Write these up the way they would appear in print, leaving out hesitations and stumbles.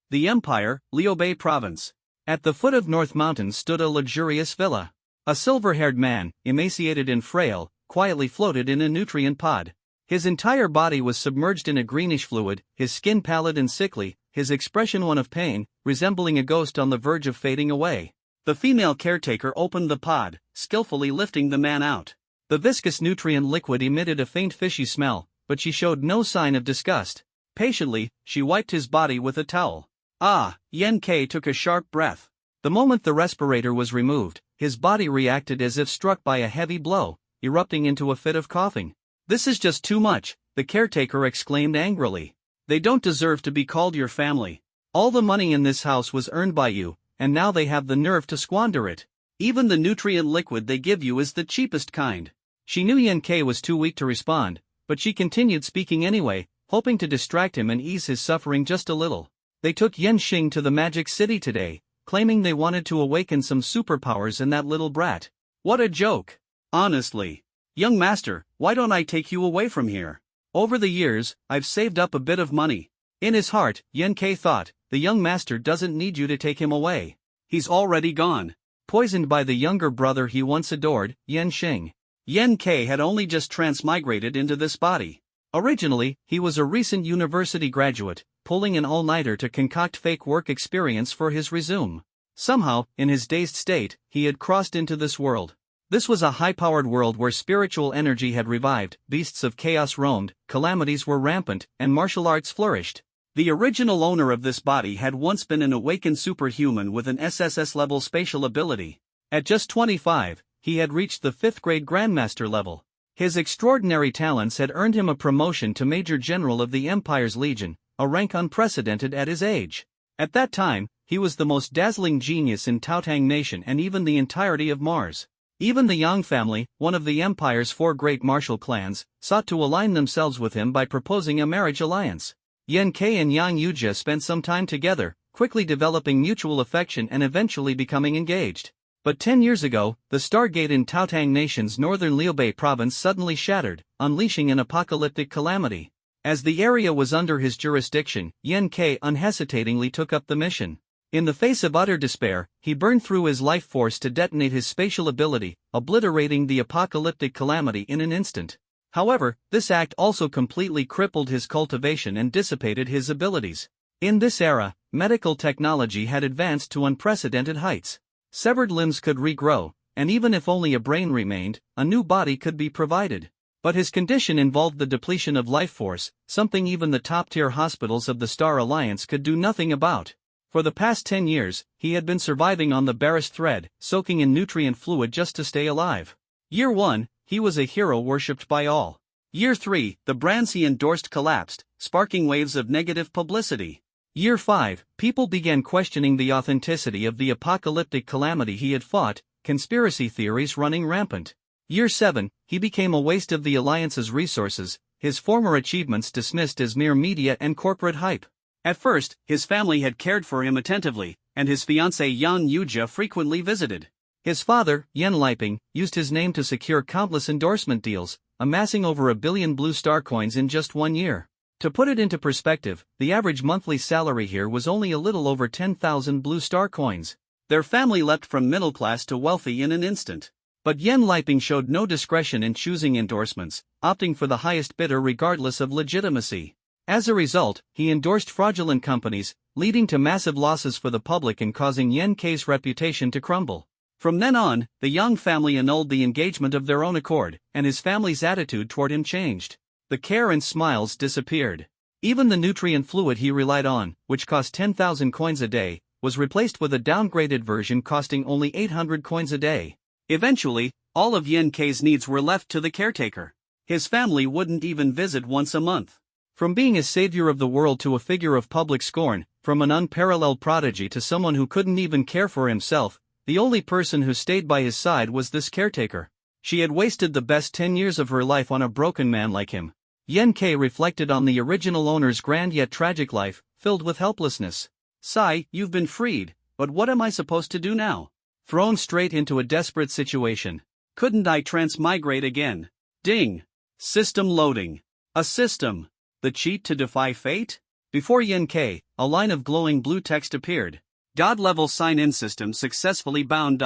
The Empire, Liubei Province. At the foot of North Mountain stood a luxurious villa. A silver-haired man, emaciated and frail, quietly floated in a nutrient pod. His entire body was submerged in a greenish fluid, his skin pallid and sickly, his expression one of pain, resembling a ghost on the verge of fading away. The female caretaker opened the pod, skillfully lifting the man out. The viscous nutrient liquid emitted a faint fishy smell, but she showed no sign of disgust. Patiently, she wiped his body with a towel. Ah, Yen Kei took a sharp breath. The moment the respirator was removed, his body reacted as if struck by a heavy blow, erupting into a fit of coughing. "This is just too much," the caretaker exclaimed angrily. "They don't deserve to be called your family. All the money in this house was earned by you, and now they have the nerve to squander it. Even the nutrient liquid they give you is the cheapest kind." She knew Yen Kei was too weak to respond, but she continued speaking anyway, hoping to distract him and ease his suffering just a little. "They took Yen Xing to the Magic City today, claiming they wanted to awaken some superpowers in that little brat. What a joke! Honestly. Young master, why don't I take you away from here? Over the years, I've saved up a bit of money." In his heart, Yen Kei thought, the young master doesn't need you to take him away. He's already gone. Poisoned by the younger brother he once adored, Yen Xing. Yen Kei had only just transmigrated into this body. Originally, he was a recent university graduate, pulling an all-nighter to concoct fake work experience for his resume. Somehow, in his dazed state, he had crossed into this world. This was a high-powered world where spiritual energy had revived, beasts of chaos roamed, calamities were rampant, and martial arts flourished. The original owner of this body had once been an awakened superhuman with an SSS-level spatial ability. At just 25, he had reached the 5th-grade Grandmaster level. His extraordinary talents had earned him a promotion to Major General of the Empire's Legion, a rank unprecedented at his age. At that time, he was the most dazzling genius in Taotang Nation and even the entirety of Mars. Even the Yang family, one of the Empire's 4 great martial clans, sought to align themselves with him by proposing a marriage alliance. Yen Kei and Yang Yuja spent some time together, quickly developing mutual affection and eventually becoming engaged. But 10 years ago, the Stargate in Taotang Nation's northern Liubei province suddenly shattered, unleashing an apocalyptic calamity. As the area was under his jurisdiction, Yen Kei unhesitatingly took up the mission. In the face of utter despair, he burned through his life force to detonate his spatial ability, obliterating the apocalyptic calamity in an instant. However, this act also completely crippled his cultivation and dissipated his abilities. In this era, medical technology had advanced to unprecedented heights. Severed limbs could regrow, and even if only a brain remained, a new body could be provided. But his condition involved the depletion of life force, something even the top-tier hospitals of the Star Alliance could do nothing about. For the past 10 years, he had been surviving on the barest thread, soaking in nutrient fluid just to stay alive. Year 1, he was a hero worshipped by all. Year 3, the brands he endorsed collapsed, sparking waves of negative publicity. Year 5, people began questioning the authenticity of the apocalyptic calamity he had fought, conspiracy theories running rampant. Year 7, he became a waste of the Alliance's resources, his former achievements dismissed as mere media and corporate hype. At first, his family had cared for him attentively, and his fiancée Yang Yuja frequently visited. His father, Yen Liping, used his name to secure countless endorsement deals, amassing over 1 billion blue star coins in just 1 year. To put it into perspective, the average monthly salary here was only a little over 10,000 blue star coins. Their family leapt from middle class to wealthy in an instant. But Yen Liping showed no discretion in choosing endorsements, opting for the highest bidder regardless of legitimacy. As a result, he endorsed fraudulent companies, leading to massive losses for the public and causing Yen Kei's reputation to crumble. From then on, the Yang family annulled the engagement of their own accord, and his family's attitude toward him changed. The care and smiles disappeared. Even the nutrient fluid he relied on, which cost 10,000 coins a day, was replaced with a downgraded version costing only 800 coins a day. Eventually, all of Yen Kei's needs were left to the caretaker. His family wouldn't even visit once a month. From being a savior of the world to a figure of public scorn, from an unparalleled prodigy to someone who couldn't even care for himself, the only person who stayed by his side was this caretaker. She had wasted the best 10 years of her life on a broken man like him. Yen Kei reflected on the original owner's grand yet tragic life, filled with helplessness. "Sai, you've been freed, but what am I supposed to do now? Thrown straight into a desperate situation. Couldn't I transmigrate again? Ding! System loading. A system. The cheat to defy fate? Before Yen K, a line of glowing blue text appeared. God level sign-in system successfully bound.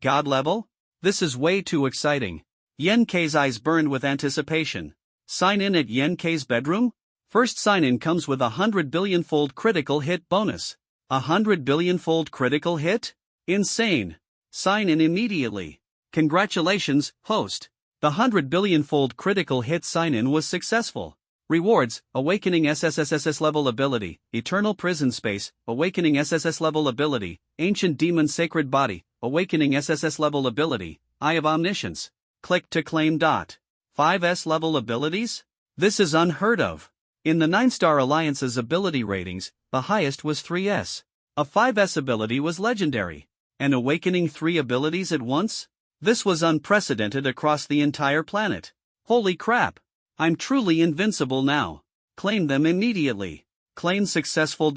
God level? This is way too exciting. Yen K's eyes burned with anticipation. Sign in at Yen K's bedroom? First sign-in comes with 100 billion-fold critical hit bonus. 100 billion-fold critical hit? Insane. Sign in immediately. Congratulations, host. The 100 billion-fold critical hit sign-in was successful. Rewards: Awakening SSS level ability, Eternal Prison Space, Awakening SSS level ability, Ancient Demon Sacred Body, Awakening SSS level ability, Eye of Omniscience. Click to claim. 5S level abilities? This is unheard of. In the 9-Star Alliance's ability ratings, the highest was 3S. A 5S ability was legendary. And awakening 3 abilities at once? This was unprecedented across the entire planet. Holy crap! I'm truly invincible now. Claim them immediately. Claim successful.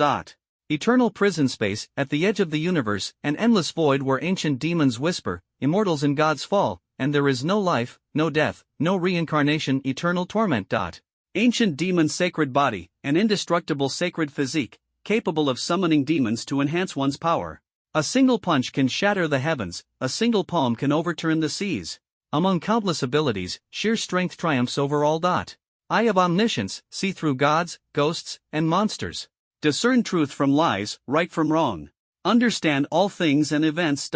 Eternal Prison Space, at the edge of the universe, an endless void where ancient demons whisper, immortals and gods fall, and there is no life, no death, no reincarnation, eternal torment. Ancient demon sacred body, an indestructible sacred physique, capable of summoning demons to enhance one's power. A single punch can shatter the heavens, a single palm can overturn the seas. Among countless abilities, sheer strength triumphs over all. Eye of Omniscience, see through gods, ghosts, and monsters. Discern truth from lies, right from wrong. Understand all things and events.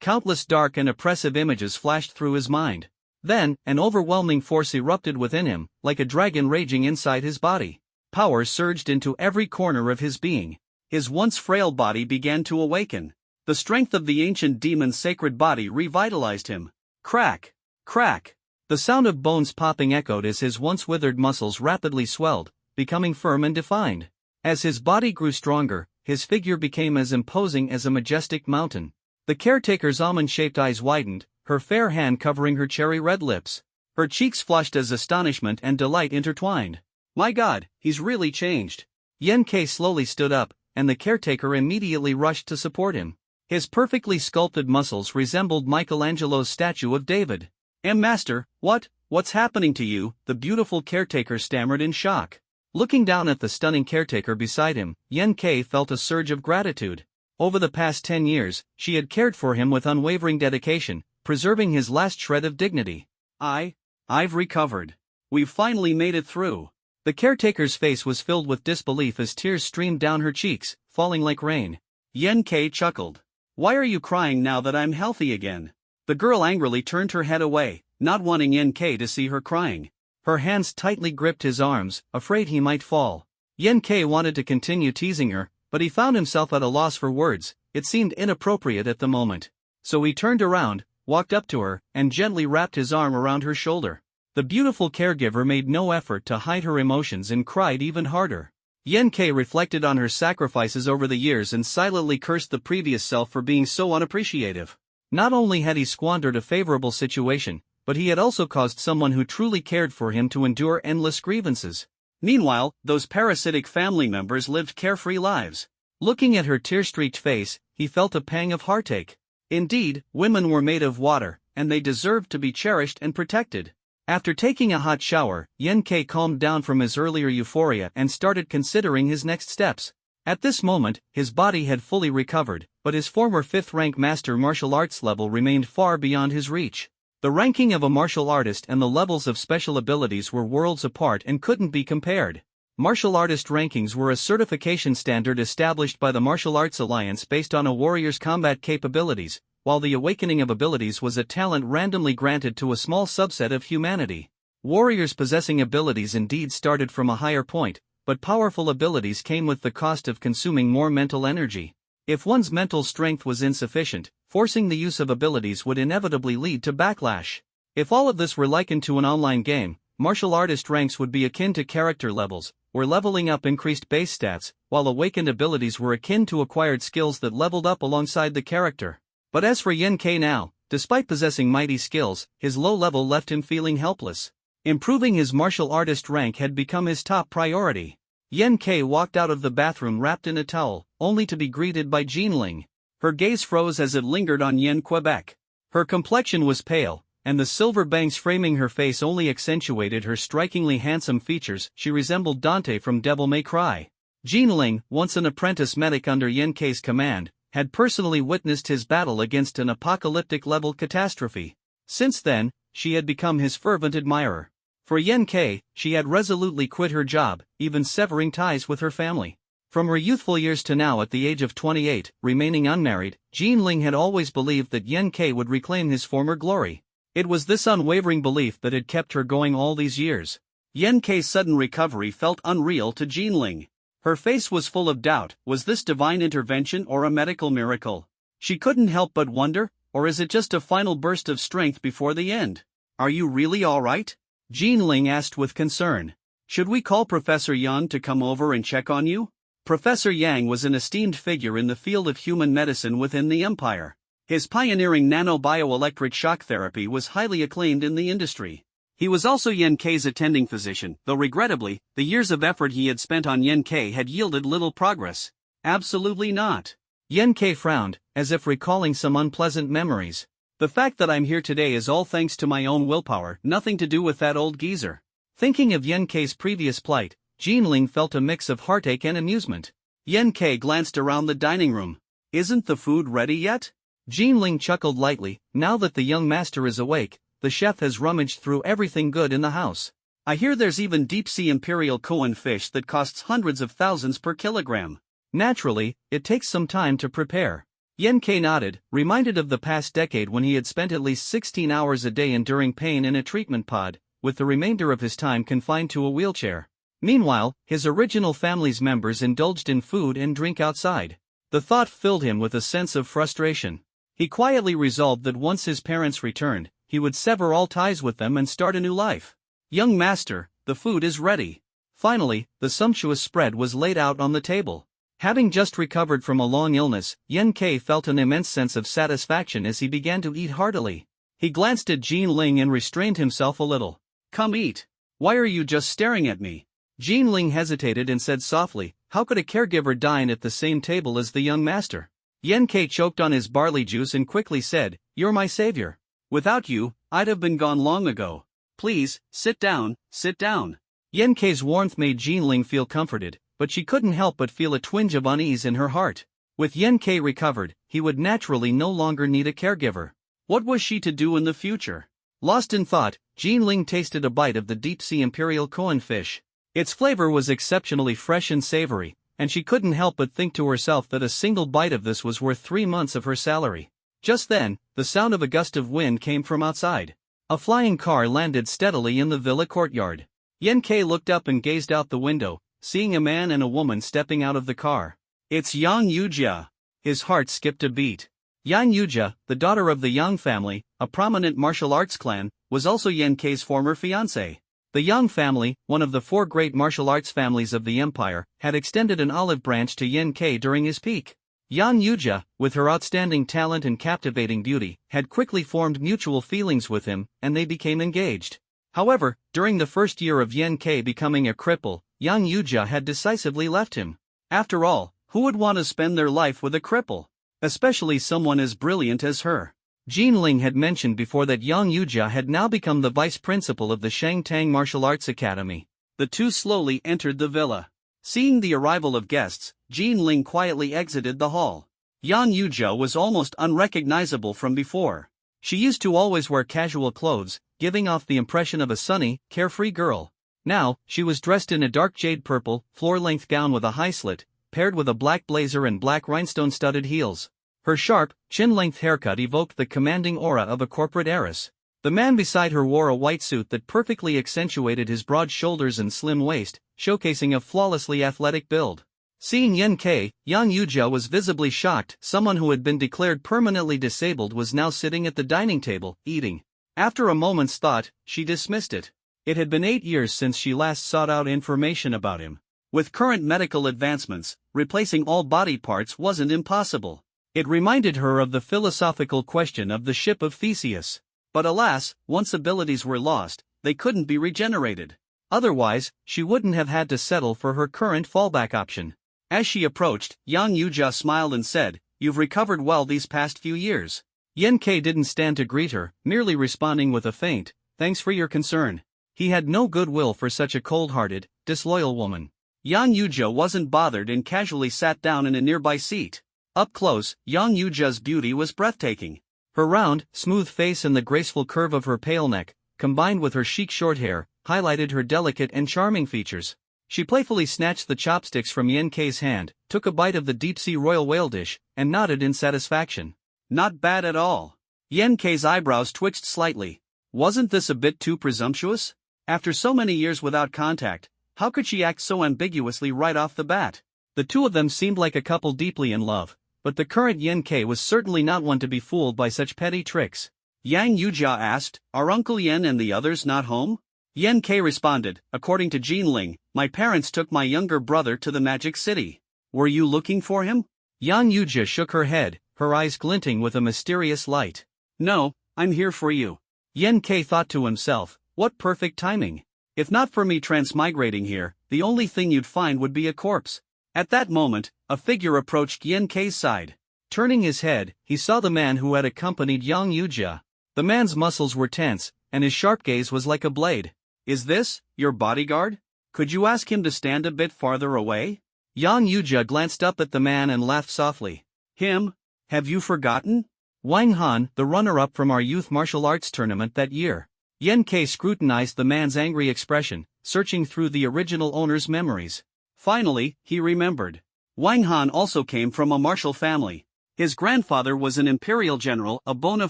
Countless dark and oppressive images flashed through his mind. Then, an overwhelming force erupted within him, like a dragon raging inside his body. Power surged into every corner of his being. His once frail body began to awaken. The strength of the ancient demon's sacred body revitalized him. Crack! Crack! The sound of bones popping echoed as his once withered muscles rapidly swelled, becoming firm and defined. As his body grew stronger, his figure became as imposing as a majestic mountain. The caretaker's almond-shaped eyes widened, her fair hand covering her cherry-red lips. Her cheeks flushed as astonishment and delight intertwined. My God, he's really changed. Yen K slowly stood up, and the caretaker immediately rushed to support him. His perfectly sculpted muscles resembled Michelangelo's statue of David. Master, what's happening to you?" the beautiful caretaker stammered in shock. Looking down at the stunning caretaker beside him, Yen K felt a surge of gratitude. Over the past 10 years, she had cared for him with unwavering dedication, preserving his last shred of dignity. I've recovered. We've finally made it through. The caretaker's face was filled with disbelief as tears streamed down her cheeks, falling like rain. Yen K chuckled. Why are you crying now that I'm healthy again? The girl angrily turned her head away, not wanting Yen K to see her crying. Her hands tightly gripped his arms, afraid he might fall. Yen K wanted to continue teasing her, but he found himself at a loss for words. It seemed inappropriate at the moment. So he turned around, walked up to her, and gently wrapped his arm around her shoulder. The beautiful caregiver made no effort to hide her emotions and cried even harder. Yen K reflected on her sacrifices over the years and silently cursed the previous self for being so unappreciative. Not only had he squandered a favorable situation, but he had also caused someone who truly cared for him to endure endless grievances. Meanwhile, those parasitic family members lived carefree lives. Looking at her tear-streaked face, he felt a pang of heartache. Indeed, women were made of water, and they deserved to be cherished and protected. After taking a hot shower, Yen K calmed down from his earlier euphoria and started considering his next steps. At this moment, his body had fully recovered, but his former 5th-rank master martial arts level remained far beyond his reach. The ranking of a martial artist and the levels of special abilities were worlds apart and couldn't be compared. Martial artist rankings were a certification standard established by the Martial Arts Alliance based on a warrior's combat capabilities, while the awakening of abilities was a talent randomly granted to a small subset of humanity. Warriors possessing abilities indeed started from a higher point, but powerful abilities came with the cost of consuming more mental energy. If one's mental strength was insufficient, forcing the use of abilities would inevitably lead to backlash. If all of this were likened to an online game, martial artist ranks would be akin to character levels, where leveling up increased base stats, while awakened abilities were akin to acquired skills that leveled up alongside the character. But as for Yen K now, despite possessing mighty skills, his low level left him feeling helpless. Improving his martial artist rank had become his top priority. Yen K walked out of the bathroom wrapped in a towel, only to be greeted by Jinling. Her gaze froze as it lingered on Yen Quebec. Her complexion was pale, and the silver bangs framing her face only accentuated her strikingly handsome features. She resembled Dante from Devil May Cry. Ling, once an apprentice medic under Yen Kei's command, had personally witnessed his battle against an apocalyptic-level catastrophe. Since then, she had become his fervent admirer. For Yen Kei, she had resolutely quit her job, even severing ties with her family. From her youthful years to now at the age of 28, remaining unmarried, Ling had always believed that Yen Kei would reclaim his former glory. It was this unwavering belief that had kept her going all these years. Yen Kei's sudden recovery felt unreal to Ling. Her face was full of doubt. Was this divine intervention or a medical miracle? She couldn't help but wonder, or is it just a final burst of strength before the end? Are you really alright? Ling asked with concern. Should we call Professor Yang to come over and check on you? Professor Yang was an esteemed figure in the field of human medicine within the empire. His pioneering nanobioelectric shock therapy was highly acclaimed in the industry. He was also Yen Kei's attending physician, though regrettably, the years of effort he had spent on Yen Kei had yielded little progress. Absolutely not. Yen Kei frowned, as if recalling some unpleasant memories. The fact that I'm here today is all thanks to my own willpower, nothing to do with that old geezer. Thinking of Yen Kei's previous plight, Ling felt a mix of heartache and amusement. Yen Kei glanced around the dining room. Isn't the food ready yet? Ling chuckled lightly. Now that the young master is awake, the chef has rummaged through everything good in the house. I hear there's even deep-sea imperial koan fish that costs hundreds of thousands per kilogram. Naturally, it takes some time to prepare. Yen Kei nodded, reminded of the past decade when he had spent at least 16 hours a day enduring pain in a treatment pod, with the remainder of his time confined to a wheelchair. Meanwhile, his original family's members indulged in food and drink outside. The thought filled him with a sense of frustration. He quietly resolved that once his parents returned, he would sever all ties with them and start a new life. Young master, the food is ready. Finally, the sumptuous spread was laid out on the table. Having just recovered from a long illness, Yen Kei felt an immense sense of satisfaction as he began to eat heartily. He glanced at Ling and restrained himself a little. Come eat. Why are you just staring at me? Ling hesitated and said softly, how could a caregiver dine at the same table as the young master? Yen Kei choked on his barley juice and quickly said, You're my savior. Without you, I'd have been gone long ago. Please, sit down, sit down. Yen Kei's warmth made Ling feel comforted, but she couldn't help but feel a twinge of unease in her heart. With Yen Kei recovered, he would naturally no longer need a caregiver. What was she to do in the future? Lost in thought, Ling tasted a bite of the deep-sea imperial koan fish. Its flavor was exceptionally fresh and savory, and she couldn't help but think to herself that a single bite of this was worth 3 months of her salary. Just then, the sound of a gust of wind came from outside. A flying car landed steadily in the villa courtyard. Yen Kei looked up and gazed out the window, seeing a man and a woman stepping out of the car. It's Yang Yujia. His heart skipped a beat. Yang Yujia, the daughter of the Yang family, a prominent martial arts clan, was also Yen Kei's former fiancée. The Yang family, one of the 4 great martial arts families of the empire, had extended an olive branch to Yen Kei during his peak. Yang Yujia, with her outstanding talent and captivating beauty, had quickly formed mutual feelings with him, and they became engaged. However, during the first year of Yen Kei becoming a cripple, Yang Yujia had decisively left him. After all, who would want to spend their life with a cripple? Especially someone as brilliant as her. Ling had mentioned before that Yang Yujia had now become the vice principal of the Shangtang Martial Arts Academy. The two slowly entered the villa. Seeing the arrival of guests, Ling quietly exited the hall. Yang Yujia was almost unrecognizable from before. She used to always wear casual clothes, giving off the impression of a sunny, carefree girl. Now, she was dressed in a dark jade purple, floor-length gown with a high slit, paired with a black blazer and black rhinestone-studded heels. Her sharp, chin-length haircut evoked the commanding aura of a corporate heiress. The man beside her wore a white suit that perfectly accentuated his broad shoulders and slim waist, showcasing a flawlessly athletic build. Seeing Yen Kei, Yang Yujia was visibly shocked. Someone who had been declared permanently disabled was now sitting at the dining table, eating. After a moment's thought, she dismissed it. It had been 8 years since she last sought out information about him. With current medical advancements, replacing all body parts wasn't impossible. It reminded her of the philosophical question of the ship of Theseus. But alas, once abilities were lost, they couldn't be regenerated. Otherwise, she wouldn't have had to settle for her current fallback option. As she approached, Yang Yujia smiled and said, "You've recovered well these past few years." Yen Kei didn't stand to greet her, merely responding with a faint, "Thanks for your concern." He had no goodwill for such a cold-hearted, disloyal woman. Yang Yuja wasn't bothered and casually sat down in a nearby seat. Up close, Yang Yuja's beauty was breathtaking. Her round, smooth face and the graceful curve of her pale neck, combined with her chic short hair, highlighted her delicate and charming features. She playfully snatched the chopsticks from Yen Kei's hand, took a bite of the deep-sea royal whale dish, and nodded in satisfaction. Not bad at all. Yen Kei's eyebrows twitched slightly. Wasn't this a bit too presumptuous? After so many years without contact, how could she act so ambiguously right off the bat? The two of them seemed like a couple deeply in love, but the current Yen Kei was certainly not one to be fooled by such petty tricks. Yang Yuja asked, "Are Uncle Yen and the others not home?" Yen Kei responded, "According to Jinling, my parents took my younger brother to the Magic City. Were you looking for him?" Yang Yuja shook her head, her eyes glinting with a mysterious light. "No, I'm here for you." Yen Kei thought to himself, what perfect timing. If not for me transmigrating here, the only thing you'd find would be a corpse. At that moment, a figure approached Yen Kei's side. Turning his head, he saw the man who had accompanied Yang Yuja. The man's muscles were tense, and his sharp gaze was like a blade. "Is this your bodyguard? Could you ask him to stand a bit farther away?" Yang Yuja glanced up at the man and laughed softly. "Him? Have you forgotten? Wang Han, the runner-up from our youth martial arts tournament that year." Yen Kei scrutinized the man's angry expression, searching through the original owner's memories. Finally, he remembered. Wang Han also came from a martial family. His grandfather was an imperial general, a bona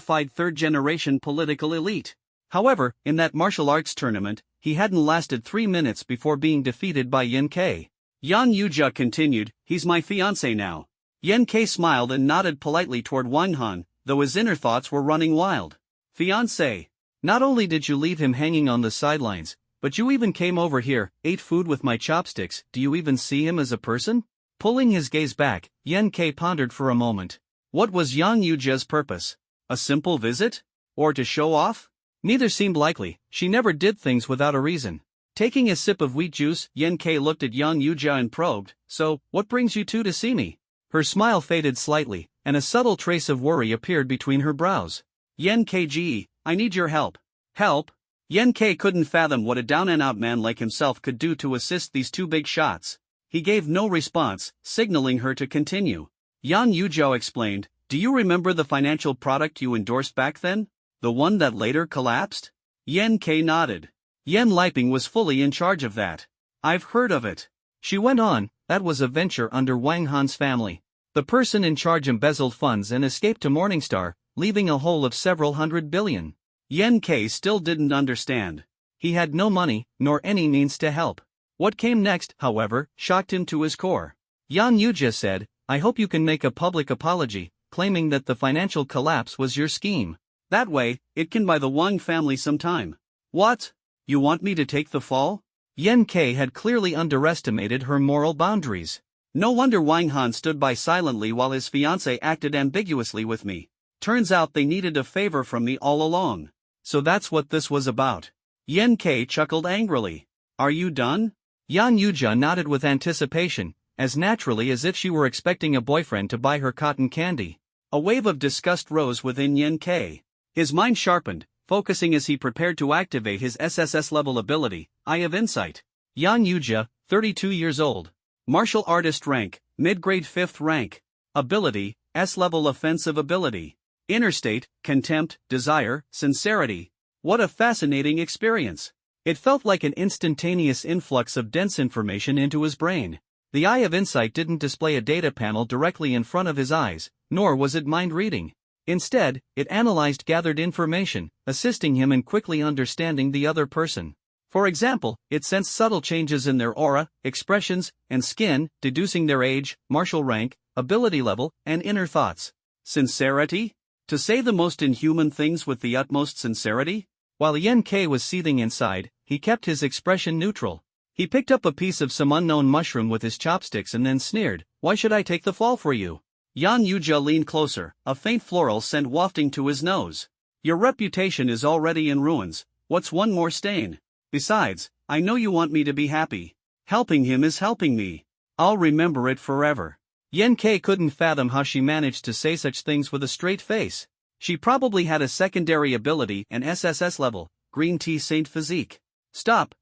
fide third-generation political elite. However, in that martial arts tournament, he hadn't lasted 3 minutes before being defeated by Yen Kei. Yang Yuja continued, "He's my fiancé now." Yen Kei smiled and nodded politely toward Wang Han, though his inner thoughts were running wild. "Fiancé? Not only did you leave him hanging on the sidelines, but you even came over here, ate food with my chopsticks. Do you even see him as a person?" Pulling his gaze back, Yen Kei pondered for a moment. What was Yang Yuja's purpose? A simple visit? Or to show off? Neither seemed likely. She never did things without a reason. Taking a sip of wheat juice, Yen Kei looked at Yang Yuja and probed, "So, what brings you two to see me?" Her smile faded slightly, and a subtle trace of worry appeared between her brows. "Yen Kei, I need your help." Help? Yen Kei couldn't fathom what a down-and-out man like himself could do to assist these two big shots. He gave no response, signaling her to continue. Yang Yuja explained, "Do you remember the financial product you endorsed back then? The one that later collapsed?" Yen Kei nodded. Yen Liping was fully in charge of that. "I've heard of it." She went on, "That was a venture under Wang Han's family. The person in charge embezzled funds and escaped to Morningstar, leaving a hole of several hundred billion. Yen Kei still didn't understand. He had no money, nor any means to help. What came next, however, shocked him to his core. Yang Yuja said, "I hope you can make a public apology, claiming that the financial collapse was your scheme. That way, it can buy the Wang family some time." "What? You want me to take the fall?" Yen Kei had clearly underestimated her moral boundaries. No wonder Wang Han stood by silently while his fiancé acted ambiguously with me. Turns out they needed a favor from me all along. So that's what this was about. Yen Kei chuckled angrily. "Are you done?" Yang Yuja nodded with anticipation, as naturally as if she were expecting a boyfriend to buy her cotton candy. A wave of disgust rose within Yen Kei. His mind sharpened, focusing as he prepared to activate his SSS level ability, Eye of Insight. Yang Yuja, 32 years old. Martial artist rank, mid-grade 5th rank. Ability, S-level offensive ability. Inner state, contempt, desire, sincerity. What a fascinating experience. It felt like an instantaneous influx of dense information into his brain. The Eye of Insight didn't display a data panel directly in front of his eyes, nor was it mind-reading. Instead, it analyzed gathered information, assisting him in quickly understanding the other person. For example, it sensed subtle changes in their aura, expressions, and skin, deducing their age, martial rank, ability level, and inner thoughts. Sincerity? To say the most inhuman things with the utmost sincerity? While Yen Kei was seething inside, he kept his expression neutral. He picked up a piece of some unknown mushroom with his chopsticks and then sneered, "Why should I take the fall for you?" Yang Yuja leaned closer, a faint floral scent wafting to his nose. "Your reputation is already in ruins. What's one more stain? Besides, I know you want me to be happy. Helping him is helping me. I'll remember it forever." Yen Kei couldn't fathom how she managed to say such things with a straight face. She probably had a secondary ability and SSS level, green tea saint physique. Stop,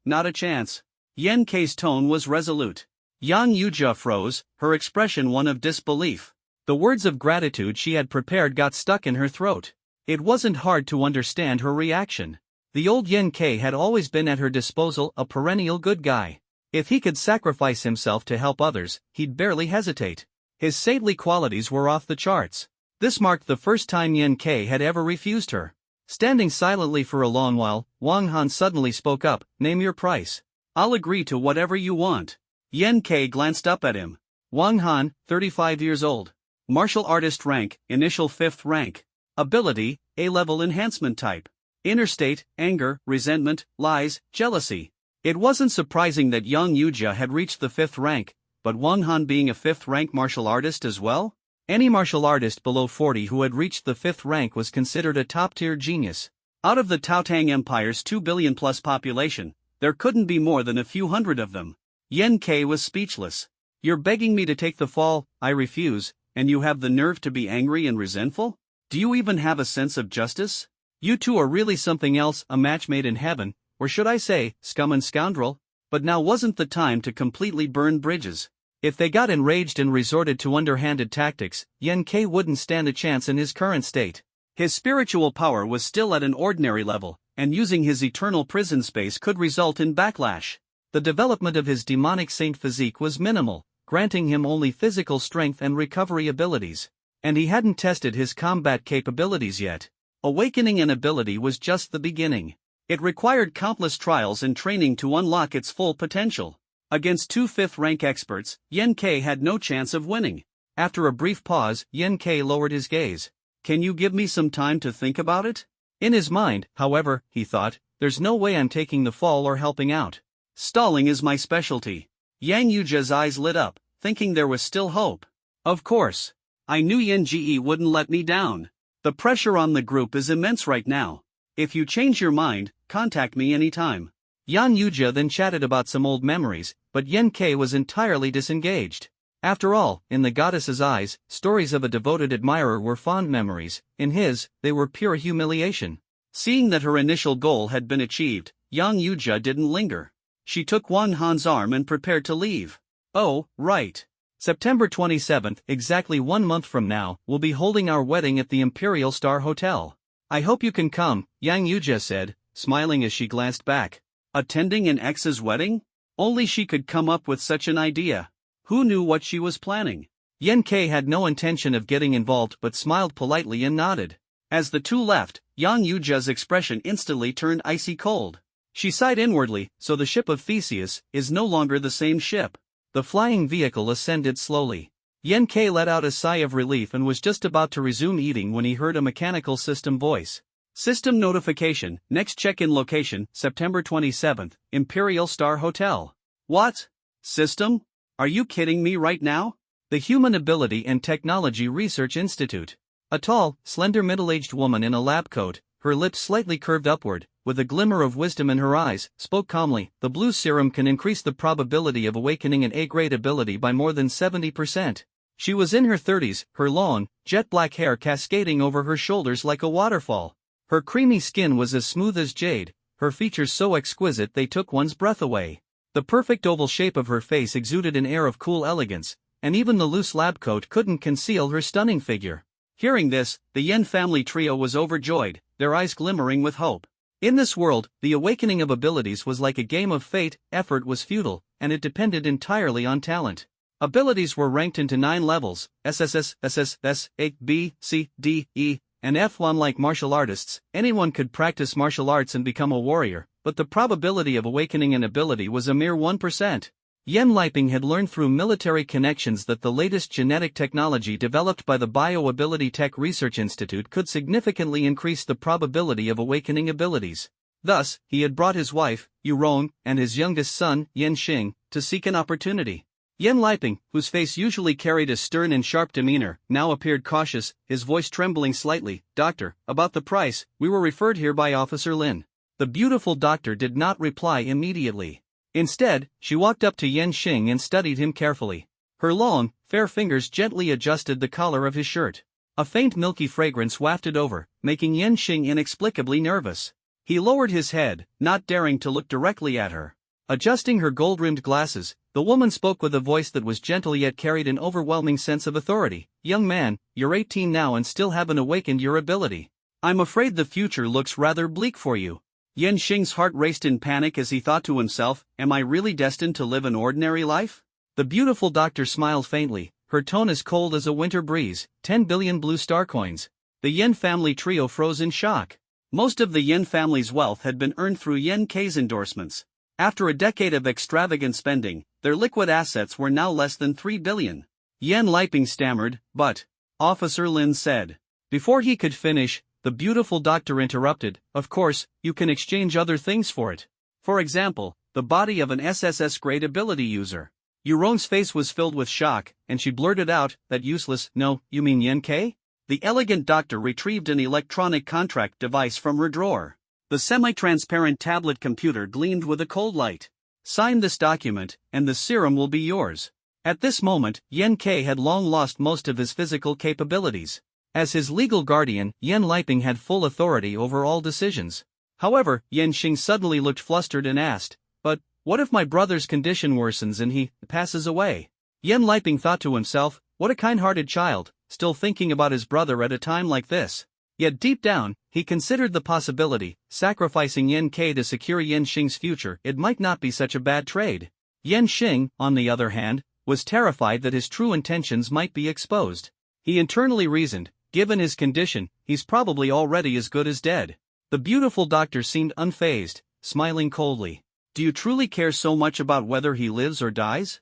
not a chance. Yan Kei's tone was resolute. Yang Yujia froze, her expression one of disbelief. The words of gratitude she had prepared got stuck in her throat. It wasn't hard to understand her reaction. The old Yan Kei had always been at her disposal, a perennial good guy. If he could sacrifice himself to help others, he'd barely hesitate. His saintly qualities were off the charts. This marked the first time Yan Kei had ever refused her. Standing silently for a long while, Wang Han suddenly spoke up, "Name your price. I'll agree to whatever you want." Yan Kei glanced up at him. Wang Han, 35 years old. Martial artist rank, initial 5th rank. Ability, A-level enhancement type. Inner state, anger, resentment, lies, jealousy. It wasn't surprising that Yang Yujia had reached the 5th rank, but Wang Han being a 5th rank martial artist as well? Any martial artist below 40 who had reached the 5th rank was considered a top-tier genius. Out of the Taotang Empire's 2 billion plus population, there couldn't be more than a few hundred of them. Yan Kei was speechless. "You're begging me to take the fall, I refuse, and you have the nerve to be angry and resentful? Do you even have a sense of justice? You two are really something else, a match made in heaven, or should I say, scum and scoundrel?" But now wasn't the time to completely burn bridges. If they got enraged and resorted to underhanded tactics, Yan Kei wouldn't stand a chance in his current state. His spiritual power was still at an ordinary level, and using his eternal prison space could result in backlash. The development of his demonic saint physique was minimal, granting him only physical strength and recovery abilities. And he hadn't tested his combat capabilities yet. Awakening an ability was just the beginning. It required countless trials and training to unlock its full potential. Against 2 5th rank experts, Yan Kei had no chance of winning. After a brief pause, Yan Kei lowered his gaze. "Can you give me some time to think about it?" In his mind, however, he thought, "There's no way I'm taking the fall or helping out. Stalling is my specialty." Yang Yujia's eyes lit up, thinking there was still hope. "Of course. I knew Yan Ji wouldn't let me down. The pressure on the group is immense right now. If you change your mind, contact me anytime." Yan Yujia then chatted about some old memories, but Yan Kei was entirely disengaged. After all, in the goddess's eyes, stories of a devoted admirer were fond memories. In his, they were pure humiliation. Seeing that her initial goal had been achieved, Yang Yujia didn't linger. She took Wang Han's arm and prepared to leave. "Oh, right. September 27th, exactly 1 month from now, we'll be holding our wedding at the Imperial Star Hotel. I hope you can come," Yang Yujia said, smiling as she glanced back. Attending an ex's wedding? Only she could come up with such an idea. Who knew what she was planning? Yan Kei had no intention of getting involved but smiled politely and nodded. As the two left, Yang Yujia's expression instantly turned icy cold. She sighed inwardly, so the ship of Theseus is no longer the same ship. The flying vehicle ascended slowly. Yan Kei let out a sigh of relief and was just about to resume eating when he heard a mechanical system voice. "System notification, next check-in location, September 27th, Imperial Star Hotel." "What? System? Are you kidding me right now?" The Human Ability and Technology Research Institute. A tall, slender middle-aged woman in a lab coat, her lips slightly curved upward, with a glimmer of wisdom in her eyes, spoke calmly. "The blue serum can increase the probability of awakening an A-grade ability by more than 70%. She was in her 30s, her long, jet-black hair cascading over her shoulders like a waterfall. Her creamy skin was as smooth as jade, her features so exquisite they took one's breath away. The perfect oval shape of her face exuded an air of cool elegance, and even the loose lab coat couldn't conceal her stunning figure. Hearing this, the Yen family trio was overjoyed, their eyes glimmering with hope. In this world, the awakening of abilities was like a game of fate, effort was futile, and it depended entirely on talent. Abilities were ranked into 9 levels, SSS, SSS, A, B, C, D, E, and F. Unlike martial artists, anyone could practice martial arts and become a warrior, but the probability of awakening an ability was a mere 1%. Yen Liping had learned through military connections that the latest genetic technology developed by the Bio-Ability Tech Research Institute could significantly increase the probability of awakening abilities. Thus, he had brought his wife, Yurong, and his youngest son, Yen Xing, to seek an opportunity. Yen Liping, whose face usually carried a stern and sharp demeanor, now appeared cautious, his voice trembling slightly. "Doctor, about the price, we were referred here by Officer Lin." The beautiful doctor did not reply immediately. Instead, she walked up to Yen Xing and studied him carefully. Her long, fair fingers gently adjusted the collar of his shirt. A faint milky fragrance wafted over, making Yen Xing inexplicably nervous. He lowered his head, not daring to look directly at her. Adjusting her gold-rimmed glasses, the woman spoke with a voice that was gentle yet carried an overwhelming sense of authority. Young man, you're 18 now and still haven't awakened your ability. I'm afraid the future looks rather bleak for you. Yan Xing's heart raced in panic as he thought to himself, am I really destined to live an ordinary life? The beautiful doctor smiled faintly, her tone as cold as a winter breeze. 10 billion blue star coins. The Yan family trio froze in shock. Most of the Yan family's wealth had been earned through Yan K's endorsements. After a decade of extravagant spending, their liquid assets were now less than 3 billion. Yan Liping stammered, but, Officer Lin said. Before he could finish, the beautiful doctor interrupted, of course, you can exchange other things for it. For example, the body of an SSS grade ability user. Yuron's face was filled with shock, and she blurted out, that useless, no, you mean Yan K? The elegant doctor retrieved an electronic contract device from her drawer. The semi-transparent tablet computer gleamed with a cold light. Sign this document, and the serum will be yours. At this moment, Yan K had long lost most of his physical capabilities. As his legal guardian, Yan Liping had full authority over all decisions. However, Yan Xing suddenly looked flustered and asked, but, what if my brother's condition worsens and he passes away? Yan Liping thought to himself, what a kind-hearted child, still thinking about his brother at a time like this. Yet deep down, he considered the possibility, sacrificing Yan K to secure Yan Xing's future, it might not be such a bad trade. Yan Xing, on the other hand, was terrified that his true intentions might be exposed. He internally reasoned, given his condition, he's probably already as good as dead. The beautiful doctor seemed unfazed, smiling coldly. Do you truly care so much about whether he lives or dies?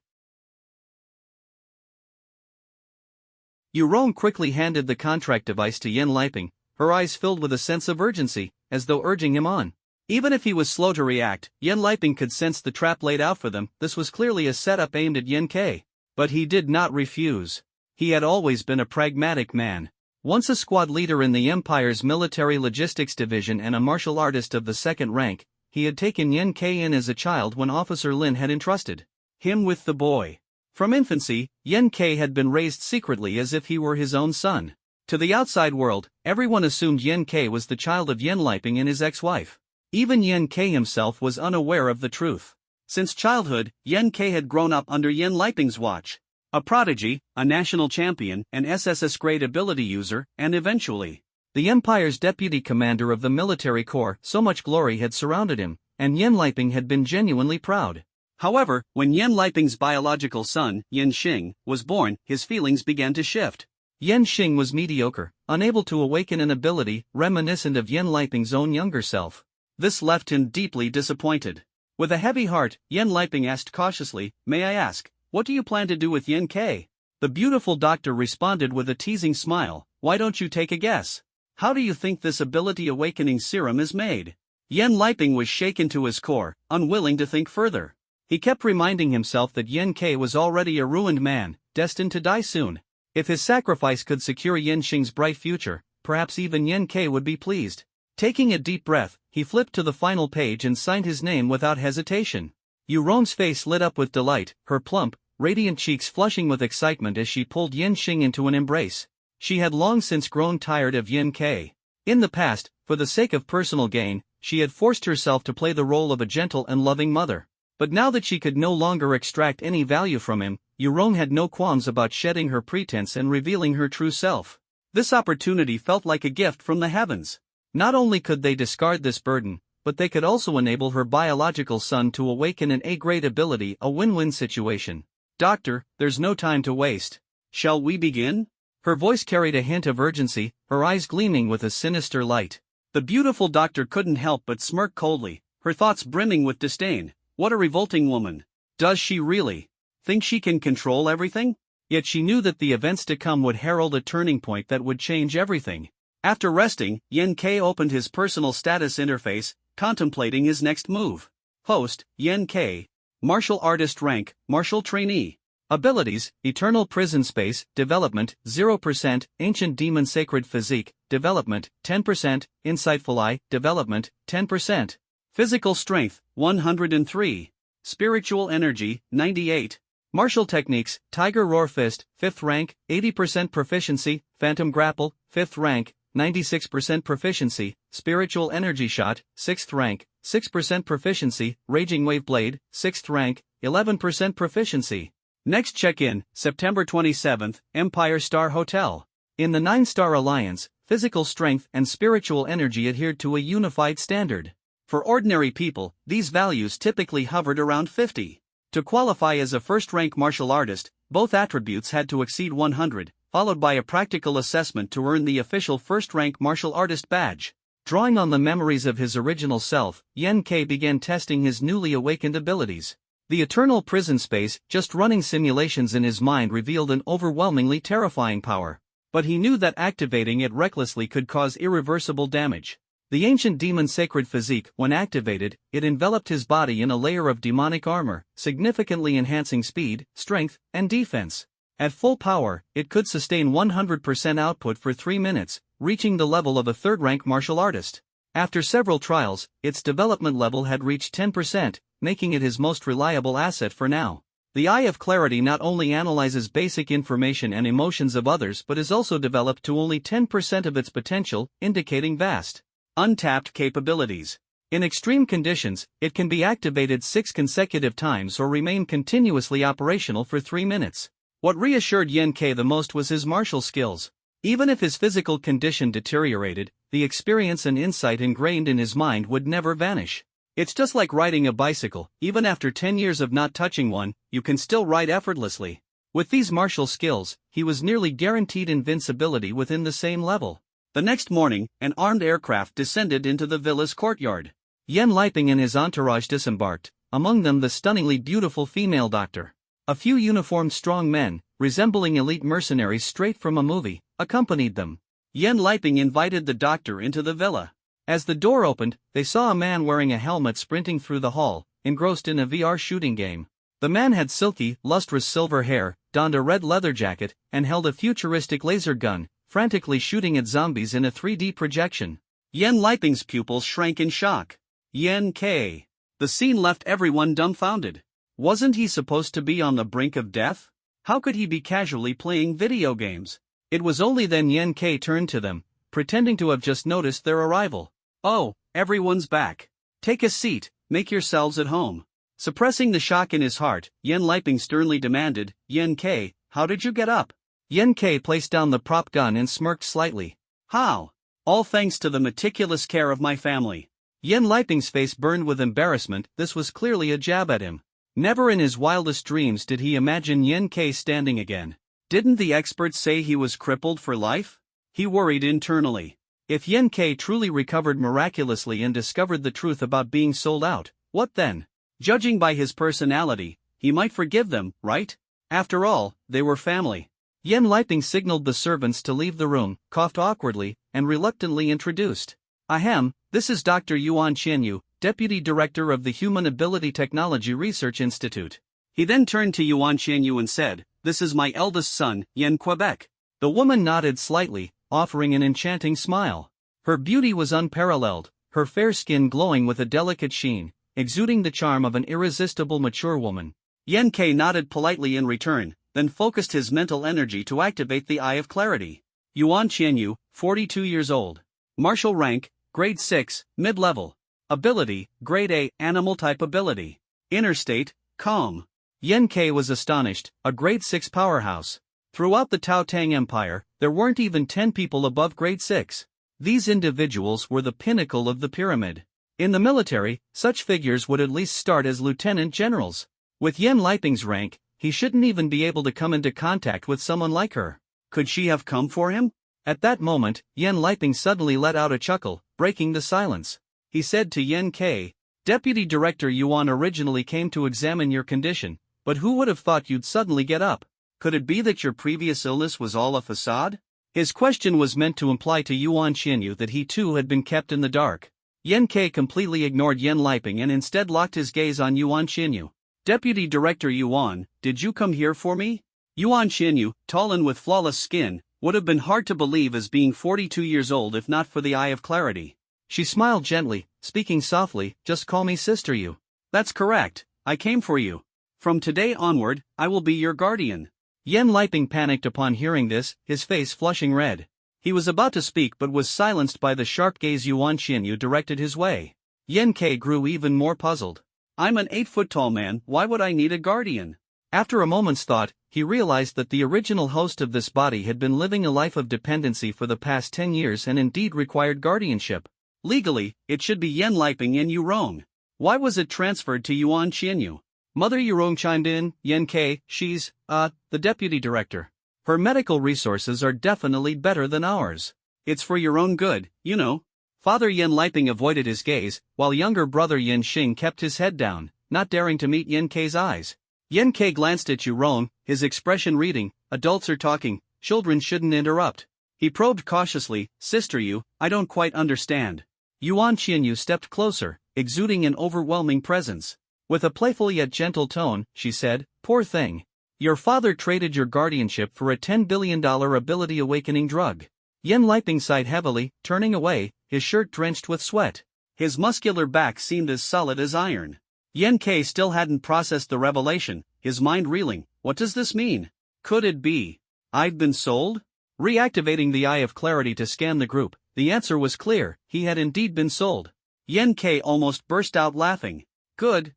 Yuron quickly handed the contract device to Yan Liping, her eyes filled with a sense of urgency, as though urging him on. Even if he was slow to react, Yan Liping could sense the trap laid out for them. This was clearly a setup aimed at Yan K. But he did not refuse. He had always been a pragmatic man. Once a squad leader in the Empire's military logistics division and a martial artist of the second rank, he had taken Yan K in as a child when Officer Lin had entrusted him with the boy. From infancy, Yan K had been raised secretly as if he were his own son. To the outside world, everyone assumed Yan K was the child of Yan Liping and his ex-wife. Even Yan K himself was unaware of the truth. Since childhood, Yan K had grown up under Yan Liping's watch. A prodigy, a national champion, an SSS grade ability user, and eventually, the Empire's deputy commander of the military corps. So much glory had surrounded him, and Yan Liping had been genuinely proud. However, when Yan Liping's biological son, Yan Xing, was born, his feelings began to shift. Yan Xing was mediocre, unable to awaken an ability reminiscent of Yan Liping's own younger self. This left him deeply disappointed. With a heavy heart, Yan Liping asked cautiously, may I ask, what do you plan to do with Yan K? The beautiful doctor responded with a teasing smile, why don't you take a guess? How do you think this ability awakening serum is made? Yan Liping was shaken to his core, unwilling to think further. He kept reminding himself that Yan K was already a ruined man, destined to die soon. If his sacrifice could secure Yan Xing's bright future, perhaps even Yan K would be pleased. Taking a deep breath, he flipped to the final page and signed his name without hesitation. Yuron's face lit up with delight, her plump, radiant cheeks flushing with excitement as she pulled Yan Xing into an embrace. She had long since grown tired of Yan K. In the past, for the sake of personal gain, she had forced herself to play the role of a gentle and loving mother. But now that she could no longer extract any value from him, Yuron had no qualms about shedding her pretense and revealing her true self. This opportunity felt like a gift from the heavens. Not only could they discard this burden, but they could also enable her biological son to awaken an A-grade ability, a win-win situation. Doctor, there's no time to waste. Shall we begin? Her voice carried a hint of urgency, her eyes gleaming with a sinister light. The beautiful doctor couldn't help but smirk coldly, her thoughts brimming with disdain. What a revolting woman. Does she really think she can control everything? Yet she knew that the events to come would herald a turning point that would change everything. After resting, Yan K opened his personal status interface, contemplating his next move. Host, Yan K. Martial artist rank, martial trainee. Abilities, Eternal Prison Space, Development, 0%, Ancient Demon Sacred Physique, Development, 10%, Insightful Eye, Development, 10%. Physical Strength, 103. Spiritual Energy, 98. Martial Techniques, Tiger Roar Fist, 5th rank, 80% Proficiency, Phantom Grapple, 5th rank, 96% proficiency, Spiritual Energy Shot, 6th rank, 6% proficiency, Raging Wave Blade, 6th rank, 11% proficiency. Next check-in, September 27th, Empire Star Hotel. In the 9-Star Alliance, physical strength and spiritual energy adhered to a unified standard. For ordinary people, these values typically hovered around 50. To qualify as a first-rank martial artist, both attributes had to exceed 100, followed by a practical assessment to earn the official first-rank martial artist badge. Drawing on the memories of his original self, Yen K began testing his newly awakened abilities. The eternal prison space, just running simulations in his mind, revealed an overwhelmingly terrifying power. But he knew that activating it recklessly could cause irreversible damage. The ancient demon sacred physique, when activated, it enveloped his body in a layer of demonic armor, significantly enhancing speed, strength, and defense. At full power, it could sustain 100% output for 3 minutes, reaching the level of a third-rank martial artist. After several trials, its development level had reached 10%, making it his most reliable asset for now. The Eye of Clarity not only analyzes basic information and emotions of others but is also developed to only 10% of its potential, indicating vast, untapped capabilities. In extreme conditions, it can be activated 6 consecutive times or remain continuously operational for 3 minutes. What reassured Yen K the most was his martial skills. Even if his physical condition deteriorated, the experience and insight ingrained in his mind would never vanish. It's just like riding a bicycle. Even after 10 years of not touching one, you can still ride effortlessly. With these martial skills, he was nearly guaranteed invincibility within the same level. The next morning, an armed aircraft descended into the villa's courtyard. Yen Liping and his entourage disembarked, among them the stunningly beautiful female doctor. A few uniformed strong men, resembling elite mercenaries straight from a movie, accompanied them. Yen Liping invited the doctor into the villa. As the door opened, they saw a man wearing a helmet sprinting through the hall, engrossed in a VR shooting game. The man had silky, lustrous silver hair, donned a red leather jacket, and held a futuristic laser gun, frantically shooting at zombies in a 3D projection. Yen Liping's pupils shrank in shock. Yen K. The scene left everyone dumbfounded. Wasn't he supposed to be on the brink of death? How could he be casually playing video games? It was only then Yen K turned to them, pretending to have just noticed their arrival. "Oh, everyone's back. Take a seat, make yourselves at home." Suppressing the shock in his heart, Yen Liping sternly demanded, "Yen K, how did you get up?" Yen K placed down the prop gun and smirked slightly. "How? All thanks to the meticulous care of my family." Yen Liping's face burned with embarrassment. This was clearly a jab at him. Never in his wildest dreams did he imagine Yen K standing again. Didn't the experts say he was crippled for life? He worried internally. If Yen K truly recovered miraculously and discovered the truth about being sold out, what then? Judging by his personality, he might forgive them, right? After all, they were family. Yen Liping signaled the servants to leave the room, coughed awkwardly, and reluctantly introduced. "Ahem, this is Dr. Yuan Qianyu, Deputy Director of the Human Ability Technology Research Institute." He then turned to Yuan Qianyu and said, "This is my eldest son, Yen Quebec." The woman nodded slightly, offering an enchanting smile. Her beauty was unparalleled, her fair skin glowing with a delicate sheen, exuding the charm of an irresistible mature woman. Yen K nodded politely in return, then focused his mental energy to activate the Eye of Clarity. Yuan Qianyu, 42 years old. Martial rank, grade 6, mid-level. Ability, grade A, animal type ability. Inner state, calm. Yen K was astonished, a grade 6 powerhouse. Throughout the Tao Tang Empire, there weren't even 10 people above grade 6. These individuals were the pinnacle of the pyramid. In the military, such figures would at least start as lieutenant generals. With Yen Liping's rank, he shouldn't even be able to come into contact with someone like her. Could she have come for him? At that moment, Yen Liping suddenly let out a chuckle, breaking the silence. He said to Yen K, "Deputy Director Yuan originally came to examine your condition, but who would have thought you'd suddenly get up? Could it be that your previous illness was all a facade?" His question was meant to imply to Yuan Qianyu that he too had been kept in the dark. Yen K completely ignored Yen Liping and instead locked his gaze on Yuan Qianyu. "Deputy Director Yuan, did you come here for me?" Yuan Qianyu, tall and with flawless skin, would have been hard to believe as being 42 years old if not for the Eye of Clarity. She smiled gently, speaking softly, "Just call me Sister Yu." "That's correct, I came for you. From today onward, I will be your guardian." Yen Liping panicked upon hearing this, his face flushing red. He was about to speak but was silenced by the sharp gaze Yuan Qianyu directed his way. Yan Ke grew even more puzzled. I'm an 8-foot-tall man, why would I need a guardian? After a moment's thought, he realized that the original host of this body had been living a life of dependency for the past 10 years and indeed required guardianship. Legally, it should be Yan Liping and Yurong. Why was it transferred to Yuan Qianyu? Mother Yurong chimed in, Yan Ke, she's, the deputy director. Her medical resources are definitely better than ours. It's for your own good, you know. Father Yan Liping avoided his gaze, while younger brother Yan Xing kept his head down, not daring to meet Yan Ke's eyes. Yan Ke glanced at Yurong, his expression reading, adults are talking, children shouldn't interrupt. He probed cautiously, Sister Yu, I don't quite understand. Yuan Qianyu stepped closer, exuding an overwhelming presence. With a playful yet gentle tone, she said, Poor thing. Your father traded your guardianship for a $10 billion ability-awakening drug. Yan Liping sighed heavily, turning away, his shirt drenched with sweat. His muscular back seemed as solid as iron. Yan Ke still hadn't processed the revelation, his mind reeling. What does this mean? Could it be I've been sold? Reactivating the Eye of Clarity to scan the group, the answer was clear, he had indeed been sold. Yan Ke almost burst out laughing. Good.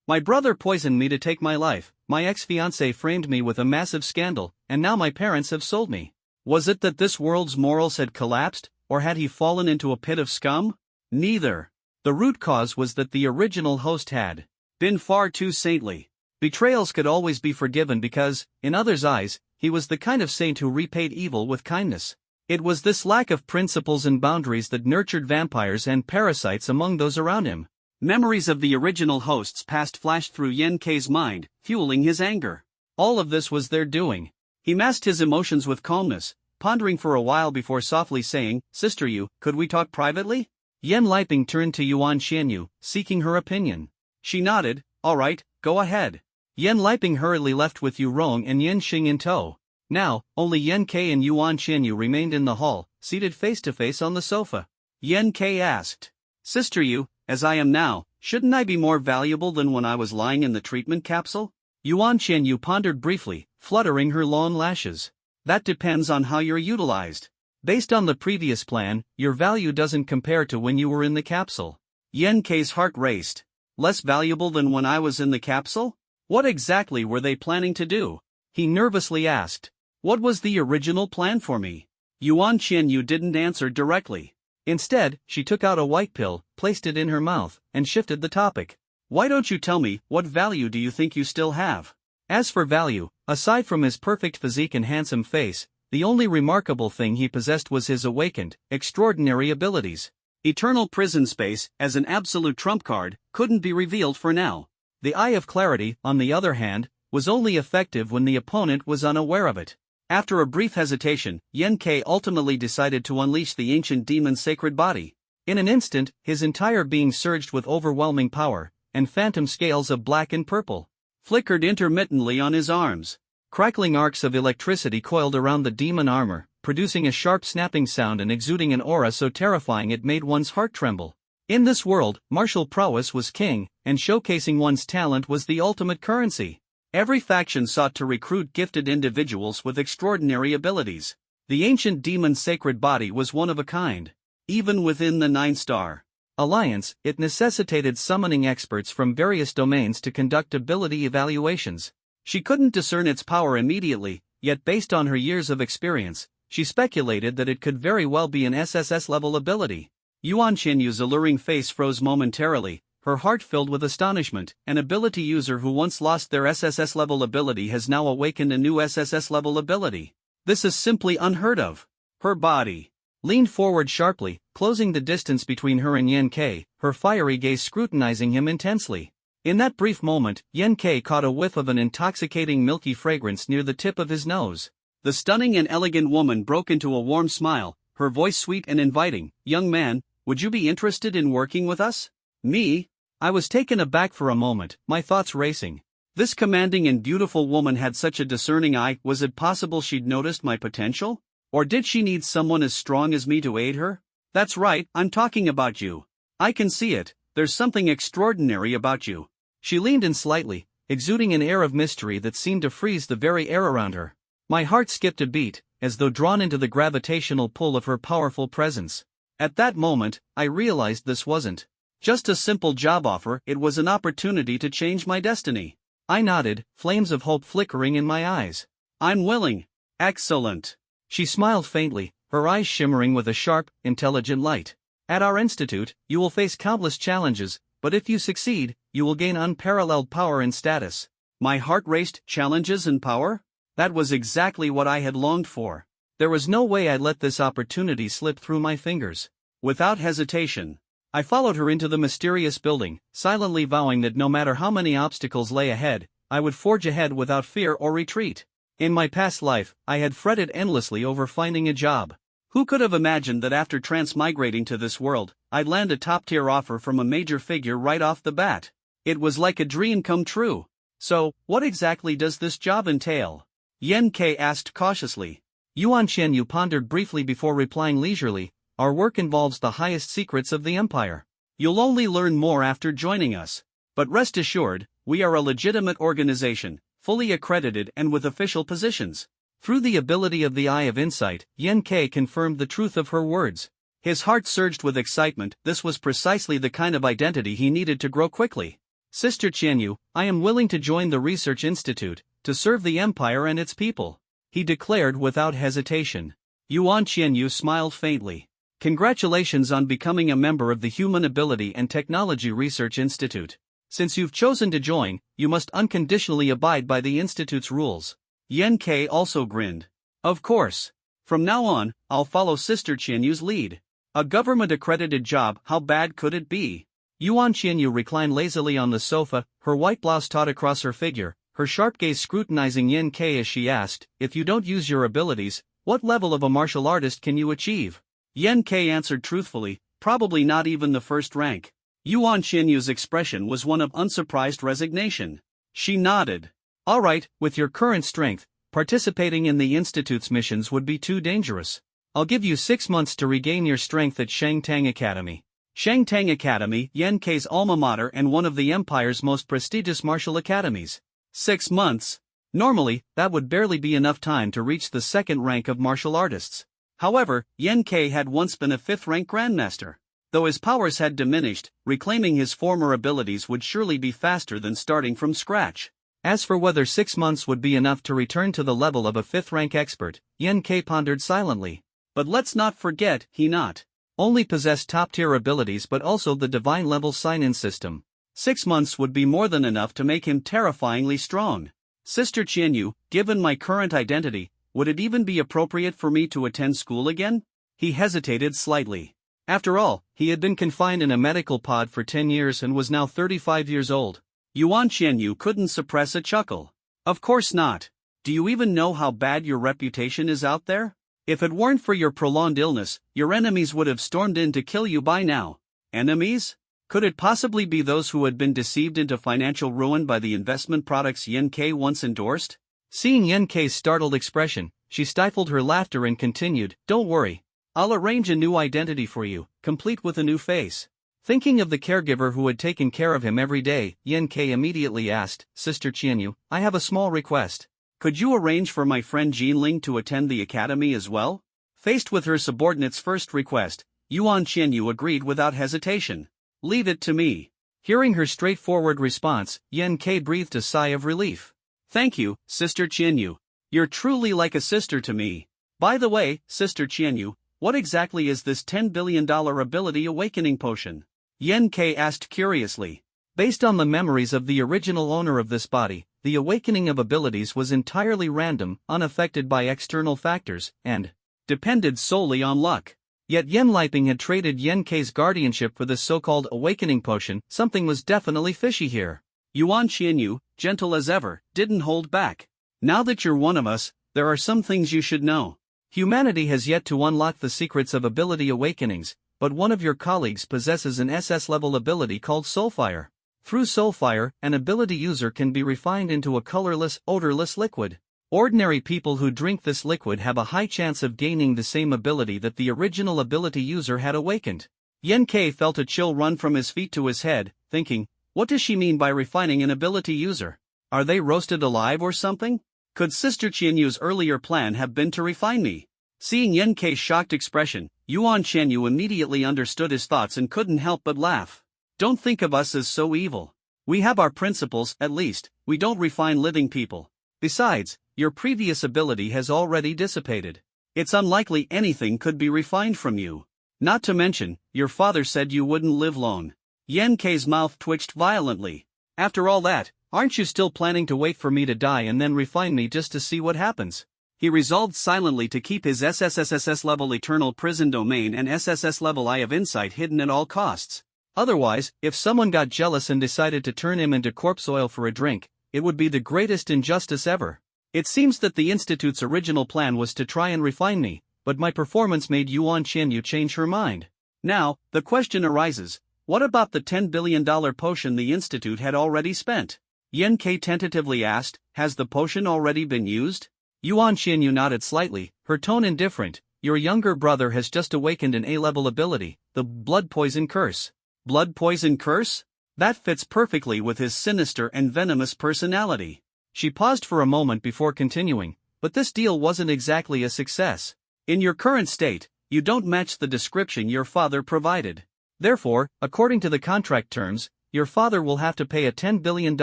My brother poisoned me to take my life, my ex-fiancé framed me with a massive scandal, and now my parents have sold me. Was it that this world's morals had collapsed, or had he fallen into a pit of scum? Neither. The root cause was that the original host had been far too saintly. Betrayals could always be forgiven because, in others' eyes, he was the kind of saint who repaid evil with kindness. It was this lack of principles and boundaries that nurtured vampires and parasites among those around him. Memories of the original host's past flashed through Yan Ke's mind, fueling his anger. All of this was their doing. He masked his emotions with calmness, pondering for a while before softly saying, Sister Yu, could we talk privately? Yan Liping turned to Yuan Qianyu, seeking her opinion. She nodded, all right, go ahead. Yan Liping hurriedly left with Yurong and Yan Xing in tow. Now, only Yan Ke and Yuan Qianyu remained in the hall, seated face to face on the sofa. Yan Ke asked, Sister Yu, as I am now, shouldn't I be more valuable than when I was lying in the treatment capsule? Yuan Qianyu pondered briefly, fluttering her long lashes. That depends on how you're utilized. Based on the previous plan, your value doesn't compare to when you were in the capsule. Yan Ke's heart raced. Less valuable than when I was in the capsule? What exactly were they planning to do? He nervously asked. What was the original plan for me? Yuan Qianyu didn't answer directly. Instead, she took out a white pill, placed it in her mouth, and shifted the topic. Why don't you tell me, what value do you think you still have? As for value, aside from his perfect physique and handsome face, the only remarkable thing he possessed was his awakened, extraordinary abilities. Eternal prison space, as an absolute trump card, couldn't be revealed for now. The Eye of Clarity, on the other hand, was only effective when the opponent was unaware of it. After a brief hesitation, Yan Ke ultimately decided to unleash the ancient demon's sacred body. In an instant, his entire being surged with overwhelming power, and phantom scales of black and purple flickered intermittently on his arms. Crackling arcs of electricity coiled around the demon armor, producing a sharp snapping sound and exuding an aura so terrifying it made one's heart tremble. In this world, martial prowess was king, and showcasing one's talent was the ultimate currency. Every faction sought to recruit gifted individuals with extraordinary abilities. The ancient demon's sacred body was one of a kind. Even within the 9-star alliance, it necessitated summoning experts from various domains to conduct ability evaluations. She couldn't discern its power immediately, yet based on her years of experience, she speculated that it could very well be an SSS-level ability. Yuan Qianyu's alluring face froze momentarily, her heart filled with astonishment. An ability user who once lost their SSS-level ability has now awakened a new SSS-level ability. This is simply unheard of. Her body leaned forward sharply, closing the distance between her and Yan Ke, her fiery gaze scrutinizing him intensely. In that brief moment, Yan Ke caught a whiff of an intoxicating milky fragrance near the tip of his nose. The stunning and elegant woman broke into a warm smile, her voice sweet and inviting. Young man, would you be interested in working with us? Me? I was taken aback for a moment, my thoughts racing. This commanding and beautiful woman had such a discerning eye. Was it possible she'd noticed my potential? Or did she need someone as strong as me to aid her? That's right, I'm talking about you. I can see it, there's something extraordinary about you. She leaned in slightly, exuding an air of mystery that seemed to freeze the very air around her. My heart skipped a beat, as though drawn into the gravitational pull of her powerful presence. At that moment, I realized this wasn't just a simple job offer, it was an opportunity to change my destiny. I nodded, flames of hope flickering in my eyes. I'm willing. Excellent. She smiled faintly, her eyes shimmering with a sharp, intelligent light. At our institute, you will face countless challenges, but if you succeed, you will gain unparalleled power and status. My heart raced. Challenges and power? That was exactly what I had longed for. There was no way I'd let this opportunity slip through my fingers. Without hesitation, I followed her into the mysterious building, silently vowing that no matter how many obstacles lay ahead, I would forge ahead without fear or retreat. In my past life, I had fretted endlessly over finding a job. Who could have imagined that after transmigrating to this world, I'd land a top-tier offer from a major figure right off the bat? It was like a dream come true. So, what exactly does this job entail? Yen Ke asked cautiously. Yuan Qianyu pondered briefly before replying leisurely, our work involves the highest secrets of the empire. You'll only learn more after joining us. But rest assured, we are a legitimate organization, fully accredited and with official positions. Through the ability of the Eye of Insight, Yen Ke confirmed the truth of her words. His heart surged with excitement. This was precisely the kind of identity he needed to grow quickly. Sister Qianyu, I am willing to join the Research Institute, to serve the empire and its people, he declared without hesitation. Yuan Qianyu smiled faintly. Congratulations on becoming a member of the Human Ability and Technology Research Institute. Since you've chosen to join, you must unconditionally abide by the Institute's rules. Yen Ke also grinned. Of course. From now on, I'll follow Sister Qianyu's lead. A government-accredited job, how bad could it be? Yuan Qianyu reclined lazily on the sofa, her white blouse taut across her figure, her sharp gaze scrutinizing Yen Ke as she asked, if you don't use your abilities, what level of a martial artist can you achieve? Yen Ke answered truthfully, probably not even the first rank. Yuan Qianyu's expression was one of unsurprised resignation. She nodded. All right, with your current strength, participating in the Institute's missions would be too dangerous. I'll give you 6 months to regain your strength at Shangtang Academy. Shangtang Academy, Yen Ke's alma mater and one of the Empire's most prestigious martial academies. 6 months? Normally, that would barely be enough time to reach the second rank of martial artists. However, Yen Ke had once been a 5th-rank grandmaster. Though his powers had diminished, reclaiming his former abilities would surely be faster than starting from scratch. As for whether 6 months would be enough to return to the level of a 5th-rank expert, Yen Ke pondered silently. But let's not forget, he not only possessed top-tier abilities but also the divine-level sign-in system. 6 months would be more than enough to make him terrifyingly strong. Sister Qianyu, given my current identity, would it even be appropriate for me to attend school again? He hesitated slightly. After all, he had been confined in a medical pod for 10 years and was now 35 years old. Yuan Qianyu couldn't suppress a chuckle. Of course not. Do you even know how bad your reputation is out there? If it weren't for your prolonged illness, your enemies would have stormed in to kill you by now. Enemies? Could it possibly be those who had been deceived into financial ruin by the investment products Yen Ke once endorsed? Seeing Yen Ke's startled expression, she stifled her laughter and continued, Don't worry. I'll arrange a new identity for you, complete with a new face. Thinking of the caregiver who had taken care of him every day, Yen Ke immediately asked, Sister Qianyu, I have a small request. Could you arrange for my friend Jinling to attend the academy as well? Faced with her subordinate's first request, Yuan Qianyu agreed without hesitation. Leave it to me. Hearing her straightforward response, Yen Ke breathed a sigh of relief. Thank you, Sister Qianyu. You're truly like a sister to me. By the way, Sister Qianyu, what exactly is this $10 billion ability awakening potion? Yen Ke asked curiously. Based on the memories of the original owner of this body, the awakening of abilities was entirely random, unaffected by external factors, and depended solely on luck. Yet Yen Liping had traded Yen Ke's guardianship for this so-called awakening potion. Something was definitely fishy here. Yuan Qianyu, gentle as ever, didn't hold back. Now that you're one of us, there are some things you should know. Humanity has yet to unlock the secrets of ability awakenings, but one of your colleagues possesses an SS-level ability called Soulfire. Through Soulfire, an ability user can be refined into a colorless, odorless liquid. Ordinary people who drink this liquid have a high chance of gaining the same ability that the original ability user had awakened. Yen Ke felt a chill run from his feet to his head, thinking, what does she mean by refining an ability user? Are they roasted alive or something? Could Sister Qianyu's earlier plan have been to refine me? Seeing Yen Kei's shocked expression, Yuan Qianyu immediately understood his thoughts and couldn't help but laugh. Don't think of us as so evil. We have our principles, at least, we don't refine living people. Besides, your previous ability has already dissipated. It's unlikely anything could be refined from you. Not to mention, your father said you wouldn't live long. Yen Kei's mouth twitched violently. After all that, aren't you still planning to wait for me to die and then refine me just to see what happens? He resolved silently to keep his SSS level Eternal Prison Domain and SSS level Eye of Insight hidden at all costs. Otherwise, if someone got jealous and decided to turn him into corpse oil for a drink, it would be the greatest injustice ever. It seems that the Institute's original plan was to try and refine me, but my performance made Yuan Qianyu change her mind. Now, the question arises, what about the $10 billion potion the Institute had already spent? Yen Kei tentatively asked, has the potion already been used? Yuan Qianyu nodded slightly, her tone indifferent. Your younger brother has just awakened an A-level ability, the Blood Poison Curse. Blood Poison Curse? That fits perfectly with his sinister and venomous personality. She paused for a moment before continuing, but this deal wasn't exactly a success. In your current state, you don't match the description your father provided. Therefore, according to the contract terms, your father will have to pay a $10 billion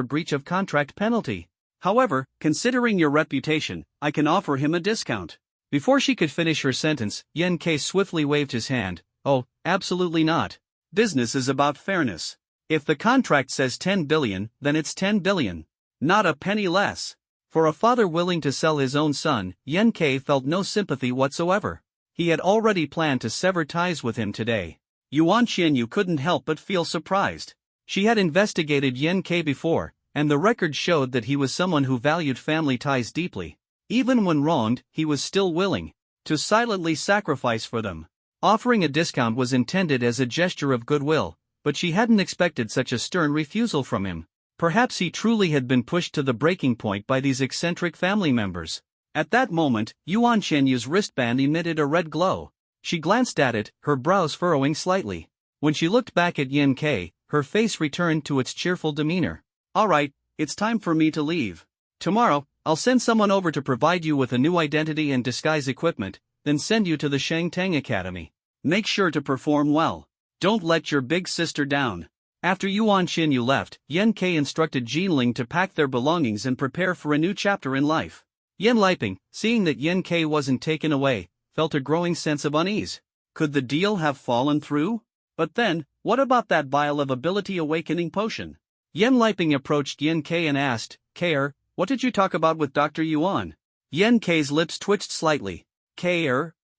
breach of contract penalty. However, considering your reputation, I can offer him a discount. Before she could finish her sentence, Yen Kei swiftly waved his hand. Oh, absolutely not. Business is about fairness. If the contract says 10 billion, then it's 10 billion. Not a penny less. For a father willing to sell his own son, Yen Kei felt no sympathy whatsoever. He had already planned to sever ties with him today. Yuan Qianyu couldn't help but feel surprised. She had investigated Yen Kei before, and the record showed that he was someone who valued family ties deeply. Even when wronged, he was still willing to silently sacrifice for them. Offering a discount was intended as a gesture of goodwill, but she hadn't expected such a stern refusal from him. Perhaps he truly had been pushed to the breaking point by these eccentric family members. At that moment, Yuan Qianyu's wristband emitted a red glow. She glanced at it, her brows furrowing slightly. When she looked back at Yen Kei, her face returned to its cheerful demeanor. All right, it's time for me to leave. Tomorrow, I'll send someone over to provide you with a new identity and disguise equipment, then send you to the Shangtang Academy. Make sure to perform well. Don't let your big sister down. After Yuan Qianyu left, Yen Kei instructed Jinling to pack their belongings and prepare for a new chapter in life. Yen Liping, seeing that Yen Kei wasn't taken away, felt a growing sense of unease. Could the deal have fallen through? But then, what about that vial of ability awakening potion? Yen Liping approached Yen Kei and asked, Kei, what did you talk about with Dr. Yuan? Yen Kei's lips twitched slightly. Kei,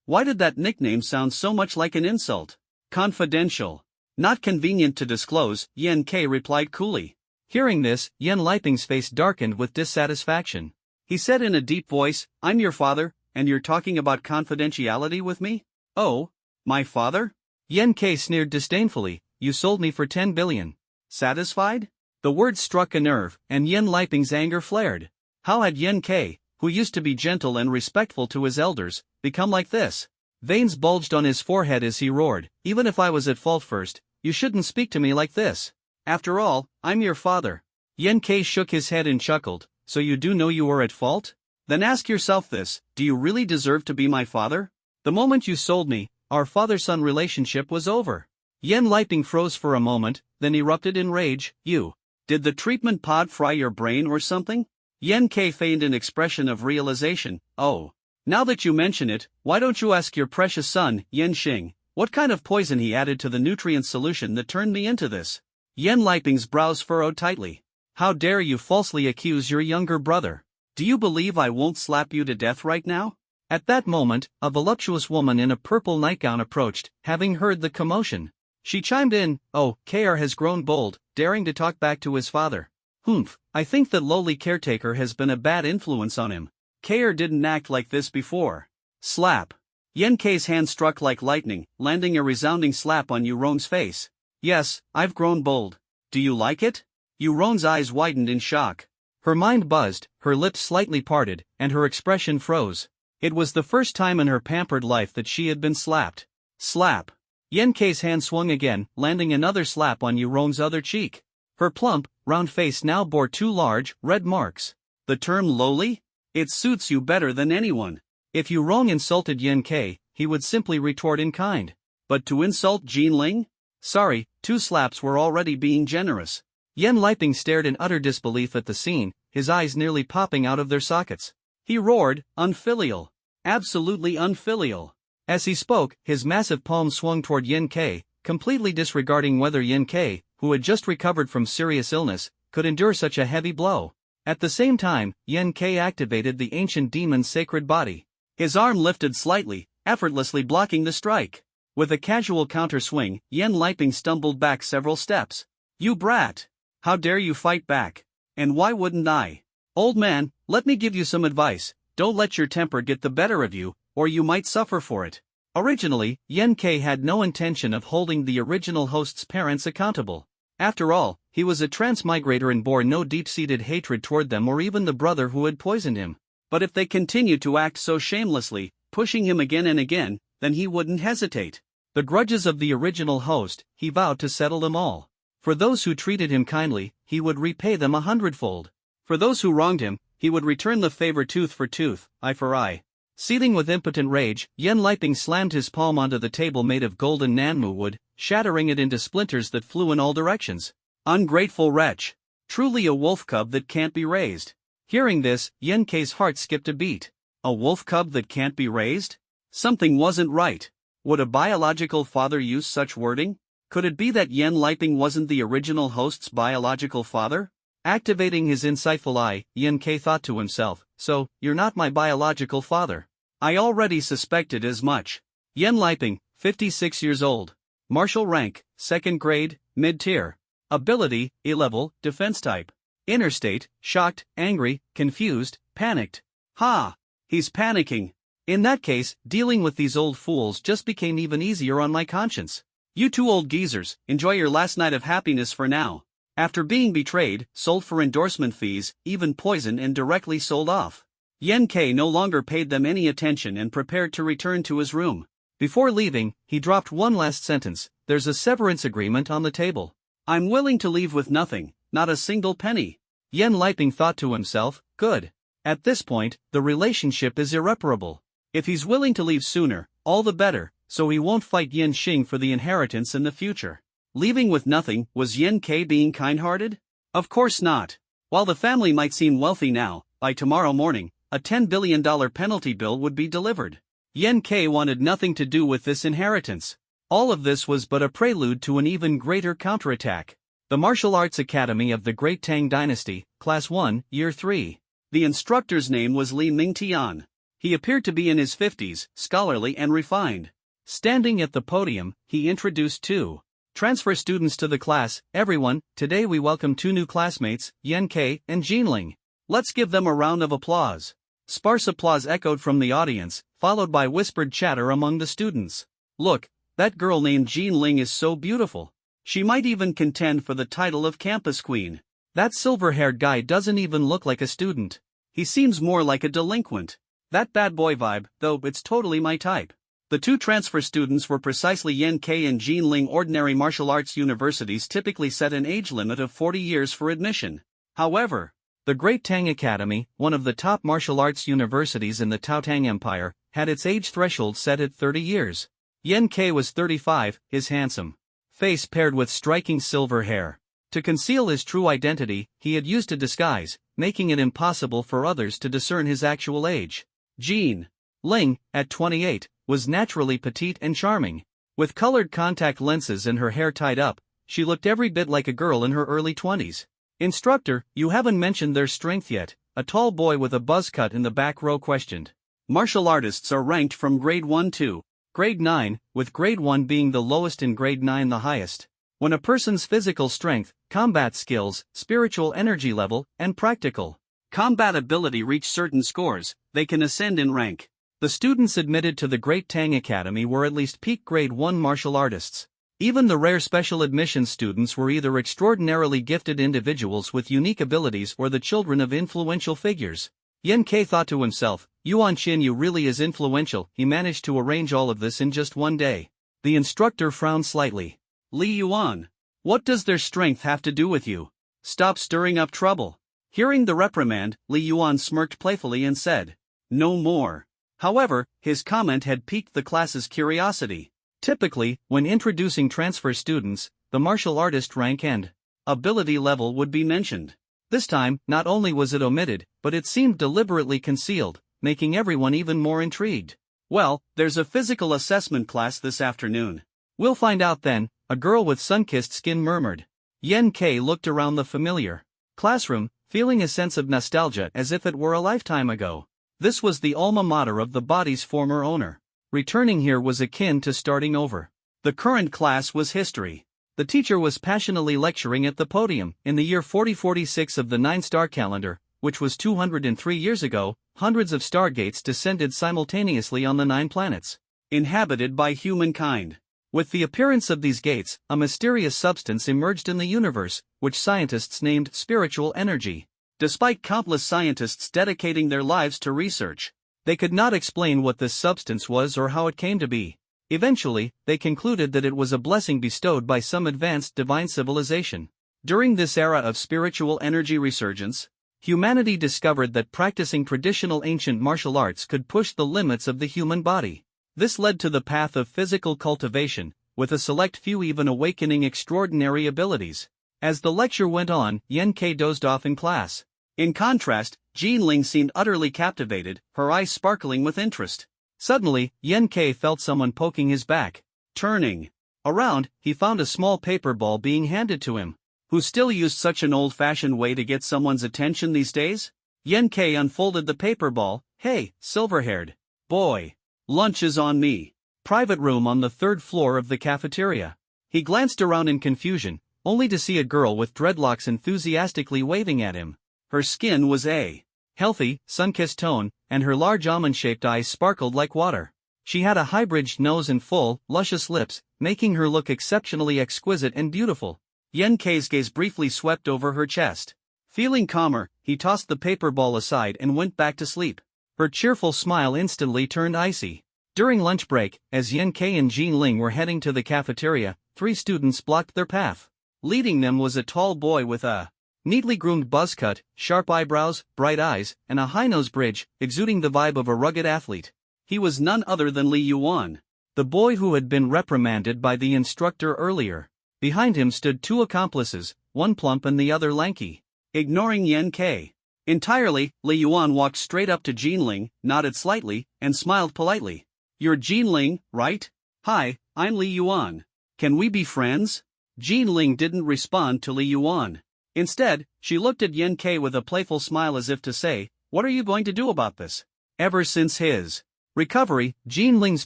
why did that nickname sound so much like an insult? Confidential. Not convenient to disclose, Yen Kei replied coolly. Hearing this, Yen Liping's face darkened with dissatisfaction. He said in a deep voice, I'm your father, and you're talking about confidentiality with me? Oh, my father? Yen Kei sneered disdainfully, you sold me for 10 billion. Satisfied? The words struck a nerve, and Yen Liping's anger flared. How had Yen Kei, who used to be gentle and respectful to his elders, become like this? Veins bulged on his forehead as he roared, even if I was at fault first, you shouldn't speak to me like this. After all, I'm your father. Yen Kei shook his head and chuckled, so you do know you were at fault? Then ask yourself this, do you really deserve to be my father? The moment you sold me, our father-son relationship was over. Yen Liping froze for a moment, then erupted in rage, you. Did the treatment pod fry your brain or something? Yen Kei feigned an expression of realization, oh. Now that you mention it, why don't you ask your precious son, Yen Xing, what kind of poison he added to the nutrient solution that turned me into this? Yen Liping's brows furrowed tightly. How dare you falsely accuse your younger brother? Do you believe I won't slap you to death right now? At that moment, a voluptuous woman in a purple nightgown approached, having heard the commotion. She chimed in, oh, Kei has grown bold, daring to talk back to his father. Humph, I think that lowly caretaker has been a bad influence on him. Kei didn't act like this before. Slap. Yen Kei's hand struck like lightning, landing a resounding slap on Yuron's face. Yes, I've grown bold. Do you like it? Yuron's eyes widened in shock. Her mind buzzed, her lips slightly parted, and her expression froze. It was the first time in her pampered life that she had been slapped. Slap. Yen Kei's hand swung again, landing another slap on Yuron's other cheek. Her plump, round face now bore two large, red marks. The term lowly? It suits you better than anyone. If you wrong insulted Yen Ke, he would simply retort in kind. But to insult Jin Ling? Sorry, 2 slaps were already being generous. Yen Liping stared in utter disbelief at the scene, his eyes nearly popping out of their sockets. He roared, unfilial. Absolutely unfilial. As he spoke, his massive palm swung toward Yen Ke, completely disregarding whether Yen Ke, who had just recovered from serious illness, could endure such a heavy blow. At the same time, Yen Ke activated the ancient demon's sacred body. His arm lifted slightly, effortlessly blocking the strike. With a casual counter-swing, Yen Liping stumbled back several steps. You brat! How dare you fight back? And why wouldn't I? Old man, let me give you some advice. Don't let your temper get the better of you, or you might suffer for it. Originally, Yen Ke had no intention of holding the original host's parents accountable. After all, he was a transmigrator and bore no deep-seated hatred toward them or even the brother who had poisoned him. But if they continued to act so shamelessly, pushing him again and again, then he wouldn't hesitate. The grudges of the original host, he vowed to settle them all. For those who treated him kindly, he would repay them 100-fold. For those who wronged him, he would return the favor tooth for tooth, eye for eye. Seething with impotent rage, Yen Liping slammed his palm onto the table made of golden Nanmu wood, shattering it into splinters that flew in all directions. Ungrateful wretch! Truly a wolf cub that can't be raised. Hearing this, Yen Ke's heart skipped a beat. A wolf cub that can't be raised? Something wasn't right. Would a biological father use such wording? Could it be that Yen Liping wasn't the original host's biological father? Activating his insightful eye, Yen Ke thought to himself, so, you're not my biological father. I already suspected as much. Yen Liping, 56 years old. Martial rank, 2nd grade, mid-tier. Ability, A-level, defense type. Inner state, shocked, angry, confused, panicked. Ha! He's panicking. In that case, dealing with these old fools just became even easier on my conscience. You 2 old geezers, enjoy your last night of happiness for now. After being betrayed, sold for endorsement fees, even poisoned and directly sold off. Yen Ke no longer paid them any attention and prepared to return to his room. Before leaving, he dropped one last sentence, there's a severance agreement on the table. I'm willing to leave with nothing, not a single penny. Yen Liping thought to himself, good. At this point, the relationship is irreparable. If he's willing to leave sooner, all the better, so he won't fight Yen Xing for the inheritance in the future. Leaving with nothing, was Yen Ke being kind-hearted? Of course not. While the family might seem wealthy now, by tomorrow morning, a $10 billion penalty bill would be delivered. Yen Ke wanted nothing to do with this inheritance. All of this was but a prelude to an even greater counterattack. The Martial Arts Academy of the Great Tang Dynasty, Class 1, Year 3. The instructor's name was Li Mingtian. He appeared to be in his 50s, scholarly and refined. Standing at the podium, he introduced 2 transfer students to the class. Everyone, today we welcome 2 new classmates, Yen Ke and Jinling. Let's give them a round of applause. Sparse applause echoed from the audience, followed by whispered chatter among the students. Look, that girl named Jinling is so beautiful. She might even contend for the title of campus queen. That silver-haired guy doesn't even look like a student. He seems more like a delinquent. That bad boy vibe, though, it's totally my type. The 2 transfer students were precisely Yen Ke and Jinling. Ordinary martial arts universities typically set an age limit of 40 years for admission. However, the Great Tang Academy, one of the top martial arts universities in the Taotang Empire, had its age threshold set at 30 years. Yen Ke was 35, his handsome face paired with striking silver hair. To conceal his true identity, he had used a disguise, making it impossible for others to discern his actual age. Jin Ling, at 28, was naturally petite and charming. With colored contact lenses and her hair tied up, she looked every bit like a girl in her early 20s. Instructor, you haven't mentioned their strength yet, a tall boy with a buzz cut in the back row questioned. Martial artists are ranked from grade 1 to grade 9, with grade 1 being the lowest and grade 9 the highest. When a person's physical strength, combat skills, spiritual energy level, and practical combat ability reach certain scores, they can ascend in rank. The students admitted to the Great Tang Academy were at least peak grade 1 martial artists. Even the rare special admission students were either extraordinarily gifted individuals with unique abilities or the children of influential figures. Yen Ke thought to himself, Yuan Xinyu really is influential. He managed to arrange all of this in just one day. The instructor frowned slightly. Li Yuan, what does their strength have to do with you? Stop stirring up trouble. Hearing the reprimand, Li Yuan smirked playfully and said, "No more." However, his comment had piqued the class's curiosity. Typically, when introducing transfer students, the martial artist rank and ability level would be mentioned. This time, not only was it omitted, but it seemed deliberately concealed, making everyone even more intrigued. "Well, there's a physical assessment class this afternoon. We'll find out then," a girl with sun-kissed skin murmured. Yen K looked around the familiar classroom, feeling a sense of nostalgia as if it were a lifetime ago. This was the alma mater of the body's former owner. Returning here was akin to starting over. The current class was history. The teacher was passionately lecturing at the podium. In the year 4046 of the 9-star calendar, which was 203 years ago, hundreds of stargates descended simultaneously on the 9 planets inhabited by humankind. With the appearance of these gates, a mysterious substance emerged in the universe, which scientists named spiritual energy. Despite countless scientists dedicating their lives to research, they could not explain what this substance was or how it came to be. Eventually, they concluded that it was a blessing bestowed by some advanced divine civilization. During this era of spiritual energy resurgence, humanity discovered that practicing traditional ancient martial arts could push the limits of the human body. This led to the path of physical cultivation, with a select few even awakening extraordinary abilities. As the lecture went on, Yen K dozed off in class. In contrast, Jean Ling seemed utterly captivated, her eyes sparkling with interest. Suddenly, Yen K felt someone poking his back. Turning around, he found a small paper ball being handed to him. Who still used such an old-fashioned way to get someone's attention these days? Yen K unfolded the paper ball. "Hey, silver-haired boy. Lunch is on me." Private room on the 3rd floor of the cafeteria. He glanced around in confusion, only to see a girl with dreadlocks enthusiastically waving at him. Her skin was a healthy, sun-kissed tone, and her large almond-shaped eyes sparkled like water. She had a high-bridged nose and full, luscious lips, making her look exceptionally exquisite and beautiful. Yen K's gaze briefly swept over her chest. Feeling calmer, he tossed the paper ball aside and went back to sleep. Her cheerful smile instantly turned icy. During lunch break, as Yen K and Jean Ling were heading to the cafeteria, 3 students blocked their path. Leading them was a tall boy with a neatly groomed buzz cut, sharp eyebrows, bright eyes, and a high-nose bridge, exuding the vibe of a rugged athlete. He was none other than Li Yuan, the boy who had been reprimanded by the instructor earlier. Behind him stood 2 accomplices, one plump and the other lanky. Ignoring Yen K entirely, Li Yuan walked straight up to Jean Ling, nodded slightly, and smiled politely. "You're Jean Ling, right? Hi, I'm Li Yuan. Can we be friends?" Jean Ling didn't respond to Li Yuan. Instead, she looked at Yen K with a playful smile as if to say, "What are you going to do about this?" Ever since his recovery, Jean Ling's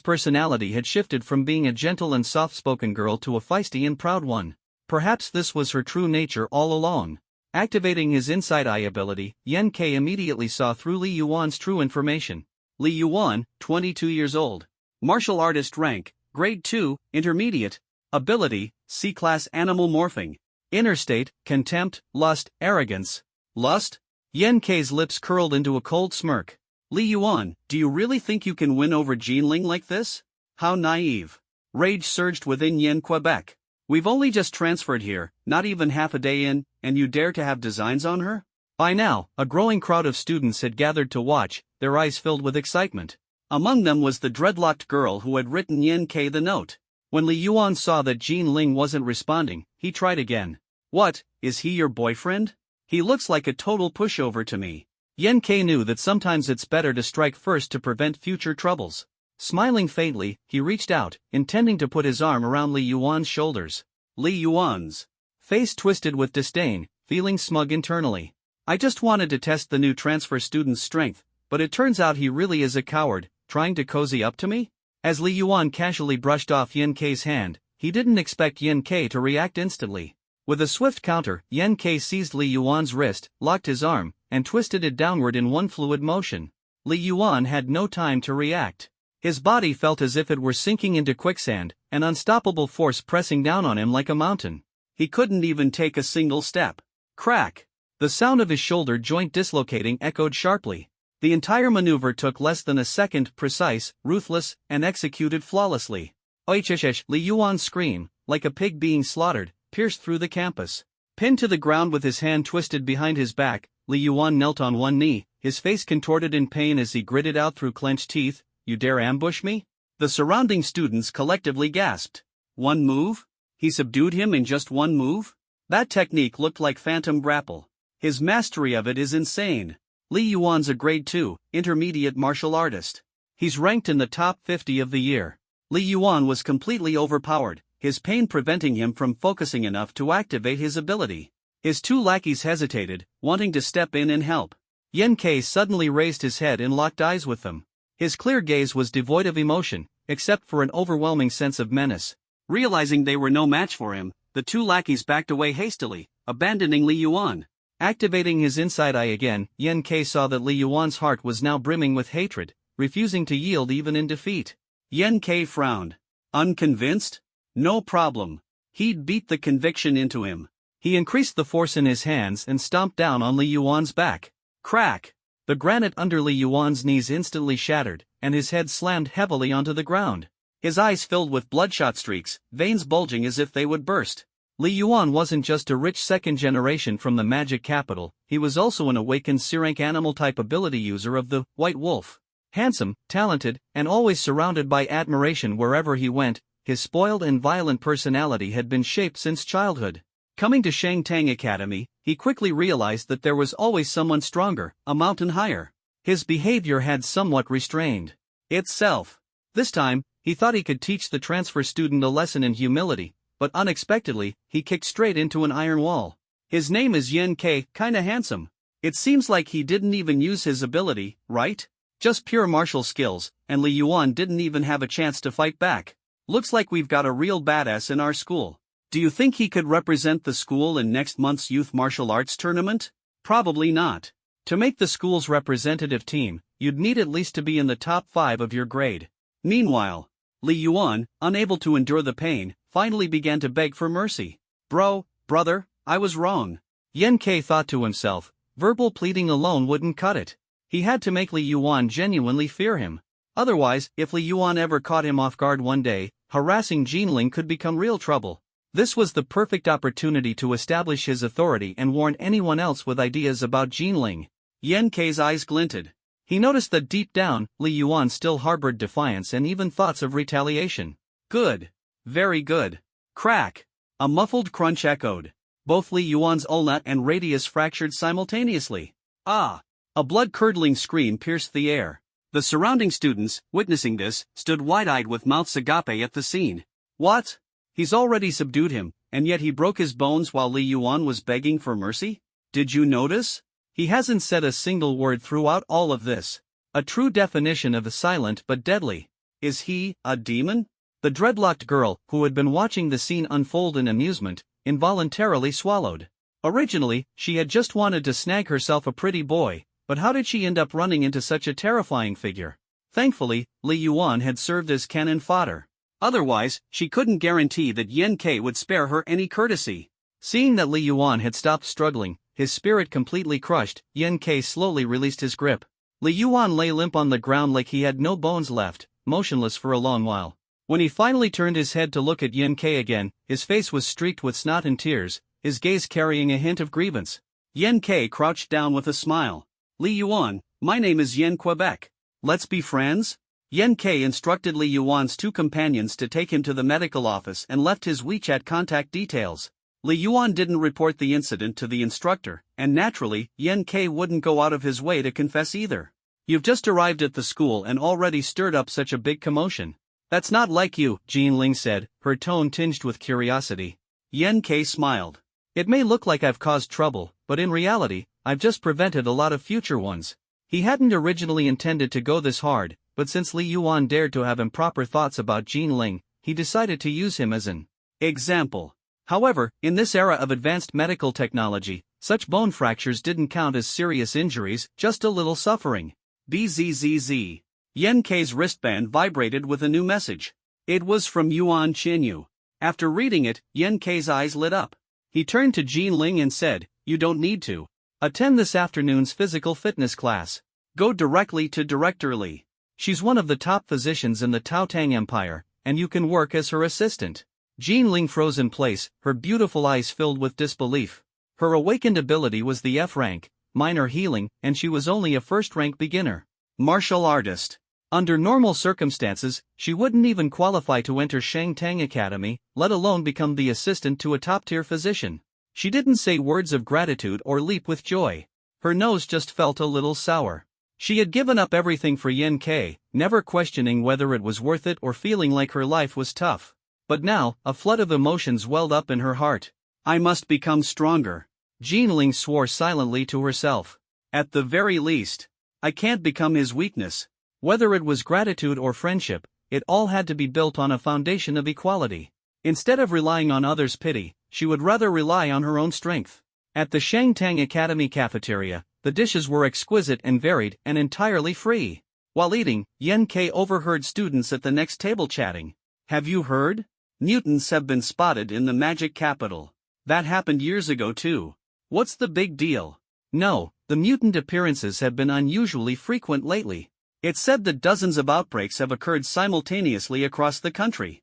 personality had shifted from being a gentle and soft-spoken girl to a feisty and proud one. Perhaps this was her true nature all along. Activating his inside eye ability, Yen K immediately saw through Li Yuan's true information. Li Yuan, 22 years old. Martial artist rank, grade 2, intermediate. Ability, C-class animal morphing. Inner state, contempt, lust, arrogance. Lust? Yen K's lips curled into a cold smirk. "Li Yuan, do you really think you can win over Jean Ling like this? How naive." Rage surged within Yen Quebec. "We've only just transferred here, not even half a day in, and you dare to have designs on her?" By now, a growing crowd of students had gathered to watch, their eyes filled with excitement. Among them was the dreadlocked girl who had written Yen K the note. When Li Yuan saw that Jean Ling wasn't responding, he tried again. "What, is he your boyfriend? He looks like a total pushover to me." Yen K knew that sometimes it's better to strike first to prevent future troubles. Smiling faintly, he reached out, intending to put his arm around Li Yuan's shoulders. Li Yuan's face twisted with disdain, feeling smug internally. "I just wanted to test the new transfer student's strength, but it turns out he really is a coward, trying to cozy up to me?" As Li Yuan casually brushed off Yen K's hand, he didn't expect Yen K to react instantly. With a swift counter, Yen K seized Li Yuan's wrist, locked his arm, and twisted it downward in one fluid motion. Li Yuan had no time to react. His body felt as if it were sinking into quicksand, an unstoppable force pressing down on him like a mountain. He couldn't even take a single step. Crack! The sound of his shoulder joint dislocating echoed sharply. The entire maneuver took less than a second, precise, ruthless, and executed flawlessly. Oichish! Li Yuan's scream, like a pig being slaughtered, pierced through the campus. Pinned to the ground with his hand twisted behind his back, Li Yuan knelt on one knee, his face contorted in pain as he gritted out through clenched teeth, "You dare ambush me?" The surrounding students collectively gasped. One move? He subdued him in just one move? That technique looked like phantom grapple. His mastery of it is insane. Li Yuan's a grade 2, intermediate martial artist. He's ranked in the top 50 of the year. Li Yuan was completely overpowered, his pain preventing him from focusing enough to activate his ability. His two lackeys hesitated, wanting to step in and help. Yan Ke suddenly raised his head and locked eyes with them. His clear gaze was devoid of emotion, except for an overwhelming sense of menace. Realizing they were no match for him, the two lackeys backed away hastily, abandoning Li Yuan. Activating his inside eye again, Yan Ke saw that Li Yuan's heart was now brimming with hatred, refusing to yield even in defeat. Yan Ke frowned. Unconvinced? No problem. He'd beat the conviction into him. He increased the force in his hands and stomped down on Li Yuan's back. Crack! The granite under Li Yuan's knees instantly shattered, and his head slammed heavily onto the ground. His eyes filled with bloodshot streaks, veins bulging as if they would burst. Li Yuan wasn't just a rich second generation from the magic capital, he was also an awakened C-rank animal-type ability user of the White Wolf. Handsome, talented, and always surrounded by admiration wherever he went, his spoiled and violent personality had been shaped since childhood. Coming to Shangtang Academy, he quickly realized that there was always someone stronger, a mountain higher. His behavior had somewhat restrained itself. This time, he thought he could teach the transfer student a lesson in humility, but unexpectedly, he kicked straight into an iron wall. His name is Yan Ke, kinda handsome. It seems like he didn't even use his ability, right? Just pure martial skills, and Li Yuan didn't even have a chance to fight back. Looks like we've got a real badass in our school. Do you think he could represent the school in next month's youth martial arts tournament? Probably not. To make the school's representative team, you'd need at least to be in the top 5 of your grade. Meanwhile, Li Yuan, unable to endure the pain, finally began to beg for mercy. Brother, I was wrong. Yan Ke thought to himself, verbal pleading alone wouldn't cut it. He had to make Li Yuan genuinely fear him. Otherwise, if Li Yuan ever caught him off guard one day, harassing Jinling could become real trouble. This was the perfect opportunity to establish his authority and warn anyone else with ideas about Jinling. Yan Ke's eyes glinted. He noticed that deep down, Li Yuan still harbored defiance and even thoughts of retaliation. Good. Very good. Crack! A muffled crunch echoed. Both Li Yuan's ulna and radius fractured simultaneously. Ah! A blood-curdling scream pierced the air. The surrounding students, witnessing this, stood wide-eyed with mouths agape at the scene. What? He's already subdued him, and yet he broke his bones while Li Yuan was begging for mercy? Did you notice? He hasn't said a single word throughout all of this. A true definition of a silent but deadly. Is he a demon? The dreadlocked girl, who had been watching the scene unfold in amusement, involuntarily swallowed. Originally, she had just wanted to snag herself a pretty boy, but how did she end up running into such a terrifying figure? Thankfully, Li Yuan had served as cannon fodder. Otherwise, she couldn't guarantee that Yan Ke would spare her any courtesy. Seeing that Li Yuan had stopped struggling, his spirit completely crushed, Yan Ke slowly released his grip. Li Yuan lay limp on the ground like he had no bones left, motionless for a long while. When he finally turned his head to look at Yan Ke again, his face was streaked with snot and tears, his gaze carrying a hint of grievance. Yan Ke crouched down with a smile. Li Yuan, my name is Yan Quebec. Let's be friends? Yan Ke instructed Li Yuan's two companions to take him to the medical office and left his WeChat contact details. Li Yuan didn't report the incident to the instructor, and naturally, Yan Ke wouldn't go out of his way to confess either. You've just arrived at the school and already stirred up such a big commotion. That's not like you, Jinling said, her tone tinged with curiosity. Yan Ke smiled. It may look like I've caused trouble, but in reality, I've just prevented a lot of future ones. He hadn't originally intended to go this hard, but since Li Yuan dared to have improper thoughts about Jinling, he decided to use him as an example. However, in this era of advanced medical technology, such bone fractures didn't count as serious injuries, just a little suffering. Bzzz. Yan Ke's wristband vibrated with a new message. It was from Yuan Qinyu. After reading it, Yan Ke's eyes lit up. He turned to Jinling and said, "You don't need to attend this afternoon's physical fitness class. Go directly to Director Li. She's one of the top physicians in the Taotang Empire, and you can work as her assistant." Jinling froze in place, her beautiful eyes filled with disbelief. Her awakened ability was the F rank, minor healing, and she was only a first-rank beginner. Martial artist. Under normal circumstances, she wouldn't even qualify to enter Shangtang Academy, let alone become the assistant to a top-tier physician. She didn't say words of gratitude or leap with joy. Her nose just felt a little sour. She had given up everything for Yen K, never questioning whether it was worth it or feeling like her life was tough. But now, a flood of emotions welled up in her heart. I must become stronger. Jinling swore silently to herself. At the very least, I can't become his weakness. Whether it was gratitude or friendship, it all had to be built on a foundation of equality. Instead of relying on others' pity, she would rather rely on her own strength. At the Shangtang Academy cafeteria, the dishes were exquisite and varied and entirely free. While eating, Yen K overheard students at the next table chatting. Have you heard? Mutants have been spotted in the magic capital. That happened years ago too. What's the big deal? No, the mutant appearances have been unusually frequent lately. It's said that dozens of outbreaks have occurred simultaneously across the country.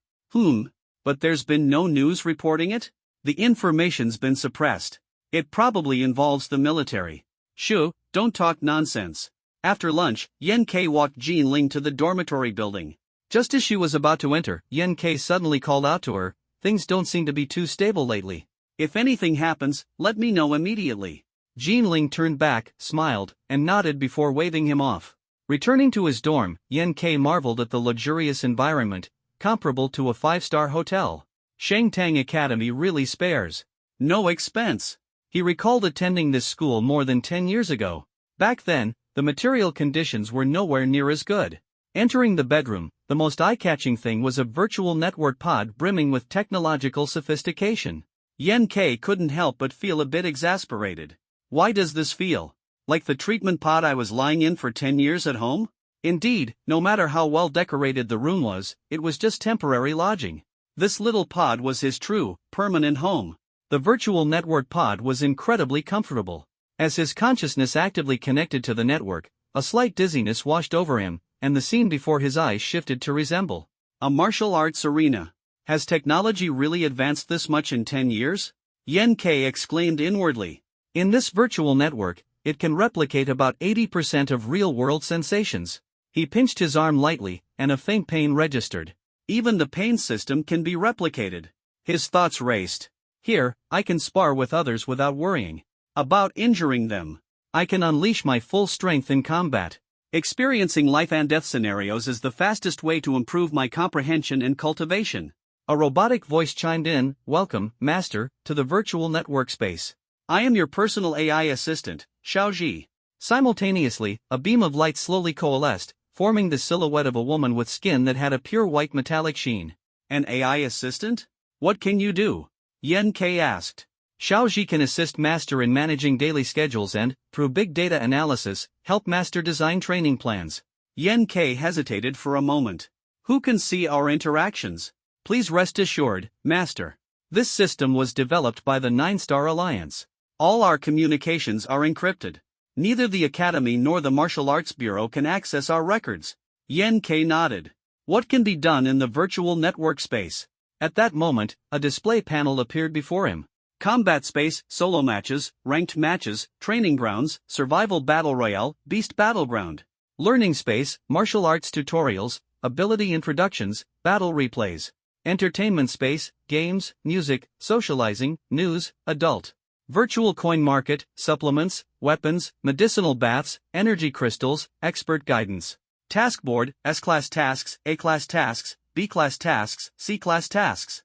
But there's been no news reporting it? The information's been suppressed. It probably involves the military. Shoo, don't talk nonsense. After lunch, Yen K walked Jinling to the dormitory building. Just as she was about to enter, Yen K suddenly called out to her, "Things don't seem to be too stable lately. If anything happens, let me know immediately." Jinling turned back, smiled, and nodded before waving him off. Returning to his dorm, Yen K marveled at the luxurious environment, comparable to a five-star hotel. Shangtang Academy really spares no expense. He recalled attending this school more than 10 years ago. Back then, the material conditions were nowhere near as good. Entering the bedroom, the most eye-catching thing was a virtual network pod brimming with technological sophistication. Yen K couldn't help but feel a bit exasperated. Why does this feel like the treatment pod I was lying in for 10 years at home? Indeed, no matter how well decorated the room was, it was just temporary lodging. This little pod was his true, permanent home. The virtual network pod was incredibly comfortable. As his consciousness actively connected to the network, a slight dizziness washed over him, and the scene before his eyes shifted to resemble a martial arts arena. Has technology really advanced this much in 10 years? Yen K exclaimed inwardly. In this virtual network, it can replicate about 80% of real-world sensations. He pinched his arm lightly, and a faint pain registered. Even the pain system can be replicated. His thoughts raced. Here, I can spar with others without worrying about injuring them. I can unleash my full strength in combat. Experiencing life and death scenarios is the fastest way to improve my comprehension and cultivation. A robotic voice chimed in, "Welcome, Master, to the virtual network space. I am your personal AI assistant, Xiaoji." Simultaneously, a beam of light slowly coalesced, forming the silhouette of a woman with skin that had a pure white metallic sheen. An AI assistant? What can you do? Yen K asked. Xiaoji can assist Master in managing daily schedules and, through big data analysis, help Master design training plans. Yen K hesitated for a moment. Who can see our interactions? Please rest assured, Master. This system was developed by the 9-Star Alliance. All our communications are encrypted. Neither the Academy nor the Martial Arts Bureau can access our records. Yen K nodded. What can be done in the virtual network space? At that moment, a display panel appeared before him. Combat space, solo matches, ranked matches, training grounds, survival battle royale, beast battleground. Learning space, martial arts tutorials, ability introductions, battle replays. Entertainment space, games, music, socializing, news, adult. Virtual coin market, supplements, weapons, medicinal baths, energy crystals, expert guidance. Task board, S-class tasks, A-class tasks, B-class tasks, C-class tasks.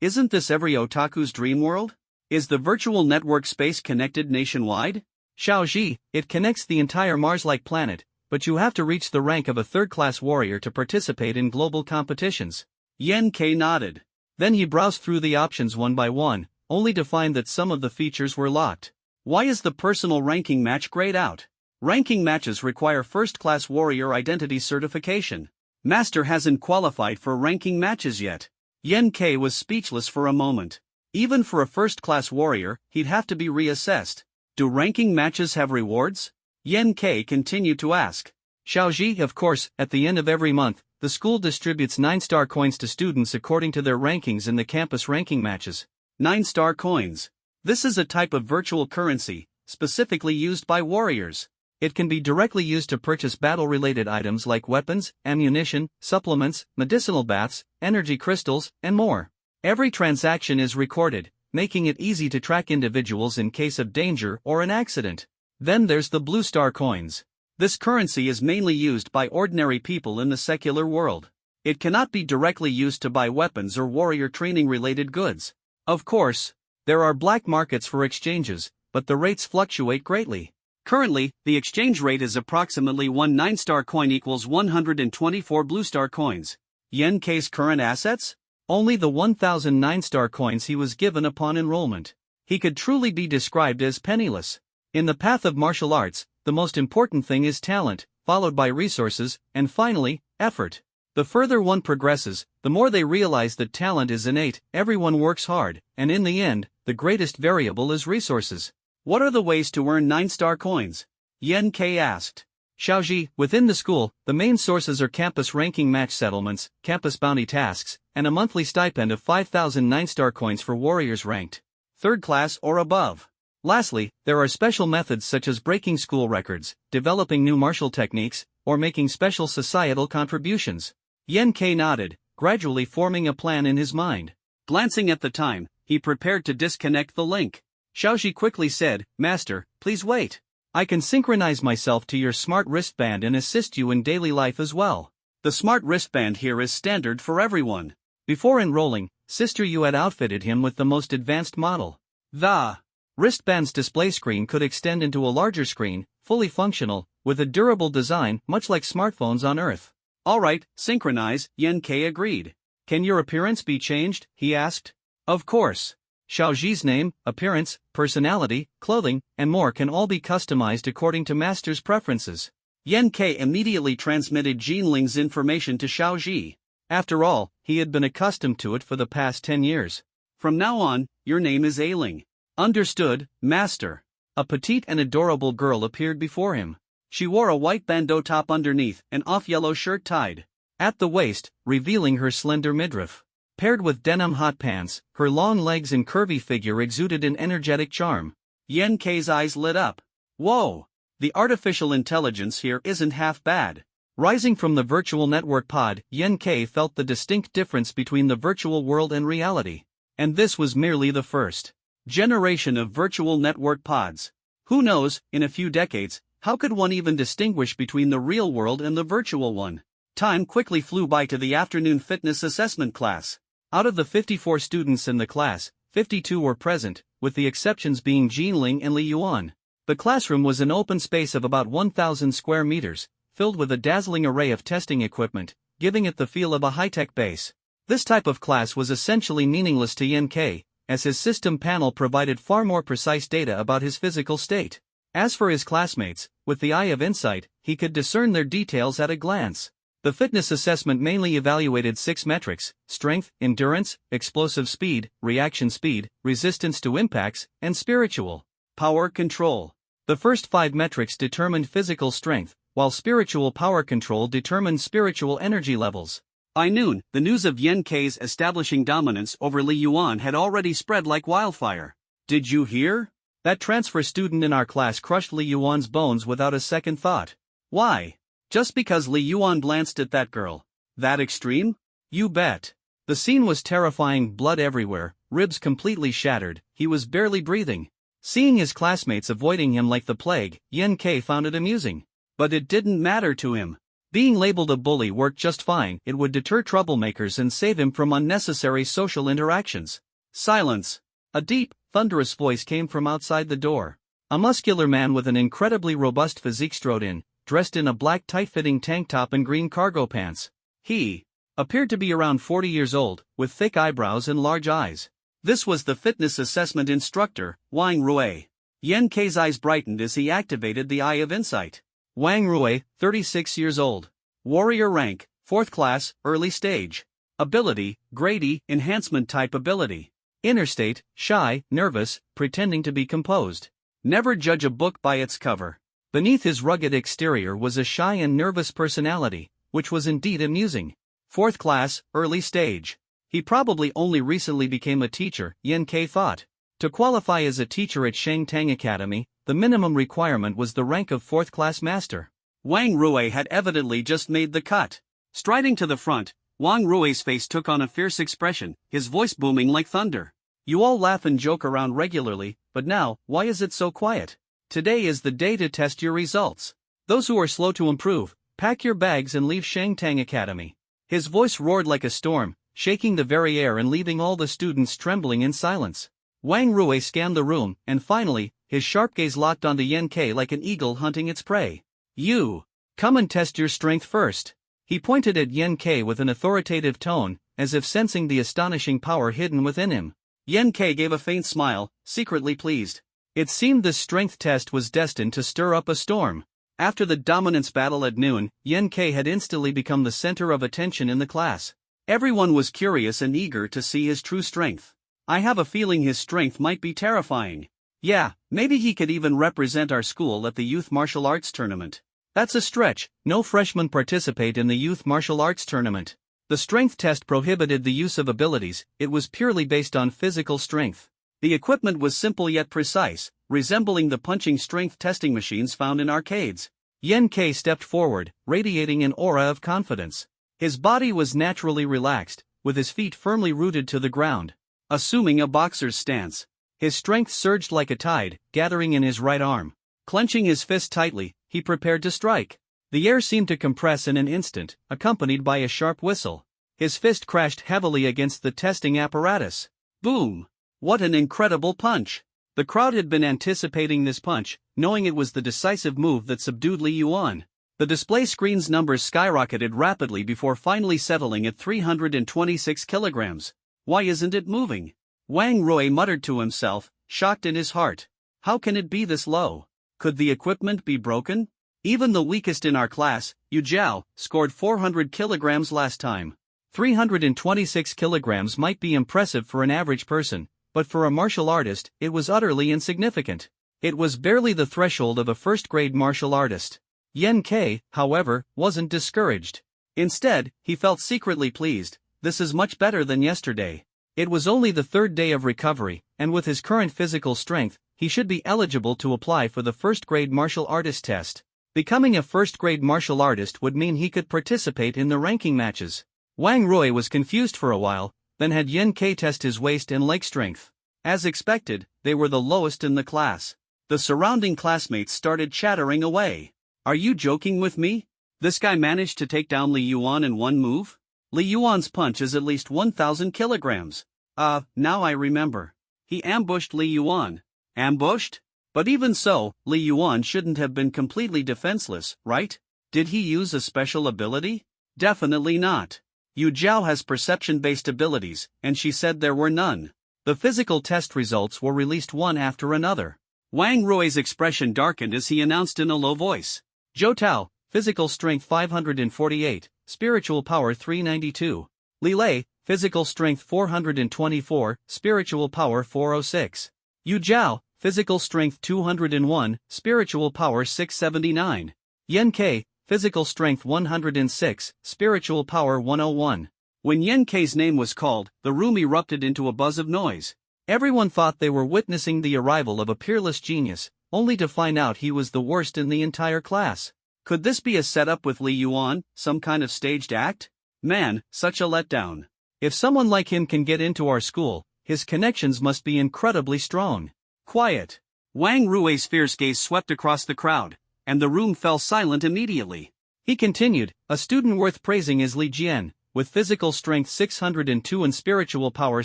Isn't this every otaku's dream world? Is the virtual network space connected nationwide? Xiaoji, it connects the entire Mars-like planet, but you have to reach the rank of a third-class warrior to participate in global competitions. Yen K nodded. Then he browsed through the options one by one, only to find that some of the features were locked. Why is the personal ranking match grayed out? Ranking matches require first-class warrior identity certification. Master hasn't qualified for ranking matches yet. Yen K was speechless for a moment. Even for a first-class warrior, he'd have to be reassessed. Do ranking matches have rewards? Yen K continued to ask. Xiaoji, of course, at the end of every month, the school distributes 9-star coins to students according to their rankings in the campus ranking matches. 9-star coins. This is a type of virtual currency, specifically used by warriors. It can be directly used to purchase battle-related items like weapons, ammunition, supplements, medicinal baths, energy crystals, and more. Every transaction is recorded, making it easy to track individuals in case of danger or an accident. Then there's the Blue Star coins. This currency is mainly used by ordinary people in the secular world. It cannot be directly used to buy weapons or warrior training-related goods. Of course, there are black markets for exchanges, but the rates fluctuate greatly. Currently, the exchange rate is approximately 1 9-star coin equals 124 Blue Star coins. Yen K's current assets? Only the 1,000 9-star coins he was given upon enrollment. He could truly be described as penniless. In the path of martial arts, the most important thing is talent, followed by resources, and finally, effort. The further one progresses, the more they realize that talent is innate, everyone works hard, and in the end, the greatest variable is resources. What are the ways to earn 9-star coins? Yen K asked. Xiaoji, within the school, the main sources are campus ranking match settlements, campus bounty tasks, and a monthly stipend of 5,000 9-star coins for warriors ranked 3rd class or above. Lastly, there are special methods such as breaking school records, developing new martial techniques, or making special societal contributions. Yen K nodded, gradually forming a plan in his mind. Glancing at the time, he prepared to disconnect the link. Xiaoji quickly said, "Master, please wait. I can synchronize myself to your smart wristband and assist you in daily life as well. The smart wristband here is standard for everyone." Before enrolling, Sister Yu had outfitted him with the most advanced model. The wristband's display screen could extend into a larger screen, fully functional, with a durable design much like smartphones on Earth. "Alright, synchronize," Yen K agreed. "Can your appearance be changed?" he asked. Of course. Xiaoji's name, appearance, personality, clothing, and more can all be customized according to Master's preferences. Yen K immediately transmitted Jinling's information to Xiaoji. After all, he had been accustomed to it for the past 10 years. "From now on, your name is Ailing." "Understood, Master." A petite and adorable girl appeared before him. She wore a white bandeau top underneath and off-yellow shirt tied at the waist, revealing her slender midriff. Paired with denim hot pants, her long legs and curvy figure exuded an energetic charm. Yen K's eyes lit up. Whoa! The artificial intelligence here isn't half bad. Rising from the virtual network pod, Yen K felt the distinct difference between the virtual world and reality. And this was merely the first generation of virtual network pods. Who knows, in a few decades, how could one even distinguish between the real world and the virtual one? Time quickly flew by to the afternoon fitness assessment class. Out of the 54 students in the class, 52 were present, with the exceptions being Jinling and Li Yuan. The classroom was an open space of about 1,000 square meters, filled with a dazzling array of testing equipment, giving it the feel of a high-tech base. This type of class was essentially meaningless to Yen K, as his system panel provided far more precise data about his physical state. As for his classmates, with the eye of insight, he could discern their details at a glance. The fitness assessment mainly evaluated 6 metrics: strength, endurance, explosive speed, reaction speed, resistance to impacts, and spiritual power control. The first 5 metrics determined physical strength, while spiritual power control determined spiritual energy levels. By noon, the news of Yen K's establishing dominance over Li Yuan had already spread like wildfire. "Did you hear? That transfer student in our class crushed Li Yuan's bones without a second thought." "Why? Just because Li Yuan glanced at that girl? That extreme?" "You bet." The scene was terrifying, blood everywhere, ribs completely shattered, he was barely breathing. Seeing his classmates avoiding him like the plague, Yen K found it amusing. But it didn't matter to him. Being labeled a bully worked just fine, it would deter troublemakers and save him from unnecessary social interactions. Silence. A deep, thunderous voice came from outside the door. A muscular man with an incredibly robust physique strode in, dressed in a black tight-fitting tank top and green cargo pants. He appeared to be around 40 years old, with thick eyebrows and large eyes. This was the fitness assessment instructor, Wang Rui. Yen K's eyes brightened as he activated the Eye of Insight. Wang Rui, 36 years old. Warrior rank, 4th class, early stage. Ability, Grady, enhancement type ability. Inner state, shy, nervous, pretending to be composed. Never judge a book by its cover. Beneath his rugged exterior was a shy and nervous personality, which was indeed amusing. 4th class, early stage. He probably only recently became a teacher, Yen K thought. To qualify as a teacher at Shangtang Academy, the minimum requirement was the rank of 4th-class master. Wang Rui had evidently just made the cut. Striding to the front, Wang Rui's face took on a fierce expression, his voice booming like thunder. You all laugh and joke around regularly, but now, why is it so quiet? Today is the day to test your results. Those who are slow to improve, pack your bags and leave Shangtang Academy. His voice roared like a storm, shaking the very air and leaving all the students trembling in silence. Wang Rui scanned the room, and finally, his sharp gaze locked onto Yan Ke like an eagle hunting its prey. You! Come and test your strength first. He pointed at Yan Ke with an authoritative tone, as if sensing the astonishing power hidden within him. Yan Ke gave a faint smile, secretly pleased. It seemed this strength test was destined to stir up a storm. After the dominance battle at noon, Yan Ke had instantly become the center of attention in the class. Everyone was curious and eager to see his true strength. I have a feeling his strength might be terrifying. Yeah, maybe he could even represent our school at the youth martial arts tournament. That's a stretch, no freshmen participate in the youth martial arts tournament. The strength test prohibited the use of abilities, it was purely based on physical strength. The equipment was simple yet precise, resembling the punching strength testing machines found in arcades. Yan Ke stepped forward, radiating an aura of confidence. His body was naturally relaxed, with his feet firmly rooted to the ground. Assuming a boxer's stance, his strength surged like a tide, gathering in his right arm. Clenching his fist tightly, he prepared to strike. The air seemed to compress in an instant, accompanied by a sharp whistle. His fist crashed heavily against the testing apparatus. Boom! What an incredible punch! The crowd had been anticipating this punch, knowing it was the decisive move that subdued Li Yuan. The display screen's numbers skyrocketed rapidly before finally settling at 326 kilograms. Why isn't it moving? Wang Rui muttered to himself, shocked in his heart. How can it be this low? Could the equipment be broken? Even the weakest in our class, Yu Zhao, scored 400 kilograms last time. 326 kilograms might be impressive for an average person, but for a martial artist, it was utterly insignificant. It was barely the threshold of a first-grade martial artist. Yan Ke, however, wasn't discouraged. Instead, he felt secretly pleased. This is much better than yesterday. It was only the third day of recovery, and with his current physical strength, he should be eligible to apply for the first-grade martial artist test. Becoming a first-grade martial artist would mean he could participate in the ranking matches. Wang Rui was confused for a while, then had Yan Ke test his waist and leg strength. As expected, they were the lowest in the class. The surrounding classmates started chattering away. Are you joking with me? This guy managed to take down Li Yuan in one move? Li Yuan's punch is at least 1,000 kilograms. Now I remember. He ambushed Li Yuan. Ambushed? But even so, Li Yuan shouldn't have been completely defenseless, right? Did he use a special ability? Definitely not. Yu Zhao has perception-based abilities, and she said there were none. The physical test results were released one after another. Wang Rui's expression darkened as he announced in a low voice. Zhou Tao, physical strength 548, spiritual power 392. Li Lei, physical strength 424, spiritual power 406. Yu Zhao, physical strength 201, spiritual power 679. Yan Ke, physical strength 106, spiritual power 101. When Yan Ke's name was called, the room erupted into a buzz of noise. Everyone thought they were witnessing the arrival of a peerless genius, only to find out he was the worst in the entire class. Could this be a setup with Li Yuan, some kind of staged act? Man, such a letdown. If someone like him can get into our school, his connections must be incredibly strong. Quiet. Wang Rui's fierce gaze swept across the crowd, and the room fell silent immediately. He continued, a student worth praising is Li Jian, with physical strength 602 and spiritual power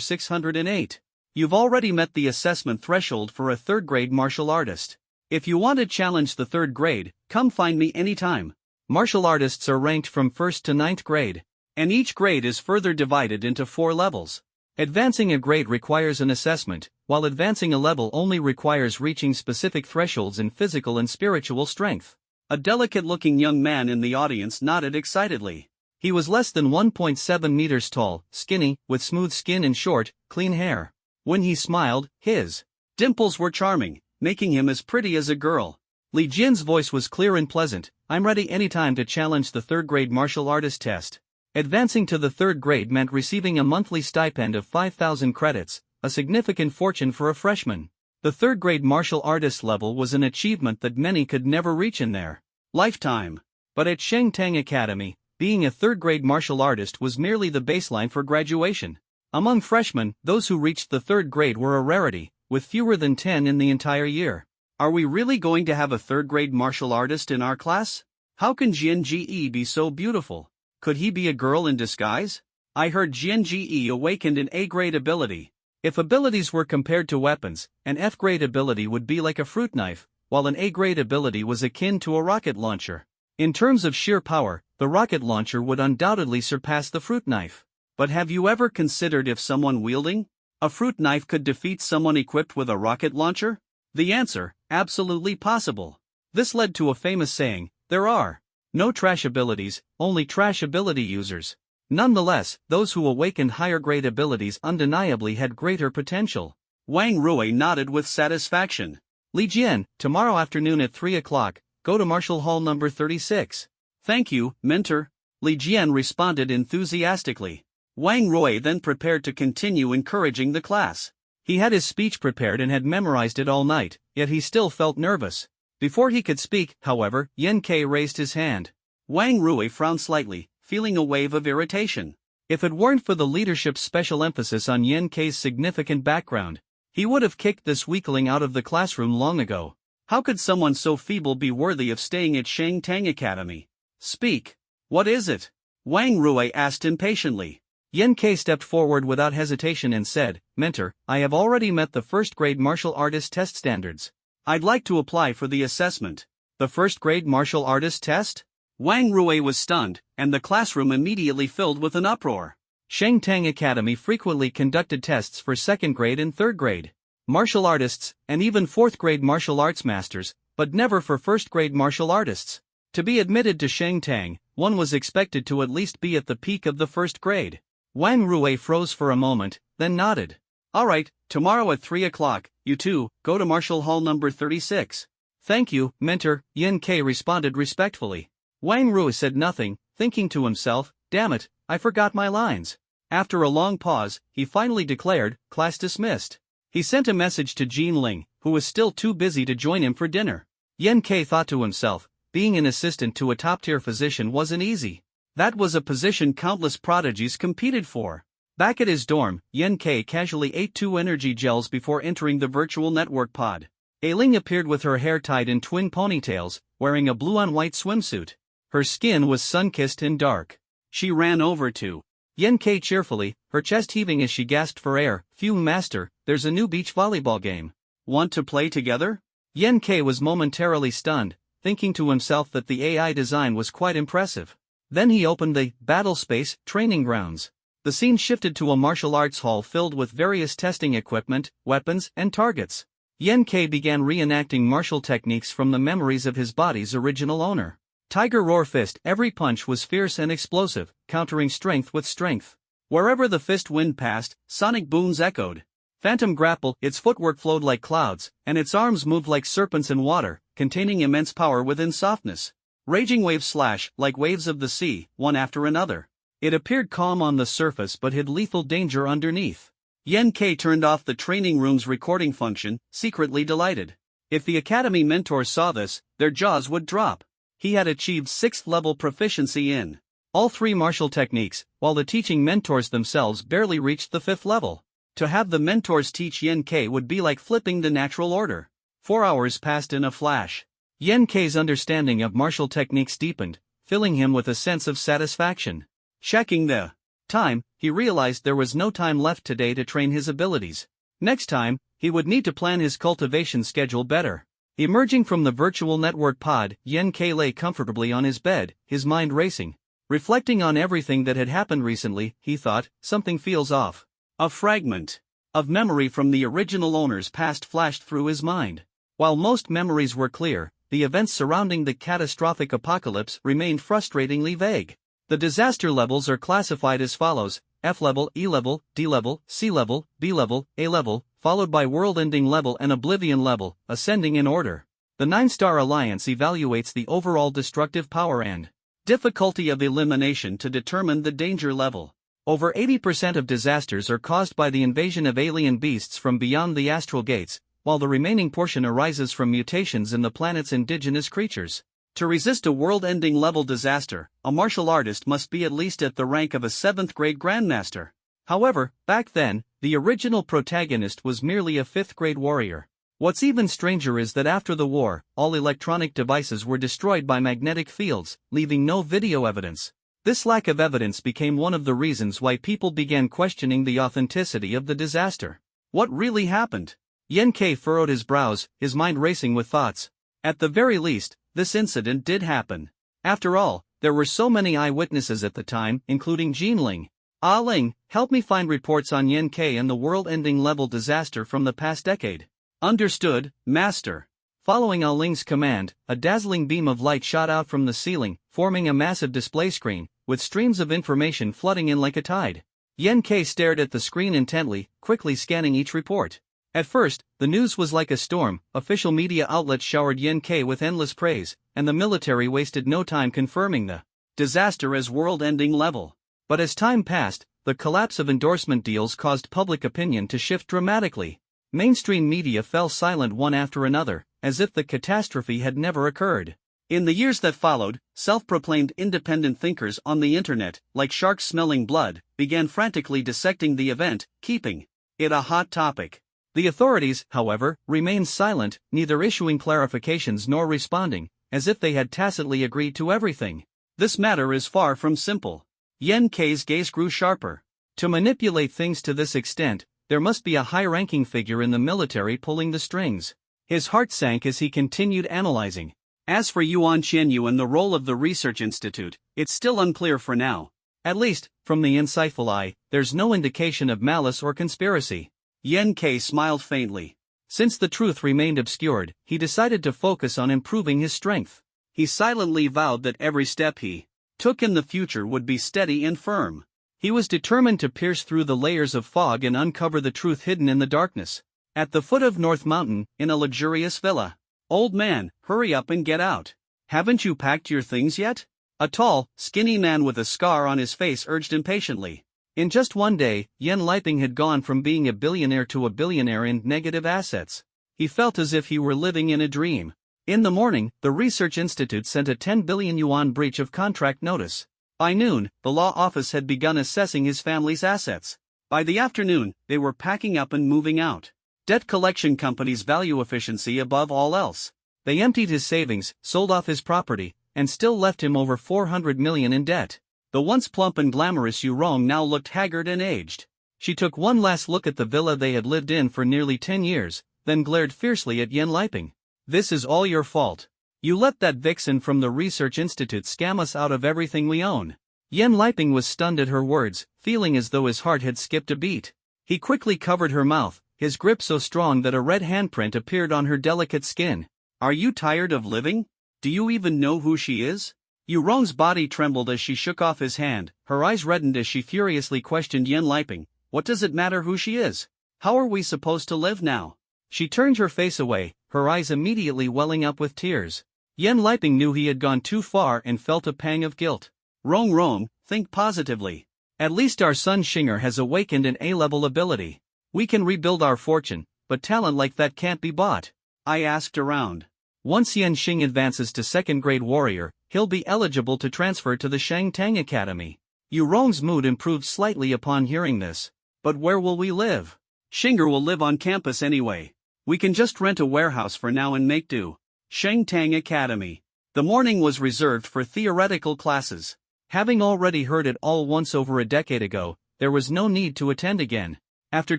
608. You've already met the assessment threshold for a third-grade martial artist. If you want to challenge the third grade, come find me anytime. Martial artists are ranked from 1st to 9th grade, and each grade is further divided into 4 levels. Advancing a grade requires an assessment, while advancing a level only requires reaching specific thresholds in physical and spiritual strength. A delicate-looking young man in the audience nodded excitedly. He was less than 1.7 meters tall, skinny, with smooth skin and short, clean hair. When he smiled, his dimples were charming, making him as pretty as a girl. Li Jin's voice was clear and pleasant. I'm ready anytime to challenge the third-grade martial artist test. Advancing to the third grade meant receiving a monthly stipend of 5,000 credits, a significant fortune for a freshman. The third-grade martial artist level was an achievement that many could never reach in their lifetime. But at Shengtang Academy, being a third-grade martial artist was merely the baseline for graduation. Among freshmen, those who reached the third grade were a rarity, with fewer than 10 in the entire year. Are we really going to have a third-grade martial artist in our class? How can Jian-Ji be so beautiful? Could he be a girl in disguise? I heard Jian-Ji awakened an A-grade ability. If abilities were compared to weapons, an F-grade ability would be like a fruit knife, while an A-grade ability was akin to a rocket launcher. In terms of sheer power, the rocket launcher would undoubtedly surpass the fruit knife. But have you ever considered if someone wielding a fruit knife could defeat someone equipped with a rocket launcher? The answer, absolutely possible. This led to a famous saying, there are no trash abilities, only trash ability users. Nonetheless, those who awakened higher-grade abilities undeniably had greater potential. Wang Rui nodded with satisfaction. Li Jian, tomorrow afternoon at 3 o'clock, go to Martial Hall number 36. Thank you, mentor. Li Jian responded enthusiastically. Wang Rui then prepared to continue encouraging the class. He had his speech prepared and had memorized it all night, yet he still felt nervous. Before he could speak, however, Yan Ke raised his hand. Wang Rui frowned slightly, feeling a wave of irritation. If it weren't for the leadership's special emphasis on Yan Ke's significant background, he would have kicked this weakling out of the classroom long ago. How could someone so feeble be worthy of staying at Shengtang Academy? Speak. What is it? Wang Rui asked impatiently. Yan Ke stepped forward without hesitation and said, Mentor, I have already met the first-grade martial artist test standards. I'd like to apply for the assessment. The first-grade martial artist test? Wang Rui was stunned, and the classroom immediately filled with an uproar. Shengtang Academy frequently conducted tests for second-grade and third-grade martial artists, and even fourth-grade martial arts masters, but never for first-grade martial artists. To be admitted to Shengtang, one was expected to at least be at the peak of the first grade. Wang Rui froze for a moment, then nodded. All right, tomorrow at 3 o'clock, you two, go to Martial Hall number 36. Thank you, mentor, Yan Ke responded respectfully. Wang Rui said nothing, thinking to himself, damn it, I forgot my lines. After a long pause, he finally declared, class dismissed. He sent a message to Jean Ling, who was still too busy to join him for dinner. Yan Ke thought to himself, being an assistant to a top-tier physician wasn't easy. That was a position countless prodigies competed for. Back at his dorm, Yan Ke casually ate 2 energy gels before entering the virtual network pod. Ailing appeared with her hair tied in twin ponytails, wearing a blue-on-white swimsuit. Her skin was sun-kissed and dark. She ran over to Yan Ke cheerfully, her chest heaving as she gasped for air. Phew, master, there's a new beach volleyball game. Want to play together? Yan Ke was momentarily stunned, thinking to himself that the AI design was quite impressive. Then he opened the battle space training grounds. The scene shifted to a martial arts hall filled with various testing equipment, weapons, and targets. Yan Ke began reenacting martial techniques from the memories of his body's original owner. Tiger Roar Fist. Every punch was fierce and explosive, countering strength with strength. Wherever the fist wind passed, sonic booms echoed. Phantom Grapple. Its footwork flowed like clouds, and its arms moved like serpents in water, containing immense power within softness. Raging Wave Slash. Like waves of the sea, one after another. It appeared calm on the surface but hid lethal danger underneath. Yan Ke turned off the training room's recording function, secretly delighted. If the academy mentors saw this, their jaws would drop. He had achieved 6th-level proficiency in all 3 martial techniques, while the teaching mentors themselves barely reached the 5th level. To have the mentors teach Yan Ke would be like flipping the natural order. 4 hours passed in a flash. Yan Ke's understanding of martial techniques deepened, filling him with a sense of satisfaction. Checking the time, he realized there was no time left today to train his abilities. Next time, he would need to plan his cultivation schedule better. Emerging from the virtual network pod, Yan Ke lay comfortably on his bed, his mind racing. Reflecting on everything that had happened recently, he thought, something feels off. A fragment of memory from the original owner's past flashed through his mind. While most memories were clear, the events surrounding the catastrophic apocalypse remained frustratingly vague. The disaster levels are classified as follows: F level, E level, D level, C level, B level, A level, followed by world-ending level and oblivion level, ascending in order. The 9-star alliance evaluates the overall destructive power and difficulty of elimination to determine the danger level. Over 80% of disasters are caused by the invasion of alien beasts from beyond the astral gates, while the remaining portion arises from mutations in the planet's indigenous creatures. To resist a world-ending level disaster, a martial artist must be at least at the rank of a 7th-grade grandmaster. However, back then, the original protagonist was merely a 5th-grade warrior. What's even stranger is that after the war, all electronic devices were destroyed by magnetic fields, leaving no video evidence. This lack of evidence became one of the reasons why people began questioning the authenticity of the disaster. What really happened? Yen-Kei furrowed his brows, his mind racing with thoughts. At the very least, this incident did happen. After all, there were so many eyewitnesses at the time, including Jinling. Ah Ling, help me find reports on Yen-Kei and the world-ending level disaster from the past decade. Understood, Master. Following Ah Ling's command, a dazzling beam of light shot out from the ceiling, forming a massive display screen, with streams of information flooding in like a tide. Yen-Kei stared at the screen intently, quickly scanning each report. At first, the news was like a storm. Official media outlets showered Yen-Kei with endless praise, and the military wasted no time confirming the disaster as world-ending level. But as time passed, the collapse of endorsement deals caused public opinion to shift dramatically. Mainstream media fell silent one after another, as if the catastrophe had never occurred. In the years that followed, self-proclaimed independent thinkers on the internet, like sharks smelling blood, began frantically dissecting the event, keeping it a hot topic. The authorities, however, remained silent, neither issuing clarifications nor responding, as if they had tacitly agreed to everything. This matter is far from simple. Yen-Kei's gaze grew sharper. To manipulate things to this extent, there must be a high-ranking figure in the military pulling the strings. His heart sank as he continued analyzing. As for Yuan Qianyu and the role of the research institute, it's still unclear for now. At least, from the insightful eye, there's no indication of malice or conspiracy. Yen-Kei smiled faintly. Since the truth remained obscured, he decided to focus on improving his strength. He silently vowed that every step he took in the future would be steady and firm. He was determined to pierce through the layers of fog and uncover the truth hidden in the darkness. At the foot of North Mountain, in a luxurious villa. Old man, hurry up and get out. Haven't you packed your things yet? A tall, skinny man with a scar on his face urged impatiently. In just one day, Yen Liping had gone from being a billionaire to a billionaire in negative assets. He felt as if he were living in a dream. In the morning, the Research Institute sent a 10 billion yuan breach of contract notice. By noon, the law office had begun assessing his family's assets. By the afternoon, they were packing up and moving out. Debt collection companies value efficiency above all else. They emptied his savings, sold off his property, and still left him over 400 million in debt. The once plump and glamorous Yu Rong now looked haggard and aged. She took one last look at the villa they had lived in for nearly 10 years, then glared fiercely at Yen Liping. This is all your fault. You let that vixen from the Research Institute scam us out of everything we own. Yen Liping was stunned at her words, feeling as though his heart had skipped a beat. He quickly covered her mouth, his grip so strong that a red handprint appeared on her delicate skin. Are you tired of living? Do you even know who she is? Yu Rong's body trembled as she shook off his hand, her eyes reddened as she furiously questioned Yen Liping. What does it matter who she is? How are we supposed to live now? She turned her face away, her eyes immediately welling up with tears. Yen Liping knew he had gone too far and felt a pang of guilt. Rong, think positively. At least our son Xinger has awakened an A-level ability. We can rebuild our fortune, but talent like that can't be bought. I asked around. Once Yen Xing advances to 2nd grade warrior, he'll be eligible to transfer to the Shang Tang Academy. Yu Rong's mood improved slightly upon hearing this. But where will we live? Xinger will live on campus anyway. We can just rent a warehouse for now and make do. Shang Tang Academy. The morning was reserved for theoretical classes. Having already heard it all once over a decade ago, there was no need to attend again. After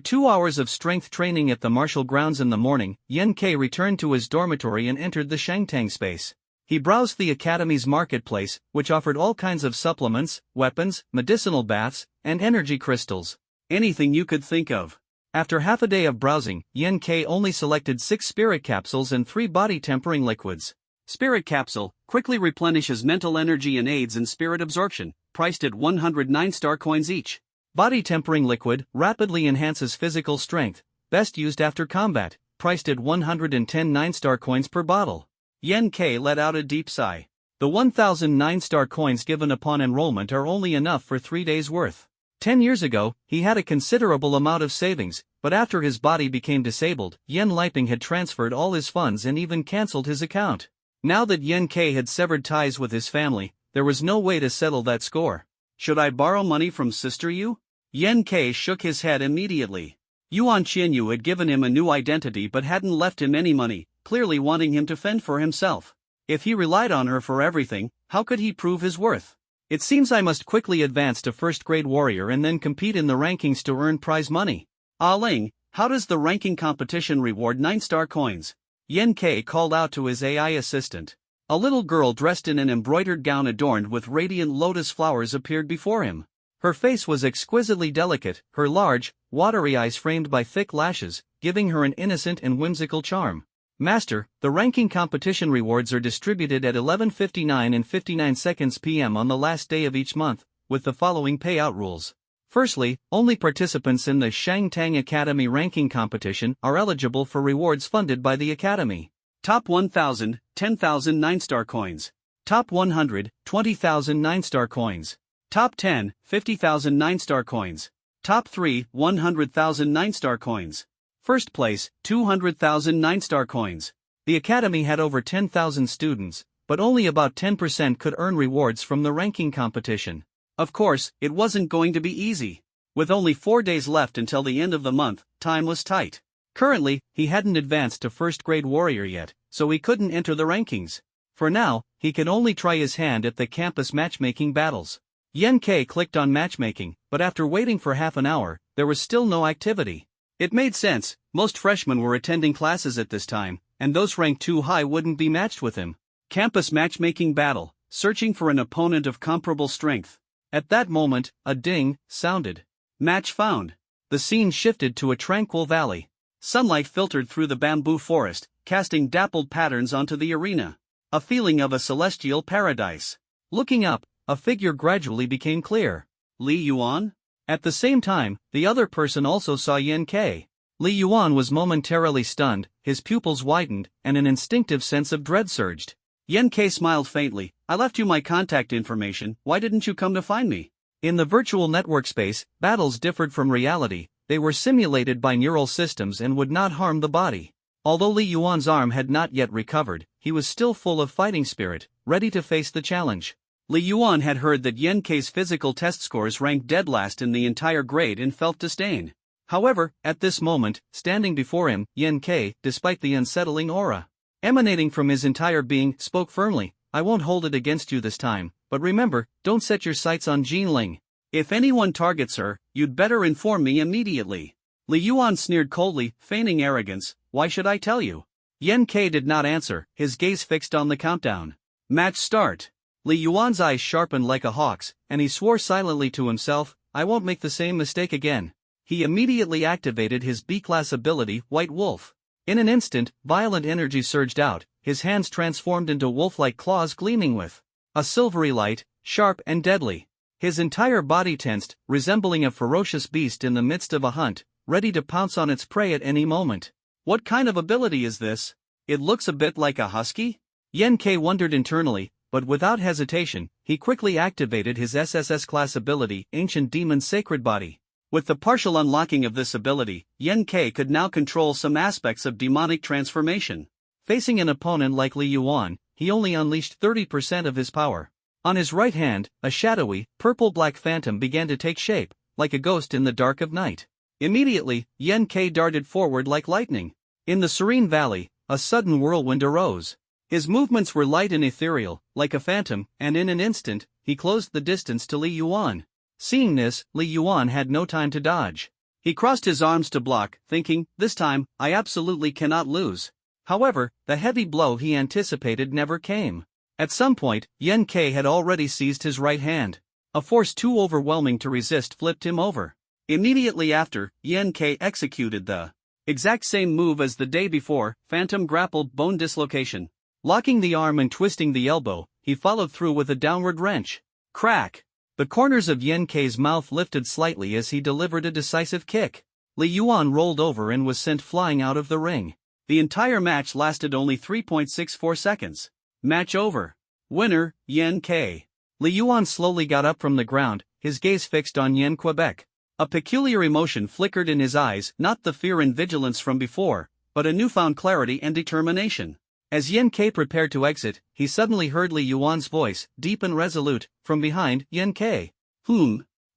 2 hours of strength training at the martial grounds in the morning, Yen-Kei returned to his dormitory and entered the Shangtang space. He browsed the academy's marketplace, which offered all kinds of supplements, weapons, medicinal baths, and energy crystals. Anything you could think of. After half a day of browsing, Yen-Kei only selected 6 spirit capsules and 3 body-tempering liquids. Spirit capsule quickly replenishes mental energy and aids in spirit absorption, priced at 109 star coins each. Body tempering liquid rapidly enhances physical strength, best used after combat, priced at 110 9-star coins per bottle. Yen-Kei let out a deep sigh. The 1,000 9-star coins given upon enrollment are only enough for 3 days' worth. 10 years ago, he had a considerable amount of savings, but after his body became disabled, Yen Liping had transferred all his funds and even cancelled his account. Now that Yen K had severed ties with his family, there was no way to settle that score. Should I borrow money from Sister Yu? Yen K shook his head immediately. Yuan Qianyu had given him a new identity but hadn't left him any money, clearly wanting him to fend for himself. If he relied on her for everything, how could he prove his worth? It seems I must quickly advance to first-grade warrior and then compete in the rankings to earn prize money. Ah Ling, how does the ranking competition reward 9-star coins? Yen K called out to his AI assistant. A little girl dressed in an embroidered gown adorned with radiant lotus flowers appeared before him. Her face was exquisitely delicate, her large, watery eyes framed by thick lashes, giving her an innocent and whimsical charm. Master, the ranking competition rewards are distributed at 11:59 and 59 seconds p.m. on the last day of each month, with the following payout rules. Firstly, only participants in the Shangtang Academy ranking competition are eligible for rewards funded by the Academy. Top 1,000, 10,000 9-star coins. Top 100, 20,000 9-star coins. Top 10, 50,000 9-star coins. Top 3, 100,000 9-star coins. First place, 200,000 9-star coins. The Academy had over 10,000 students, but only about 10% could earn rewards from the ranking competition. Of course, it wasn't going to be easy. With only 4 days left until the end of the month, time was tight. Currently, he hadn't advanced to first-grade warrior yet, so he couldn't enter the rankings. For now, he could only try his hand at the campus matchmaking battles. Yen K clicked on matchmaking, but after waiting for half an hour, there was still no activity. It made sense, most freshmen were attending classes at this time, and those ranked too high wouldn't be matched with him. Campus matchmaking battle, searching for an opponent of comparable strength. At that moment, a ding sounded. Match found. The scene shifted to a tranquil valley. Sunlight filtered through the bamboo forest, casting dappled patterns onto the arena. A feeling of a celestial paradise. Looking up, a figure gradually became clear. Li Yuan? At the same time, the other person also saw Yen K. Li Yuan was momentarily stunned, his pupils widened, and an instinctive sense of dread surged. Yen K smiled faintly. I left you my contact information, why didn't you come to find me? In the virtual network space, battles differed from reality, they were simulated by neural systems and would not harm the body. Although Li Yuan's arm had not yet recovered, he was still full of fighting spirit, ready to face the challenge. Li Yuan had heard that Yen K's physical test scores ranked dead last in the entire grade and felt disdain. However, at this moment, standing before him, Yen K, despite the unsettling aura emanating from his entire being, spoke firmly. I won't hold it against you this time, but remember, don't set your sights on Jinling. If anyone targets her, you'd better inform me immediately. Li Yuan sneered coldly, feigning arrogance. Why should I tell you? Yen K did not answer, his gaze fixed on the countdown. Match start. Li Yuan's eyes sharpened like a hawk's, and he swore silently to himself, I won't make the same mistake again. He immediately activated his B-class ability, White Wolf. In an instant, violent energy surged out, his hands transformed into wolf-like claws gleaming with a silvery light, sharp and deadly. His entire body tensed, resembling a ferocious beast in the midst of a hunt, ready to pounce on its prey at any moment. What kind of ability is this? It looks a bit like a husky? Yen K wondered internally, but without hesitation, he quickly activated his SSS class ability, Ancient Demon Sacred Body. With the partial unlocking of this ability, Yen K could now control some aspects of demonic transformation. Facing an opponent like Li Yuan, he only unleashed 30% of his power. On his right hand, a shadowy, purple-black phantom began to take shape, like a ghost in the dark of night. Immediately, Yen K darted forward like lightning. In the serene valley, a sudden whirlwind arose. His movements were light and ethereal, like a phantom, and in an instant, he closed the distance to Li Yuan. Seeing this, Li Yuan had no time to dodge. He crossed his arms to block, thinking, this time, I absolutely cannot lose. However, the heavy blow he anticipated never came. At some point, Yen K had already seized his right hand. A force too overwhelming to resist flipped him over. Immediately after, Yen K executed the exact same move as the day before, Phantom Grappled Bone Dislocation. Locking the arm and twisting the elbow, he followed through with a downward wrench. Crack! The corners of Yen K's mouth lifted slightly as he delivered a decisive kick. Li Yuan rolled over and was sent flying out of the ring. The entire match lasted only 3.64 seconds. Match over. Winner, Yen K. Li Yuan slowly got up from the ground, his gaze fixed on Yen Quebec. A peculiar emotion flickered in his eyes, not the fear and vigilance from before, but a newfound clarity and determination. As Yen K prepared to exit, he suddenly heard Li Yuan's voice, deep and resolute, from behind Yen K.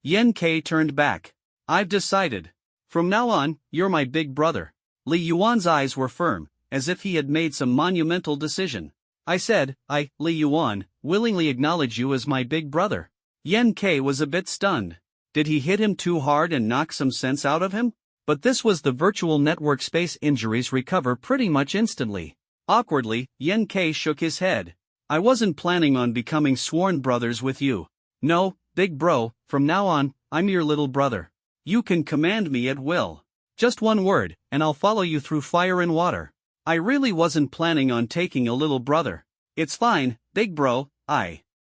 Yen K turned back. I've decided. From now on, you're my big brother. Li Yuan's eyes were firm, as if he had made some monumental decision. I said, Li Yuan, willingly acknowledge you as my big brother. Yen K was a bit stunned. Did he hit him too hard and knock some sense out of him? But this was the virtual network space. Injuries recover pretty much instantly. Awkwardly, Yen K shook his head. I wasn't planning on becoming sworn brothers with you. No, big bro, from now on, I'm your little brother. You can command me at will. Just one word, and I'll follow you through fire and water. I really wasn't planning on taking a little brother. It's fine, big bro,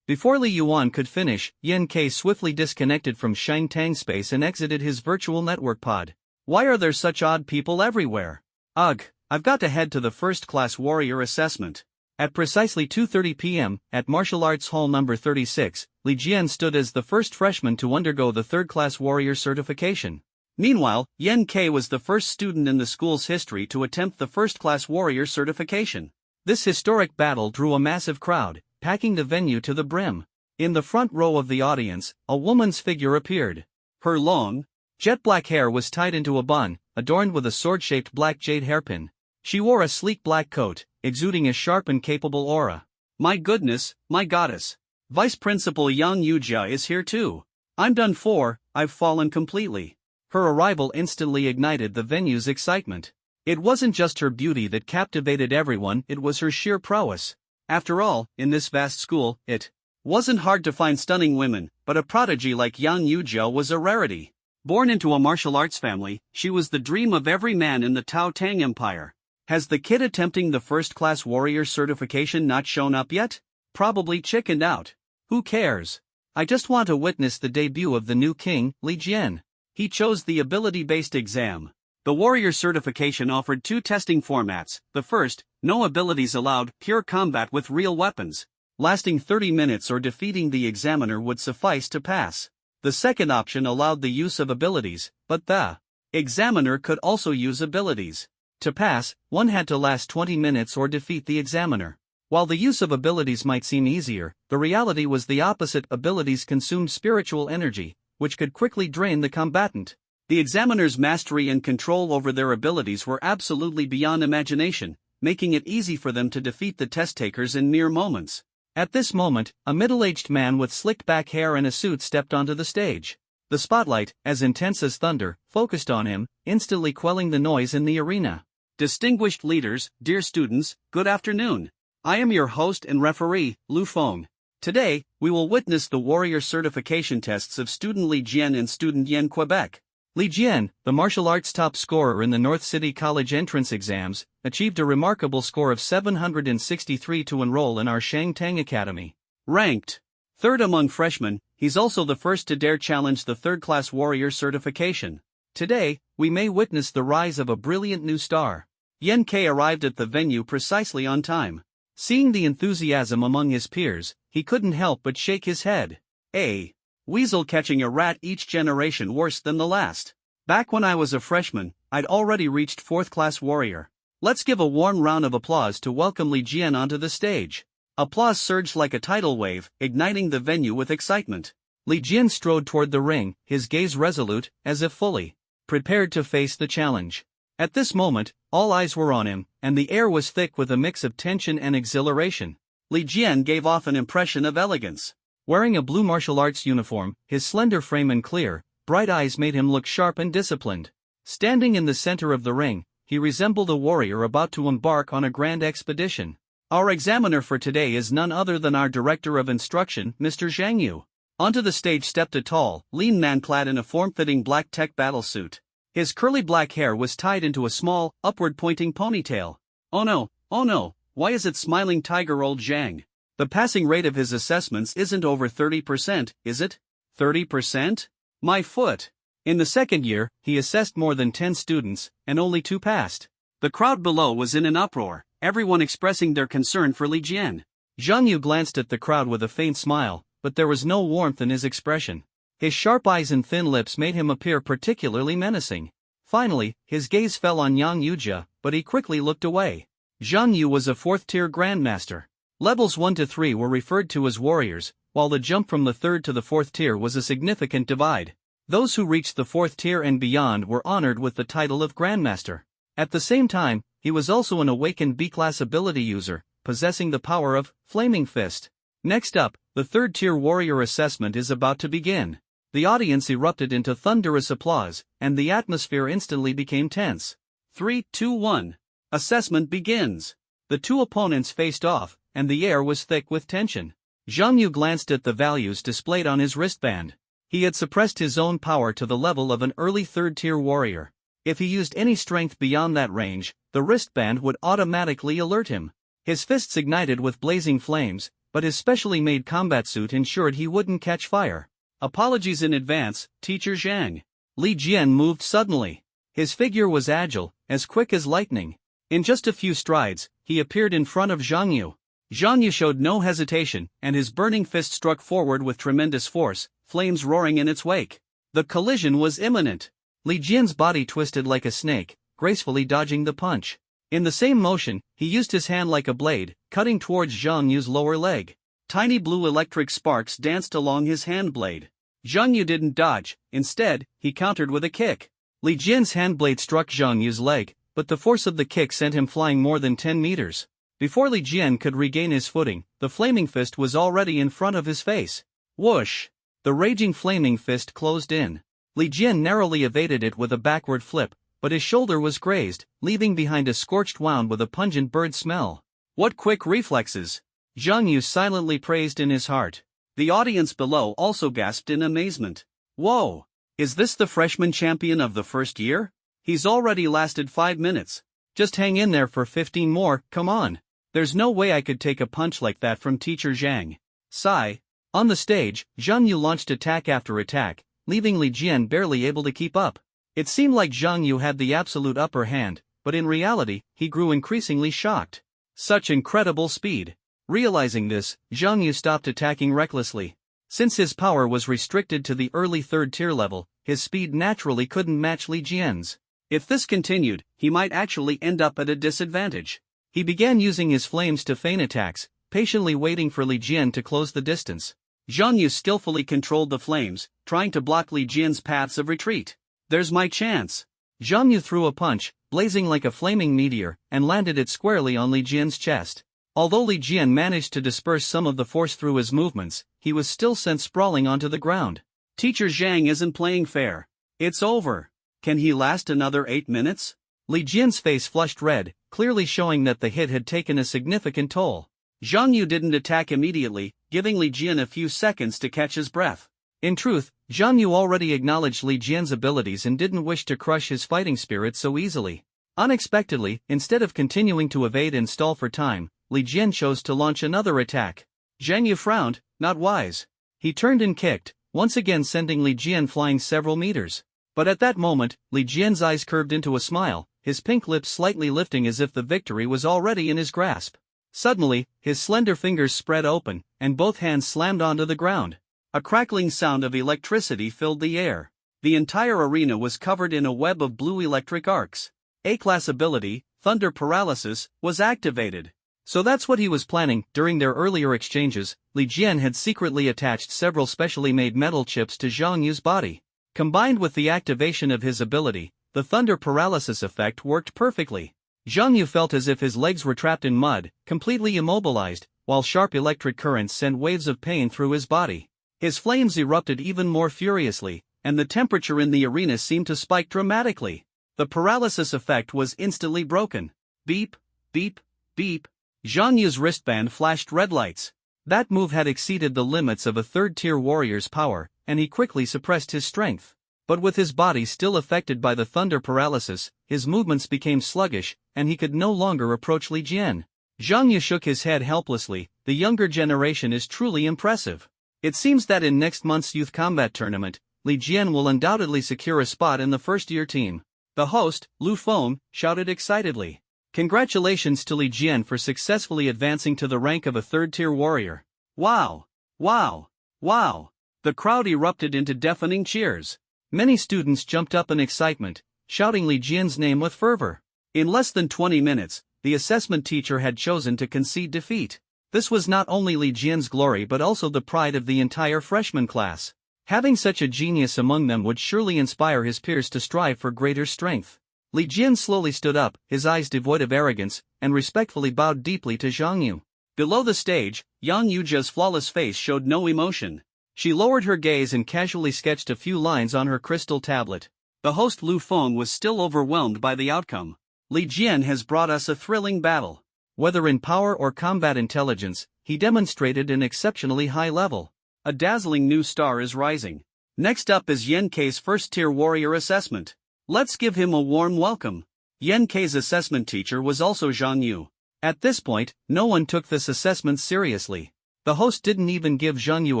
Before Li Yuan could finish, Yen K swiftly disconnected from Shang Tang space and exited his virtual network pod. Why are there such odd people everywhere? Ugh, I've got to head to the first-class warrior assessment. At precisely 2:30 p.m., at Martial Arts Hall number 36, Li Jian stood as the first freshman to undergo the third-class warrior certification. Meanwhile, Yen K was the first student in the school's history to attempt the first-class warrior certification. This historic battle drew a massive crowd, packing the venue to the brim. In the front row of the audience, a woman's figure appeared. Her long, jet-black hair was tied into a bun, adorned with a sword-shaped black jade hairpin. She wore a sleek black coat, exuding a sharp and capable aura. My goodness, my goddess. Vice Principal Yang Yujia is here too. I'm done for, I've fallen completely. Her arrival instantly ignited the venue's excitement. It wasn't just her beauty that captivated everyone, it was her sheer prowess. After all, in this vast school, it wasn't hard to find stunning women, but a prodigy like Yang Yujia was a rarity. Born into a martial arts family, she was the dream of every man in the Tao Tang Empire. Has the kid attempting the first-class warrior certification not shown up yet? Probably chickened out. Who cares? I just want to witness the debut of the new king, Li Jian. He chose the ability-based exam. The warrior certification offered two testing formats. The first, no abilities allowed, pure combat with real weapons. Lasting 30 minutes or defeating the examiner would suffice to pass. The second option allowed the use of abilities, but the examiner could also use abilities. To pass, one had to last 20 minutes or defeat the examiner. While the use of abilities might seem easier, the reality was the opposite. Abilities consumed spiritual energy, which could quickly drain the combatant. The examiner's mastery and control over their abilities were absolutely beyond imagination, making it easy for them to defeat the test-takers in mere moments. At this moment, a middle-aged man with slicked back hair and a suit stepped onto the stage. The spotlight, as intense as thunder, focused on him, instantly quelling the noise in the arena. Distinguished leaders, dear students, good afternoon. I am your host and referee, Lu Feng. Today, we will witness the warrior certification tests of student Li Jian and student Yen Quebec. Li Jian, the martial arts top scorer in the North City College entrance exams, achieved a remarkable score of 763 to enroll in our Shang Tang Academy. Ranked third among freshmen, he's also the first to dare challenge the third-class warrior certification. Today, we may witness the rise of a brilliant new star. Yen K arrived at the venue precisely on time. Seeing the enthusiasm among his peers, he couldn't help but shake his head. A weasel catching a rat, each generation worse than the last. Back when I was a freshman, I'd already reached fourth-class warrior. Let's give a warm round of applause to welcome Li Jian onto the stage. Applause surged like a tidal wave, igniting the venue with excitement. Li Jian strode toward the ring, his gaze resolute, as if fully prepared to face the challenge. At this moment, all eyes were on him, and the air was thick with a mix of tension and exhilaration. Li Jian gave off an impression of elegance. Wearing a blue martial arts uniform, his slender frame and clear, bright eyes made him look sharp and disciplined. Standing in the center of the ring, he resembled a warrior about to embark on a grand expedition. Our examiner for today is none other than our director of instruction, Mr. Zhang Yu. Onto the stage stepped a tall, lean man clad in a form-fitting black tech battle suit. His curly black hair was tied into a small, upward-pointing ponytail. Oh no, why is it smiling tiger old Zhang? The passing rate of his assessments isn't over 30%, is it? 30%? My foot! In the second year, he assessed more than 10 students, and only 2 passed. The crowd below was in an uproar, everyone expressing their concern for Li Jian. Zhang Yu glanced at the crowd with a faint smile, but there was no warmth in his expression. His sharp eyes and thin lips made him appear particularly menacing. Finally, his gaze fell on Yang Yujia, but he quickly looked away. Zhang Yu was a 4th-tier grandmaster. Levels 1 to 3 were referred to as warriors, while the jump from the 3rd to the 4th tier was a significant divide. Those who reached the 4th tier and beyond were honored with the title of grandmaster. At the same time, he was also an awakened B-class ability user, possessing the power of Flaming Fist. Next up, the 3rd-tier warrior assessment is about to begin. The audience erupted into thunderous applause, and the atmosphere instantly became tense. 3, 2, 1. Assessment begins. The two opponents faced off, and the air was thick with tension. Zhang Yu glanced at the values displayed on his wristband. He had suppressed his own power to the level of an early 3rd-tier warrior. If he used any strength beyond that range, the wristband would automatically alert him. His fists ignited with blazing flames, but his specially made combat suit ensured he wouldn't catch fire. Apologies in advance, Teacher Zhang. Li Jian moved suddenly. His figure was agile, as quick as lightning. In just a few strides, he appeared in front of Zhang Yu. Zhang Yu showed no hesitation, and his burning fist struck forward with tremendous force, flames roaring in its wake. The collision was imminent. Li Jian's body twisted like a snake, gracefully dodging the punch. In the same motion, he used his hand like a blade, cutting towards Zhang Yu's lower leg. Tiny blue electric sparks danced along his hand blade. Zhang Yu didn't dodge, instead, he countered with a kick. Li Jian's hand blade struck Zhang Yu's leg, but the force of the kick sent him flying more than 10 meters. Before Li Jian could regain his footing, the flaming fist was already in front of his face. Whoosh! The raging flaming fist closed in. Li Jian narrowly evaded it with a backward flip, but his shoulder was grazed, leaving behind a scorched wound with a pungent bird smell. What quick reflexes! Zhang Yu silently praised in his heart. The audience below also gasped in amazement. Whoa! Is this the freshman champion of the first year? He's already lasted 5 minutes. Just hang in there for 15 more, come on. There's no way I could take a punch like that from Teacher Zhang. Sigh. On the stage, Zhang Yu launched attack after attack, leaving Li Jian barely able to keep up. It seemed like Zhang Yu had the absolute upper hand, but in reality, he grew increasingly shocked. Such incredible speed. Realizing this, Zhang Yu stopped attacking recklessly. Since his power was restricted to the early 3rd-tier level, his speed naturally couldn't match Li Jian's. If this continued, he might actually end up at a disadvantage. He began using his flames to feign attacks, patiently waiting for Li Jian to close the distance. Zhang Yu skillfully controlled the flames, trying to block Li Jian's paths of retreat. There's my chance. Zhang Yu threw a punch, blazing like a flaming meteor, and landed it squarely on Li Jian's chest. Although Li Jian managed to disperse some of the force through his movements, he was still sent sprawling onto the ground. Teacher Zhang isn't playing fair. It's over. Can he last another 8 minutes? Li Jian's face flushed red, clearly showing that the hit had taken a significant toll. Zhang Yu didn't attack immediately, giving Li Jian a few seconds to catch his breath. In truth, Zhang Yu already acknowledged Li Jian's abilities and didn't wish to crush his fighting spirit so easily. Unexpectedly, instead of continuing to evade and stall for time, Li Jian chose to launch another attack. Zhang Yu frowned, not wise. He turned and kicked, once again sending Li Jian flying several meters. But at that moment, Li Jian's eyes curved into a smile, his pink lips slightly lifting as if the victory was already in his grasp. Suddenly, his slender fingers spread open, and both hands slammed onto the ground. A crackling sound of electricity filled the air. The entire arena was covered in a web of blue electric arcs. A-class ability, Thunder Paralysis, was activated. So that's what he was planning. During their earlier exchanges, Li Jian had secretly attached several specially made metal chips to Zhang Yu's body. Combined with the activation of his ability, the Thunder Paralysis effect worked perfectly. Zhang Yu felt as if his legs were trapped in mud, completely immobilized, while sharp electric currents sent waves of pain through his body. His flames erupted even more furiously, and the temperature in the arena seemed to spike dramatically. The paralysis effect was instantly broken. Beep, beep, beep. Zhang Yu's wristband flashed red lights. That move had exceeded the limits of a 3rd-tier warrior's power, and he quickly suppressed his strength. But with his body still affected by the thunder paralysis, his movements became sluggish, and he could no longer approach Li Jian. Zhang Yu shook his head helplessly. The younger generation is truly impressive. It seems that in next month's youth combat tournament, Li Jian will undoubtedly secure a spot in the first-year team. The host, Lu Feng, shouted excitedly. Congratulations to Li Jian for successfully advancing to the rank of a 3rd-tier warrior. Wow! Wow! Wow! The crowd erupted into deafening cheers. Many students jumped up in excitement, shouting Li Jian's name with fervor. In less than 20 minutes, the assessment teacher had chosen to concede defeat. This was not only Li Jian's glory but also the pride of the entire freshman class. Having such a genius among them would surely inspire his peers to strive for greater strength. Li Jian slowly stood up, his eyes devoid of arrogance, and respectfully bowed deeply to Zhang Yu. Below the stage, Yang Yuja's flawless face showed no emotion. She lowered her gaze and casually sketched a few lines on her crystal tablet. The host Lu Feng was still overwhelmed by the outcome. Li Jian has brought us a thrilling battle. Whether in power or combat intelligence, he demonstrated an exceptionally high level. A dazzling new star is rising. Next up is Yan Kei's 1st-Tier warrior assessment. Let's give him a warm welcome. Yan Kei's assessment teacher was also Zhang Yu. At this point, no one took this assessment seriously. The host didn't even give Zhang Yu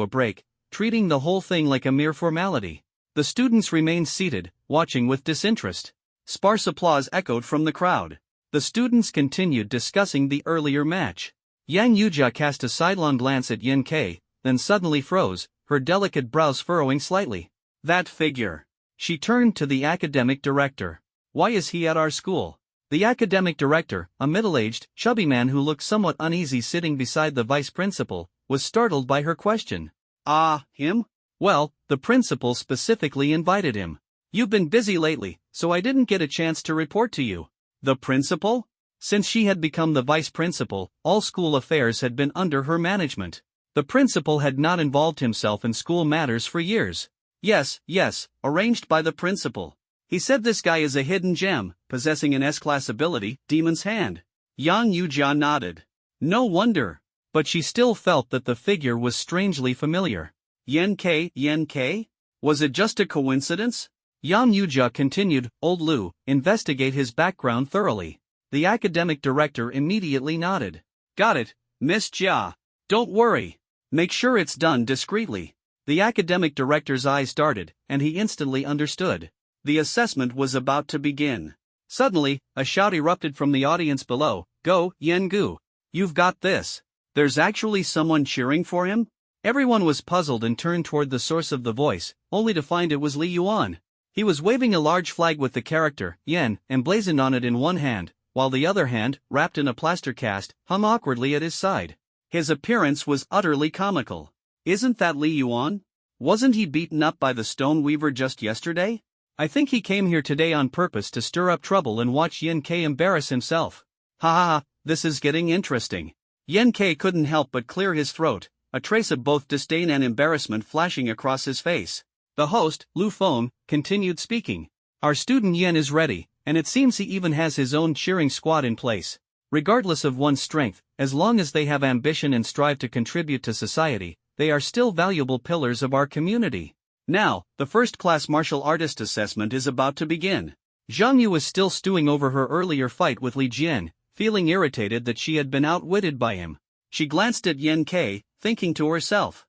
a break, treating the whole thing like a mere formality. The students remained seated, watching with disinterest. Sparse applause echoed from the crowd. The students continued discussing the earlier match. Yang Yuja cast a sidelong glance at Yan Kei, then suddenly froze, her delicate brows furrowing slightly. That figure. She turned to the academic director. Why is he at our school? The academic director, a middle-aged, chubby man who looked somewhat uneasy sitting beside the vice principal, was startled by her question. Ah, him? Well, the principal specifically invited him. You've been busy lately, so I didn't get a chance to report to you. The principal? Since she had become the vice principal, all school affairs had been under her management. The principal had not involved himself in school matters for years. Yes, arranged by the principal. He said this guy is a hidden gem, possessing an S-class ability, Demon's Hand. Yang Yuja nodded. No wonder. But she still felt that the figure was strangely familiar. Yan Kei? Was it just a coincidence? Yang Yuja continued, Old Lu, investigate his background thoroughly. The academic director immediately nodded. Got it, Miss Jia. Don't worry. Make sure it's done discreetly. The academic director's eyes darted, and he instantly understood. The assessment was about to begin. Suddenly, a shout erupted from the audience below. Go, Yan Gu. You've got this. There's actually someone cheering for him? Everyone was puzzled and turned toward the source of the voice, only to find it was Li Yuan. He was waving a large flag with the character, Yen, emblazoned on it in one hand, while the other hand, wrapped in a plaster cast, hung awkwardly at his side. His appearance was utterly comical. Isn't that Li Yuan? Wasn't he beaten up by the stone weaver just yesterday? I think he came here today on purpose to stir up trouble and watch Yan Kei embarrass himself. Ha, this is getting interesting. Yan Kei couldn't help but clear his throat, a trace of both disdain and embarrassment flashing across his face. The host, Lu Feng, continued speaking. Our student Yen is ready, and it seems he even has his own cheering squad in place. Regardless of one's strength, as long as they have ambition and strive to contribute to society, they are still valuable pillars of our community. Now, the first-class martial artist assessment is about to begin. Zhang Yu was still stewing over her earlier fight with Li Jian, feeling irritated that she had been outwitted by him. She glanced at Yan Kei, thinking to herself,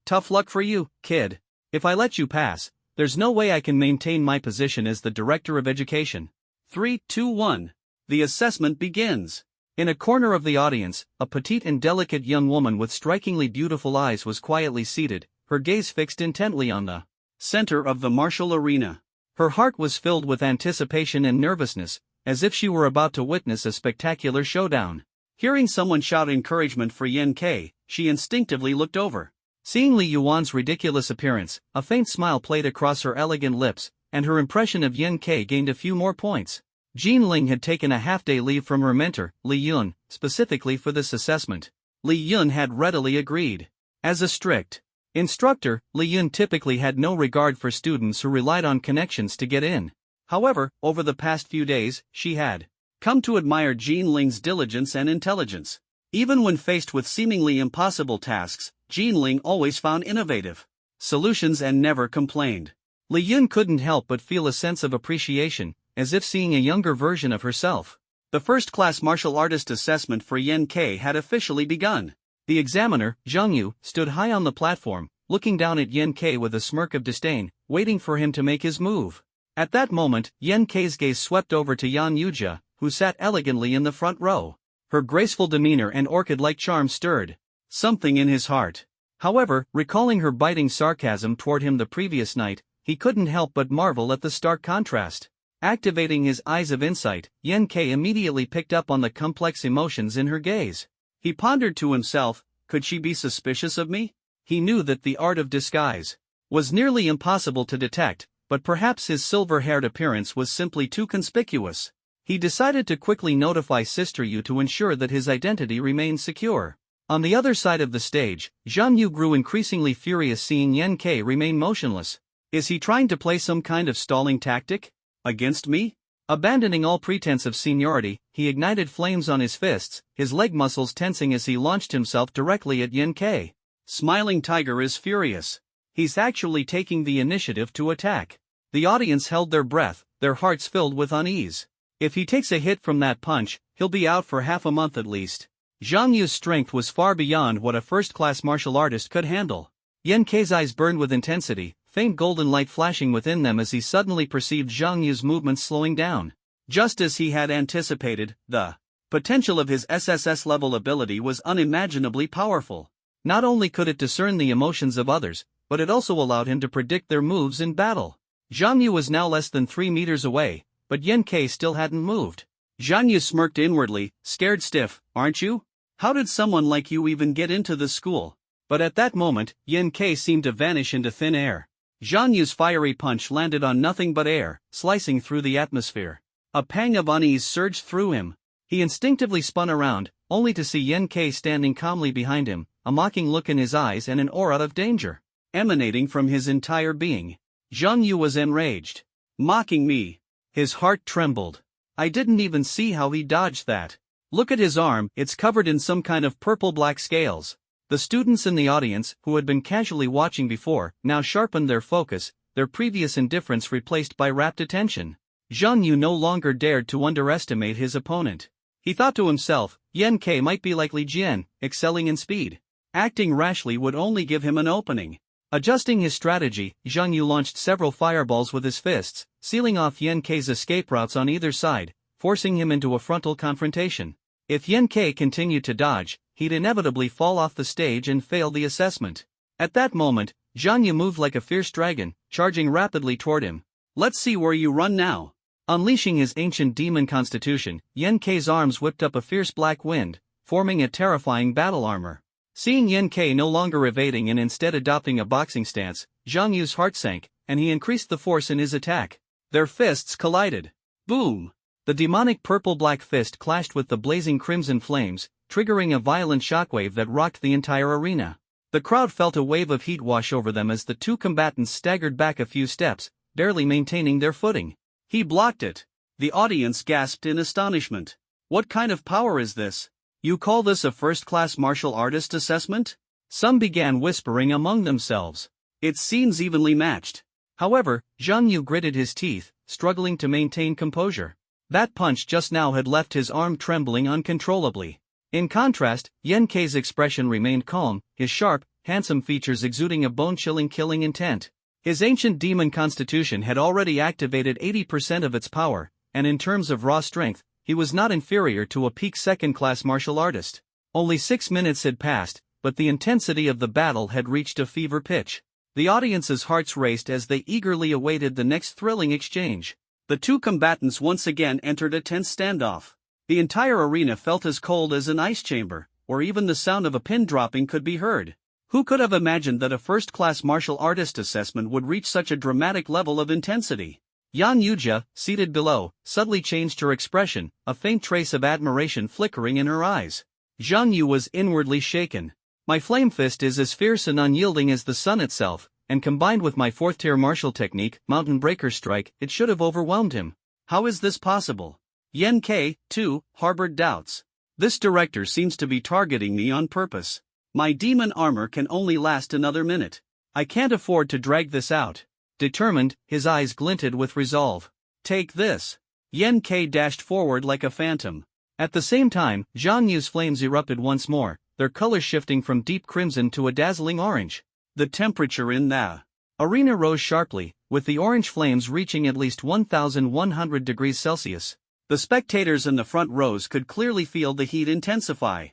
tough luck for you, kid. If I let you pass, there's no way I can maintain my position as the director of education. 3, 2, 1. The assessment begins. In a corner of the audience, a petite and delicate young woman with strikingly beautiful eyes was quietly seated, her gaze fixed intently on the center of the martial arena. Her heart was filled with anticipation and nervousness, as if she were about to witness a spectacular showdown. Hearing someone shout encouragement for Yan Kei, she instinctively looked over. Seeing Li Yuan's ridiculous appearance, a faint smile played across her elegant lips, and her impression of Yan Kei gained a few more points. Jean Ling had taken a half-day leave from her mentor, Li Yun, specifically for this assessment. Li Yun had readily agreed. As a strict instructor, Li Yun typically had no regard for students who relied on connections to get in. However, over the past few days, she had come to admire Jean Ling's diligence and intelligence. Even when faced with seemingly impossible tasks, Jean Ling always found innovative solutions and never complained. Li Yun couldn't help but feel a sense of appreciation, as if seeing a younger version of herself. The first-class martial artist assessment for Yan Kei had officially begun. The examiner, Zhang Yu, stood high on the platform, looking down at Yan Kei with a smirk of disdain, waiting for him to make his move. At that moment, Yan Kei's gaze swept over to Yang Yuja, who sat elegantly in the front row. Her graceful demeanor and orchid-like charm stirred something in his heart. However, recalling her biting sarcasm toward him the previous night, he couldn't help but marvel at the stark contrast. Activating his eyes of insight, Yen Kei immediately picked up on the complex emotions in her gaze. He pondered to himself, could she be suspicious of me? He knew that the art of disguise was nearly impossible to detect, but perhaps his silver-haired appearance was simply too conspicuous. He decided to quickly notify Sister Yu to ensure that his identity remained secure. On the other side of the stage, Zhang Yu grew increasingly furious seeing Yen Kei remain motionless. Is he trying to play some kind of stalling tactic? Against me? Abandoning all pretense of seniority, he ignited flames on his fists, his leg muscles tensing as he launched himself directly at Yen Kei. Smiling Tiger is furious. He's actually taking the initiative to attack. The audience held their breath, their hearts filled with unease. If he takes a hit from that punch, he'll be out for half a month at least. Zhang Yu's strength was far beyond what a first-class martial artist could handle. Yen Kei's eyes burned with intensity, faint golden light flashing within them as he suddenly perceived Zhang Yu's movements slowing down. Just as he had anticipated, the potential of his SSS-level ability was unimaginably powerful. Not only could it discern the emotions of others, but it also allowed him to predict their moves in battle. Zhang Yu was now less than 3 meters away, but Yen Kei still hadn't moved. Zhang Yu smirked inwardly, scared stiff, aren't you? How did someone like you even get into the school? But at that moment, Yen Kei seemed to vanish into thin air. Zhang Yu's fiery punch landed on nothing but air, slicing through the atmosphere. A pang of unease surged through him. He instinctively spun around, only to see Yen Kei standing calmly behind him, a mocking look in his eyes and an aura of danger emanating from his entire being. Zhang Yu was enraged. Mocking me. His heart trembled. I didn't even see how he dodged that. Look at his arm, it's covered in some kind of purple-black scales. The students in the audience, who had been casually watching before, now sharpened their focus, their previous indifference replaced by rapt attention. Zhang Yu no longer dared to underestimate his opponent. He thought to himself, Yen Kei might be like Li Jian, excelling in speed. Acting rashly would only give him an opening. Adjusting his strategy, Zhang Yu launched several fireballs with his fists, sealing off Yen Kei's escape routes on either side, forcing him into a frontal confrontation. If Yen Kei continued to dodge, he'd inevitably fall off the stage and fail the assessment. At that moment, Zhang Yu moved like a fierce dragon, charging rapidly toward him. Let's see where you run now. Unleashing his ancient demon constitution, Yen Kei's arms whipped up a fierce black wind, forming a terrifying battle armor. Seeing Yen Kei no longer evading and instead adopting a boxing stance, Zhang Yu's heart sank, and he increased the force in his attack. Their fists collided. Boom! The demonic purple-black fist clashed with the blazing crimson flames, triggering a violent shockwave that rocked the entire arena. The crowd felt a wave of heat wash over them as the two combatants staggered back a few steps, barely maintaining their footing. He blocked it. The audience gasped in astonishment. What kind of power is this? You call this a first-class martial artist assessment? Some began whispering among themselves. It seems evenly matched. However, Zhang Yu gritted his teeth, struggling to maintain composure. That punch just now had left his arm trembling uncontrollably. In contrast, Yen Kei's expression remained calm, his sharp, handsome features exuding a bone-chilling killing intent. His ancient demon constitution had already activated 80% of its power, and in terms of raw strength, he was not inferior to a peak second-class martial artist. Only 6 minutes had passed, but the intensity of the battle had reached a fever pitch. The audience's hearts raced as they eagerly awaited the next thrilling exchange. The two combatants once again entered a tense standoff. The entire arena felt as cold as an ice chamber, or even the sound of a pin dropping could be heard. Who could have imagined that a first-class martial artist assessment would reach such a dramatic level of intensity? Yan Yujia, seated below, suddenly changed her expression, a faint trace of admiration flickering in her eyes. Zhang Yu was inwardly shaken. My flame fist is as fierce and unyielding as the sun itself, and combined with my 4th-tier martial technique, Mountain Breaker Strike, it should have overwhelmed him. How is this possible? Yen Kei, too, harbored doubts. This director seems to be targeting me on purpose. My demon armor can only last another minute. I can't afford to drag this out. Determined, his eyes glinted with resolve. Take this. Yen Kei dashed forward like a phantom. At the same time, Zhang Yu's flames erupted once more, their color shifting from deep crimson to a dazzling orange. The temperature in the arena rose sharply, with the orange flames reaching at least 1,100 degrees Celsius. The spectators in the front rows could clearly feel the heat intensify.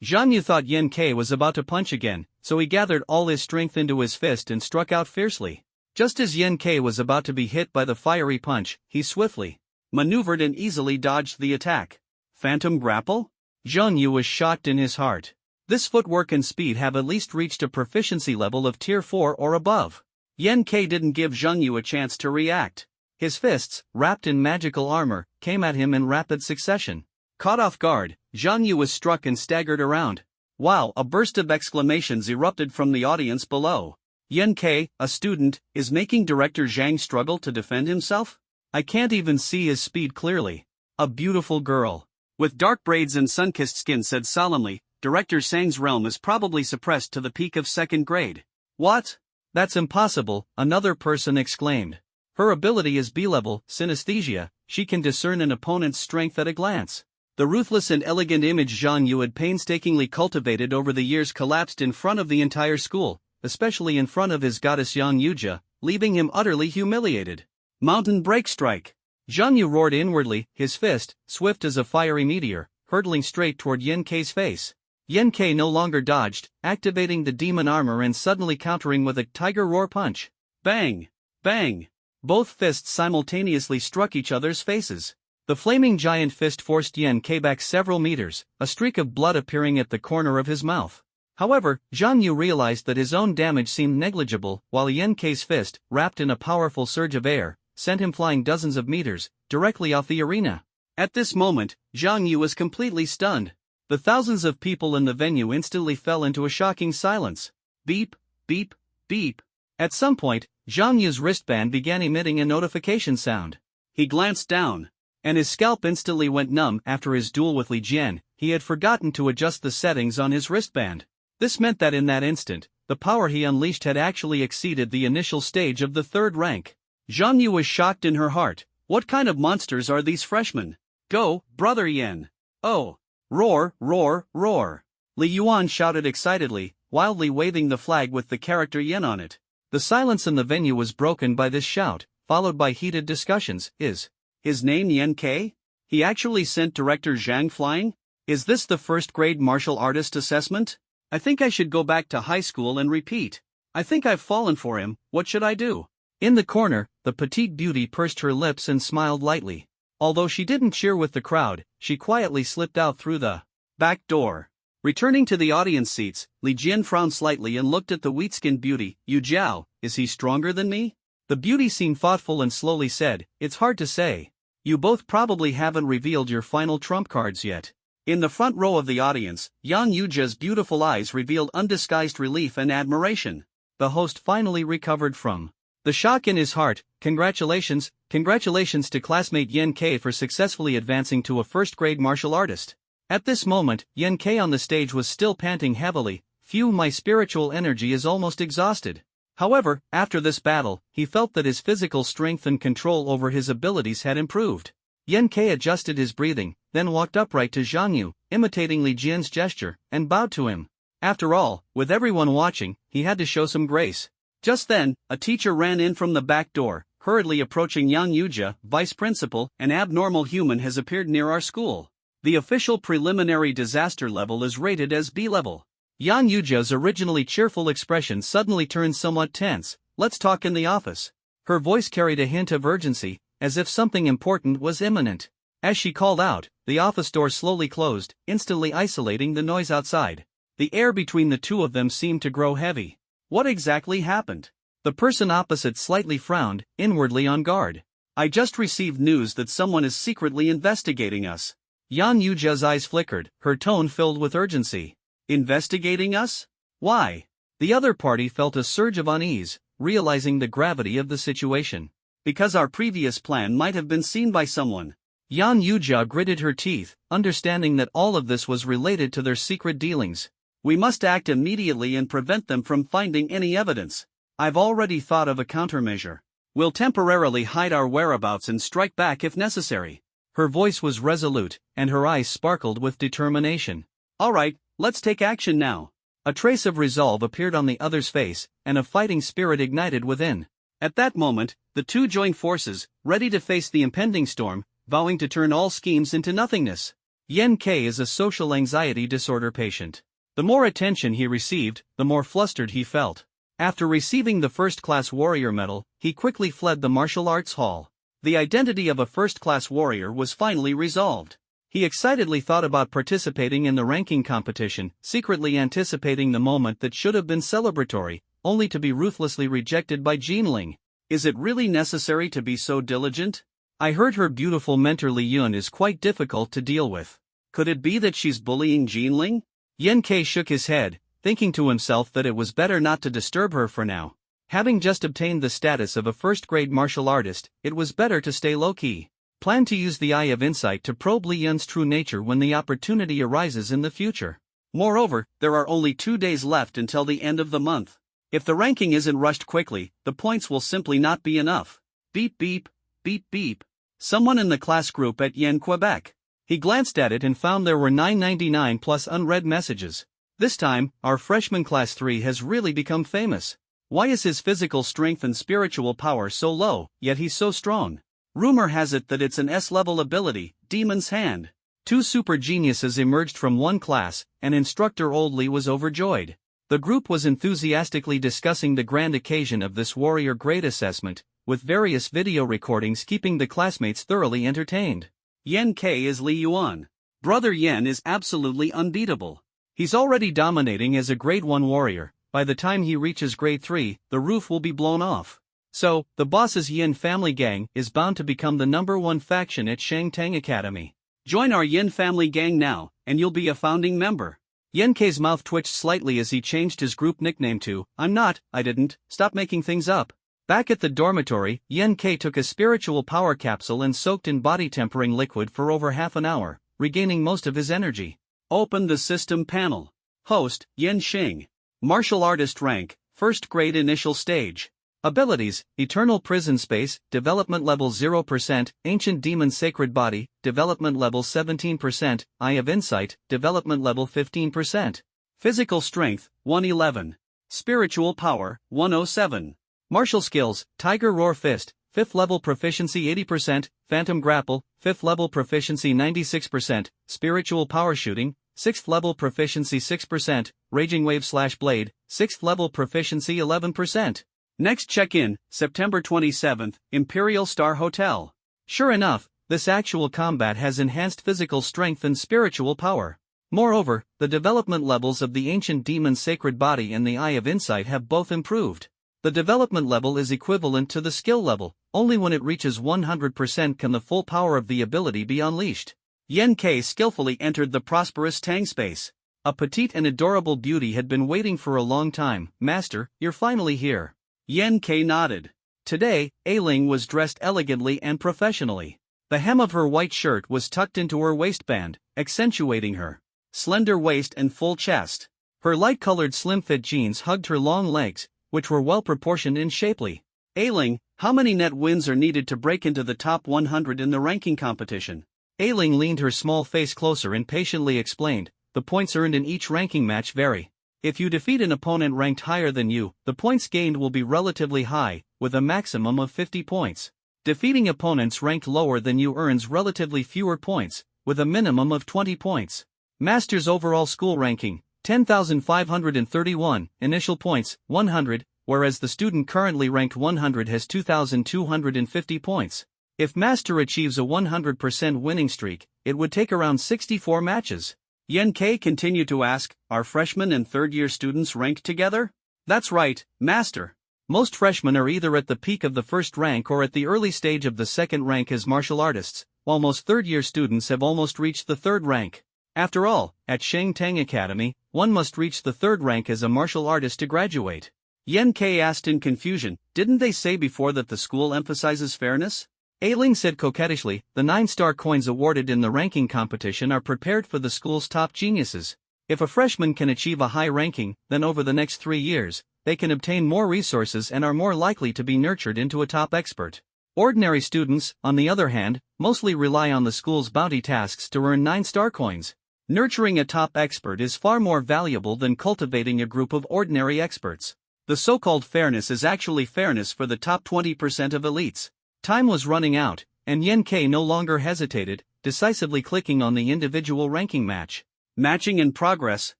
Zhang Yu thought Yan Ke was about to punch again, so he gathered all his strength into his fist and struck out fiercely. Just as Yan Ke was about to be hit by the fiery punch, he swiftly maneuvered and easily dodged the attack. Phantom grapple? Zhang Yu was shocked in his heart. This footwork and speed have at least reached a proficiency level of Tier 4 or above. Yan Ke didn't give Zhang Yu a chance to react. His fists, wrapped in magical armor, came at him in rapid succession. Caught off guard, Zhang Yu was struck and staggered around. Wow! A burst of exclamations erupted from the audience below. Yan Ke, a student, is making Director Zhang struggle to defend himself? I can't even see his speed clearly. A beautiful girl with dark braids and sun-kissed skin said solemnly, Director Zhang's realm is probably suppressed to the peak of 2nd grade. What? That's impossible, another person exclaimed. Her ability is B-level, synesthesia, she can discern an opponent's strength at a glance. The ruthless and elegant image Zhang Yu had painstakingly cultivated over the years collapsed in front of the entire school, especially in front of his goddess Yang Yuja, leaving him utterly humiliated. Mountain break strike! Zhang Yu roared inwardly, his fist, swift as a fiery meteor, hurtling straight toward Yan Ke's face. Yan Ke no longer dodged, activating the demon armor and suddenly countering with a tiger roar punch. Bang! Bang! Both fists simultaneously struck each other's faces. The flaming giant fist forced Yan Ke back several meters, a streak of blood appearing at the corner of his mouth. However, Zhang Yu realized that his own damage seemed negligible, while Yan Ke's fist, wrapped in a powerful surge of air, sent him flying dozens of meters, directly off the arena. At this moment, Zhang Yu was completely stunned. The thousands of people in the venue instantly fell into a shocking silence. Beep, beep, beep. At some point, Zhang Yu's wristband began emitting a notification sound. He glanced down, and his scalp instantly went numb. After his duel with Li Jian, he had forgotten to adjust the settings on his wristband. This meant that in that instant, the power he unleashed had actually exceeded the initial stage of the 3rd rank. Zhang Yu was shocked in her heart. What kind of monsters are these freshmen? Go, brother Yan! Oh! Roar, roar, roar! Li Yuan shouted excitedly, wildly waving the flag with the character Yan on it. The silence in the venue was broken by this shout, followed by heated discussions. Is his name Yan Ke? He actually sent Director Zhang flying? Is this the 1st grade martial artist assessment? I think I should go back to high school and repeat. I think I've fallen for him, what should I do? In the corner, the petite beauty pursed her lips and smiled lightly. Although she didn't cheer with the crowd, she quietly slipped out through the back door. Returning to the audience seats, Li Jian frowned slightly and looked at the wheat-skinned beauty. Yu Jiao, is he stronger than me? The beauty seemed thoughtful and slowly said, it's hard to say. You both probably haven't revealed your final trump cards yet. In the front row of the audience, Yang Yuja's beautiful eyes revealed undisguised relief and admiration. The host finally recovered from the shock in his heart. Congratulations to classmate Yan Ke for successfully advancing to a 1st grade martial artist. At this moment, Yan Ke on the stage was still panting heavily. Phew, my spiritual energy is almost exhausted. However, after this battle, he felt that his physical strength and control over his abilities had improved. Yan Ke adjusted his breathing, then walked upright to Zhang Yu, imitating Li Jian's gesture, and bowed to him. After all, with everyone watching, he had to show some grace. Just then, a teacher ran in from the back door, hurriedly approaching Yang Yuja. Vice Principal, an abnormal human has appeared near our school. The official preliminary disaster level is rated as B-level. Yang Yuja's originally cheerful expression suddenly turned somewhat tense. Let's talk in the office. Her voice carried a hint of urgency, as if something important was imminent. As she called out, the office door slowly closed, instantly isolating the noise outside. The air between the two of them seemed to grow heavy. What exactly happened? The person opposite slightly frowned, inwardly on guard. I just received news that someone is secretly investigating us. Yang Yuja's eyes flickered, her tone filled with urgency. Investigating us? Why? The other party felt a surge of unease, realizing the gravity of the situation. Because our previous plan might have been seen by someone. Yang Yuja gritted her teeth, understanding that all of this was related to their secret dealings. We must act immediately and prevent them from finding any evidence. I've already thought of a countermeasure. We'll temporarily hide our whereabouts and strike back if necessary. Her voice was resolute, and her eyes sparkled with determination. All right, let's take action now. A trace of resolve appeared on the other's face, and a fighting spirit ignited within. At that moment, the two joined forces, ready to face the impending storm, vowing to turn all schemes into nothingness. Yen K is a social anxiety disorder patient. The more attention he received, the more flustered he felt. After receiving the first-class warrior medal, he quickly fled the martial arts hall. The identity of a first-class warrior was finally resolved. He excitedly thought about participating in the ranking competition, secretly anticipating the moment that should have been celebratory, only to be ruthlessly rejected by Jinling. Is it really necessary to be so diligent? I heard her beautiful mentor Li Yun is quite difficult to deal with. Could it be that she's bullying Jinling? Yen K shook his head, thinking to himself that it was better not to disturb her for now. Having just obtained the status of a first-grade martial artist, it was better to stay low-key. Plan to use the Eye of Insight to probe Li Yun's true nature when the opportunity arises in the future. Moreover, there are only 2 days left until the end of the month. If the ranking isn't rushed quickly, the points will simply not be enough. Beep beep, beep beep. Someone in the class group at Yen Quebec. He glanced at it and found there were 999 plus unread messages. This time, our freshman class 3 has really become famous. Why is his physical strength and spiritual power so low, yet he's so strong? Rumor has it that it's an S-level ability, Demon's Hand. 2 super geniuses emerged from one class, and instructor Old Lee was overjoyed. The group was enthusiastically discussing the grand occasion of this warrior grade assessment, with various video recordings keeping the classmates thoroughly entertained. Yen K is Li Yuan. Brother Yen is absolutely unbeatable. He's already dominating as a grade 1 warrior. By the time he reaches grade 3, the roof will be blown off. So, the boss's Yin family gang is bound to become the #1 faction at Shangtang Academy. Join our Yin family gang now, and you'll be a founding member. Yen K's mouth twitched slightly as he changed his group nickname to, I didn't, stop making things up. Back at the dormitory, Yen K took a spiritual power capsule and soaked in body-tempering liquid for over half an hour, regaining most of his energy. Open the system panel. Host, Yen Xing. Martial artist rank, 1st grade initial stage. Abilities, Eternal Prison Space, development level 0%, Ancient Demon Sacred Body, development level 17%, Eye of Insight, development level 15%. Physical Strength, 111. Spiritual Power, 107. Martial Skills, Tiger Roar Fist, 5th level proficiency 80%, Phantom Grapple, 5th level proficiency 96%, Spiritual Power Shooting, 6th level proficiency 6%, Raging Wave / Blade, 6th level proficiency 11%. Next check-in, September 27th, Imperial Star Hotel. Sure enough, this actual combat has enhanced physical strength and spiritual power. Moreover, the development levels of the Ancient Demon Sacred Body and the Eye of Insight have both improved. The development level is equivalent to the skill level. Only when it reaches 100% can the full power of the ability be unleashed. Yen K skillfully entered the prosperous Tang space. A petite and adorable beauty had been waiting for a long time. Master, you're finally here. Yen K nodded. Today, Ailing was dressed elegantly and professionally. The hem of her white shirt was tucked into her waistband, accentuating her slender waist and full chest. Her light-colored slim-fit jeans hugged her long legs, which were well-proportioned and shapely. Ailing, how many net wins are needed to break into the top 100 in the ranking competition? Ailing leaned her small face closer and patiently explained, the points earned in each ranking match vary. If you defeat an opponent ranked higher than you, the points gained will be relatively high, with a maximum of 50 points. Defeating opponents ranked lower than you earns relatively fewer points, with a minimum of 20 points. Master's overall school ranking, 10,531, initial points, 100, whereas the student currently ranked 100 has 2,250 points. If Master achieves a 100% winning streak, it would take around 64 matches. Yen K continued to ask, are freshmen and third-year students ranked together? That's right, Master. Most freshmen are either at the peak of the first rank or at the early stage of the second rank as martial artists, while most third-year students have almost reached the third rank. After all, at Shangtang Academy, one must reach the third rank as a martial artist to graduate. Yen K asked in confusion, didn't they say before that the school emphasizes fairness? Ailing said coquettishly, the 9-star coins awarded in the ranking competition are prepared for the school's top geniuses. If a freshman can achieve a high ranking, then over the next 3 years, they can obtain more resources and are more likely to be nurtured into a top expert. Ordinary students, on the other hand, mostly rely on the school's bounty tasks to earn 9-star coins. Nurturing a top expert is far more valuable than cultivating a group of ordinary experts. The so-called fairness is actually fairness for the top 20% of elites. Time was running out, and Yen K no longer hesitated. decisively clicking on the individual ranking match. Matching in progress.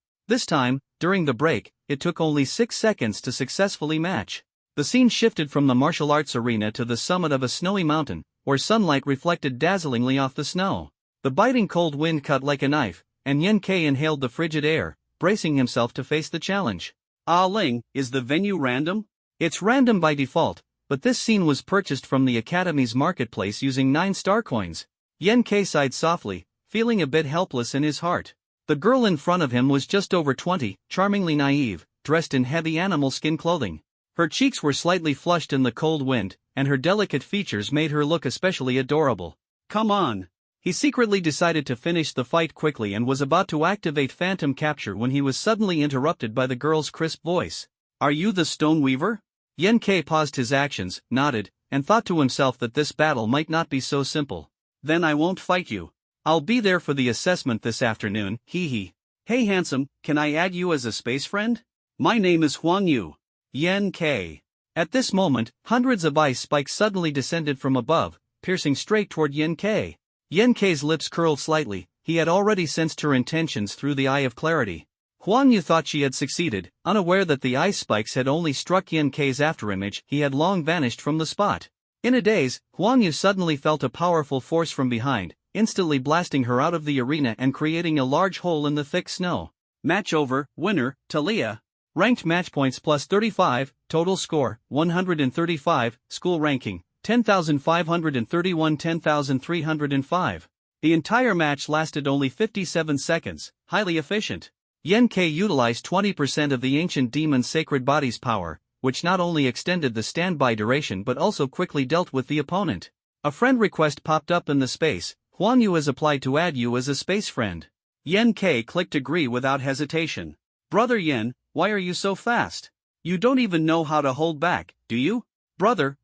This time, during the break, it took only 6 seconds to successfully match. The scene shifted from the martial arts arena to the summit of a snowy mountain, where sunlight reflected dazzlingly off the snow. The biting cold wind cut like a knife, and Yen Kei inhaled the frigid air, bracing himself to face the challenge. Ah Ling, is the venue random? It's random by default, but this scene was purchased from the Academy's marketplace using 9 star coins. Yen Kei sighed softly, feeling a bit helpless in his heart. The girl in front of him was just over 20, charmingly naive, dressed in heavy animal skin clothing. Her cheeks were slightly flushed in the cold wind, and her delicate features made her look especially adorable. Come on! He secretly decided to finish the fight quickly and was about to activate Phantom Capture when he was suddenly interrupted by the girl's crisp voice. Are you the Stone Weaver? Yen Kei paused his actions, nodded, and thought to himself that this battle might not be so simple. Then I won't fight you. I'll be there for the assessment this afternoon, hee hee. Hey handsome, can I add you as a space friend? My name is Huang Yu. Yen Kei. At this moment, hundreds of ice spikes suddenly descended from above, piercing straight toward Yen Kei. Yen Kei's lips curled slightly, he had already sensed her intentions through the Eye of Clarity. Huang Yu thought she had succeeded, unaware that the ice spikes had only struck Yen Kei's afterimage. He had long vanished from the spot. In a daze, Huang Yu suddenly felt a powerful force from behind, instantly blasting her out of the arena and creating a large hole in the thick snow. Match over, winner, Talia. Ranked match points plus 35, total score, 135, school ranking, 10,531 10,305. The entire match lasted only 57 seconds, highly efficient. Yen Kei utilized 20% of the ancient demon's sacred body's power, which not only extended the standby duration but also quickly dealt with the opponent. A friend request popped up in the space. Huang Yu has applied to add you as a space friend. Yen Kei clicked agree without hesitation. Brother Yen, why are you so fast? You don't even know how to hold back, do you? Brother,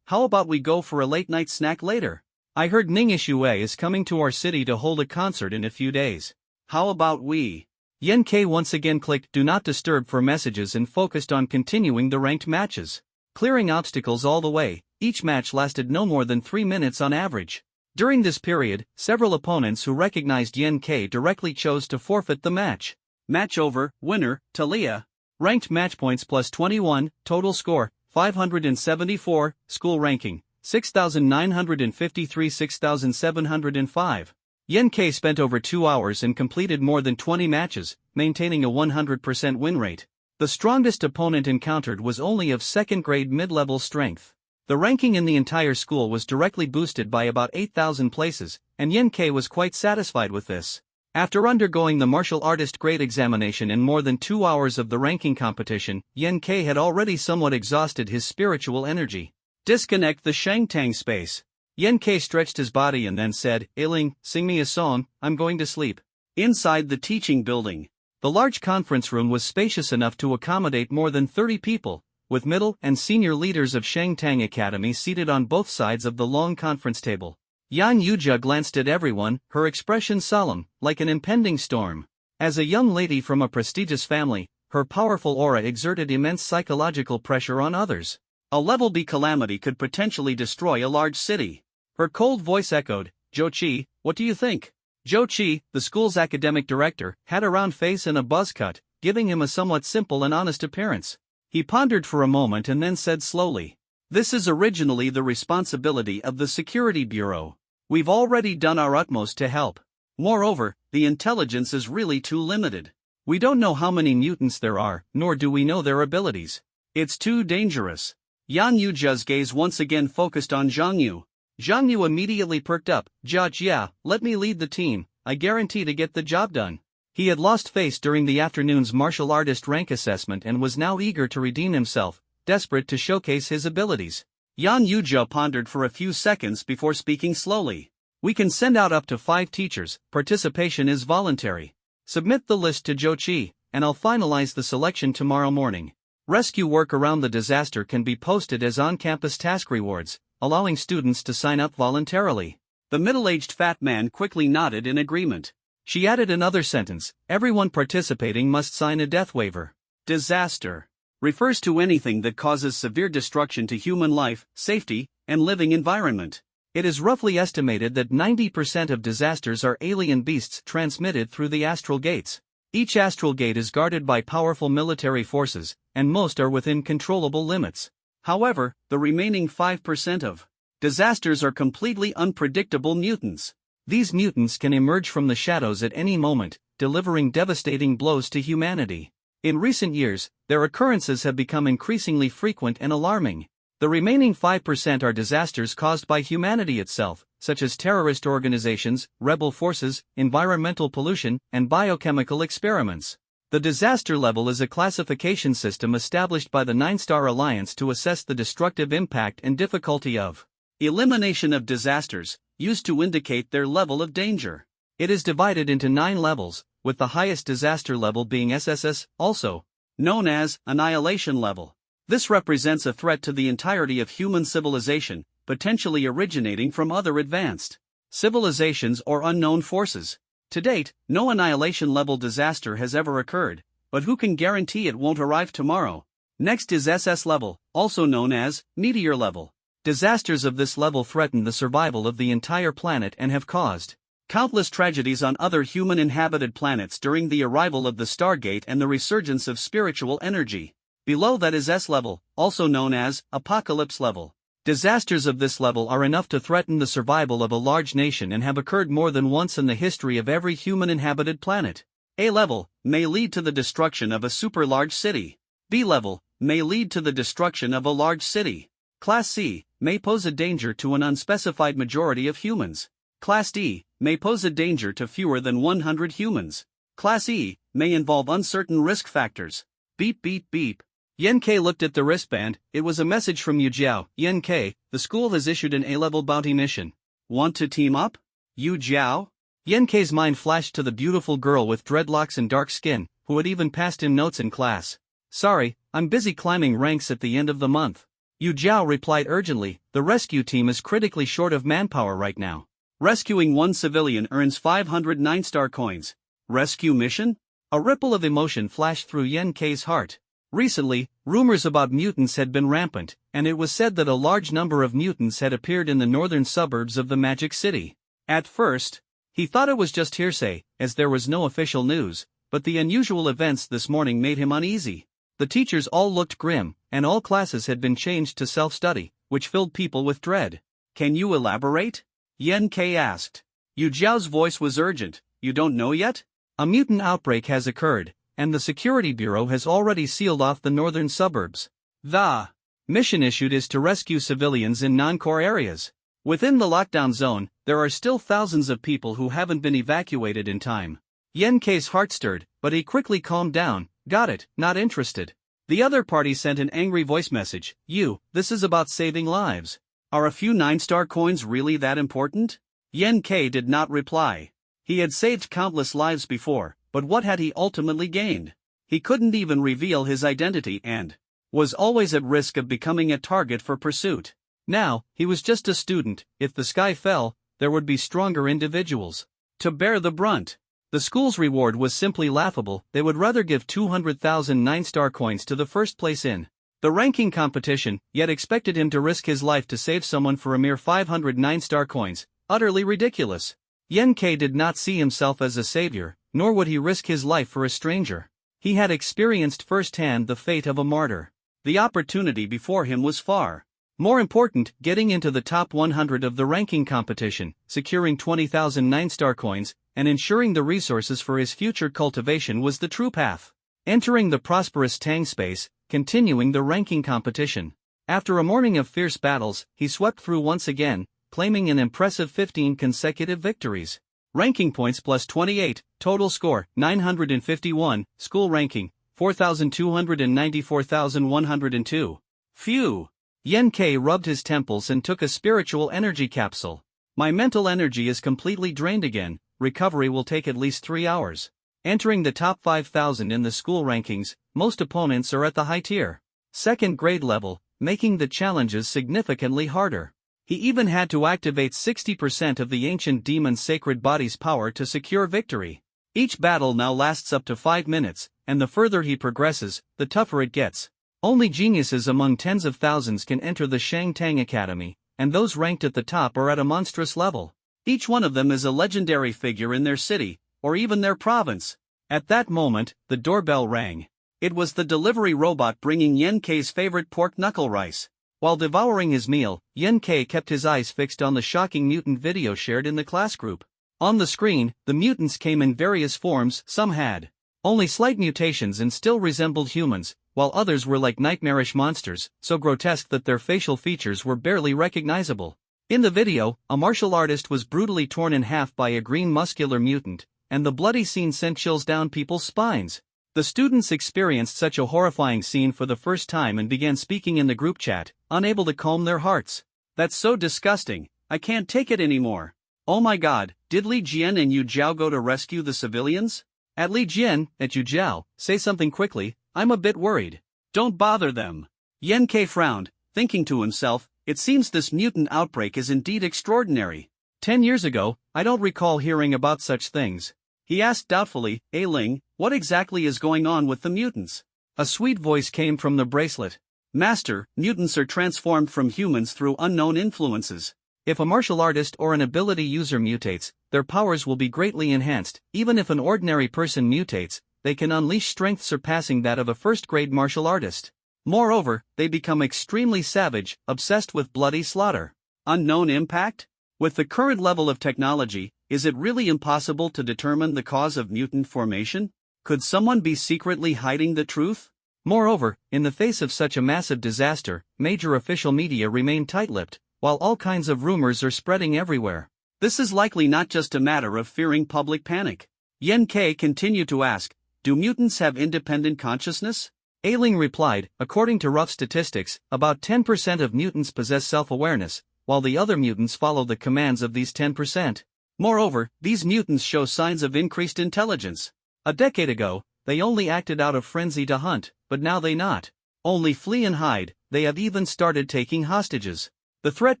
how about we go for a late-night snack later? I heard Ning Ishue is coming to our city to hold a concert in a few days. How about we? Yen Kei once again clicked Do Not Disturb for messages and focused on continuing the ranked matches. Clearing obstacles all the way, each match lasted no more than 3 minutes on average. During this period, several opponents who recognized Yen Kei directly chose to forfeit the match. Match over, winner, Talia. Ranked match points plus 21, total score, 574, school ranking, 6,953 6,705. Yen Kei spent over 2 hours and completed more than 20 matches, maintaining a 100% win rate. The strongest opponent encountered was only of second-grade mid-level strength. The ranking in the entire school was directly boosted by about 8,000 places, and Yen Kei was quite satisfied with this. After undergoing the martial artist grade examination and more than 2 hours of the ranking competition, Yen Kei had already somewhat exhausted his spiritual energy. Disconnect the Shangtang space. Yen Kei stretched his body and then said, Ailing, sing me a song, I'm going to sleep. Inside the teaching building. The large conference room was spacious enough to accommodate more than 30 people, with middle and senior leaders of Shangtang Academy seated on both sides of the long conference table. Yan Yuja glanced at everyone, her expression solemn, like an impending storm. As a young lady from a prestigious family, her powerful aura exerted immense psychological pressure on others. A level B calamity could potentially destroy a large city. Her cold voice echoed, Zhou, what do you think? Zhou, the school's academic director, had a round face and a buzz cut, giving him a somewhat simple and honest appearance. He pondered for a moment and then said slowly, This is originally the responsibility of the Security Bureau. We've already done our utmost to help. Moreover, the intelligence is really too limited. We don't know how many mutants there are, nor do we know their abilities. It's too dangerous. Yan Yuja's gaze once again focused on Zhang Yu. Zhang Yu immediately perked up. Yeah, let me lead the team, I guarantee to get the job done. He had lost face during the afternoon's martial artist rank assessment and was now eager to redeem himself, desperate to showcase his abilities. Yan Yuja pondered for a few seconds before speaking slowly. We can send out up to 5 teachers, participation is voluntary. Submit the list to Zhou, and I'll finalize the selection tomorrow morning. Rescue work around the disaster can be posted as on-campus task rewards, allowing students to sign up voluntarily. The middle-aged fat man quickly nodded in agreement. She added another sentence, everyone participating must sign a death waiver. Disaster refers to anything that causes severe destruction to human life, safety, and living environment. It is roughly estimated that 90% of disasters are alien beasts transmitted through the astral gates. Each astral gate is guarded by powerful military forces, and most are within controllable limits. However, the remaining 5% of disasters are completely unpredictable mutants. These mutants can emerge from the shadows at any moment, delivering devastating blows to humanity. In recent years, their occurrences have become increasingly frequent and alarming. The remaining 5% are disasters caused by humanity itself, such as terrorist organizations, rebel forces, environmental pollution, and biochemical experiments. The disaster level is a classification system established by the 9-Star Alliance to assess the destructive impact and difficulty of elimination of disasters, used to indicate their level of danger. It is divided into 9 levels, with the highest disaster level being SSS, also known as annihilation level. This represents a threat to the entirety of human civilization, potentially originating from other advanced civilizations or unknown forces. To date, no annihilation level disaster has ever occurred, but who can guarantee it won't arrive tomorrow? Next is SS level, also known as meteor level. Disasters of this level threaten the survival of the entire planet and have caused countless tragedies on other human-inhabited planets during the arrival of the Stargate and the resurgence of spiritual energy. Below that is S level, also known as apocalypse level. Disasters of this level are enough to threaten the survival of a large nation and have occurred more than once in the history of every human-inhabited planet. A level may lead to the destruction of a super-large city. B level may lead to the destruction of a large city. Class C may pose a danger to an unspecified majority of humans. Class D may pose a danger to fewer than 100 humans. Class E may involve uncertain risk factors. Beep beep beep. Yen K looked at the wristband. It was a message from Yu Jiao. Yen K, the school has issued an A-level bounty mission. Want to team up? Yu Jiao? Yen K's mind flashed to the beautiful girl with dreadlocks and dark skin, who had even passed him notes in class. Sorry, I'm busy climbing ranks at the end of the month. Yu Jiao replied urgently, the rescue team is critically short of manpower right now. Rescuing one civilian earns 500 9-star coins. Rescue mission? A ripple of emotion flashed through Yen K's heart. Recently, rumors about mutants had been rampant, and it was said that a large number of mutants had appeared in the northern suburbs of the Magic City. At first, he thought it was just hearsay, as there was no official news, but the unusual events this morning made him uneasy. The teachers all looked grim, and all classes had been changed to self-study, which filled people with dread. Can you elaborate? Yen K asked. Yu Jiao's voice was urgent. You don't know yet? A mutant outbreak has occurred, and the Security Bureau has already sealed off the northern suburbs. The mission issued is to rescue civilians in non-core areas. Within the lockdown zone, there are still thousands of people who haven't been evacuated in time. Yen K's heart stirred, but he quickly calmed down. Got it, not interested. The other party sent an angry voice message. This is about saving lives. Are a few 9-star coins really that important? Yen K did not reply. He had saved countless lives before, but what had he ultimately gained? He couldn't even reveal his identity and was always at risk of becoming a target for pursuit. Now, he was just a student. If the sky fell, there would be stronger individuals to bear the brunt. The school's reward was simply laughable. They would rather give 200,000 9-star coins to the first place in the ranking competition, yet expected him to risk his life to save someone for a mere 500 9-star coins. Utterly ridiculous. Yen K did not see himself as a savior, nor would he risk his life for a stranger. He had experienced firsthand the fate of a martyr. The opportunity before him was far more important. Getting into the top 100 of the ranking competition, securing 20,000 9-star coins, and ensuring the resources for his future cultivation was the true path. Entering the prosperous Tang space, continuing the ranking competition. After a morning of fierce battles, he swept through once again, claiming an impressive 15 consecutive victories. Ranking points plus 28, total score 951, school ranking 4,294,102. Phew! Yen K rubbed his temples and took a spiritual energy capsule. My mental energy is completely drained again. Recovery will take at least 3 hours. Entering the top 5,000 in the school rankings, most opponents are at the high tier, second grade level, making the challenges significantly harder. He even had to activate 60% of the ancient demon's sacred body's power to secure victory. Each battle now lasts up to 5 minutes, and the further he progresses, the tougher it gets. Only geniuses among tens of thousands can enter the Shang Tang Academy, and those ranked at the top are at a monstrous level. Each one of them is a legendary figure in their city, or even their province. At that moment, the doorbell rang. It was the delivery robot bringing Yen Kei's favorite pork knuckle rice. While devouring his meal, Yen Kei kept his eyes fixed on the shocking mutant video shared in the class group. On the screen, the mutants came in various forms. Some had only slight mutations and still resembled humans, while others were like nightmarish monsters, so grotesque that their facial features were barely recognizable. In the video, a martial artist was brutally torn in half by a green muscular mutant, and the bloody scene sent chills down people's spines. The students experienced such a horrifying scene for the first time and began speaking in the group chat, unable to calm their hearts. "That's so disgusting, I can't take it anymore. Oh my god, did Li Jian and Yu Jiao go to rescue the civilians? At Li Jian, at Yu Jiao, say something quickly, I'm a bit worried." "Don't bother them." Yen Kei frowned, thinking to himself, it seems this mutant outbreak is indeed extraordinary. 10 years ago, I don't recall hearing about such things. He asked doubtfully, Ling, what exactly is going on with the mutants? A sweet voice came from the bracelet. "Master, mutants are transformed from humans through unknown influences. If a martial artist or an ability user mutates, their powers will be greatly enhanced. Even if an ordinary person mutates, they can unleash strength surpassing that of a first-grade martial artist. Moreover, they become extremely savage, obsessed with bloody slaughter." Unknown impact? With the current level of technology, is it really impossible to determine the cause of mutant formation? Could someone be secretly hiding the truth? Moreover, in the face of such a massive disaster, major official media remain tight-lipped, while all kinds of rumors are spreading everywhere. This is likely not just a matter of fearing public panic. Yen Kei continued to ask, do mutants have independent consciousness? Ailing replied, according to rough statistics, about 10% of mutants possess self-awareness, while the other mutants follow the commands of these 10%. Moreover, these mutants show signs of increased intelligence. A decade ago, they only acted out of frenzy to hunt, but now they not only flee and hide, they have even started taking hostages. The threat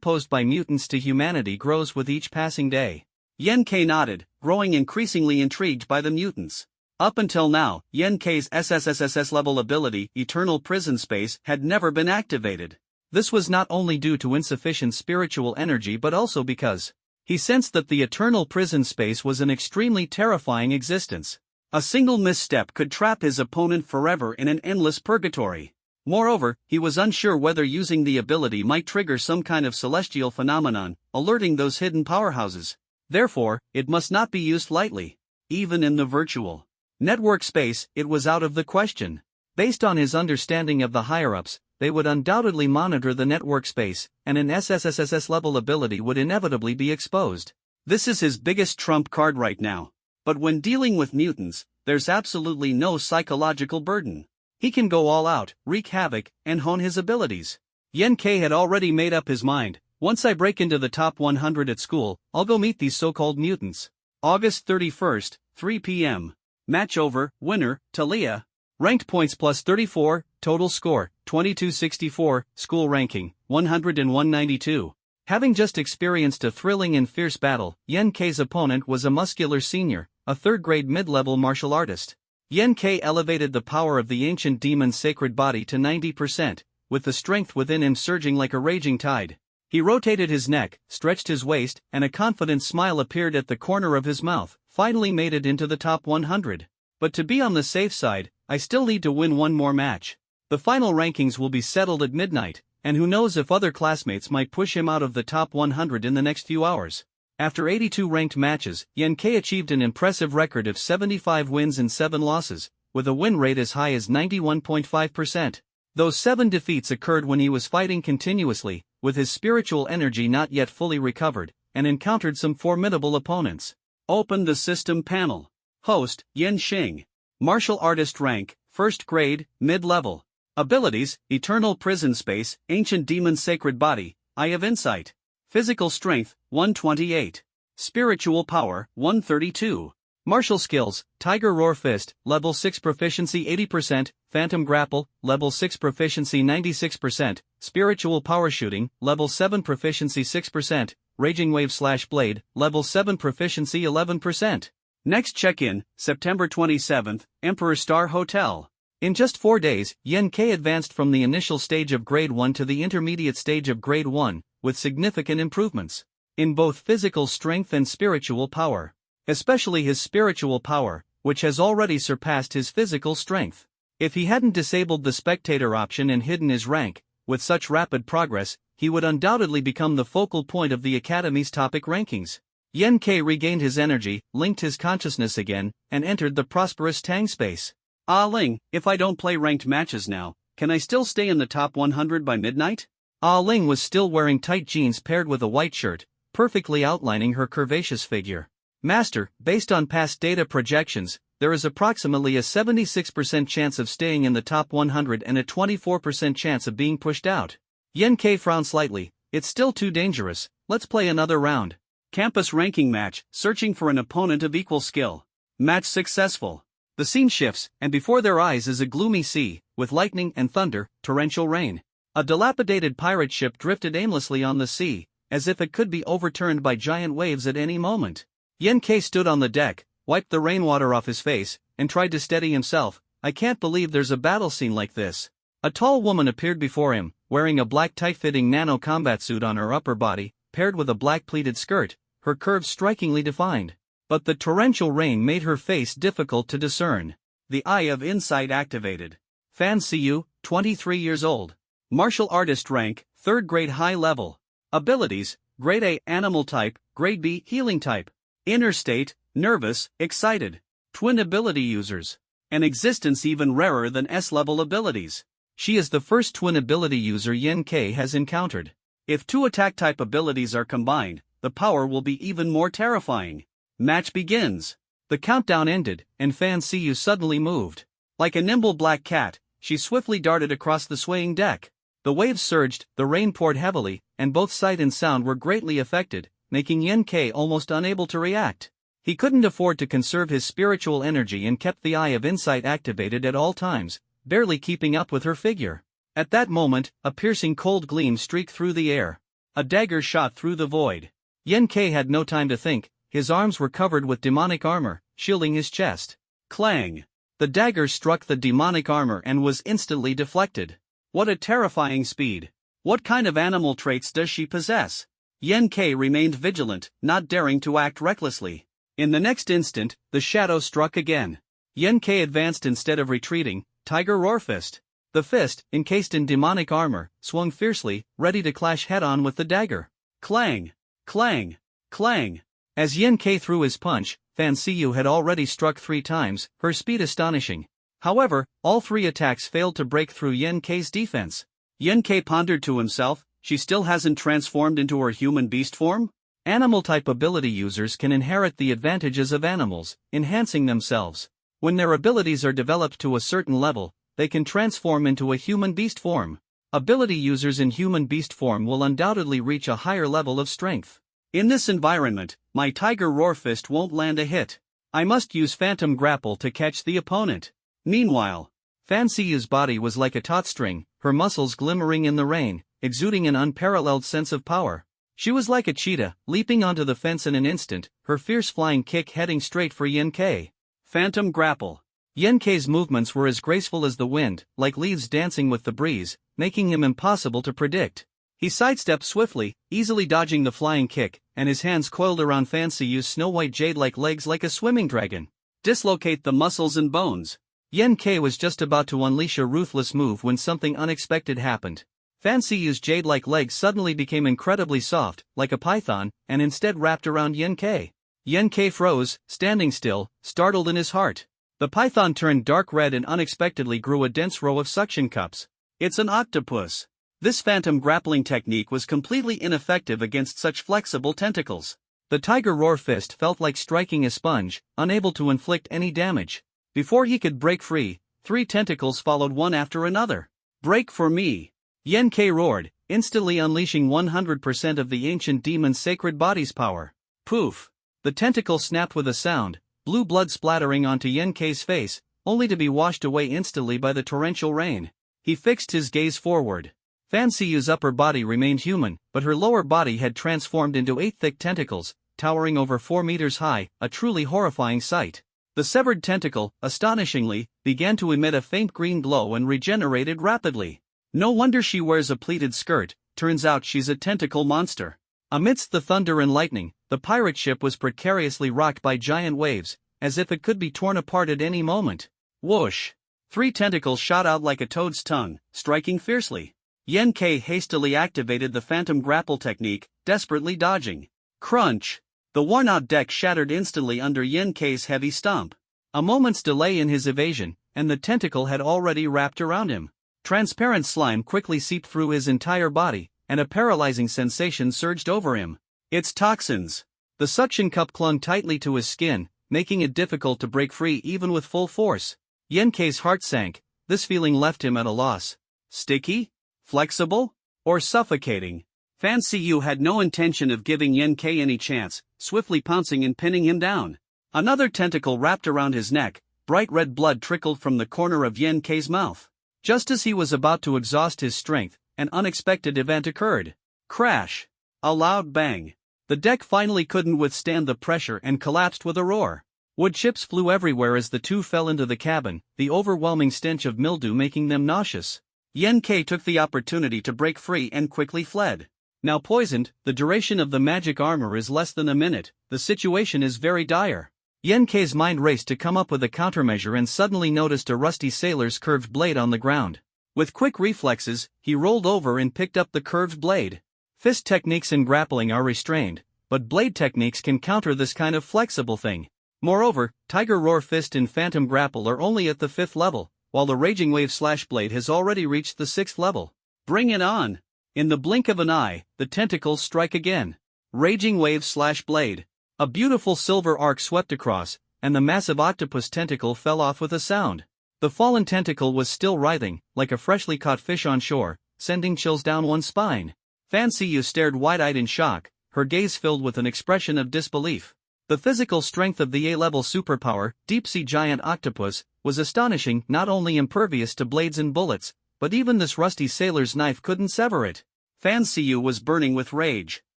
posed by mutants to humanity grows with each passing day. Yen Kei nodded, growing increasingly intrigued by the mutants. Up until now, Yen Kei's SSS level ability, Eternal Prison Space, had never been activated. This was not only due to insufficient spiritual energy but also because he sensed that the Eternal Prison Space was an extremely terrifying existence. A single misstep could trap his opponent forever in an endless purgatory. Moreover, he was unsure whether using the ability might trigger some kind of celestial phenomenon, alerting those hidden powerhouses. Therefore, it must not be used lightly. Even in the virtual network space, it was out of the question. Based on his understanding of the higher-ups, they would undoubtedly monitor the network space, and an SSS level ability would inevitably be exposed. This is his biggest trump card right now. But when dealing with mutants, there's absolutely no psychological burden. He can go all out, wreak havoc, and hone his abilities. Yen Kei had already made up his mind. Once I break into the top 100 at school, I'll go meet these so-called mutants. August 31st, 3 p.m. Match over, winner, Talia. Ranked points plus 34, total score, 2264, school ranking, 10192. Having just experienced a thrilling and fierce battle, Yen Kei's opponent was a muscular senior, a third-grade mid-level martial artist. Yen Kei elevated the power of the ancient demon's sacred body to 90%, with the strength within him surging like a raging tide. He rotated his neck, stretched his waist, and a confident smile appeared at the corner of his mouth. Finally made it into the top 100. But to be on the safe side, I still need to win one more match. The final rankings will be settled at midnight, and who knows if other classmates might push him out of the top 100 in the next few hours. After 82 ranked matches, Yen Kei achieved an impressive record of 75 wins and 7 losses, with a win rate as high as 91.5%. Those 7 defeats occurred when he was fighting continuously, with his spiritual energy not yet fully recovered, and encountered some formidable opponents. Open the system panel. Host, Yen Xing. Martial artist rank, 1st grade, mid-level. Abilities, Eternal Prison Space, Ancient Demon Sacred Body, Eye of Insight. Physical Strength, 128. Spiritual Power, 132. Martial Skills, Tiger Roar Fist, Level 6 Proficiency 80%, Phantom Grapple, Level 6 Proficiency 96%, Spiritual Power Shooting, Level 7 Proficiency 6%, Raging Wave / Blade, Level 7 Proficiency 11%. Next check-in, September 27th, Emperor Star Hotel. In just 4 days, Yen Kei advanced from the initial stage of Grade 1 to the intermediate stage of Grade 1, with significant improvements in both physical strength and spiritual power, especially his spiritual power, which has already surpassed his physical strength. If he hadn't disabled the spectator option and hidden his rank, with such rapid progress, he would undoubtedly become the focal point of the Academy's topic rankings. Yen K regained his energy, linked his consciousness again, and entered the prosperous Tang space. Ah Ling, if I don't play ranked matches now, can I still stay in the top 100 by midnight? Ah Ling was still wearing tight jeans paired with a white shirt, perfectly outlining her curvaceous figure. Master, based on past data projections, there is approximately a 76% chance of staying in the top 100 and a 24% chance of being pushed out. Yen K frowned slightly. It's still too dangerous, let's play another round. Campus ranking match, searching for an opponent of equal skill. Match successful. The scene shifts, and before their eyes is a gloomy sea, with lightning and thunder, torrential rain. A dilapidated pirate ship drifted aimlessly on the sea, as if it could be overturned by giant waves at any moment. Yen K stood on the deck, wiped the rainwater off his face, and tried to steady himself. I can't believe there's a battle scene like this. A tall woman appeared before him, wearing a black tight-fitting nano-combat suit on her upper body, paired with a black pleated skirt, her curves strikingly defined. But the torrential rain made her face difficult to discern. The Eye of Insight activated. Fan Siyu, 23 years old. Martial artist rank, 3rd grade high level. Abilities, Grade A, Animal type, Grade B, Healing type. Inner state, nervous, excited. Twin ability users. An existence even rarer than S-level abilities. She is the first twin ability user Yen K has encountered. If 2 attack type abilities are combined, the power will be even more terrifying. Match begins. The countdown ended, and Fan Siyu suddenly moved. Like a nimble black cat, she swiftly darted across the swaying deck. The waves surged, the rain poured heavily, and both sight and sound were greatly affected, making Yen K almost unable to react. He couldn't afford to conserve his spiritual energy and kept the Eye of Insight activated at all times, barely keeping up with her figure. At that moment, a piercing cold gleam streaked through the air. A dagger shot through the void. Yen K had no time to think. His arms were covered with demonic armor, shielding his chest. Clang! The dagger struck the demonic armor and was instantly deflected. What a terrifying speed! What kind of animal traits does she possess? Yen K remained vigilant, not daring to act recklessly. In the next instant, the shadow struck again. Yen K advanced instead of retreating. Tiger Roar Fist. The fist, encased in demonic armor, swung fiercely, ready to clash head-on with the dagger. Clang! Clang! Clang! As Yen K threw his punch, Fan Siyu had already struck 3 times, her speed astonishing. However, all 3 attacks failed to break through Yen K's defense. Yen K pondered to himself, she still hasn't transformed into her human beast form? Animal-type ability users can inherit the advantages of animals, enhancing themselves. When their abilities are developed to a certain level, they can transform into a human beast form. Ability users in human beast form will undoubtedly reach a higher level of strength. In this environment, my Tiger Roar Fist won't land a hit. I must use Phantom Grapple to catch the opponent. Meanwhile, Fan Siyu's body was like a taut string, her muscles glimmering in the rain, exuding an unparalleled sense of power. She was like a cheetah, leaping onto the fence in an instant, her fierce flying kick heading straight for Yen K. Phantom Grapple. Yen K's movements were as graceful as the wind, like leaves dancing with the breeze, making him impossible to predict. He sidestepped swiftly, easily dodging the flying kick, and his hands coiled around Fan Siyu's snow-white jade-like legs like a swimming dragon. Dislocate the muscles and bones. Yen K was just about to unleash a ruthless move when something unexpected happened. Fan Siyu's jade-like legs suddenly became incredibly soft, like a python, and instead wrapped around Yen K. Yen K froze, standing still, startled in his heart. The python turned dark red and unexpectedly grew a dense row of suction cups. It's an octopus. This phantom grappling technique was completely ineffective against such flexible tentacles. The Tiger Roar Fist felt like striking a sponge, unable to inflict any damage. Before he could break free, 3 tentacles followed one after another. Break for me! Yen K roared, instantly unleashing 100% of the ancient demon's sacred body's power. Poof! The tentacle snapped with a sound, blue blood splattering onto Yen K's face, only to be washed away instantly by the torrential rain. He fixed his gaze forward. Fan Siyu's upper body remained human, but her lower body had transformed into 8 thick tentacles, towering over 4 meters high, a truly horrifying sight. The severed tentacle, astonishingly, began to emit a faint green glow and regenerated rapidly. No wonder she wears a pleated skirt, turns out she's a tentacle monster. Amidst the thunder and lightning, the pirate ship was precariously rocked by giant waves, as if it could be torn apart at any moment. Whoosh! 3 tentacles shot out like a toad's tongue, striking fiercely. Yen-Kei hastily activated the phantom grapple technique, desperately dodging. Crunch! The worn-out deck shattered instantly under Yen-Kei's heavy stomp. A moment's delay in his evasion, and the tentacle had already wrapped around him. Transparent slime quickly seeped through his entire body, and a paralyzing sensation surged over him. It's toxins. The suction cup clung tightly to his skin, making it difficult to break free even with full force. Yen-Kei's heart sank. This feeling left him at a loss. Sticky? Flexible? Or suffocating? Fan Siyu had no intention of giving Yen-Kei any chance, swiftly pouncing and pinning him down. Another tentacle wrapped around his neck. Bright red blood trickled from the corner of Yen-Kei's mouth. Just as he was about to exhaust his strength, an unexpected event occurred. Crash! A loud bang. The deck finally couldn't withstand the pressure and collapsed with a roar. Wood chips flew everywhere as the two fell into the cabin, the overwhelming stench of mildew making them nauseous. Yen-Kei took the opportunity to break free and quickly fled. Now poisoned, the duration of the magic armor is less than a minute. The situation is very dire. Yen-Kei's mind raced to come up with a countermeasure and suddenly noticed a rusty sailor's curved blade on the ground. With quick reflexes, he rolled over and picked up the curved blade. Fist techniques in grappling are restrained, but blade techniques can counter this kind of flexible thing. Moreover, Tiger Roar Fist and Phantom Grapple are only at the 5th level, while the Raging Wave Slash Blade has already reached the 6th level. Bring it on! In the blink of an eye, the tentacles strike again. Raging Wave Slash Blade. A beautiful silver arc swept across, and the massive octopus tentacle fell off with a sound. The fallen tentacle was still writhing, like a freshly caught fish on shore, sending chills down one's spine. Fan Siyu stared wide-eyed in shock, her gaze filled with an expression of disbelief. The physical strength of the A-level superpower, deep-sea giant octopus, was astonishing. Not only impervious to blades and bullets, but even this rusty sailor's knife couldn't sever it. Fan Siyu was burning with rage.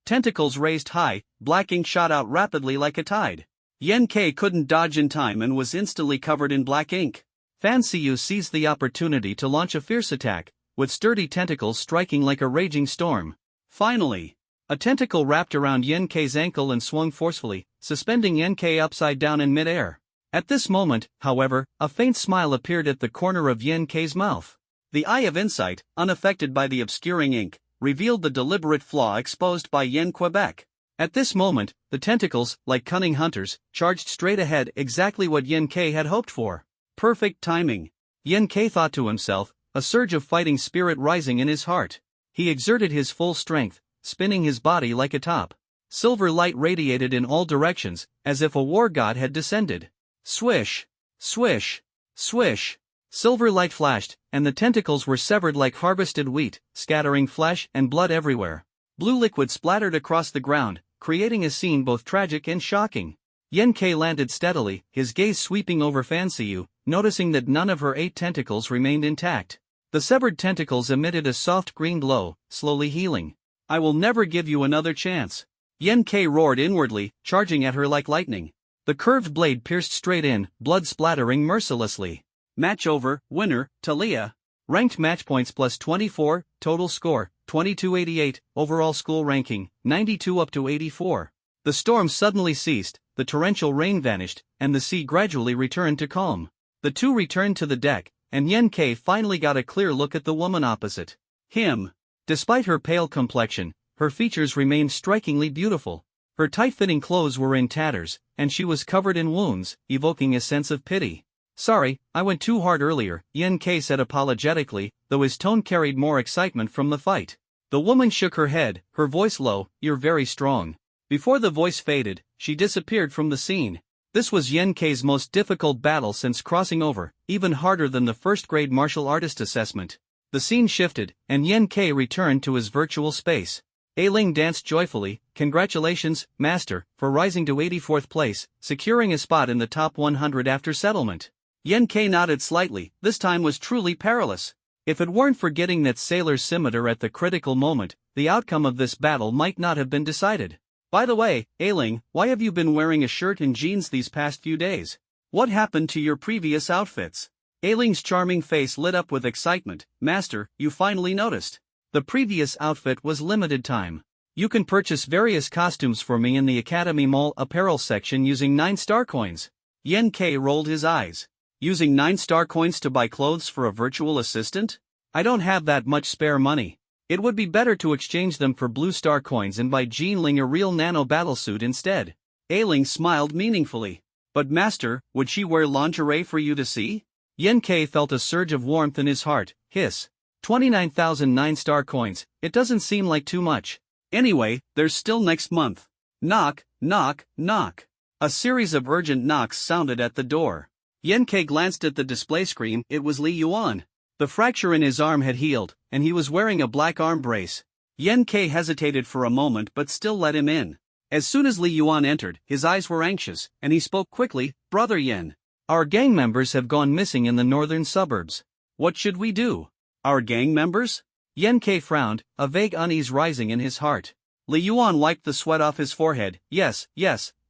Tentacles raised high, black ink shot out rapidly like a tide. Yen-Kei couldn't dodge in time and was instantly covered in black ink. Fan Siyu seized the opportunity to launch a fierce attack, with sturdy tentacles striking like a raging storm. Finally, a tentacle wrapped around Yen-Kei's ankle and swung forcefully, suspending Yen-Kei upside down in midair. At this moment, however, a faint smile appeared at the corner of Yen-Kei's mouth. The eye of insight, unaffected by the obscuring ink, revealed the deliberate flaw exposed by Yen Quebec. At this moment, the tentacles, like cunning hunters, charged straight ahead, exactly what Yen-Kei had hoped for. Perfect timing. Yen-Kei thought to himself, a surge of fighting spirit rising in his heart. He exerted his full strength, spinning his body like a top. Silver light radiated in all directions, as if a war god had descended. Swish! Swish! Swish! Silver light flashed, and the tentacles were severed like harvested wheat, scattering flesh and blood everywhere. Blue liquid splattered across the ground, creating a scene both tragic and shocking. Yen-Kei landed steadily, his gaze sweeping over Fan Siyu, noticing that none of her 8 tentacles remained intact. The severed tentacles emitted a soft green glow, slowly healing. I will never give you another chance. Yen-Kei roared inwardly, charging at her like lightning. The curved blade pierced straight in, blood splattering mercilessly. Match over, winner, Talia. Ranked match points plus 24, total score, 2288, overall school ranking, 92 up to 84. The storm suddenly ceased, the torrential rain vanished, and the sea gradually returned to calm. The two returned to the deck, and Yen-Kei finally got a clear look at the woman opposite him. Despite her pale complexion, her features remained strikingly beautiful. Her tight-fitting clothes were in tatters, and she was covered in wounds, evoking a sense of pity. Sorry, I went too hard earlier, Yen-Kei said apologetically, though his tone carried more excitement from the fight. The woman shook her head, her voice low, You're very strong. Before the voice faded, she disappeared from the scene. This was Yen-Kei's most difficult battle since crossing over, even harder than the first-grade martial artist assessment. The scene shifted, and Yen-Kei returned to his virtual space. Ailing danced joyfully, Congratulations, Master, for rising to 84th place, securing a spot in the top 100 after settlement. Yen-Kei nodded slightly, this time was truly perilous. If it weren't for getting that sailor's scimitar at the critical moment, the outcome of this battle might not have been decided. By the way, Ailing, why have you been wearing a shirt and jeans these past few days? What happened to your previous outfits? Ailing's charming face lit up with excitement. Master, you finally noticed. The previous outfit was limited time. You can purchase various costumes for me in the Academy Mall apparel section using 9-star coins. Yen K rolled his eyes. Using 9-star coins to buy clothes for a virtual assistant? I don't have that much spare money. It would be better to exchange them for blue star coins and buy Jinling a real nano battlesuit instead. Ailing smiled meaningfully. But master, would she wear lingerie for you to see? Yen K felt a surge of warmth in his heart. Hiss. 29,000 9-star coins, it doesn't seem like too much. Anyway, there's still next month. Knock, knock, knock. A series of urgent knocks sounded at the door. Yen K glanced at the display screen. It was Li Yuan. The fracture in his arm had healed, and he was wearing a black arm brace. Yen K hesitated for a moment but still let him in. As soon as Li Yuan entered, his eyes were anxious, and he spoke quickly. Brother Yen. Our gang members have gone missing in the northern suburbs. What should we do? Our gang members? Yen K frowned, a vague unease rising in his heart. Li Yuan wiped the sweat off his forehead. Yes,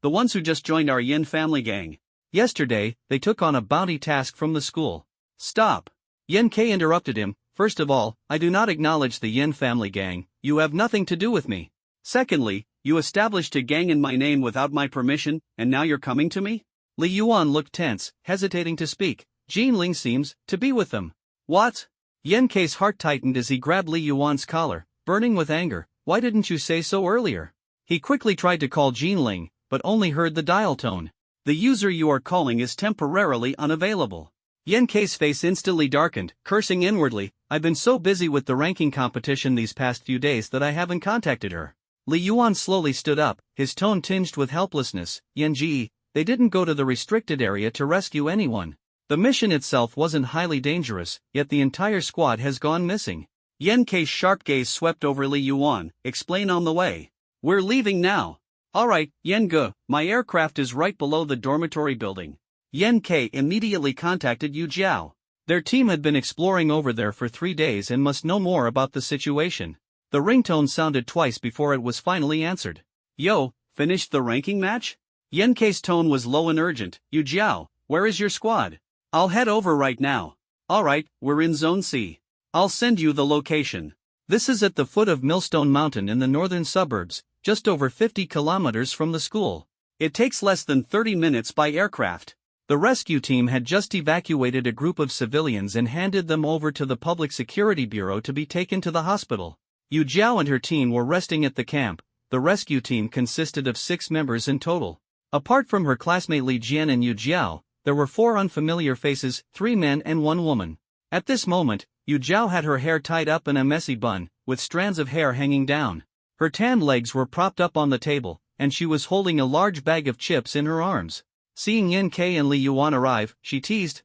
the ones who just joined our Yin family gang. Yesterday, they took on a bounty task from the school. Stop. Yen K interrupted him. First of all, I do not acknowledge the Yin family gang. You have nothing to do with me. Secondly, you established a gang in my name without my permission, and now you're coming to me? Li Yuan looked tense, hesitating to speak. Jinling seems to be with them. What? Yen K's heart tightened as he grabbed Li Yuan's collar, burning with anger. Why didn't you say so earlier? He quickly tried to call Jinling, but only heard the dial tone. The user you are calling is temporarily unavailable. Yen K's face instantly darkened, cursing inwardly. I've been so busy with the ranking competition these past few days that I haven't contacted her. Li Yuan slowly stood up, his tone tinged with helplessness. Yen Ji, they didn't go to the restricted area to rescue anyone. The mission itself wasn't highly dangerous, yet the entire squad has gone missing. Yen K's sharp gaze swept over Li Yuan. Explain on the way. We're leaving now. Alright, Yen Ge, my aircraft is right below the dormitory building. Yen K immediately contacted Yu Jiao. Their team had been exploring over there for 3 days and must know more about the situation. The ringtone sounded twice before it was finally answered. Yo, finished the ranking match? Yen K's tone was low and urgent. Yu Jiao, where is your squad? I'll head over right now. Alright, we're in Zone C. I'll send you the location. This is at the foot of Millstone Mountain in the northern suburbs, just over 50 kilometers from the school. It takes less than 30 minutes by aircraft. The rescue team had just evacuated a group of civilians and handed them over to the Public Security Bureau to be taken to the hospital. Yu Jiao and her team were resting at the camp. The rescue team consisted of 6 members in total. Apart from her classmate Li Jian and Yu Jiao, there were 4 unfamiliar faces, 3 men and 1 woman. At this moment, Yu Jiao had her hair tied up in a messy bun, with strands of hair hanging down. Her tanned legs were propped up on the table, and she was holding a large bag of chips in her arms. Seeing Yen K and Li Yuan arrive, she teased,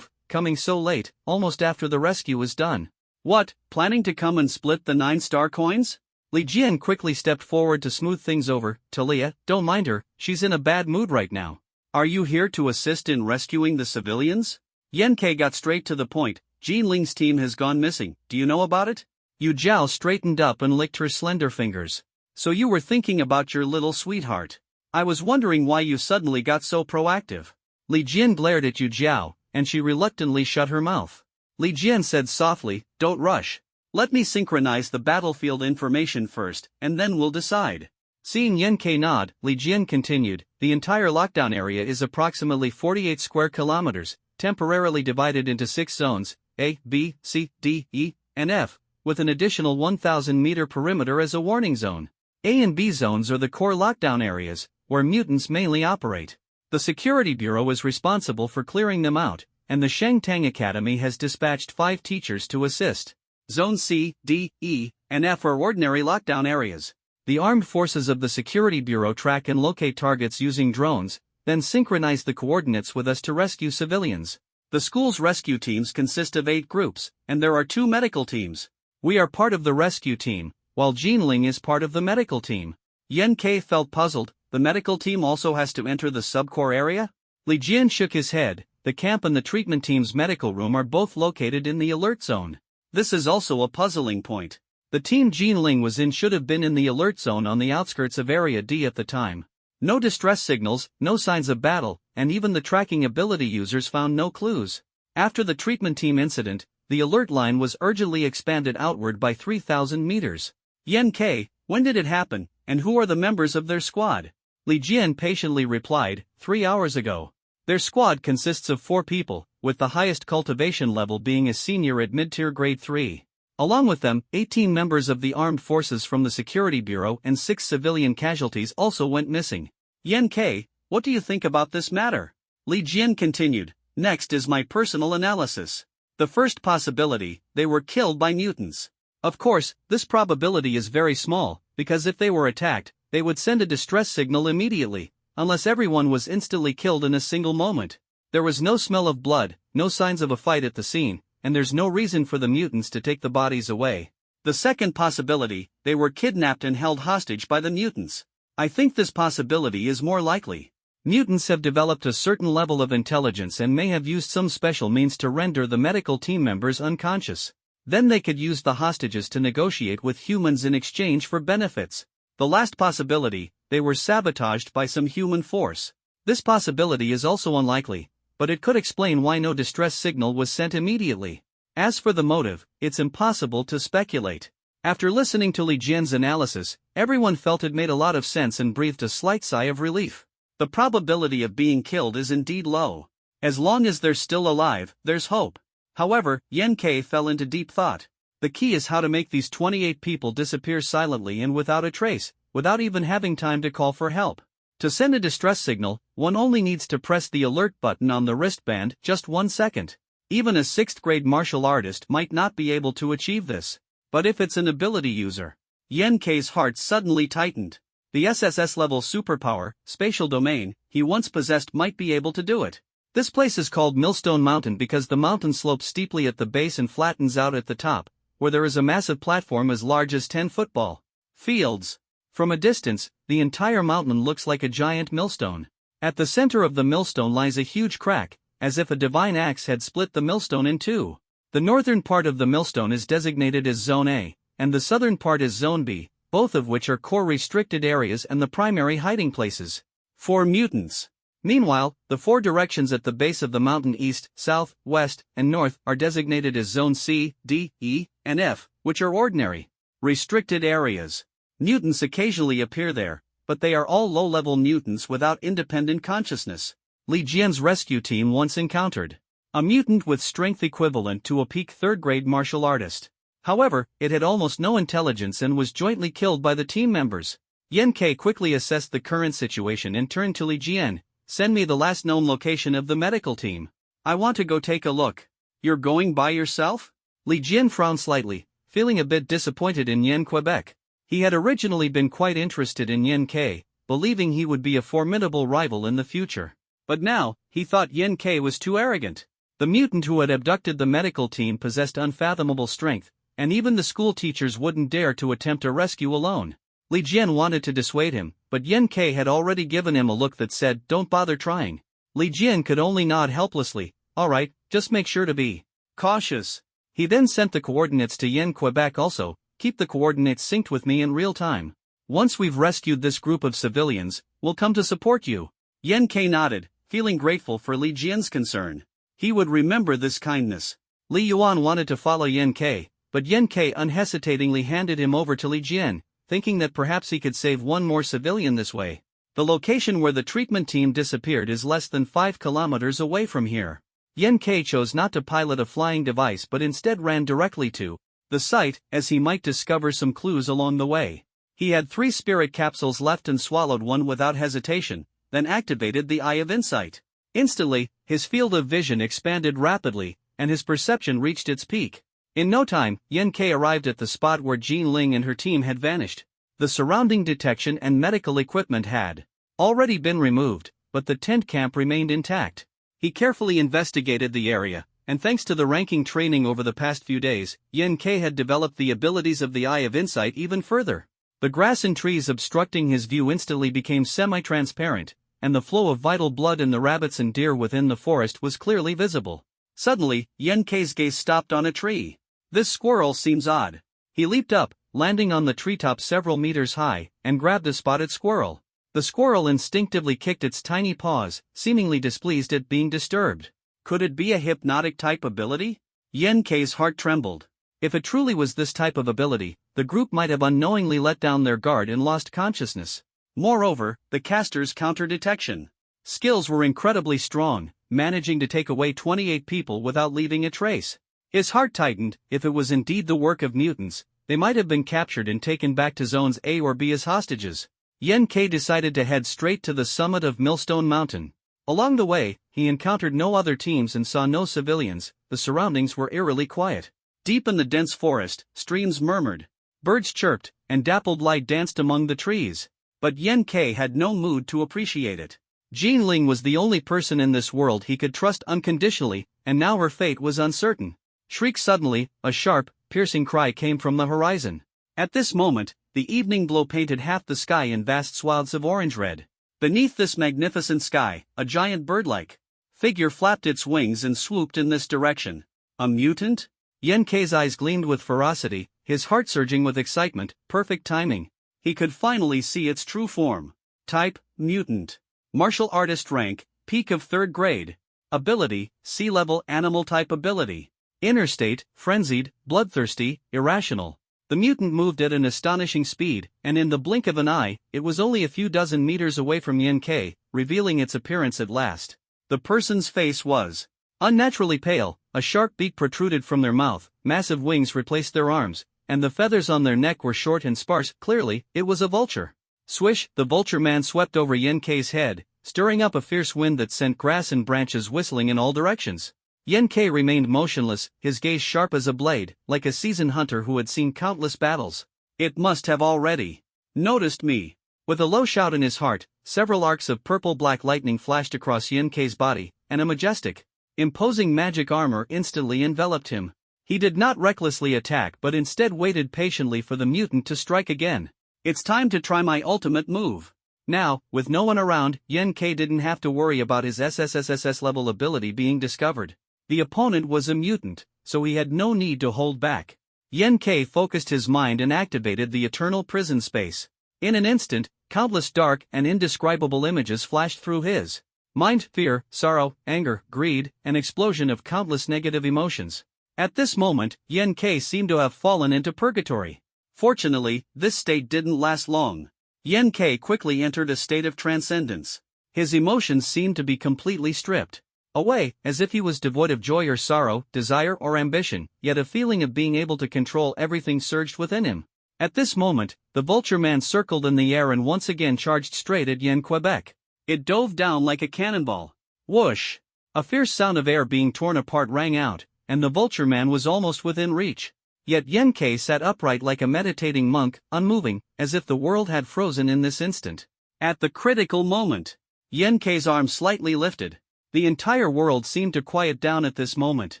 coming so late, almost after the rescue was done. What, planning to come and split the 9-star coins? Li Jian quickly stepped forward to smooth things over. Talia, don't mind her, she's in a bad mood right now. Are you here to assist in rescuing the civilians? Yen K got straight to the point. Jinling's team has gone missing, do you know about it? Yu Jiao straightened up and licked her slender fingers. So you were thinking about your little sweetheart. I was wondering why you suddenly got so proactive. Li Jian glared at Yu Jiao, and she reluctantly shut her mouth. Li Jian said softly, don't rush. Let me synchronize the battlefield information first, and then we'll decide. Seeing Yen K nod, Li Jian continued, the entire lockdown area is approximately 48 square kilometers, temporarily divided into 6 zones, A, B, C, D, E, and F, with an additional 1,000-meter perimeter as a warning zone. A and B zones are the core lockdown areas, where mutants mainly operate. The Security Bureau is responsible for clearing them out, and the Shengtang Academy has dispatched 5 teachers to assist. Zone C, D, E, and F are ordinary lockdown areas. The armed forces of the Security Bureau track and locate targets using drones, then synchronize the coordinates with us to rescue civilians. The school's rescue teams consist of 8 groups, and there are 2 medical teams. We are part of the rescue team, while Jinling is part of the medical team. Yen K felt puzzled. The medical team also has to enter the subcore area? Li Jian shook his head. The camp and the treatment team's medical room are both located in the alert zone. This is also a puzzling point. The team Jinling was in should have been in the alert zone on the outskirts of Area D at the time. No distress signals, no signs of battle, and even the tracking ability users found no clues. After the treatment team incident, the alert line was urgently expanded outward by 3,000 meters. Yen K, when did it happen, and who are the members of their squad? Li Jian patiently replied, 3 hours ago. Their squad consists of 4 people, with the highest cultivation level being a senior at mid-tier grade 3. Along with them, 18 members of the armed forces from the Security Bureau and 6 civilian casualties also went missing. Yen K, what do you think about this matter? Li Jian continued, next is my personal analysis. The first possibility, they were killed by mutants. Of course, this probability is very small, because if they were attacked, they would send a distress signal immediately, unless everyone was instantly killed in a single moment. There was no smell of blood, no signs of a fight at the scene, and there's no reason for the mutants to take the bodies away. The second possibility, they were kidnapped and held hostage by the mutants. I think this possibility is more likely. Mutants have developed a certain level of intelligence and may have used some special means to render the medical team members unconscious. Then they could use the hostages to negotiate with humans in exchange for benefits. The last possibility, they were sabotaged by some human force. This possibility is also unlikely, but it could explain why no distress signal was sent immediately. As for the motive, it's impossible to speculate. After listening to Li Jian's analysis, everyone felt it made a lot of sense and breathed a slight sigh of relief. The probability of being killed is indeed low. As long as they're still alive, there's hope. However, Yen K fell into deep thought. The key is how to make these 28 people disappear silently and without a trace, without even having time to call for help. To send a distress signal, one only needs to press the alert button on the wristband just 1 second. Even a 6th grade martial artist might not be able to achieve this. But if it's an ability user, Yen K's heart suddenly tightened. The SSS level superpower, spatial domain, he once possessed might be able to do it. This place is called Millstone Mountain because the mountain slopes steeply at the base and flattens out at the top, where there is a massive platform as large as 10 football fields. From a distance, the entire mountain looks like a giant millstone. At the center of the millstone lies a huge crack, as if a divine axe had split the millstone in two. The northern part of the millstone is designated as Zone A, and the southern part is Zone B, both of which are core restricted areas and the primary hiding places for mutants. Meanwhile, the 4 directions at the base of the mountain east, south, west, and north are designated as Zone C, D, E, and F, which are ordinary restricted areas. Mutants occasionally appear there, but they are all low-level mutants without independent consciousness. Li Jian's rescue team once encountered a mutant with strength equivalent to a peak 3rd-grade martial artist. However, it had almost no intelligence and was jointly killed by the team members. Yen K quickly assessed the current situation and turned to Li Jian. Send me the last known location of the medical team. I want to go take a look. You're going by yourself? Li Jian frowned slightly, feeling a bit disappointed in Yen Quebec. He had originally been quite interested in Yen K, believing he would be a formidable rival in the future. But now, he thought Yen K was too arrogant. The mutant who had abducted the medical team possessed unfathomable strength, and even the school teachers wouldn't dare to attempt a rescue alone. Li Jian wanted to dissuade him, but Yen K had already given him a look that said, don't bother trying. Li Jian could only nod helplessly. Alright, just make sure to be cautious. He then sent the coordinates to Yen Quebec also. Keep the coordinates synced with me in real time. Once we've rescued this group of civilians, we'll come to support you. Yen K nodded, feeling grateful for Li Jian's concern. He would remember this kindness. Li Yuan wanted to follow Yen K, but Yen K unhesitatingly handed him over to Li Jian, thinking that perhaps he could save one more civilian this way. The location where the treatment team disappeared is less than 5 kilometers away from here. Yen K chose not to pilot a flying device but instead ran directly to the site, as he might discover some clues along the way. He had 3 spirit capsules left and swallowed one without hesitation, then activated the Eye of Insight. Instantly, his field of vision expanded rapidly, and his perception reached its peak. In no time, Yen K arrived at the spot where Jean Ling and her team had vanished. The surrounding detection and medical equipment had already been removed, but the tent camp remained intact. He carefully investigated the area, and thanks to the ranking training over the past few days, Yen K had developed the abilities of the Eye of Insight even further. The grass and trees obstructing his view instantly became semi-transparent, and the flow of vital blood in the rabbits and deer within the forest was clearly visible. Suddenly, Yen K's gaze stopped on a tree. This squirrel seems odd. He leaped up, landing on the treetop several meters high, and grabbed a spotted squirrel. The squirrel instinctively kicked its tiny paws, seemingly displeased at being disturbed. Could it be a hypnotic type ability? Yen-Kei's heart trembled. If it truly was this type of ability, the group might have unknowingly let down their guard and lost consciousness. Moreover, the caster's counter-detection skills were incredibly strong, managing to take away 28 people without leaving a trace. His heart tightened. If it was indeed the work of mutants, they might have been captured and taken back to Zones A or B as hostages. Yen-Kei decided to head straight to the summit of Millstone Mountain. Along the way, he encountered no other teams and saw no civilians. The surroundings were eerily quiet. Deep in the dense forest, streams murmured, birds chirped, and dappled light danced among the trees. But Yen-Kei had no mood to appreciate it. Jean Ling was the only person in this world he could trust unconditionally, and now her fate was uncertain. Shriek suddenly, a sharp, piercing cry came from the horizon. At this moment, the evening glow painted half the sky in vast swaths of orange-red. Beneath this magnificent sky, a giant bird-like figure flapped its wings and swooped in this direction. A mutant? Yen-Kei's eyes gleamed with ferocity, his heart surging with excitement. Perfect timing. He could finally see its true form. Type, mutant. Martial artist rank, peak of 3rd grade. Ability, sea-level animal type ability. Inner state, frenzied, bloodthirsty, irrational. The mutant moved at an astonishing speed, and in the blink of an eye, it was only a few dozen meters away from Yen-Kei, revealing its appearance at last. The person's face was unnaturally pale, a sharp beak protruded from their mouth, massive wings replaced their arms, and the feathers on their neck were short and sparse. Clearly, it was a vulture. Swish, the vulture man swept over Yen-Kei's head, stirring up a fierce wind that sent grass and branches whistling in all directions. Yen-Kei remained motionless, his gaze sharp as a blade, like a seasoned hunter who had seen countless battles. It must have already noticed me. With a low shout in his heart, several arcs of purple-black lightning flashed across Yen-Kei's body, and a majestic, imposing magic armor instantly enveloped him. He did not recklessly attack but instead waited patiently for the mutant to strike again. It's time to try my ultimate move. Now, with no one around, Yen-Kei didn't have to worry about his SSS level ability being discovered. The opponent was a mutant, so he had no need to hold back. Yen-Kei focused his mind and activated the eternal prison space. In an instant, countless dark and indescribable images flashed through his mind: fear, sorrow, anger, greed, an explosion of countless negative emotions. At this moment, Yen-Kei seemed to have fallen into purgatory. Fortunately, this state didn't last long. Yen-Kei quickly entered a state of transcendence. His emotions seemed to be completely stripped away, as if he was devoid of joy or sorrow, desire or ambition, yet a feeling of being able to control everything surged within him. At this moment, the vulture man circled in the air and once again charged straight at Yen-Quebec. It dove down like a cannonball. Whoosh! A fierce sound of air being torn apart rang out, and the vulture man was almost within reach. Yet Yen-Kei sat upright like a meditating monk, unmoving, as if the world had frozen in this instant. At the critical moment, Yen-Kei's arm slightly lifted. The entire world seemed to quiet down at this moment.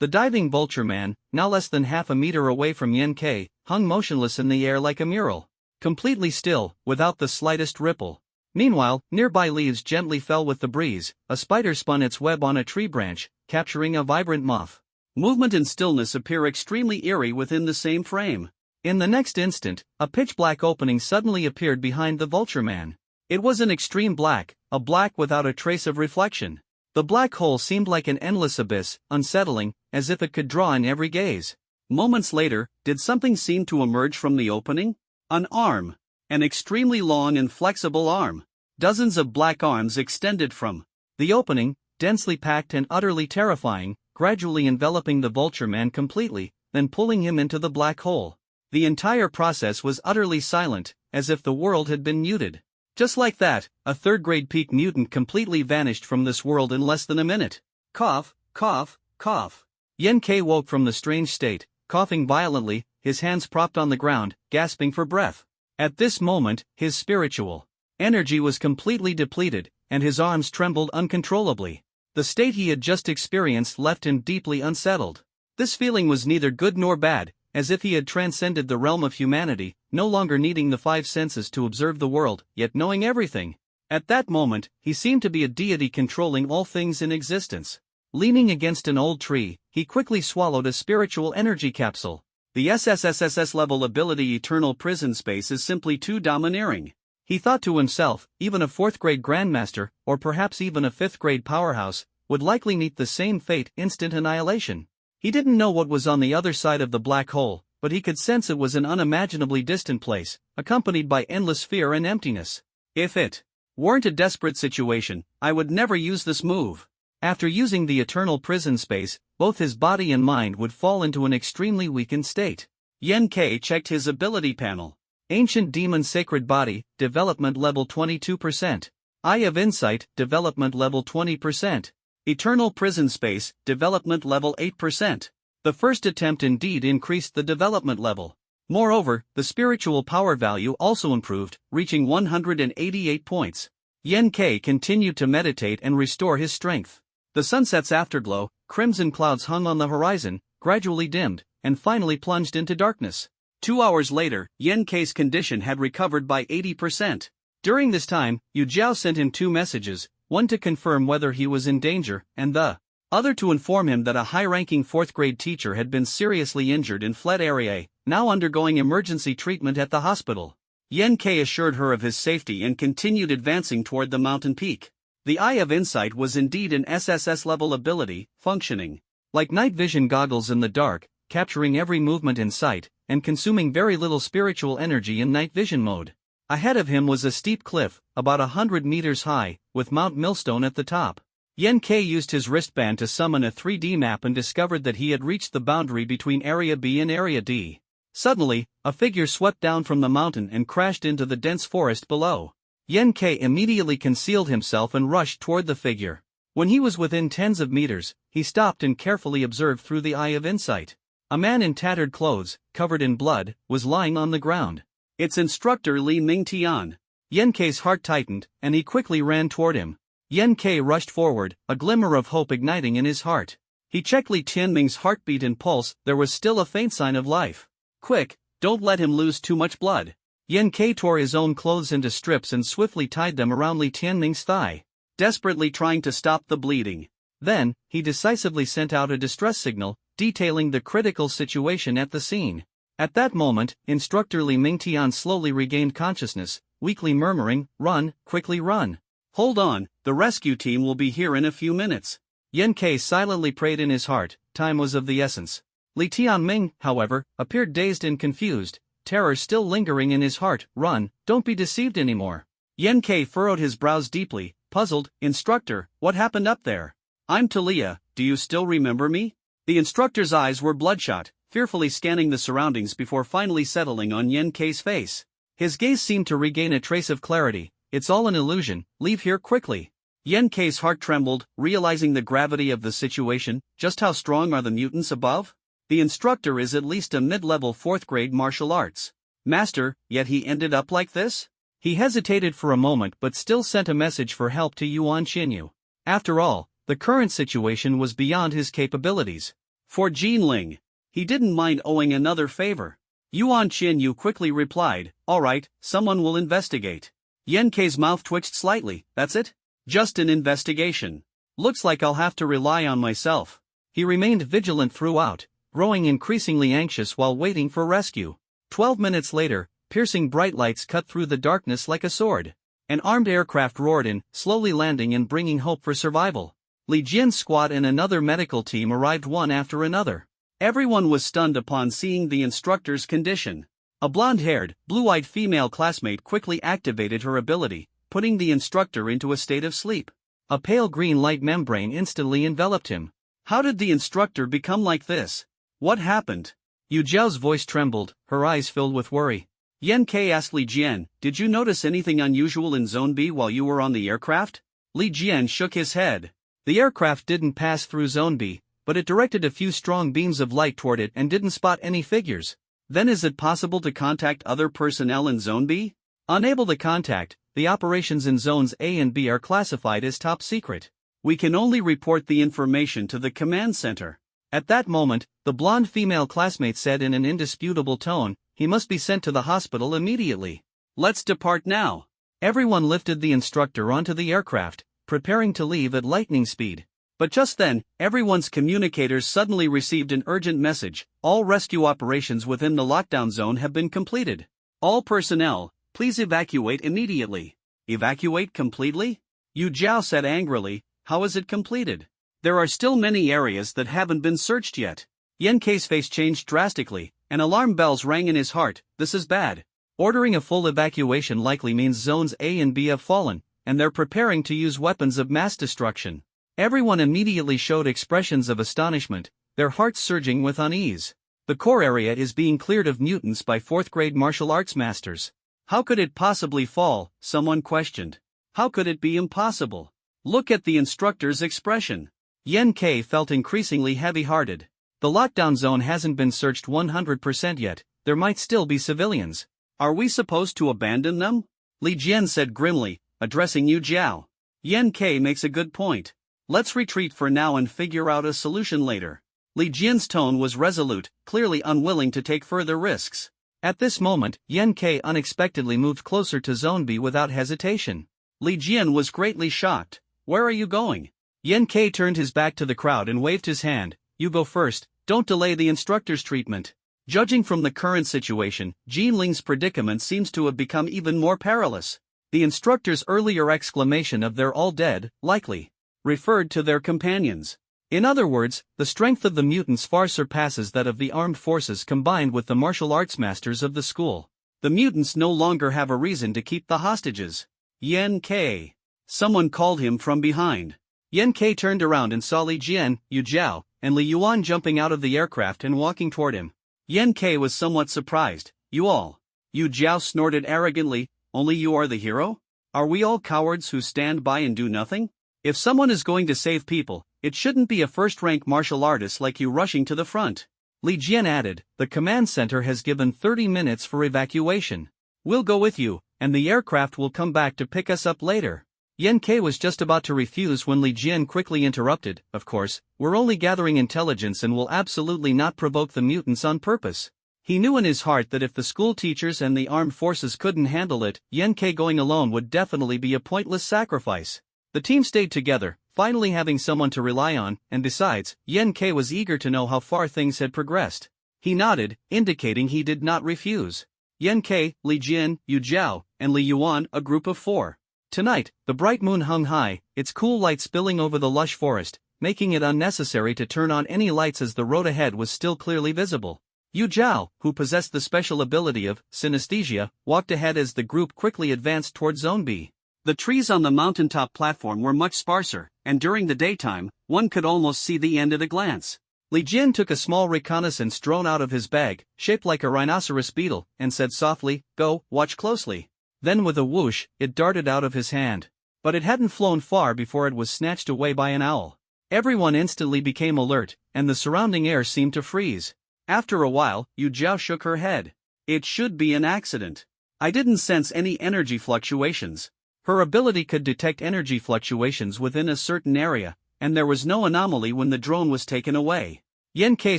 The diving vulture man, now less than half a meter away from Yen-Kei, hung motionless in the air like a mural. Completely still, without the slightest ripple. Meanwhile, nearby leaves gently fell with the breeze. A spider spun its web on a tree branch, capturing a vibrant moth. Movement and stillness appear extremely eerie within the same frame. In the next instant, a pitch-black opening suddenly appeared behind the vulture man. It was an extreme black, a black without a trace of reflection. The black hole seemed like an endless abyss, unsettling, as if it could draw in every gaze. Moments later, did something seem to emerge from the opening? An arm. An extremely long and flexible arm. Dozens of black arms extended from the opening, densely packed and utterly terrifying, gradually enveloping the vulture man completely, then pulling him into the black hole. The entire process was utterly silent, as if the world had been muted. Just like that, a 3rd-grade peak mutant completely vanished from this world in less than a minute. Cough, cough, cough. Yen-Kei woke from the strange state, coughing violently, his hands propped on the ground, gasping for breath. At this moment, his spiritual energy was completely depleted, and his arms trembled uncontrollably. The state he had just experienced left him deeply unsettled. This feeling was neither good nor bad, as if he had transcended the realm of humanity, no longer needing the 5 senses to observe the world, yet knowing everything. At that moment, he seemed to be a deity controlling all things in existence. Leaning against an old tree, he quickly swallowed a spiritual energy capsule. The SSS level ability Eternal Prison Space is simply too domineering. He thought to himself, even a 4th-grade grandmaster, or perhaps even a 5th-grade powerhouse, would likely meet the same fate: instant annihilation. He didn't know what was on the other side of the black hole, but he could sense it was an unimaginably distant place, accompanied by endless fear and emptiness. If it weren't a desperate situation, I would never use this move. After using the eternal prison space, both his body and mind would fall into an extremely weakened state. Yen K checked his ability panel. Ancient Demon Sacred Body, Development Level 22%. Eye of Insight, Development Level 20%. Eternal Prison Space, Development Level 8%. The first attempt indeed increased the development level. Moreover, the spiritual power value also improved, reaching 188 points. Yen K continued to meditate and restore his strength. The sunset's afterglow, crimson clouds hung on the horizon, gradually dimmed, and finally plunged into darkness. 2 hours later, Yen K's condition had recovered by 80%. During this time, Yu Jiao sent him 2 messages, one to confirm whether he was in danger, and the other to inform him that a high-ranking 4th-grade teacher had been seriously injured and fled area, now undergoing emergency treatment at the hospital. Yen K assured her of his safety and continued advancing toward the mountain peak. The Eye of Insight was indeed an SSS-level ability, functioning like night vision goggles in the dark, capturing every movement in sight, and consuming very little spiritual energy in night vision mode. Ahead of him was a steep cliff, about 100 meters high, with Mount Millstone at the top. Yen K used his wristband to summon a 3D map and discovered that he had reached the boundary between Area B and Area D. Suddenly, a figure swept down from the mountain and crashed into the dense forest below. Yen K immediately concealed himself and rushed toward the figure. When he was within tens of meters, he stopped and carefully observed through the Eye of Insight. A man in tattered clothes, covered in blood, was lying on the ground. It's instructor Li Mingtian. Yen K's heart tightened, and he quickly ran toward him. Yen K rushed forward, a glimmer of hope igniting in his heart. He checked Li Tianming's heartbeat and pulse, there was still a faint sign of life. Quick, don't let him lose too much blood. Yen K tore his own clothes into strips and swiftly tied them around Li Tianming's thigh, desperately trying to stop the bleeding. Then, he decisively sent out a distress signal, detailing the critical situation at the scene. At that moment, Instructor Li Mingtian slowly regained consciousness, weakly murmuring, "Run, quickly run. Hold on, the rescue team will be here in a few minutes." Yen K silently prayed in his heart, time was of the essence. Li Tianming, however, appeared dazed and confused, terror still lingering in his heart. "Run, don't be deceived anymore." Yen K furrowed his brows deeply, puzzled. "Instructor, what happened up there?" "I'm Talia, do you still remember me?" The instructor's eyes were bloodshot, fearfully scanning the surroundings before finally settling on Yen K's face. His gaze seemed to regain a trace of clarity. "It's all an illusion, leave here quickly." Yen K's heart trembled, realizing the gravity of the situation. Just how strong are the mutants above? The instructor is at least a mid-level 4th-grade martial arts master, yet he ended up like this? He hesitated for a moment but still sent a message for help to Yuan Xinyu. After all, the current situation was beyond his capabilities. For Jinling, he didn't mind owing another favor. Yuan Xinyu quickly replied, "All right, someone will investigate." Yen K's mouth twitched slightly. "That's it? Just an investigation. Looks like I'll have to rely on myself." He remained vigilant throughout, growing increasingly anxious while waiting for rescue. 12 minutes later, piercing bright lights cut through the darkness like a sword. An armed aircraft roared in, slowly landing and bringing hope for survival. Li Jian's squad and another medical team arrived one after another. Everyone was stunned upon seeing the instructor's condition. A blonde-haired, blue-eyed female classmate quickly activated her ability, putting the instructor into a state of sleep. A pale green light membrane instantly enveloped him. How did the instructor become like this? What happened? Yu Jiao's voice trembled, her eyes filled with worry. Yen K asked Li Jian, "Did you notice anything unusual in Zone B while you were on the aircraft?" Li Jian shook his head. The aircraft didn't pass through Zone B, but it directed a few strong beams of light toward it and didn't spot any figures. Then is it possible to contact other personnel in Zone B? Unable to contact, the operations in Zones A and B are classified as top secret. We can only report the information to the command center. At that moment, the blonde female classmate said in an indisputable tone, "He must be sent to the hospital immediately. Let's depart now." Everyone lifted the instructor onto the aircraft, preparing to leave at lightning speed. But just then, everyone's communicators suddenly received an urgent message: all rescue operations within the lockdown zone have been completed. All personnel, please evacuate immediately. Evacuate completely? Yu Jiao said angrily, "How is it completed? There are still many areas that haven't been searched yet. Yan Kei's face changed drastically, and alarm bells rang in his heart. This is bad. Ordering a full evacuation likely means zones A and B have fallen, and they're preparing to use weapons of mass destruction. Everyone immediately showed expressions of astonishment, their hearts surging with unease. The core area is being cleared of mutants by 4th-grade martial arts masters. How could it possibly fall? Someone questioned. How could it be impossible? Look at the instructor's expression. Yan Kei felt increasingly heavy-hearted. The lockdown zone hasn't been searched 100% yet, there might still be civilians. Are we supposed to abandon them? Li Jian said grimly, addressing Yu Jiao. Yan Kei makes a good point. Let's retreat for now and figure out a solution later. Li Jian's tone was resolute, clearly unwilling to take further risks. At this moment, Yan Kei unexpectedly moved closer to Zone B without hesitation. Li Jian was greatly shocked. Where are you going? Yan Kei turned his back to the crowd and waved his hand. You go first, don't delay the instructor's treatment. Judging from the current situation, Jin Ling's predicament seems to have become even more perilous. The instructor's earlier exclamation of "they're all dead," likely referred to their companions. In other words, the strength of the mutants far surpasses that of the armed forces combined with the martial arts masters of the school. The mutants no longer have a reason to keep the hostages. Yan Kei. Someone called him from behind. Yan Kei turned around and saw Li Jian, Yu Jiao, and Li Yuan jumping out of the aircraft and walking toward him. Yan Kei was somewhat surprised. You all. Yu Jiao snorted arrogantly, only you are the hero? Are we all cowards who stand by and do nothing? If someone is going to save people, it shouldn't be a first-rank martial artist like you rushing to the front. Li Jian added, the command center has given 30 minutes for evacuation. We'll go with you, and the aircraft will come back to pick us up later. Yan Kei was just about to refuse when Li Jian quickly interrupted. Of course, we're only gathering intelligence and will absolutely not provoke the mutants on purpose. He knew in his heart that if the school teachers and the armed forces couldn't handle it, Yan Kei going alone would definitely be a pointless sacrifice. The team stayed together, finally having someone to rely on, and besides, Yan Kei was eager to know how far things had progressed. He nodded, indicating he did not refuse. Yan Kei, Li Jian, Yu Jiao, and Li Yuan, a group of 4. Tonight, the bright moon hung high, its cool light spilling over the lush forest, making it unnecessary to turn on any lights as the road ahead was still clearly visible. Yu Jiao, who possessed the special ability of synesthesia, walked ahead as the group quickly advanced toward Zone B. The trees on the mountaintop platform were much sparser, and during the daytime, one could almost see the end at a glance. Li Jian took a small reconnaissance drone out of his bag, shaped like a rhinoceros beetle, and said softly, "Go, watch closely." Then with a whoosh, it darted out of his hand. But it hadn't flown far before it was snatched away by an owl. Everyone instantly became alert, and the surrounding air seemed to freeze. After a while, Yu Jiao shook her head. It should be an accident. I didn't sense any energy fluctuations. Her ability could detect energy fluctuations within a certain area, and there was no anomaly when the drone was taken away. Yan Kei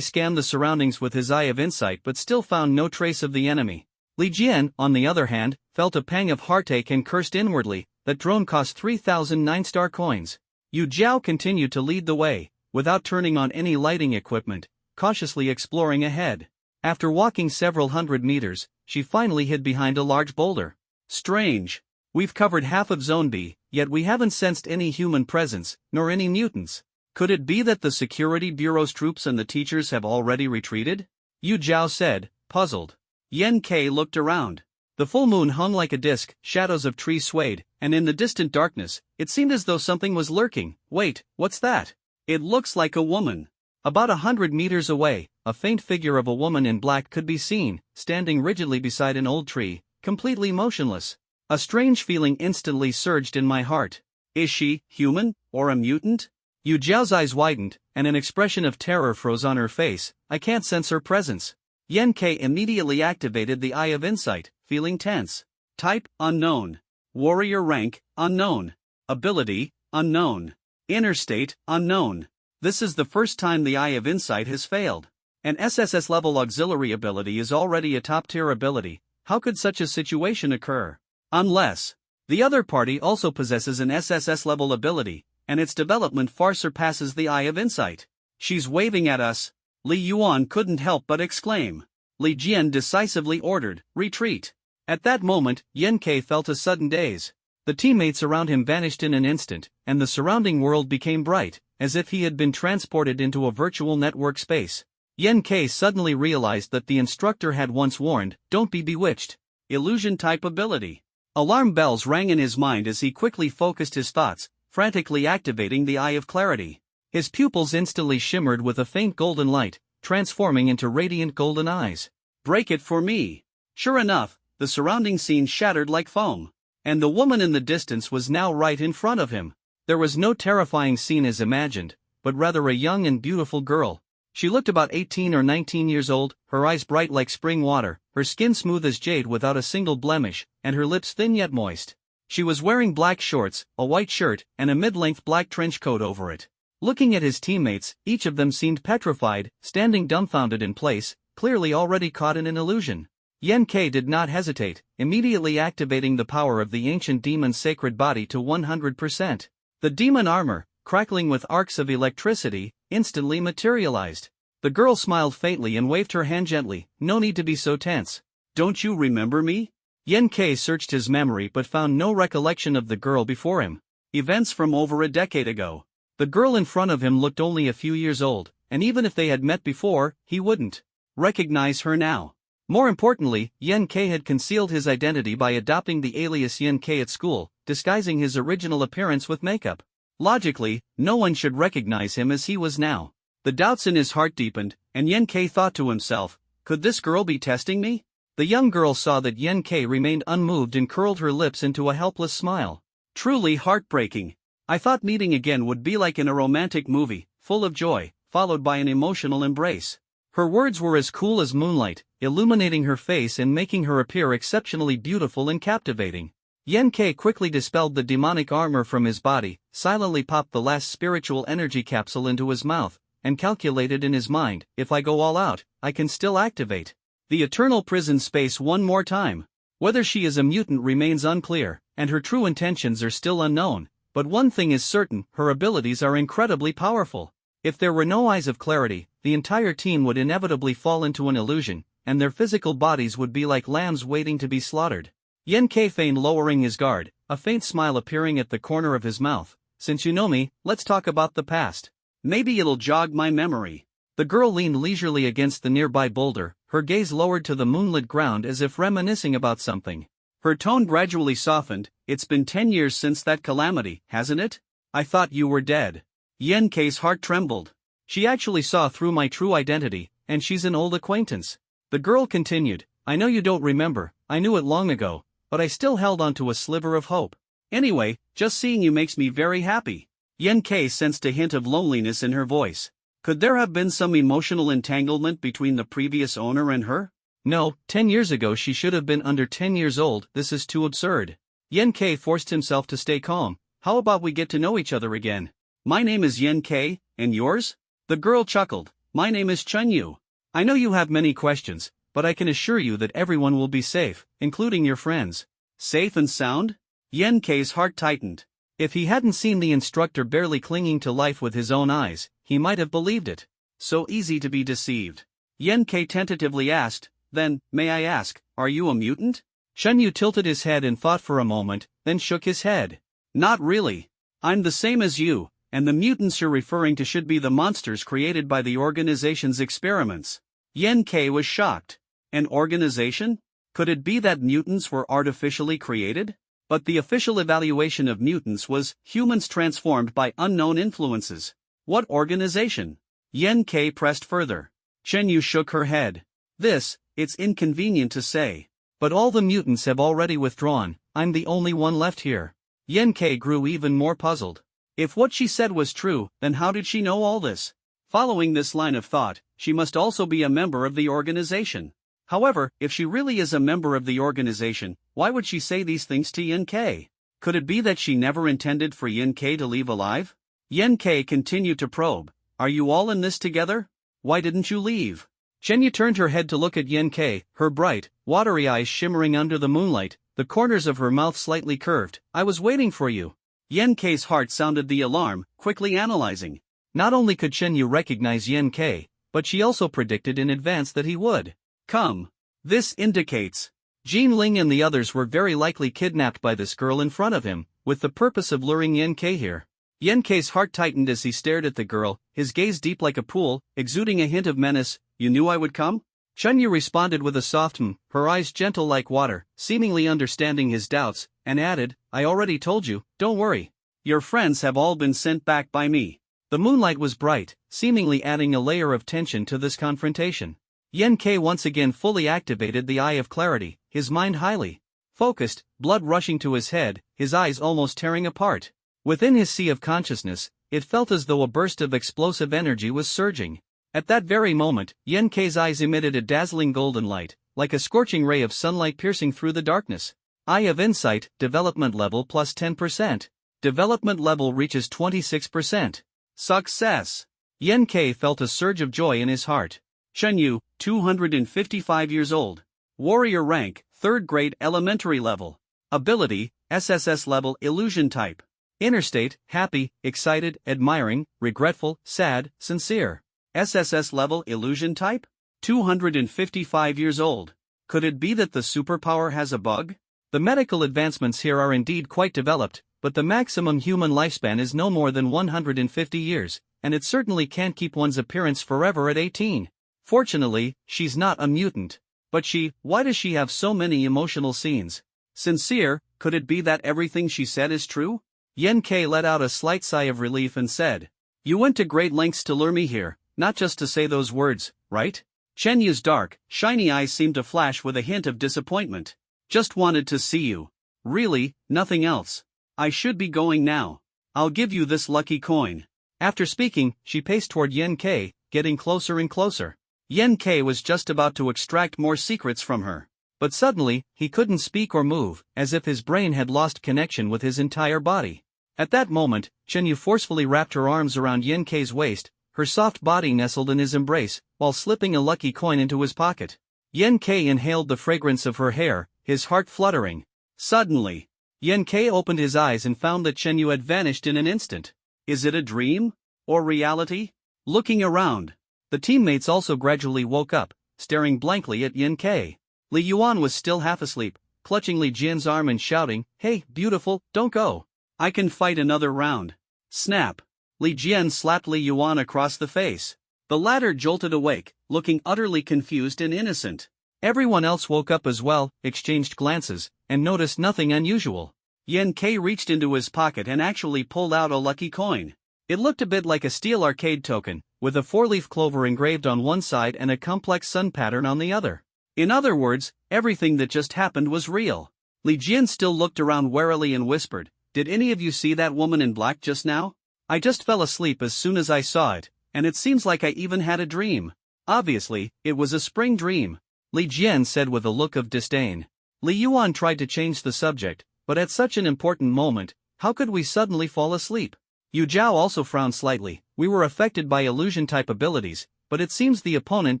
scanned the surroundings with his eye of insight but still found no trace of the enemy. Li Jian, on the other hand, felt a pang of heartache and cursed inwardly. That drone cost 3,000 9-star coins. Yu Jiao continued to lead the way, without turning on any lighting equipment, cautiously exploring ahead. After walking several hundred meters, she finally hid behind a large boulder. Strange. We've covered half of Zone B, yet we haven't sensed any human presence, nor any mutants. Could it be that the Security Bureau's troops and the teachers have already retreated? Yu Jiao said, puzzled. Yan Kei looked around. The full moon hung like a disk, shadows of trees swayed, and in the distant darkness, it seemed as though something was lurking. Wait, what's that? It looks like a woman. About 100 meters away, a faint figure of a woman in black could be seen, standing rigidly beside an old tree, completely motionless. A strange feeling instantly surged in my heart. Is she human, or a mutant? Yu Jiao's eyes widened, and an expression of terror froze on her face. I can't sense her presence. Yan Kei immediately activated the Eye of Insight, feeling tense. Type, unknown. Warrior rank, unknown. Ability, unknown. Inner state, unknown. This is the first time the Eye of Insight has failed. An SSS level auxiliary ability is already a top-tier ability. How could such a situation occur? Unless the other party also possesses an SSS level ability, and its development far surpasses the Eye of Insight. She's waving at us. Li Yuan couldn't help but exclaim. Li Jian decisively ordered, retreat. At that moment, Yan Kei felt a sudden daze. The teammates around him vanished in an instant, and the surrounding world became bright, as if he had been transported into a virtual network space. Yen K suddenly realized that the instructor had once warned, "Don't be bewitched." Illusion-type ability. Alarm bells rang in his mind as he quickly focused his thoughts, frantically activating the Eye of Clarity. His pupils instantly shimmered with a faint golden light, transforming into radiant golden eyes. "Break it for me." Sure enough, the surrounding scene shattered like foam. And the woman in the distance was now right in front of him. There was no terrifying scene as imagined, but rather a young and beautiful girl. She looked about 18 or 19 years old, her eyes bright like spring water, her skin smooth as jade without a single blemish, and her lips thin yet moist. She was wearing black shorts, a white shirt, and a mid-length black trench coat over it. Looking at his teammates, each of them seemed petrified, standing dumbfounded in place, clearly already caught in an illusion. Yen K did not hesitate, immediately activating the power of the ancient demon's sacred body to 100%. The demon armor, crackling with arcs of electricity, instantly materialized. The girl smiled faintly and waved her hand gently. "No need to be so tense. Don't you remember me?" Yen K searched his memory but found no recollection of the girl before him. Events from over a decade ago. The girl in front of him looked only a few years old, and even if they had met before, he wouldn't recognize her now. More importantly, Yen K had concealed his identity by adopting the alias Yen K at school, disguising his original appearance with makeup. Logically, no one should recognize him as he was now. The doubts in his heart deepened, and Yen K thought to himself, could this girl be testing me? The young girl saw that Yen K remained unmoved and curled her lips into a helpless smile. Truly heartbreaking. I thought meeting again would be like in a romantic movie, full of joy, followed by an emotional embrace. Her words were as cool as moonlight, illuminating her face and making her appear exceptionally beautiful and captivating. Yen K quickly dispelled the demonic armor from his body, silently popped the last spiritual energy capsule into his mouth, and calculated in his mind, if I go all out, I can still activate the eternal prison space one more time. Whether she is a mutant remains unclear, and her true intentions are still unknown, but one thing is certain, her abilities are incredibly powerful. If there were no Eyes of Clarity, the entire team would inevitably fall into an illusion, and their physical bodies would be like lambs waiting to be slaughtered. Yen K feigned lowering his guard, a faint smile appearing at the corner of his mouth. "Since you know me, let's talk about the past. Maybe it'll jog my memory." The girl leaned leisurely against the nearby boulder, her gaze lowered to the moonlit ground as if reminiscing about something. Her tone gradually softened. "It's been 10 years since that calamity, hasn't it? I thought you were dead." Yen K's heart trembled. She actually saw through my true identity, and she's an old acquaintance. The girl continued, "I know you don't remember, I knew it long ago, but I still held on to a sliver of hope. Anyway, just seeing you makes me very happy." Yen K sensed a hint of loneliness in her voice. Could there have been some emotional entanglement between the previous owner and her? No, 10 years ago she should have been under 10 years old. This is too absurd. Yen K forced himself to stay calm. "How about we get to know each other again? My name is Yen K, and yours?" The girl chuckled. "My name is Chunyu. I know you have many questions, but I can assure you that everyone will be safe, including your friends." Safe and sound? Yen K's heart tightened. If he hadn't seen the instructor barely clinging to life with his own eyes, he might have believed it. So easy to be deceived. Yen K tentatively asked, "Then, may I ask, are you a mutant?" Chunyu tilted his head in thought for a moment, then shook his head. "Not really. I'm the same as you, and the mutants you're referring to should be the monsters created by the organization's experiments." Yen K was shocked. An organization? Could it be that mutants were artificially created? But the official evaluation of mutants was humans transformed by unknown influences. What organization? Yen K pressed further. Chunyu shook her head. It's inconvenient to say. But all the mutants have already withdrawn. I'm the only one left here. Yen K grew even more puzzled. If what she said was true, then how did she know all this? Following this line of thought, she must also be a member of the organization. However, if she really is a member of the organization, why would she say these things to Yen K? Could it be that she never intended for Yen K to leave alive? Yen K continued to probe. "Are you all in this together? Why didn't you leave?" Chenya turned her head to look at Yen K, her bright, watery eyes shimmering under the moonlight, the corners of her mouth slightly curved. "I was waiting for you." Yen K's heart sounded the alarm, quickly analyzing. Not only could Chenya recognize Yen K, but she also predicted in advance that he would come. This indicates Jean Ling and the others were very likely kidnapped by this girl in front of him, with the purpose of luring Yen Ke here. Yen Ke's heart tightened as he stared at the girl, his gaze deep like a pool, exuding a hint of menace. "You knew I would come?" Chunyu responded with a soft her eyes gentle like water, seemingly understanding his doubts, and added, "I already told you, don't worry. Your friends have all been sent back by me." The moonlight was bright, seemingly adding a layer of tension to this confrontation. Yen Ke once again fully activated the Eye of Clarity, his mind highly focused, blood rushing to his head, his eyes almost tearing apart. Within his sea of consciousness, it felt as though a burst of explosive energy was surging. At that very moment, Yen Ke's eyes emitted a dazzling golden light, like a scorching ray of sunlight piercing through the darkness. Eye of Insight, development level plus 10%. Development level reaches 26%. Success! Yen Ke felt a surge of joy in his heart. Chunyu, 255 years old. Warrior rank, 3rd grade elementary level. Ability, SSS level illusion type. Inner state, happy, excited, admiring, regretful, sad, sincere. SSS level illusion type? 255 years old. Could it be that the superpower has a bug? The medical advancements here are indeed quite developed, but the maximum human lifespan is no more than 150 years, and it certainly can't keep one's appearance forever at 18. Fortunately, she's not a mutant. But why does she have so many emotional scenes? Sincere, could it be that everything she said is true? Yen Ke let out a slight sigh of relief and said, "You went to great lengths to lure me here, not just to say those words, right?" Chenyu's dark, shiny eyes seemed to flash with a hint of disappointment. "Just wanted to see you. Really, nothing else. I should be going now. I'll give you this lucky coin." After speaking, she paced toward Yen Ke, getting closer and closer. Yen Ke was just about to extract more secrets from her. But suddenly, he couldn't speak or move, as if his brain had lost connection with his entire body. At that moment, Chenyu forcefully wrapped her arms around Yen Ke's waist, her soft body nestled in his embrace, while slipping a lucky coin into his pocket. Yen Ke inhaled the fragrance of her hair, his heart fluttering. Suddenly, Yen Ke opened his eyes and found that Chenyu had vanished in an instant. Is it a dream? Or reality? Looking around, the teammates also gradually woke up, staring blankly at Yen Ke. Li Yuan was still half asleep, clutching Li Jian's arm and shouting, "Hey, beautiful, don't go. I can fight another round." Snap! Li Jian slapped Li Yuan across the face. The latter jolted awake, looking utterly confused and innocent. Everyone else woke up as well, exchanged glances, and noticed nothing unusual. Yen Ke reached into his pocket and actually pulled out a lucky coin. It looked a bit like a steel arcade token, with a 4-leaf clover engraved on one side and a complex sun pattern on the other. In other words, everything that just happened was real. Li Jian still looked around warily and whispered, "Did any of you see that woman in black just now? I just fell asleep as soon as I saw it, and it seems like I even had a dream." Obviously, it was a spring dream, Li Jian said with a look of disdain. Li Yuan tried to change the subject, but at such an important moment, how could we suddenly fall asleep? Yu Zhao also frowned slightly. We were affected by illusion-type abilities, but it seems the opponent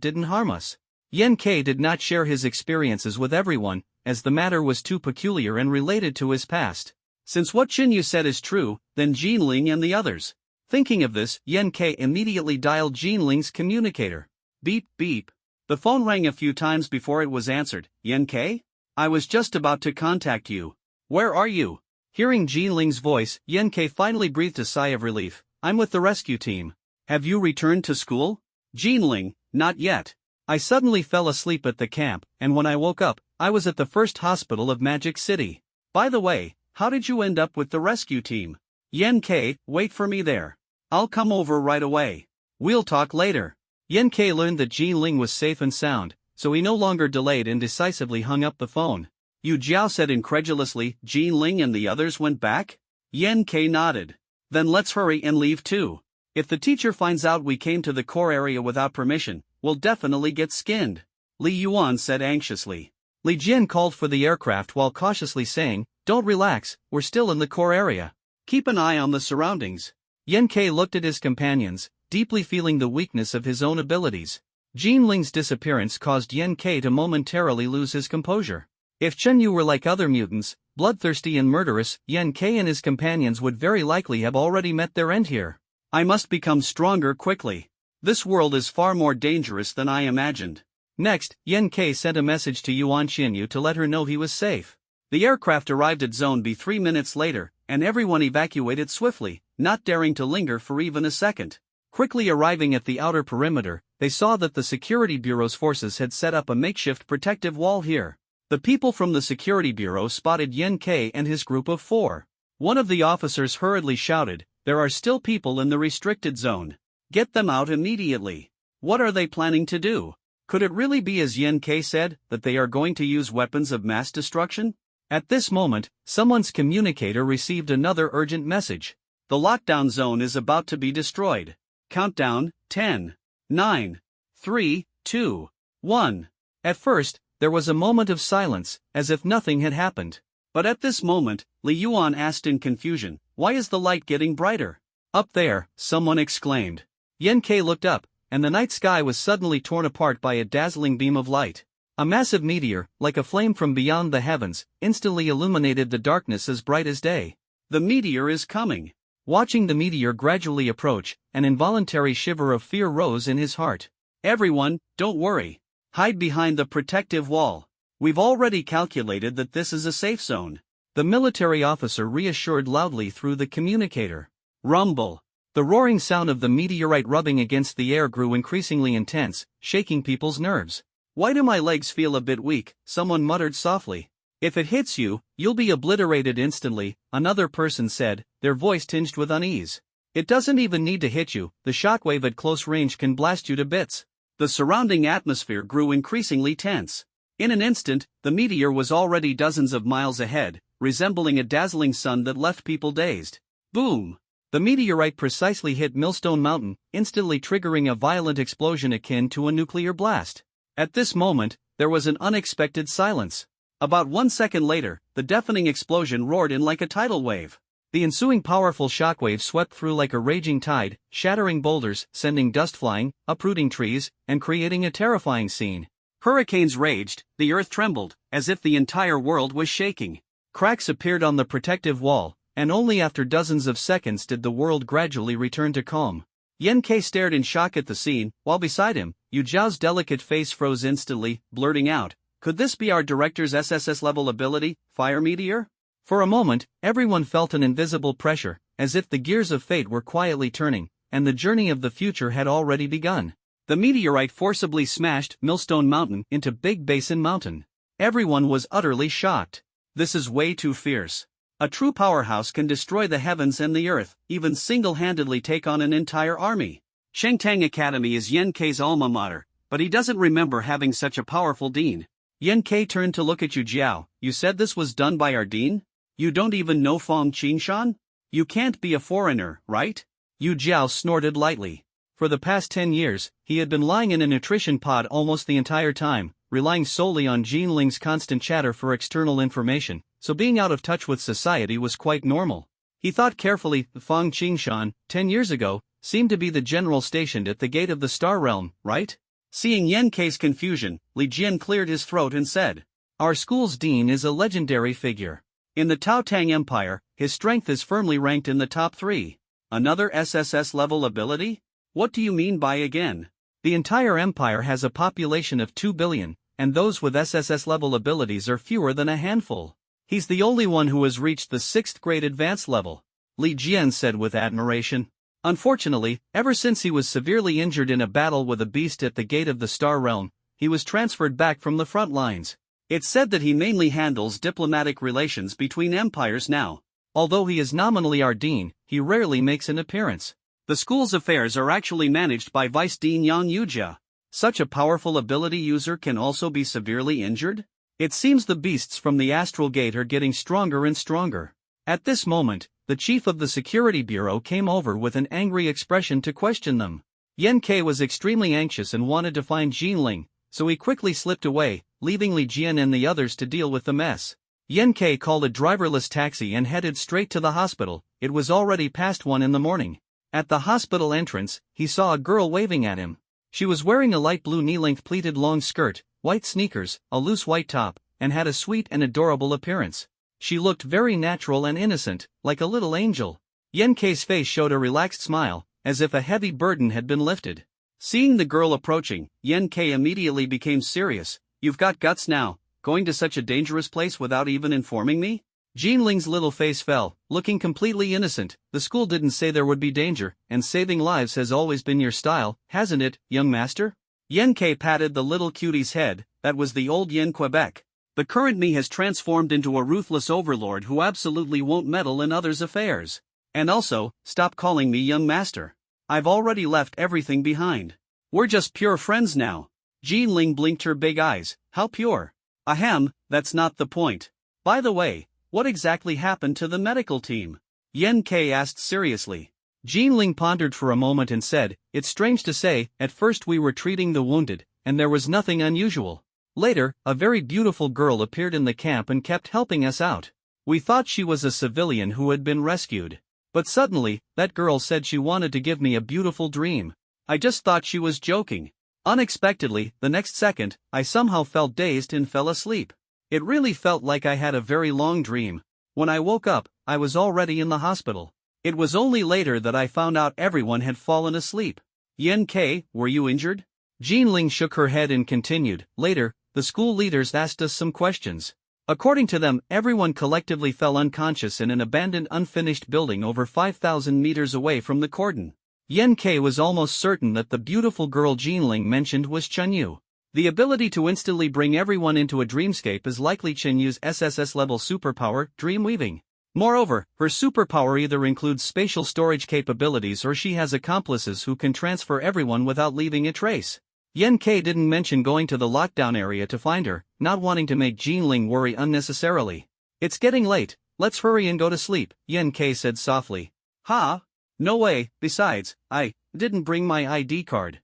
didn't harm us. Yen Ke did not share his experiences with everyone, as the matter was too peculiar and related to his past. Since what Chenyu said is true, then Jinling and the others. Thinking of this, Yen Ke immediately dialed Jinling's communicator. Beep beep. The phone rang a few times before it was answered. "Yen Ke? I was just about to contact you. Where are you?" Hearing Jinling's voice, Yen Ke finally breathed a sigh of relief. "I'm with the rescue team." "Have you returned to school?" Jinling, "Not yet. I suddenly fell asleep at the camp, and when I woke up, I was at the first hospital of Magic City. By the way, how did you end up with the rescue team?" Yen Ke, "Wait for me there. I'll come over right away. We'll talk later." Yen Ke learned that Jinling was safe and sound, so he no longer delayed and decisively hung up the phone. Yu Zhao said incredulously, "Jinling and the others went back?" Yen Ke nodded. "Then let's hurry and leave too. If the teacher finds out we came to the core area without permission, we'll definitely get skinned," Li Yuan said anxiously. Li Jian called for the aircraft while cautiously saying, "Don't relax, we're still in the core area. Keep an eye on the surroundings." Yen Ke looked at his companions, deeply feeling the weakness of his own abilities. Jinling's disappearance caused Yen Ke to momentarily lose his composure. If Chenyu were like other mutants, bloodthirsty and murderous, Yen Ke and his companions would very likely have already met their end here. "I must become stronger quickly. This world is far more dangerous than I imagined. Next, Yen K sent a message to Yuan Xinyu to let her know he was safe. The aircraft arrived at Zone B 3 minutes later, and everyone evacuated swiftly, not daring to linger for even a second. Quickly arriving at the outer perimeter, they saw that the Security Bureau's forces had set up a makeshift protective wall here. The people from the Security Bureau spotted Yen K and his group of 4. One of the officers hurriedly shouted, "There are still people in the restricted zone. Get them out immediately." What are they planning to do? Could it really be, as Yen K said, that they are going to use weapons of mass destruction? At this moment, someone's communicator received another urgent message. The lockdown zone is about to be destroyed. Countdown, 10, 9, 3, 2, 1. At first, there was a moment of silence, as if nothing had happened. But at this moment, Li Yuan asked in confusion, "Why is the light getting brighter?" "Up there," someone exclaimed. Yen K looked up, and the night sky was suddenly torn apart by a dazzling beam of light. A massive meteor, like a flame from beyond the heavens, instantly illuminated the darkness as bright as day. The meteor is coming. Watching the meteor gradually approach, an involuntary shiver of fear rose in his heart. "Everyone, don't worry. Hide behind the protective wall. We've already calculated that this is a safe zone," the military officer reassured loudly through the communicator. Rumble. The roaring sound of the meteorite rubbing against the air grew increasingly intense, shaking people's nerves. "Why do my legs feel a bit weak?" someone muttered softly. "If it hits you, you'll be obliterated instantly," another person said, their voice tinged with unease. "It doesn't even need to hit you, the shockwave at close range can blast you to bits." The surrounding atmosphere grew increasingly tense. In an instant, the meteor was already dozens of miles ahead, resembling a dazzling sun that left people dazed. Boom! The meteorite precisely hit Millstone Mountain, instantly triggering a violent explosion akin to a nuclear blast. At this moment, there was an unexpected silence. About 1 second later, the deafening explosion roared in like a tidal wave. The ensuing powerful shockwave swept through like a raging tide, shattering boulders, sending dust flying, uprooting trees, and creating a terrifying scene. Hurricanes raged, the earth trembled, as if the entire world was shaking. Cracks appeared on the protective wall, and only after dozens of seconds did the world gradually return to calm. Yen K stared in shock at the scene, while beside him, Yu Zhao's delicate face froze instantly, blurting out, "Could this be our director's SSS level ability, Fire Meteor?" For a moment, everyone felt an invisible pressure, as if the gears of fate were quietly turning, and the journey of the future had already begun. The meteorite forcibly smashed Millstone Mountain into Big Basin Mountain. Everyone was utterly shocked. This is way too fierce. A true powerhouse can destroy the heavens and the earth, even single-handedly take on an entire army. Shengtang Academy is Yen K's alma mater, but he doesn't remember having such a powerful dean. Yen K turned to look at Yu Zhao. "You said this was done by our dean? You don't even know Feng Qingshan? You can't be a foreigner, right?" Yu Zhao snorted lightly. For the past 10 years, he had been lying in a nutrition pod almost the entire time, relying solely on Jinling's constant chatter for external information, so being out of touch with society was quite normal. He thought carefully. Feng Qingshan, 10 years ago, seemed to be the general stationed at the gate of the Star Realm, right? Seeing Yen K's confusion, Li Jian cleared his throat and said, "Our school's dean is a legendary figure. In the Tao Tang Empire, his strength is firmly ranked in the top 3. Another SSS level ability? What do you mean by again? The entire empire has a population of 2 billion, and those with SSS level abilities are fewer than a handful. He's the only one who has reached the 6th grade advanced level," Li Jian said with admiration. Unfortunately, ever since he was severely injured in a battle with a beast at the gate of the Star Realm, he was transferred back from the front lines. It's said that he mainly handles diplomatic relations between empires now. Although he is nominally our dean, he rarely makes an appearance. The school's affairs are actually managed by Vice Dean Yang Yujia. Such a powerful ability user can also be severely injured? It seems the beasts from the Astral Gate are getting stronger and stronger. At this moment, the chief of the Security Bureau came over with an angry expression to question them. Yen K was extremely anxious and wanted to find Jinling, so he quickly slipped away, leaving Li Jian and the others to deal with the mess. Yen K called a driverless taxi and headed straight to the hospital. It was already past 1 in the morning. At the hospital entrance, he saw a girl waving at him. She was wearing a light blue knee-length pleated long skirt, white sneakers, a loose white top, and had a sweet and adorable appearance. She looked very natural and innocent, like a little angel. Yen K's face showed a relaxed smile, as if a heavy burden had been lifted. Seeing the girl approaching, Yen K immediately became serious. You've got guts now, going to such a dangerous place without even informing me? Jinling's little face fell, looking completely innocent. The school didn't say there would be danger, and saving lives has always been your style, hasn't it, young master? Yen K patted the little cutie's head. That was the old Yen Quebec. The current me has transformed into a ruthless overlord who absolutely won't meddle in others' affairs. And also, stop calling me young master. I've already left everything behind. We're just pure friends now. Jinling blinked her big eyes. How pure? Ahem, that's not the point. By the way, what exactly happened to the medical team? Yen K asked seriously. Jinling pondered for a moment and said, it's strange to say, at first we were treating the wounded, and there was nothing unusual. Later, a very beautiful girl appeared in the camp and kept helping us out. We thought she was a civilian who had been rescued. But suddenly, that girl said she wanted to give me a beautiful dream. I just thought she was joking. Unexpectedly, the next second, I somehow felt dazed and fell asleep. It really felt like I had a very long dream. When I woke up, I was already in the hospital. It was only later that I found out everyone had fallen asleep. Yen K, were you injured? Jinling shook her head and continued. Later, the school leaders asked us some questions. According to them, everyone collectively fell unconscious in an abandoned unfinished building over 5,000 meters away from the cordon. Yen K was almost certain that the beautiful girl Jinling mentioned was Chenyu. The ability to instantly bring everyone into a dreamscape is likely Chenyu's SSS level superpower, dream weaving. Moreover, her superpower either includes spatial storage capabilities or she has accomplices who can transfer everyone without leaving a trace. Yen K didn't mention going to the lockdown area to find her, not wanting to make Jinling worry unnecessarily. It's getting late, let's hurry and go to sleep, Yen K said softly. Ha? No way, besides, I didn't bring my ID card.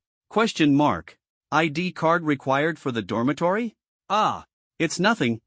ID card required for the dormitory? Ah, it's nothing.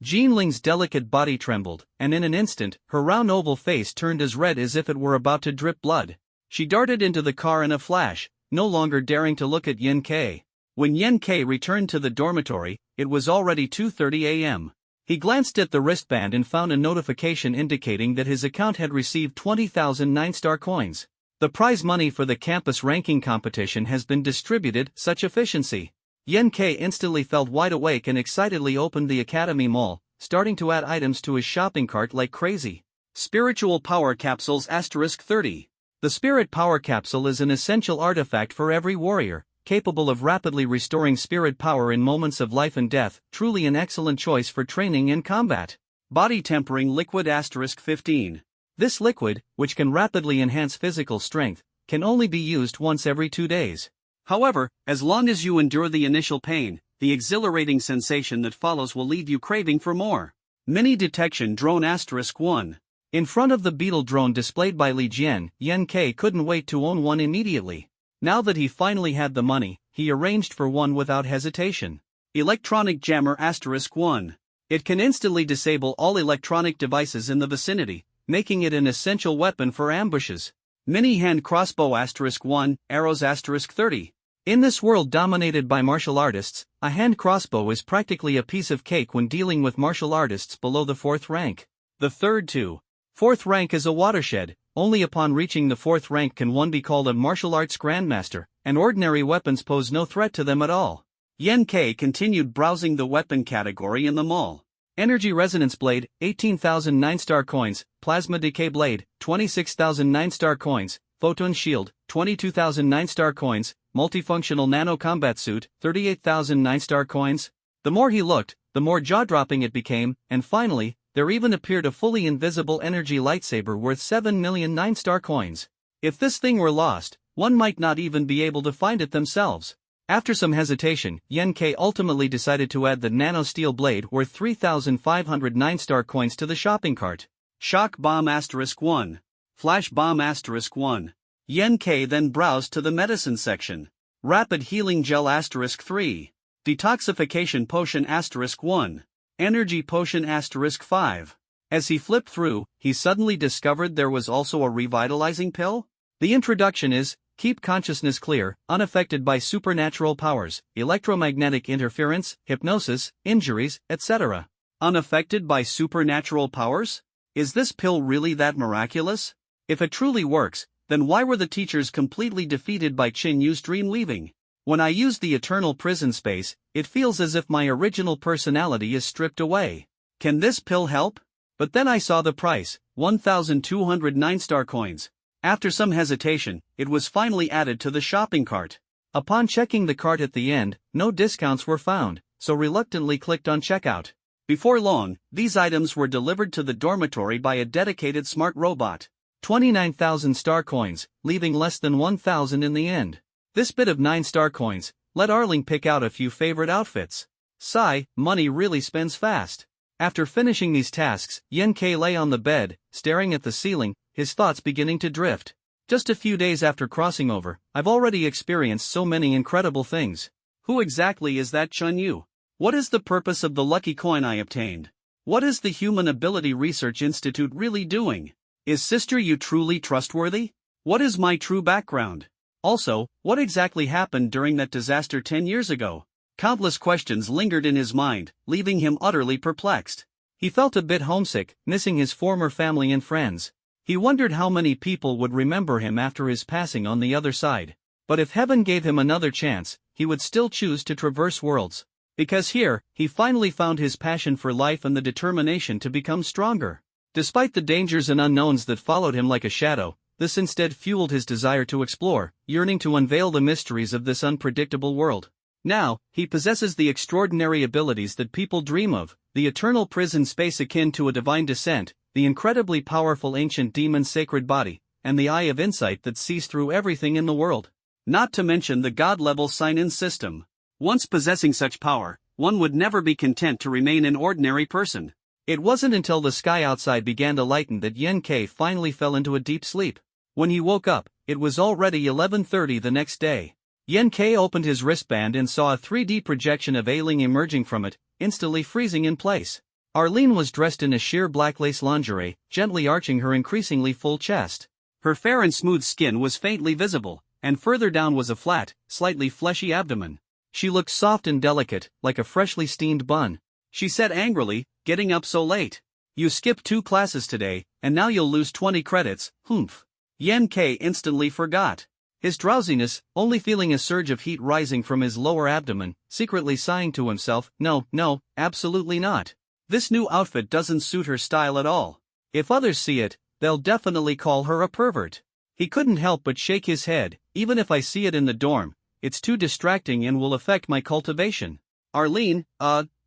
Jinling's delicate body trembled, and in an instant, her round oval face turned as red as if it were about to drip blood. She darted into the car in a flash, no longer daring to look at Yen K. When Yen K returned to the dormitory, it was already 2:30 a.m. He glanced at the wristband and found a notification indicating that his account had received 20,000 9-star coins. The prize money for the campus ranking competition has been distributed. Such efficiency. Yen K instantly felt wide awake and excitedly opened the Academy Mall, starting to add items to his shopping cart like crazy. Spiritual Power Capsules *30. The Spirit Power Capsule is an essential artifact for every warrior, capable of rapidly restoring spirit power in moments of life and death, truly an excellent choice for training and combat. Body Tempering Liquid *15. This liquid, which can rapidly enhance physical strength, can only be used once every 2 days. However, as long as you endure the initial pain, the exhilarating sensation that follows will leave you craving for more. Mini Detection Drone *1. In front of the beetle drone displayed by Li Jian, Yen K couldn't wait to own one immediately. Now that he finally had the money, he arranged for one without hesitation. Electronic Jammer *1. It can instantly disable all electronic devices in the vicinity, making it an essential weapon for ambushes. Mini Hand Crossbow *1, Arrows *30. In this world dominated by martial artists, a hand crossbow is practically a piece of cake when dealing with martial artists below the 4th rank. The 3rd to 4th rank is a watershed. Only upon reaching the 4th rank can one be called a martial arts grandmaster, and ordinary weapons pose no threat to them at all. Yen K continued browsing the weapon category in the mall. Energy Resonance Blade, 18,000 9-star coins, Plasma Decay Blade, 26,000 9-star coins, Photon Shield, 22,000 9-star coins, Multifunctional Nano Combat Suit, 38,000 9-star coins. The more he looked, the more jaw-dropping it became, and finally, there even appeared a fully invisible energy lightsaber worth 7 million 9-star coins. If this thing were lost, one might not even be able to find it themselves. After some hesitation, Yen K ultimately decided to add the Nano Steel Blade worth 3,500 9-star coins to the shopping cart. Shock Bomb *1. Flash Bomb *1. Yen K then browsed to the medicine section. Rapid Healing Gel *3. Detoxification Potion *1. Energy Potion *5. As he flipped through, he suddenly discovered there was also a revitalizing pill. The introduction is, keep consciousness clear, unaffected by supernatural powers, electromagnetic interference, hypnosis, injuries, etc. Unaffected by supernatural powers? Is this pill really that miraculous? If it truly works, Then why were the teachers completely defeated by Chin Yu's dream leaving? When I use the eternal prison space, it feels as if my original personality is stripped away. Can this pill help? But then I saw the price, 1,209 star coins. After some hesitation, it was finally added to the shopping cart. Upon checking the cart at the end, no discounts were found, so reluctantly clicked on checkout. Before long, these items were delivered to the dormitory by a dedicated smart robot. 29,000 star coins, leaving less than 1,000 in the end. This bit of 9 star coins let Arling pick out a few favorite outfits. Sigh, money really spends fast. After finishing these tasks, Yen-K lay on the bed, staring at the ceiling, his thoughts beginning to drift. Just a few days after crossing over, I've already experienced so many incredible things. Who exactly is that Chun Yu? What is the purpose of the lucky coin I obtained? What is the Human Ability Research Institute really doing? Is Sister Yu truly trustworthy? What is my true background? Also, what exactly happened during that disaster 10 years ago? Countless questions lingered in his mind, leaving him utterly perplexed. He felt a bit homesick, missing his former family and friends. He wondered how many people would remember him after his passing on the other side. But if heaven gave him another chance, he would still choose to traverse worlds. Because here, he finally found his passion for life and the determination to become stronger. Despite the dangers and unknowns that followed him like a shadow, this instead fueled his desire to explore, yearning to unveil the mysteries of this unpredictable world. Now, he possesses the extraordinary abilities that people dream of, the eternal prison space akin to a divine descent, the incredibly powerful ancient demon's sacred body, and the eye of insight that sees through everything in the world. Not to mention the god-level sign-in system. Once possessing such power, one would never be content to remain an ordinary person. It wasn't until the sky outside began to lighten that Yen-K finally fell into a deep sleep. When he woke up, it was already 11:30 the next day. Yen-K opened his wristband and saw a 3D projection of Ailing emerging from it, instantly freezing in place. Arlene was dressed in a sheer black lace lingerie, gently arching her increasingly full chest. Her fair and smooth skin was faintly visible, and further down was a flat, slightly fleshy abdomen. She looked soft and delicate, like a freshly steamed bun. She said angrily, "Getting up so late. You skipped 2 classes today, and now you'll lose 20 credits, humph." Yen-K instantly forgot his drowsiness, only feeling a surge of heat rising from his lower abdomen, secretly sighing to himself, No, absolutely not. This new outfit doesn't suit her style at all. If others see it, they'll definitely call her a pervert. He couldn't help but shake his head. Even if I see it in the dorm, it's too distracting and will affect my cultivation. Arlene,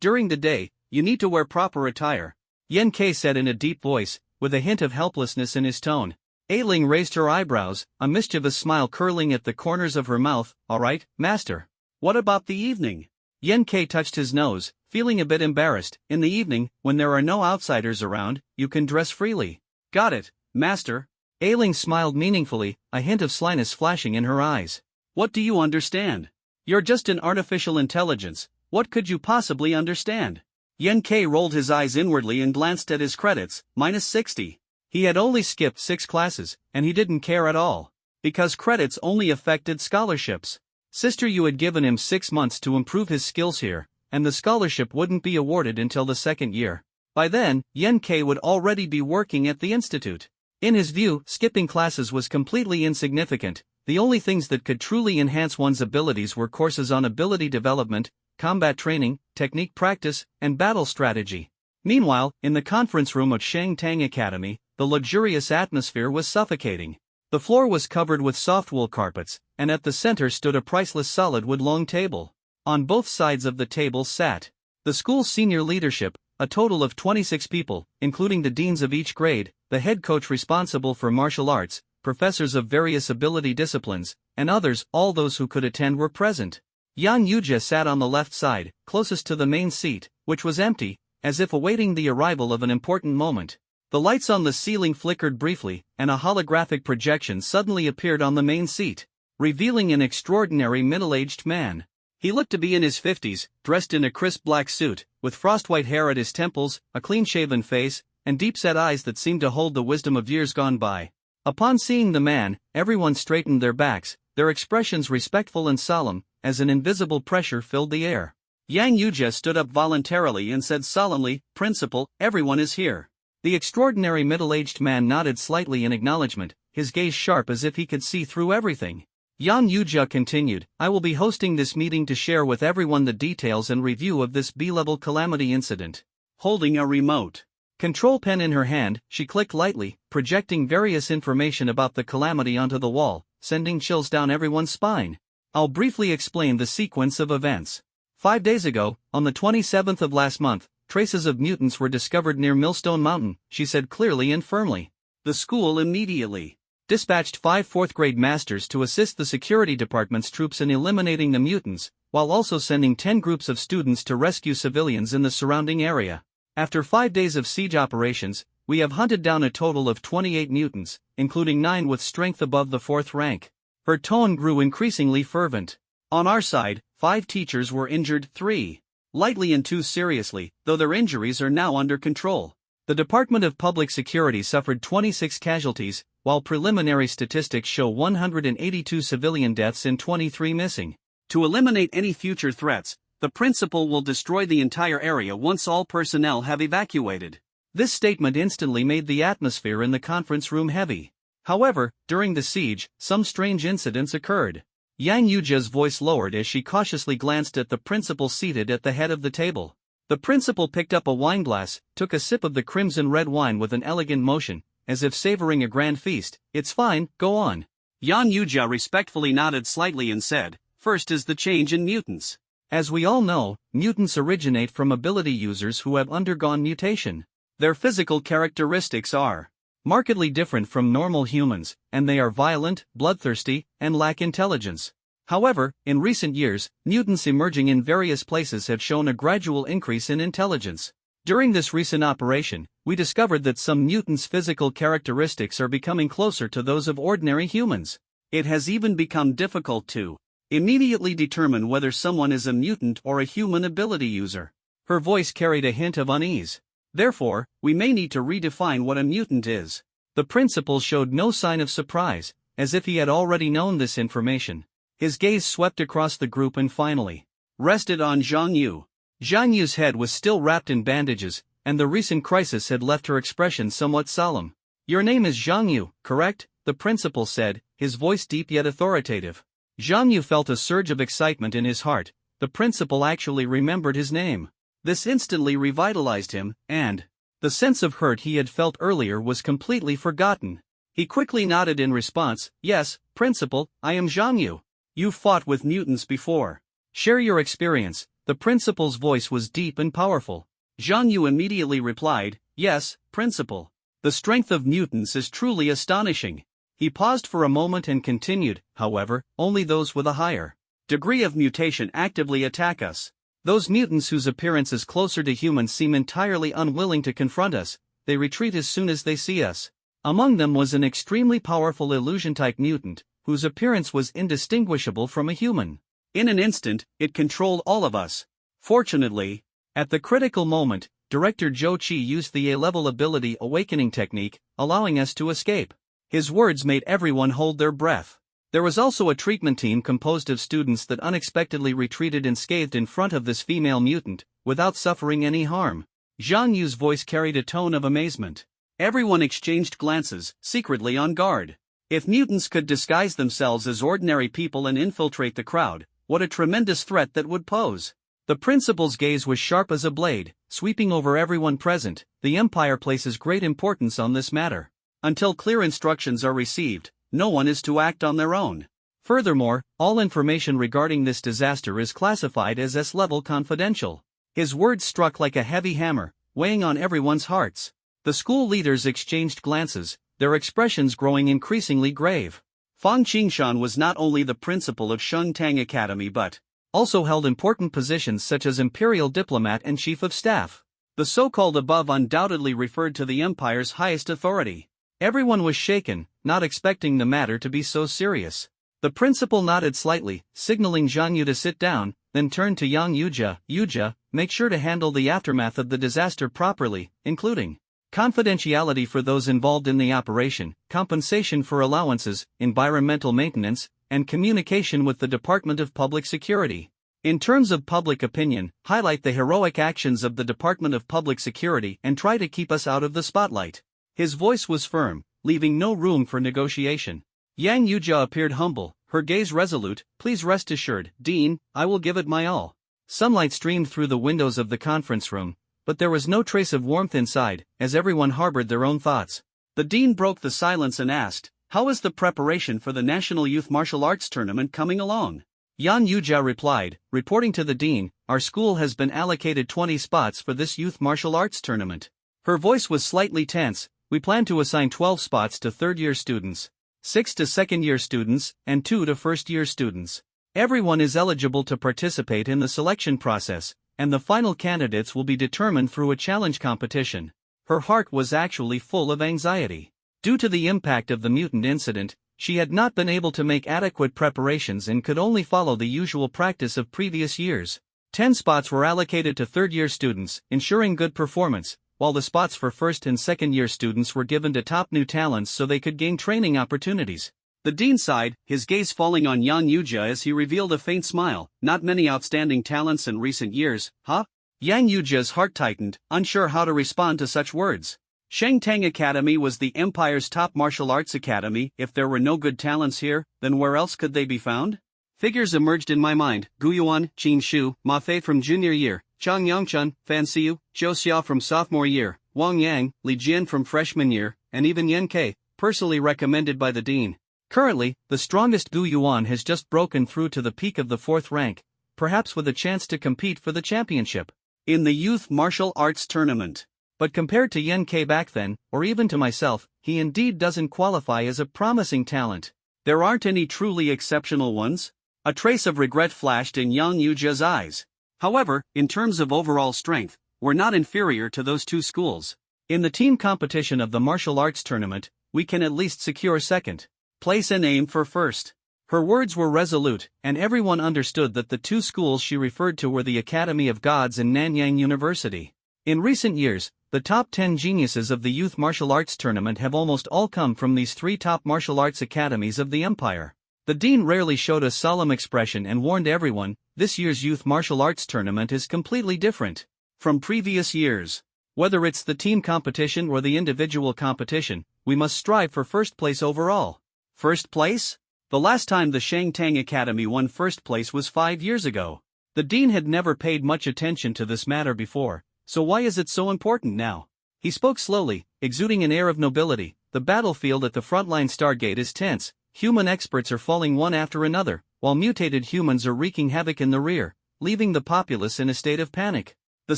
during the day, you need to wear proper attire, Yen-K said in a deep voice, with a hint of helplessness in his tone. Ailing raised her eyebrows, a mischievous smile curling at the corners of her mouth. All right, master. What about the evening? Yen-K touched his nose, feeling a bit embarrassed. In the evening, when there are no outsiders around, you can dress freely. Got it, master. Ailing smiled meaningfully, a hint of slyness flashing in her eyes. What do you understand? You're just an artificial intelligence. What could you possibly understand? Yen-K rolled his eyes inwardly and glanced at his credits, -60. He had only skipped 6 classes, and he didn't care at all. Because credits only affected scholarships. Sister Yu had given him 6 months to improve his skills here, and the scholarship wouldn't be awarded until the 2nd year. By then, Yen-K would already be working at the institute. In his view, skipping classes was completely insignificant. The only things that could truly enhance one's abilities were courses on ability development, combat training, technique practice, and battle strategy. Meanwhile, in the conference room of Shang Tang Academy, the luxurious atmosphere was suffocating. The floor was covered with soft wool carpets, and at the center stood a priceless solid wood long table. On both sides of the table sat the school's senior leadership, a total of 26 people, including the deans of each grade, the head coach responsible for martial arts, professors of various ability disciplines, and others. All those who could attend were present. Yang Yuja sat on the left side, closest to the main seat, which was empty, as if awaiting the arrival of an important moment. The lights on the ceiling flickered briefly, and a holographic projection suddenly appeared on the main seat, revealing an extraordinary middle-aged man. He looked to be in his 50s, dressed in a crisp black suit, with frost-white hair at his temples, a clean-shaven face, and deep-set eyes that seemed to hold the wisdom of years gone by. Upon seeing the man, everyone straightened their backs, their expressions respectful and solemn, as an invisible pressure filled the air. Yang Yuja stood up voluntarily and said solemnly, "Principal, everyone is here." The extraordinary middle-aged man nodded slightly in acknowledgement, his gaze sharp as if he could see through everything. Yang Yuja continued, I will be hosting this meeting to share with everyone the details and review of this B-level calamity incident. Holding a remote control pen in her hand, she clicked lightly, projecting various information about the calamity onto the wall, sending chills down everyone's spine. I'll briefly explain the sequence of events. 5 days ago, on the 27th of last month, traces of mutants were discovered near Millstone Mountain, she said clearly and firmly. The school immediately dispatched 5 4th-grade masters to assist the security department's troops in eliminating the mutants, while also sending 10 groups of students to rescue civilians in the surrounding area. After 5 days of siege operations, we have hunted down a total of 28 mutants, including 9 with strength above the 4th rank. Her tone grew increasingly fervent. On our side, 5 teachers were injured, 3 lightly and 2 seriously, though their injuries are now under control. The Department of Public Security suffered 26 casualties, while preliminary statistics show 182 civilian deaths and 23 missing. To eliminate any future threats, the principal will destroy the entire area once all personnel have evacuated. This statement instantly made the atmosphere in the conference room heavy. However, during the siege, some strange incidents occurred. Yang Yuja's voice lowered as she cautiously glanced at the principal seated at the head of the table. The principal picked up a wineglass, took a sip of the crimson red wine with an elegant motion, as if savoring a grand feast. It's fine, go on. Yang Yuja respectfully nodded slightly and said, first is the change in mutants. As we all know, mutants originate from ability users who have undergone mutation. Their physical characteristics are markedly different from normal humans, and they are violent, bloodthirsty, and lack intelligence. However, in recent years, mutants emerging in various places have shown a gradual increase in intelligence. During this recent operation, we discovered that some mutants' physical characteristics are becoming closer to those of ordinary humans. It has even become difficult to immediately determine whether someone is a mutant or a human ability user. Her voice carried a hint of unease. Therefore, we may need to redefine what a mutant is. The principal showed no sign of surprise, as if he had already known this information. His gaze swept across the group and finally rested on Zhang Yu. Zhang Yu's head was still wrapped in bandages, and the recent crisis had left her expression somewhat solemn. Your name is Zhang Yu, correct? The principal said, his voice deep yet authoritative. Zhang Yu felt a surge of excitement in his heart. The principal actually remembered his name. This instantly revitalized him, and the sense of hurt he had felt earlier was completely forgotten. He quickly nodded in response, yes, principal, I am Zhang Yu. You've fought with mutants before. Share your experience. The principal's voice was deep and powerful. Zhang Yu immediately replied, yes, principal. The strength of mutants is truly astonishing. He paused for a moment and continued, however, only those with a higher degree of mutation actively attack us. Those mutants whose appearance is closer to humans seem entirely unwilling to confront us, they retreat as soon as they see us. Among them was an extremely powerful illusion-type mutant, whose appearance was indistinguishable from a human. In an instant, it controlled all of us. Fortunately, at the critical moment, Director Zhou Qi used the A-level ability awakening technique, allowing us to escape. His words made everyone hold their breath. There was also a treatment team composed of students that unexpectedly retreated unscathed in front of this female mutant, without suffering any harm. Zhang Yu's voice carried a tone of amazement. Everyone exchanged glances, secretly on guard. If mutants could disguise themselves as ordinary people and infiltrate the crowd, what a tremendous threat that would pose. The principal's gaze was sharp as a blade, sweeping over everyone present. The Empire places great importance on this matter. Until clear instructions are received, no one is to act on their own. Furthermore, all information regarding this disaster is classified as S-level confidential. His words struck like a heavy hammer, weighing on everyone's hearts. The school leaders exchanged glances, their expressions growing increasingly grave. Fang Qingshan was not only the principal of Shengtang Academy but also held important positions such as imperial diplomat and chief of staff. The so-called above undoubtedly referred to the empire's highest authority. Everyone was shaken, not expecting the matter to be so serious. The principal nodded slightly, signaling Zhang Yu to sit down, then turned to Yang Yuja. Yuja, make sure to handle the aftermath of the disaster properly, including confidentiality for those involved in the operation, compensation for allowances, environmental maintenance, and communication with the Department of Public Security. In terms of public opinion, highlight the heroic actions of the Department of Public Security and try to keep us out of the spotlight. His voice was firm, leaving no room for negotiation. Yang Yuja appeared humble, her gaze resolute. "Please rest assured, Dean, I will give it my all." Sunlight streamed through the windows of the conference room, but there was no trace of warmth inside, as everyone harbored their own thoughts. The dean broke the silence and asked, "How is the preparation for the National Youth Martial Arts Tournament coming along?" Yan Yuja replied, reporting to the dean, "Our school has been allocated 20 spots for this youth martial arts tournament." Her voice was slightly tense. "We plan to assign 12 spots to third-year students, 6 to second-year students, and 2 to first-year students. Everyone is eligible to participate in the selection process, and the final candidates will be determined through a challenge competition." Her heart was actually full of anxiety. Due to the impact of the mutant incident, she had not been able to make adequate preparations and could only follow the usual practice of previous years. 10 spots were allocated to third-year students, ensuring good performance, while the spots for first and second-year students were given to top new talents so they could gain training opportunities. The dean sighed, his gaze falling on Yan Yuja as he revealed a faint smile. "Not many outstanding talents in recent years, huh?" Yang Yuja's heart tightened, unsure how to respond to such words. Shangtang Academy was the Empire's top martial arts academy. If there were no good talents here, then where else could they be found? Figures emerged in my mind: Gu Yuan, Qin Shu, Ma Fei from junior year, Chang Yongchun, Fan Xiu, Zhou Xia from sophomore year, Wang Yang, Li Jian from freshman year, and even Yan Ke, personally recommended by the dean. Currently, the strongest Gu Yuan has just broken through to the peak of the 4th rank, perhaps with a chance to compete for the championship in the Youth Martial Arts Tournament. But compared to Yan Ke back then, or even to myself, he indeed doesn't qualify as a promising talent. There aren't any truly exceptional ones? A trace of regret flashed in Yang Yuja's eyes. However, in terms of overall strength, we're not inferior to those two schools. In the team competition of the martial arts tournament, we can at least secure second place and aim for first. Her words were resolute, and everyone understood that the two schools she referred to were the Academy of Gods and Nanyang University. In recent years, the top 10 geniuses of the Youth Martial Arts Tournament have almost all come from these 3 top martial arts academies of the Empire. The dean rarely showed a solemn expression and warned everyone, this year's Youth Martial Arts Tournament is completely different from previous years. Whether it's the team competition or the individual competition, we must strive for first place overall. First place? The last time the Shangtang Academy won first place was 5 years ago. The dean had never paid much attention to this matter before, so why is it so important now? He spoke slowly, exuding an air of nobility. The battlefield at the frontline Stargate is tense, human experts are falling one after another, while mutated humans are wreaking havoc in the rear, leaving the populace in a state of panic. The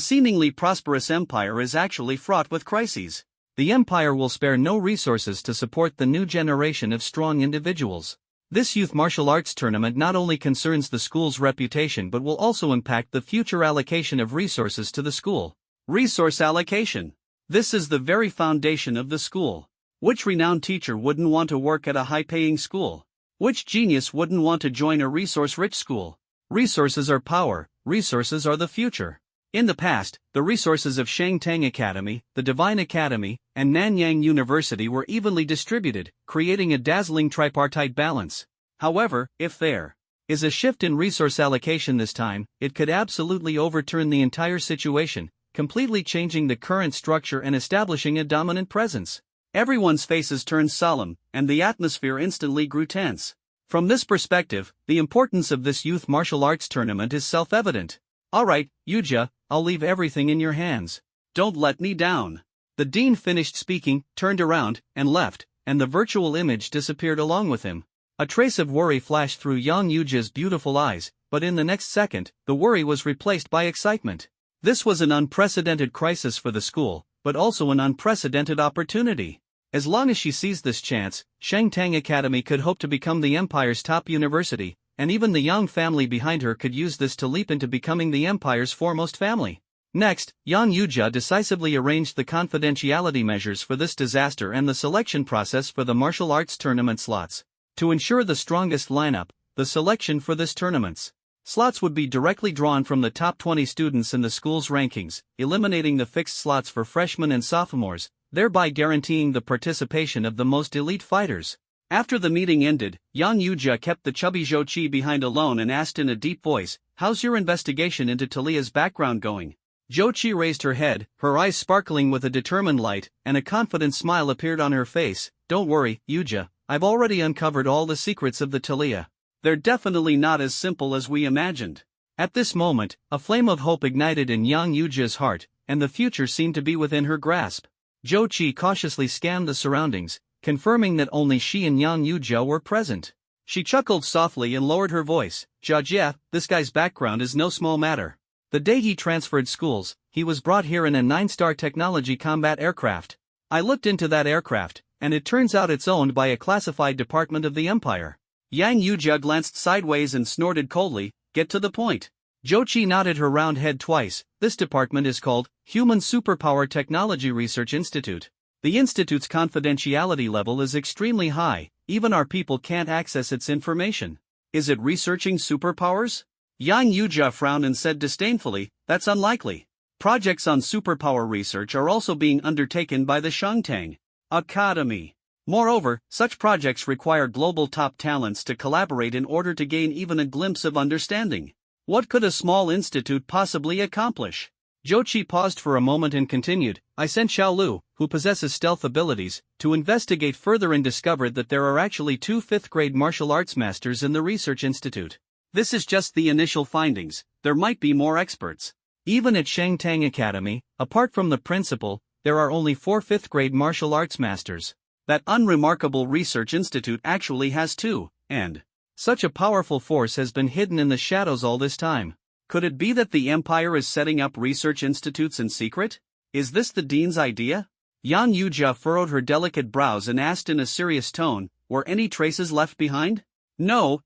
seemingly prosperous empire is actually fraught with crises. The empire will spare no resources to support the new generation of strong individuals. This youth martial arts tournament not only concerns the school's reputation but will also impact the future allocation of resources to the school. Resource allocation. This is the very foundation of the school. Which renowned teacher wouldn't want to work at a high-paying school? Which genius wouldn't want to join a resource-rich school? Resources are power, resources are the future. In the past, the resources of Shangtang Academy, the Divine Academy, and Nanyang University were evenly distributed, creating a dazzling tripartite balance. However, if there is a shift in resource allocation this time, it could absolutely overturn the entire situation, completely changing the current structure and establishing a dominant presence. Everyone's faces turned solemn, and the atmosphere instantly grew tense. From this perspective, the importance of this youth martial arts tournament is self-evident. Alright, Yuja, I'll leave everything in your hands. Don't let me down. The dean finished speaking, turned around, and left, and the virtual image disappeared along with him. A trace of worry flashed through Yang Yuja's beautiful eyes, but in the next second, the worry was replaced by excitement. This was an unprecedented crisis for the school, but also an unprecedented opportunity. As long as she seized this chance, Shangtang Academy could hope to become the Empire's top university, and even the Yang family behind her could use this to leap into becoming the Empire's foremost family. Next, Yang Yuja decisively arranged the confidentiality measures for this disaster and the selection process for the martial arts tournament slots. To ensure the strongest lineup, the selection for this tournament's slots would be directly drawn from the top 20 students in the school's rankings, eliminating the fixed slots for freshmen and sophomores, thereby guaranteeing the participation of the most elite fighters. After the meeting ended, Yang Yuja kept the chubby Zhou Qi behind alone and asked in a deep voice, "How's your investigation into Talia's background going?" Zhou Qi raised her head, her eyes sparkling with a determined light, and a confident smile appeared on her face. don't worry, Yuja, I've already uncovered all the secrets of the Talia. They're definitely not as simple as we imagined. At this moment, a flame of hope ignited in young Yuja's heart, and the future seemed to be within her grasp. Jochi cautiously scanned the surroundings, confirming that only she and young Yuja were present. She chuckled softly and lowered her voice. "Jia, this guy's background is no small matter. The day he transferred schools, he was brought here in a 9-star technology combat aircraft. I looked into that aircraft, and it turns out it's owned by a classified department of the Empire." Yang Yuja glanced sideways and snorted coldly. "Get to the point." Jochi nodded her round head twice. "This department is called Human Superpower Technology Research Institute. The institute's confidentiality level is extremely high, even our people can't access its information." "Is it researching superpowers?" Yang Yuja frowned and said disdainfully, "That's unlikely. Projects on superpower research are also being undertaken by the Shangtang Academy. Moreover, such projects require global top talents to collaborate in order to gain even a glimpse of understanding. What could a small institute possibly accomplish?" Jochi paused for a moment and continued, "I sent Xiaolu, who possesses stealth abilities, to investigate further and discovered that there are actually 2 5th-grade martial arts masters in the research institute. This is just the initial findings, there might be more experts. Even at Shangtang Academy, apart from the principal, there are only 4 5th-grade martial arts masters. That unremarkable research institute actually has 2, and such a powerful force has been hidden in the shadows all this time. Could it be that the Empire is setting up research institutes in secret? Is this the dean's idea?" Yang Yuja furrowed her delicate brows and asked in a serious tone, "Were any traces left behind?" No.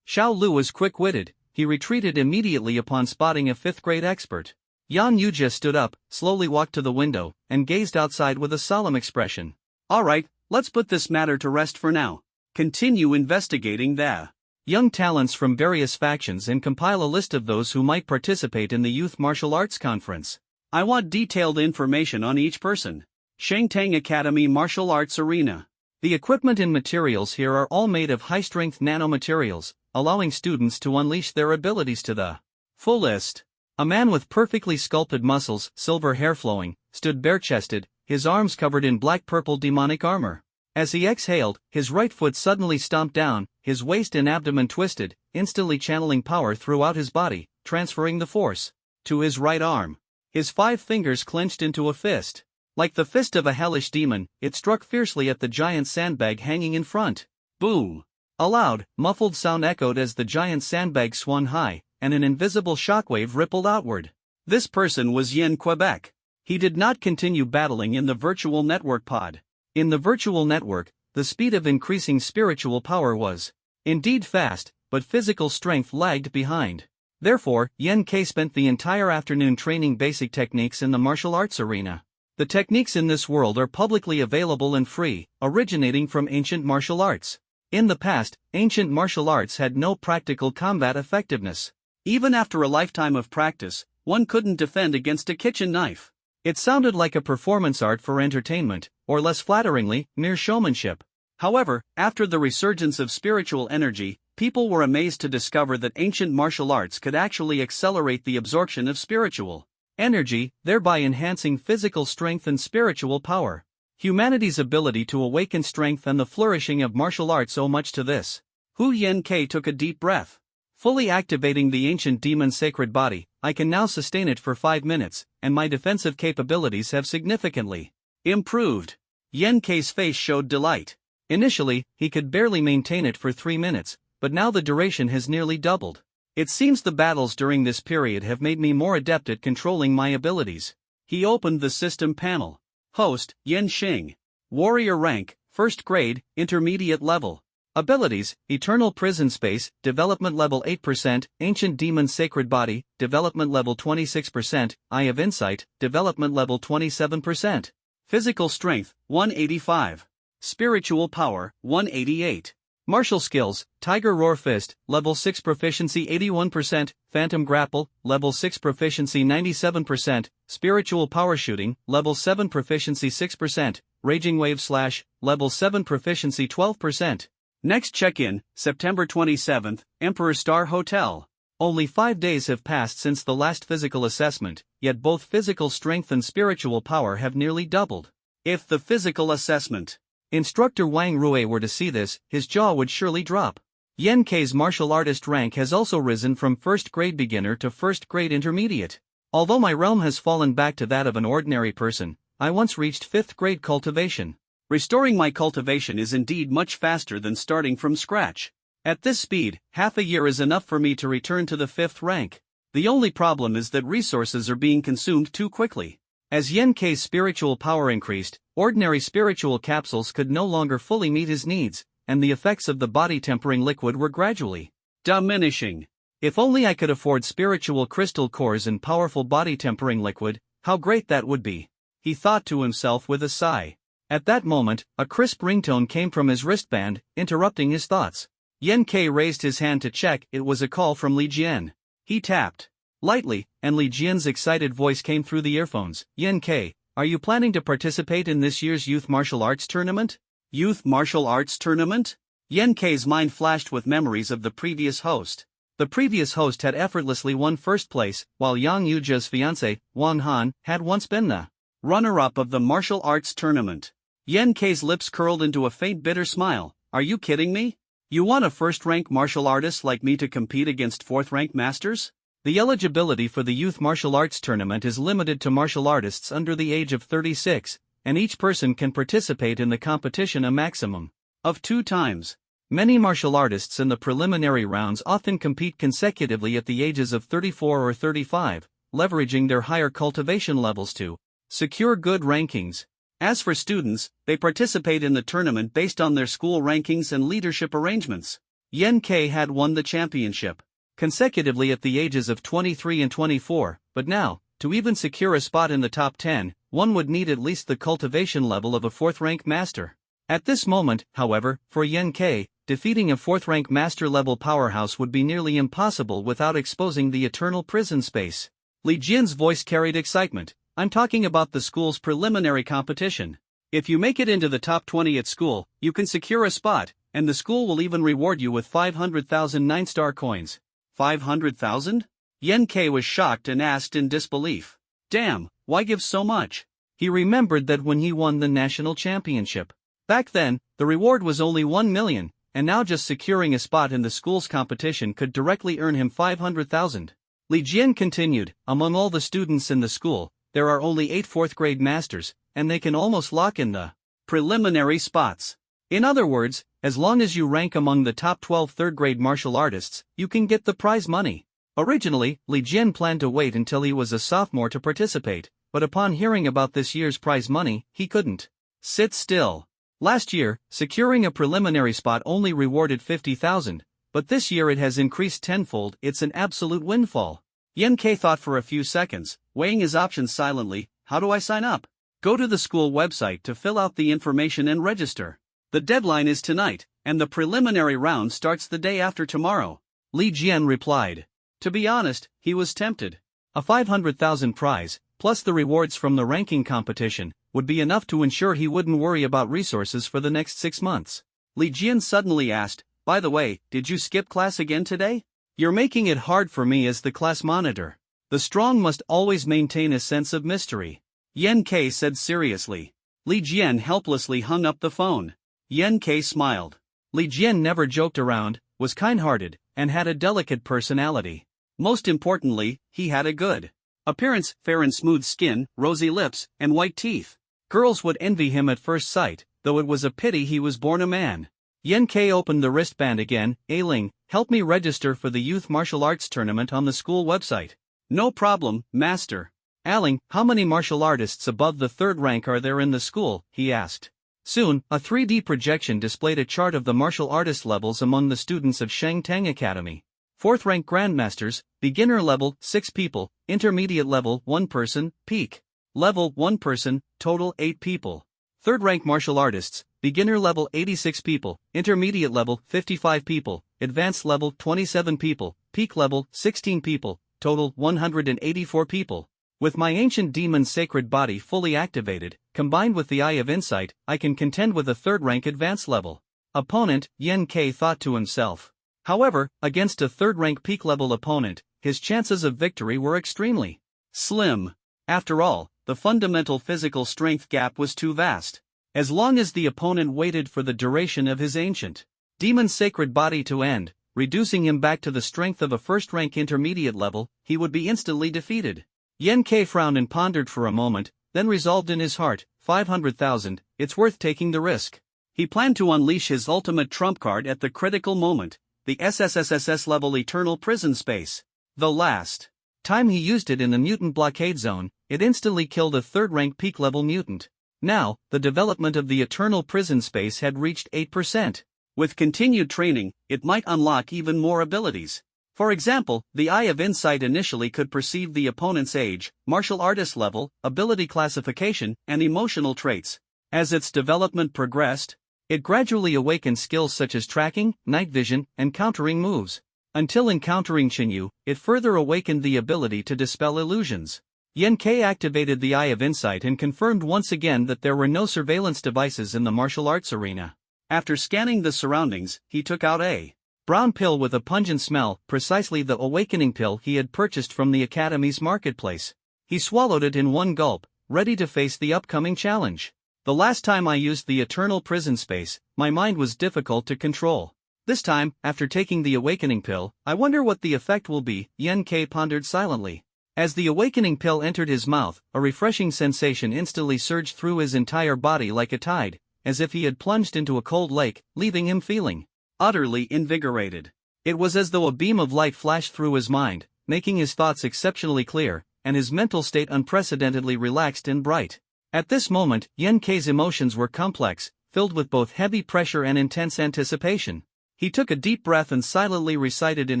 Xiaolu was quick-witted. He retreated immediately upon spotting a 5th-grade expert. Yang Yuja stood up, slowly walked to the window, and gazed outside with a solemn expression. "All right, let's put this matter to rest for now. Continue investigating the young talents from various factions and compile a list of those who might participate in the Youth Martial Arts Conference. I want detailed information on each person. Shangtang Academy Martial Arts Arena. The equipment and materials here are all made of high-strength nanomaterials, allowing students to unleash their abilities to the fullest." A man with perfectly sculpted muscles, silver hair flowing, stood bare-chested, his arms covered in black-purple demonic armor. As he exhaled, his right foot suddenly stomped down, his waist and abdomen twisted, instantly channeling power throughout his body, transferring the force to his right arm. His 5 fingers clenched into a fist. Like the fist of a hellish demon, it struck fiercely at the giant sandbag hanging in front. Boom! A loud, muffled sound echoed as the giant sandbag swung high, and an invisible shockwave rippled outward. This person was Yen Quebec. He did not continue battling in the virtual network pod. In the virtual network, the speed of increasing spiritual power was indeed fast, but physical strength lagged behind. Therefore, Yen K spent the entire afternoon training basic techniques in the martial arts arena. The techniques in this world are publicly available and free, originating from ancient martial arts. In the past, ancient martial arts had no practical combat effectiveness. Even after a lifetime of practice, one couldn't defend against a kitchen knife. It sounded like a performance art for entertainment, or less flatteringly, mere showmanship. However, after the resurgence of spiritual energy, people were amazed to discover that ancient martial arts could actually accelerate the absorption of spiritual energy, thereby enhancing physical strength and spiritual power. Humanity's ability to awaken strength and the flourishing of martial arts owe much to this. Hu Yen K took a deep breath. Fully activating the ancient demon's sacred body, I can now sustain it for 5 minutes, and my defensive capabilities have significantly improved. Yen K's face showed delight. Initially, he could barely maintain it for 3 minutes, but now the duration has nearly doubled. It seems the battles during this period have made me more adept at controlling my abilities. He opened the system panel. Host, Yen Xing. Warrior rank, 1st grade, intermediate level. Abilities, Eternal Prison Space, Development Level 8%, Ancient Demon Sacred Body, Development Level 26%, Eye of Insight, Development Level 27%. Physical Strength, 185. Spiritual Power, 188. Martial Skills, Tiger Roar Fist, Level 6 Proficiency 81%, Phantom Grapple, Level 6 Proficiency 97%, Spiritual Power Shooting, Level 7 Proficiency 6%, Raging Wave Slash, Level 7 Proficiency 12%. Next check-in, September 27th, Emperor Star Hotel. Only 5 days have passed since the last physical assessment, yet both physical strength and spiritual power have nearly doubled. If the physical assessment Instructor Wang Rui were to see this, his jaw would surely drop. Yan Kei's martial artist rank has also risen from first grade beginner to first grade intermediate. Although my realm has fallen back to that of an ordinary person, I once reached 5th grade cultivation. Restoring my cultivation is indeed much faster than starting from scratch. At this speed, half a year is enough for me to return to the 5th rank. The only problem is that resources are being consumed too quickly. As Yan Kei's spiritual power increased, ordinary spiritual capsules could no longer fully meet his needs, and the effects of the body-tempering liquid were gradually diminishing. If only I could afford spiritual crystal cores and powerful body-tempering liquid, how great that would be, he thought to himself with a sigh. At that moment, a crisp ringtone came from his wristband, interrupting his thoughts. Yan Kei raised his hand to check. It was a call from Li Jian. He tapped lightly, and Li Jian's excited voice came through the earphones. Yan Kei, are you planning to participate in this year's youth martial arts tournament? Youth martial arts tournament? Yan Kei's mind flashed with memories of the previous host. The previous host had effortlessly won first place, while Yang Yuja's fiancé, Wang Han, had once been the runner-up of the martial arts tournament. Yan Kei's lips curled into a faint bitter smile. Are you kidding me? You want a first-rank martial artist like me to compete against fourth-rank masters? The eligibility for the youth martial arts tournament is limited to martial artists under the age of 36, and each person can participate in the competition a maximum of 2 times. Many martial artists in the preliminary rounds often compete consecutively at the ages of 34 or 35, leveraging their higher cultivation levels to secure good rankings. As for students, they participate in the tournament based on their school rankings and leadership arrangements. Yan Kei had won the championship consecutively at the ages of 23 and 24, but now, to even secure a spot in the top 10, one would need at least the cultivation level of a 4th-rank master. At this moment, however, for Yan Kei, defeating a 4th-rank master-level powerhouse would be nearly impossible without exposing the eternal prison space. Li Jian's voice carried excitement. I'm talking about the school's preliminary competition. If you make it into the top 20 at school, you can secure a spot, and the school will even reward you with 500,000 9-star coins. 500,000? Yan Kei was shocked and asked in disbelief. Damn, why give so much? He remembered that when he won the national championship back then, the reward was only 1 million, and now just securing a spot in the school's competition could directly earn him 500,000. Li Jian continued, among all the students in the school, there are only 8 4th-grade masters, and they can almost lock in the preliminary spots. In other words, as long as you rank among the top 12 3rd-grade martial artists, you can get the prize money. Originally, Li Jian planned to wait until he was a sophomore to participate, but upon hearing about this year's prize money, he couldn't sit still. Last year, securing a preliminary spot only rewarded 50,000, but this year it has increased tenfold. It's an absolute windfall. Yan Kei thought for a few seconds, weighing his options silently. How do I sign up? Go to the school website to fill out the information and register. The deadline is tonight, and the preliminary round starts the day after tomorrow. Li Jian replied. To be honest, he was tempted. A 500,000 prize, plus the rewards from the ranking competition, would be enough to ensure he wouldn't worry about resources for the next 6 months. Li Jian suddenly asked, by the way, did you skip class again today? You're making it hard for me as the class monitor. The strong must always maintain a sense of mystery. Yan Kei said seriously. Li Jian helplessly hung up the phone. Yan Kei smiled. Li Jian never joked around, was kind-hearted, and had a delicate personality. Most importantly, he had a good appearance, fair and smooth skin, rosy lips, and white teeth. Girls would envy him at first sight, though it was a pity he was born a man. Yan Kei opened the wristband again. Ailing, help me register for the youth martial arts tournament on the school website. No problem, master. Ailing, how many martial artists above the 3rd rank are there in the school? He asked. Soon, a 3D projection displayed a chart of the martial artist levels among the students of Shangtang Academy. 4th-rank grandmasters, beginner level 6 people, intermediate level 1 person, peak level 1 person, total 8 people. 3rd-rank martial artists, beginner level 86 people, intermediate level 55 people, advanced level 27 people, peak level 16 people, total 184 people. With my ancient demon's sacred body fully activated, combined with the Eye of Insight, I can contend with a 3rd-rank advanced level opponent, Yan Kei thought to himself. However, against a 3rd-rank peak-level opponent, his chances of victory were extremely slim. After all, the fundamental physical strength gap was too vast. as long as the opponent waited for the duration of his ancient demon's sacred body to end, reducing him back to the strength of a first-rank intermediate level, he would be instantly defeated. Yen Ke frowned and pondered for a moment, then resolved in his heart, 500,000, it's worth taking the risk. He planned to unleash his ultimate trump card at the critical moment, the SSS level Eternal Prison Space. The last time he used it in the mutant blockade zone, it instantly killed a third-rank peak-level mutant. Now, the development of the Eternal Prison Space had reached 8%. With continued training, it might unlock even more abilities. For example, the Eye of Insight initially could perceive the opponent's age, martial artist level, ability classification, and emotional traits. As its development progressed, it gradually awakened skills such as tracking, night vision, and countering moves. Until encountering Chinyu, it further awakened the ability to dispel illusions. Yen Ke activated the Eye of Insight and confirmed once again that there were no surveillance devices in the martial arts arena. After scanning the surroundings, he took out a brown pill with a pungent smell, precisely the awakening pill he had purchased from the Academy's marketplace. He swallowed it in one gulp, ready to face the upcoming challenge. The last time I used the Eternal Prison Space, my mind was difficult to control. This time, after taking the awakening pill, I wonder what the effect will be, Yen Ke pondered silently. As the awakening pill entered his mouth, a refreshing sensation instantly surged through his entire body like a tide, as if he had plunged into a cold lake, leaving him feeling utterly invigorated. It was as though a beam of light flashed through his mind, making his thoughts exceptionally clear, and his mental state unprecedentedly relaxed and bright. At this moment, Yen Ke's emotions were complex, filled with both heavy pressure and intense anticipation. He took a deep breath and silently recited in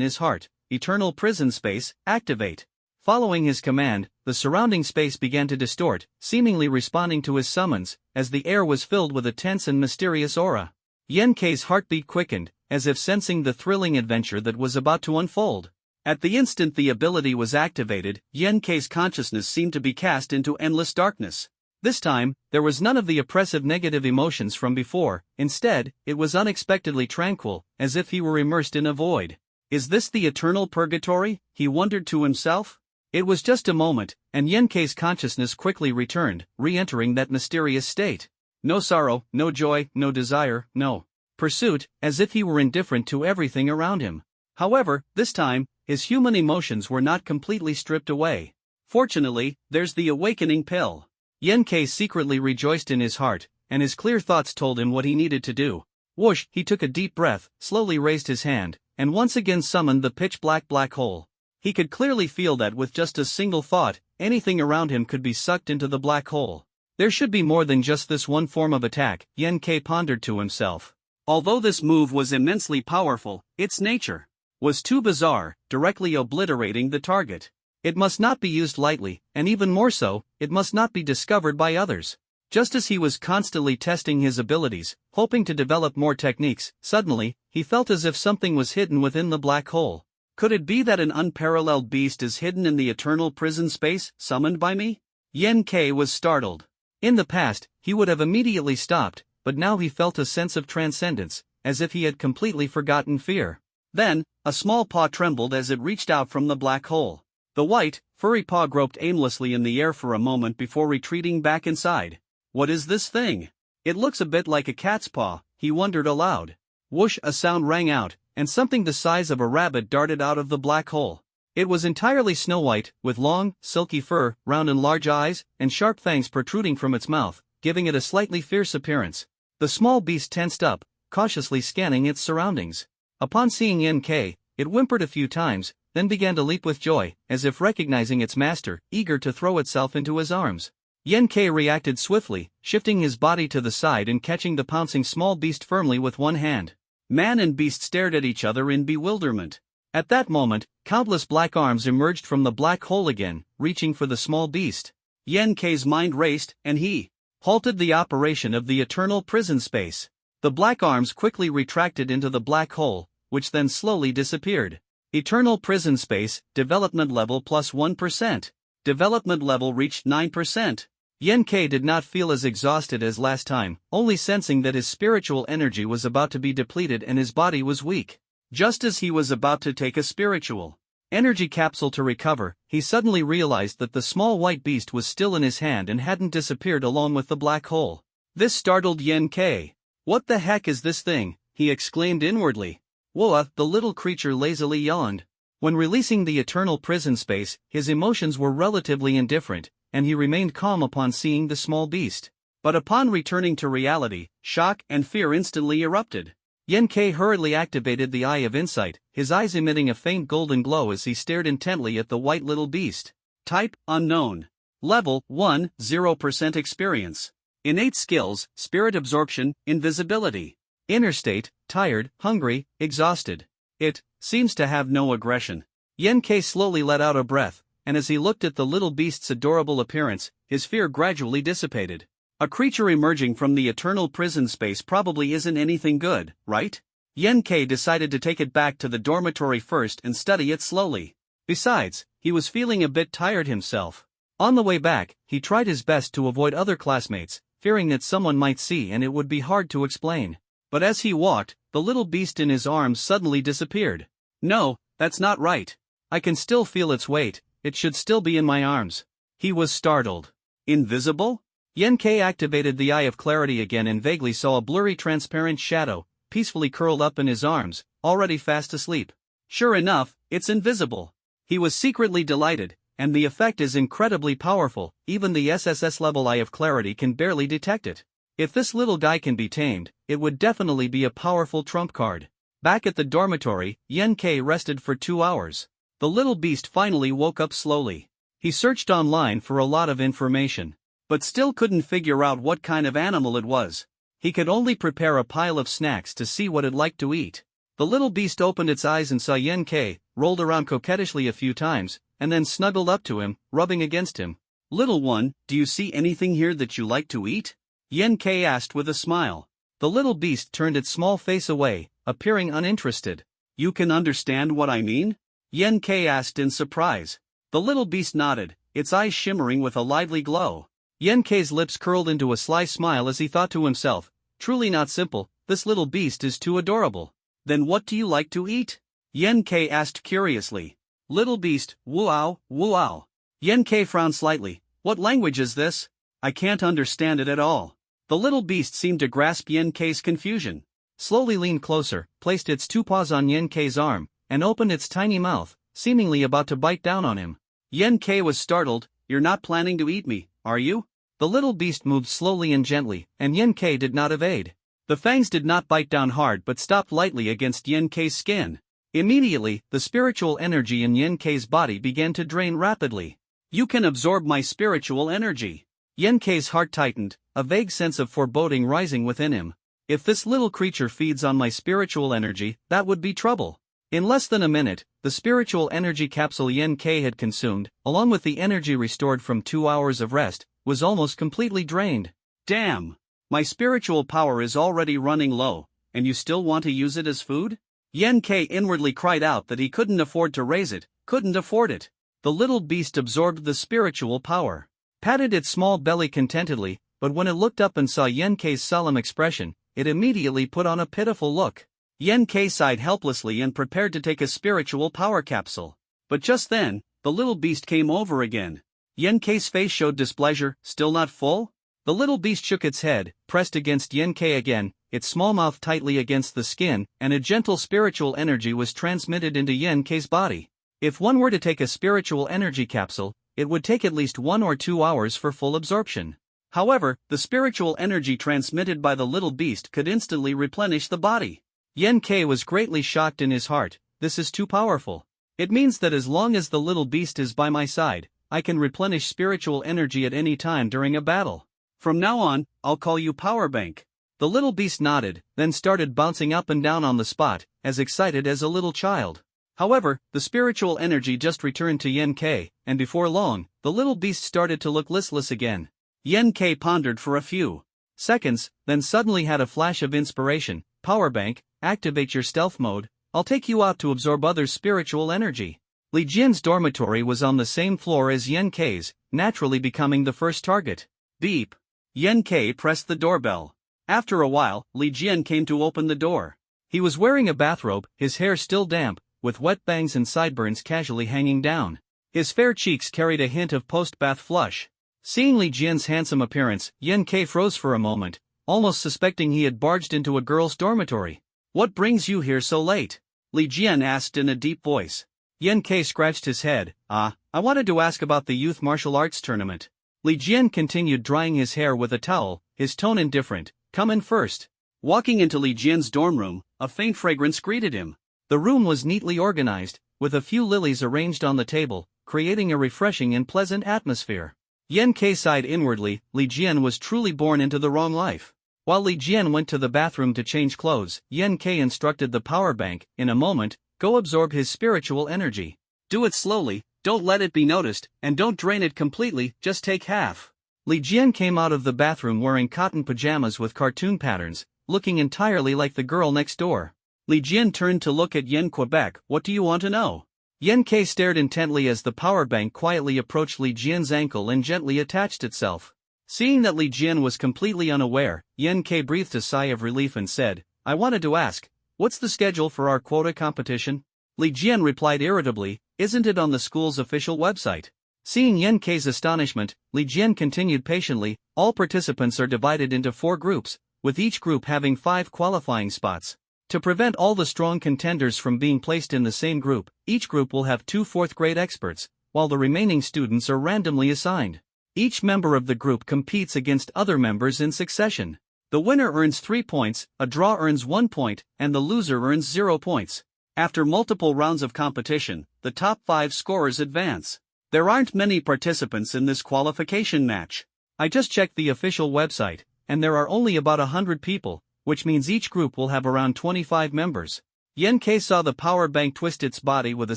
his heart, Eternal Prison Space, activate. Following his command, the surrounding space began to distort, seemingly responding to his summons, as the air was filled with a tense and mysterious aura. Yen Ke's heartbeat quickened, as if sensing the thrilling adventure that was about to unfold. At the instant the ability was activated, Yen Ke's consciousness seemed to be cast into endless darkness. This time, there was none of the oppressive negative emotions from before. Instead, it was unexpectedly tranquil, as if he were immersed in a void. Is this the eternal purgatory? He wondered to himself. It was just a moment, and Yen Ke's consciousness quickly returned, re-entering that mysterious state. No sorrow, no joy, no desire, no pursuit, as if he were indifferent to everything around him. However, this time, his human emotions were not completely stripped away. Fortunately, there's the awakening pill. Yen Ke secretly rejoiced in his heart, and his clear thoughts told him what he needed to do. Whoosh, he took a deep breath, slowly raised his hand, and once again summoned the pitch-black black hole. He could clearly feel that with just a single thought, anything around him could be sucked into the black hole. There should be more than just this one form of attack, Yen Ke pondered to himself. Although this move was immensely powerful, its nature was too bizarre, directly obliterating the target. It must not be used lightly, and even more so, it must not be discovered by others. Just as he was constantly testing his abilities, hoping to develop more techniques, suddenly, he felt as if something was hidden within the black hole. Could it be that an unparalleled beast is hidden in the eternal prison space, summoned by me? Yen Ke was startled. In the past, he would have immediately stopped, but now he felt a sense of transcendence, as if he had completely forgotten fear. Then, a small paw trembled as it reached out from the black hole. The white, furry paw groped aimlessly in the air for a moment before retreating back inside. What is this thing? It looks a bit like a cat's paw, he wondered aloud. Whoosh, a sound rang out, and something the size of a rabbit darted out of the black hole. It was entirely snow-white, with long, silky fur, round and large eyes, and sharp fangs protruding from its mouth, giving it a slightly fierce appearance. The small beast tensed up, cautiously scanning its surroundings. Upon seeing Yen Ke, it whimpered a few times, then began to leap with joy, as if recognizing its master, eager to throw itself into his arms. Yen Ke reacted swiftly, shifting his body to the side and catching the pouncing small beast firmly with one hand. Man and beast stared at each other in bewilderment. At that moment, countless black arms emerged from the black hole again, reaching for the small beast. Yen Ke's mind raced, and he halted the operation of the eternal prison space. The black arms quickly retracted into the black hole, which then slowly disappeared. Eternal prison space, development level plus 1%. Development level reached 9%. Yen Ke did not feel as exhausted as last time, only sensing that his spiritual energy was about to be depleted and his body was weak. Just as he was about to take a spiritual energy capsule to recover, he suddenly realized that the small white beast was still in his hand and hadn't disappeared along with the black hole. This startled Yen K. "What the heck is this thing?" he exclaimed inwardly. "Whoa!" The little creature lazily yawned. When releasing the eternal prison space, his emotions were relatively indifferent, and he remained calm upon seeing the small beast. But upon returning to reality, shock and fear instantly erupted. Yen K hurriedly activated the Eye of Insight, his eyes emitting a faint golden glow as he stared intently at the white little beast. Type: Unknown. Level: 1, 0% experience. Innate skills: Spirit Absorption, Invisibility. Inner state: tired, hungry, exhausted. It seems to have no aggression. Yen K slowly let out a breath, and as he looked at the little beast's adorable appearance, his fear gradually dissipated. A creature emerging from the eternal prison space probably isn't anything good, right? Yen K decided to take it back to the dormitory first and study it slowly. Besides, he was feeling a bit tired himself. On the way back, he tried his best to avoid other classmates, fearing that someone might see and it would be hard to explain. But as he walked, the little beast in his arms suddenly disappeared. "No, that's not right. I can still feel its weight, it should still be in my arms." He was startled. Invisible? Yen K activated the Eye of Clarity again and vaguely saw a blurry transparent shadow, peacefully curled up in his arms, already fast asleep. Sure enough, it's invisible. He was secretly delighted, and the effect is incredibly powerful, even the SSS level Eye of Clarity can barely detect it. If this little guy can be tamed, it would definitely be a powerful trump card. Back at the dormitory, Yen K rested for 2 hours. The little beast finally woke up slowly. He searched online for a lot of information, but still couldn't figure out what kind of animal it was. He could only prepare a pile of snacks to see what it liked to eat. The little beast opened its eyes and saw Yen K, rolled around coquettishly a few times, and then snuggled up to him, rubbing against him. "Little one, do you see anything here that you like to eat?" Yen K asked with a smile. The little beast turned its small face away, appearing uninterested. "You can understand what I mean?" Yen K asked in surprise. The little beast nodded, its eyes shimmering with a lively glow. Yen K's lips curled into a sly smile as he thought to himself, "Truly not simple, this little beast is too adorable." "Then what do you like to eat?" Yen K asked curiously. Little beast, "Woo-ow, woo-ow." Yen K frowned slightly. "What language is this? I can't understand it at all." The little beast seemed to grasp Yen K's confusion. Slowly leaned closer, placed its 2 paws on Yen K's arm, and opened its tiny mouth, seemingly about to bite down on him. Yen K was startled. "You're not planning to eat me, are you?" The little beast moved slowly and gently, and Yen K did not evade. The fangs did not bite down hard but stopped lightly against Yen K's skin. Immediately, the spiritual energy in Yen K's body began to drain rapidly. "You can absorb my spiritual energy." Yen K's heart tightened, a vague sense of foreboding rising within him. If this little creature feeds on my spiritual energy, that would be trouble. In less than a minute, the spiritual energy capsule Yen K had consumed, along with the energy restored from 2 hours of rest, was almost completely drained. "Damn! My spiritual power is already running low, and you still want to use it as food?" Yen K inwardly cried out that he couldn't afford to raise it, couldn't afford it. The little beast absorbed the spiritual power, patted its small belly contentedly, but when it looked up and saw Yen K's solemn expression, it immediately put on a pitiful look. Yen K sighed helplessly and prepared to take a spiritual power capsule. But just then, the little beast came over again. Yen K's face showed displeasure. "Still not full?" The little beast shook its head, pressed against Yen K again, its small mouth tightly against the skin, and a gentle spiritual energy was transmitted into Yen K's body. If one were to take a spiritual energy capsule, it would take at least 1 or 2 hours for full absorption. However, the spiritual energy transmitted by the little beast could instantly replenish the body. Yen K was greatly shocked in his heart. "This is too powerful. It means that as long as the little beast is by my side, I can replenish spiritual energy at any time during a battle. From now on, I'll call you Power Bank." The little beast nodded, then started bouncing up and down on the spot, as excited as a little child. However, the spiritual energy just returned to Yen K, and before long, the little beast started to look listless again. Yen K pondered for a few seconds, then suddenly had a flash of inspiration. "Power Bank, activate your stealth mode. I'll take you out to absorb others' spiritual energy." Li Jian's dormitory was on the same floor as Yen K's, naturally becoming the first target. Beep. Yen K pressed the doorbell. After a while, Li Jian came to open the door. He was wearing a bathrobe, his hair still damp, with wet bangs and sideburns casually hanging down. His fair cheeks carried a hint of post-bath flush. Seeing Li Jian's handsome appearance, Yen K froze for a moment, almost suspecting he had barged into a girl's dormitory. "What brings you here so late?" Li Jian asked in a deep voice. Yan Ke scratched his head. "I wanted to ask about the youth martial arts tournament." Li Jian continued drying his hair with a towel, his tone indifferent. "Come in first." Walking into Li Jian's dorm room, a faint fragrance greeted him. The room was neatly organized, with a few lilies arranged on the table, creating a refreshing and pleasant atmosphere. Yan Ke sighed inwardly. Li Jian was truly born into the wrong life. While Li Jian went to the bathroom to change clothes, Yan Ke instructed the power bank, "In a moment, go absorb his spiritual energy. Do it slowly, don't let it be noticed, and don't drain it completely, just take half." Li Jian came out of the bathroom wearing cotton pajamas with cartoon patterns, looking entirely like the girl next door. Li Jian turned to look at Yen Quebec. "What do you want to know?" Yan Ke stared intently as the power bank quietly approached Li Jian's ankle and gently attached itself. Seeing that Li Jian was completely unaware, Yan Ke breathed a sigh of relief and said, "I wanted to ask, what's the schedule for our quota competition?" Li Jian replied irritably, "Isn't it on the school's official website?" Seeing Yan Ke's astonishment, Li Jian continued patiently, "All participants are divided into 4 groups, with each group having 5 qualifying spots. To prevent all the strong contenders from being placed in the same group, each group will have 2 4th-grade experts, while the remaining students are randomly assigned. Each member of the group competes against other members in succession. The winner earns 3 points, a draw earns 1 point, and the loser earns 0 points. After multiple rounds of competition, the top 5 scorers advance. There aren't many participants in this qualification match. I just checked the official website, and there are only about 100 people, which means each group will have around 25 members." Yan Ke saw the power bank twist its body with a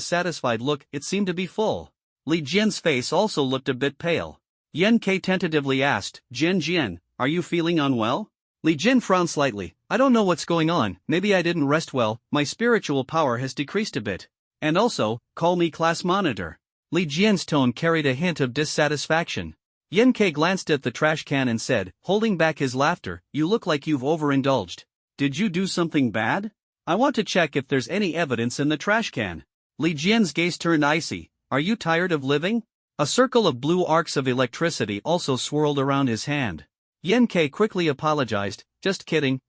satisfied look. It seemed to be full. Li Jian's face also looked a bit pale. Yan Ke tentatively asked, Jian, are you feeling unwell?" Li Jian frowned slightly. "I don't know what's going on, maybe I didn't rest well, my spiritual power has decreased a bit. And also, call me class monitor." Li Jian's tone carried a hint of dissatisfaction. Yan Ke glanced at the trash can and said, holding back his laughter, "You look like you've overindulged. Did you do something bad? I want to check if there's any evidence in the trash can." Li Jian's gaze turned icy. "Are you tired of living?" A circle of blue arcs of electricity also swirled around his hand. Yan Ke quickly apologized, Just kidding.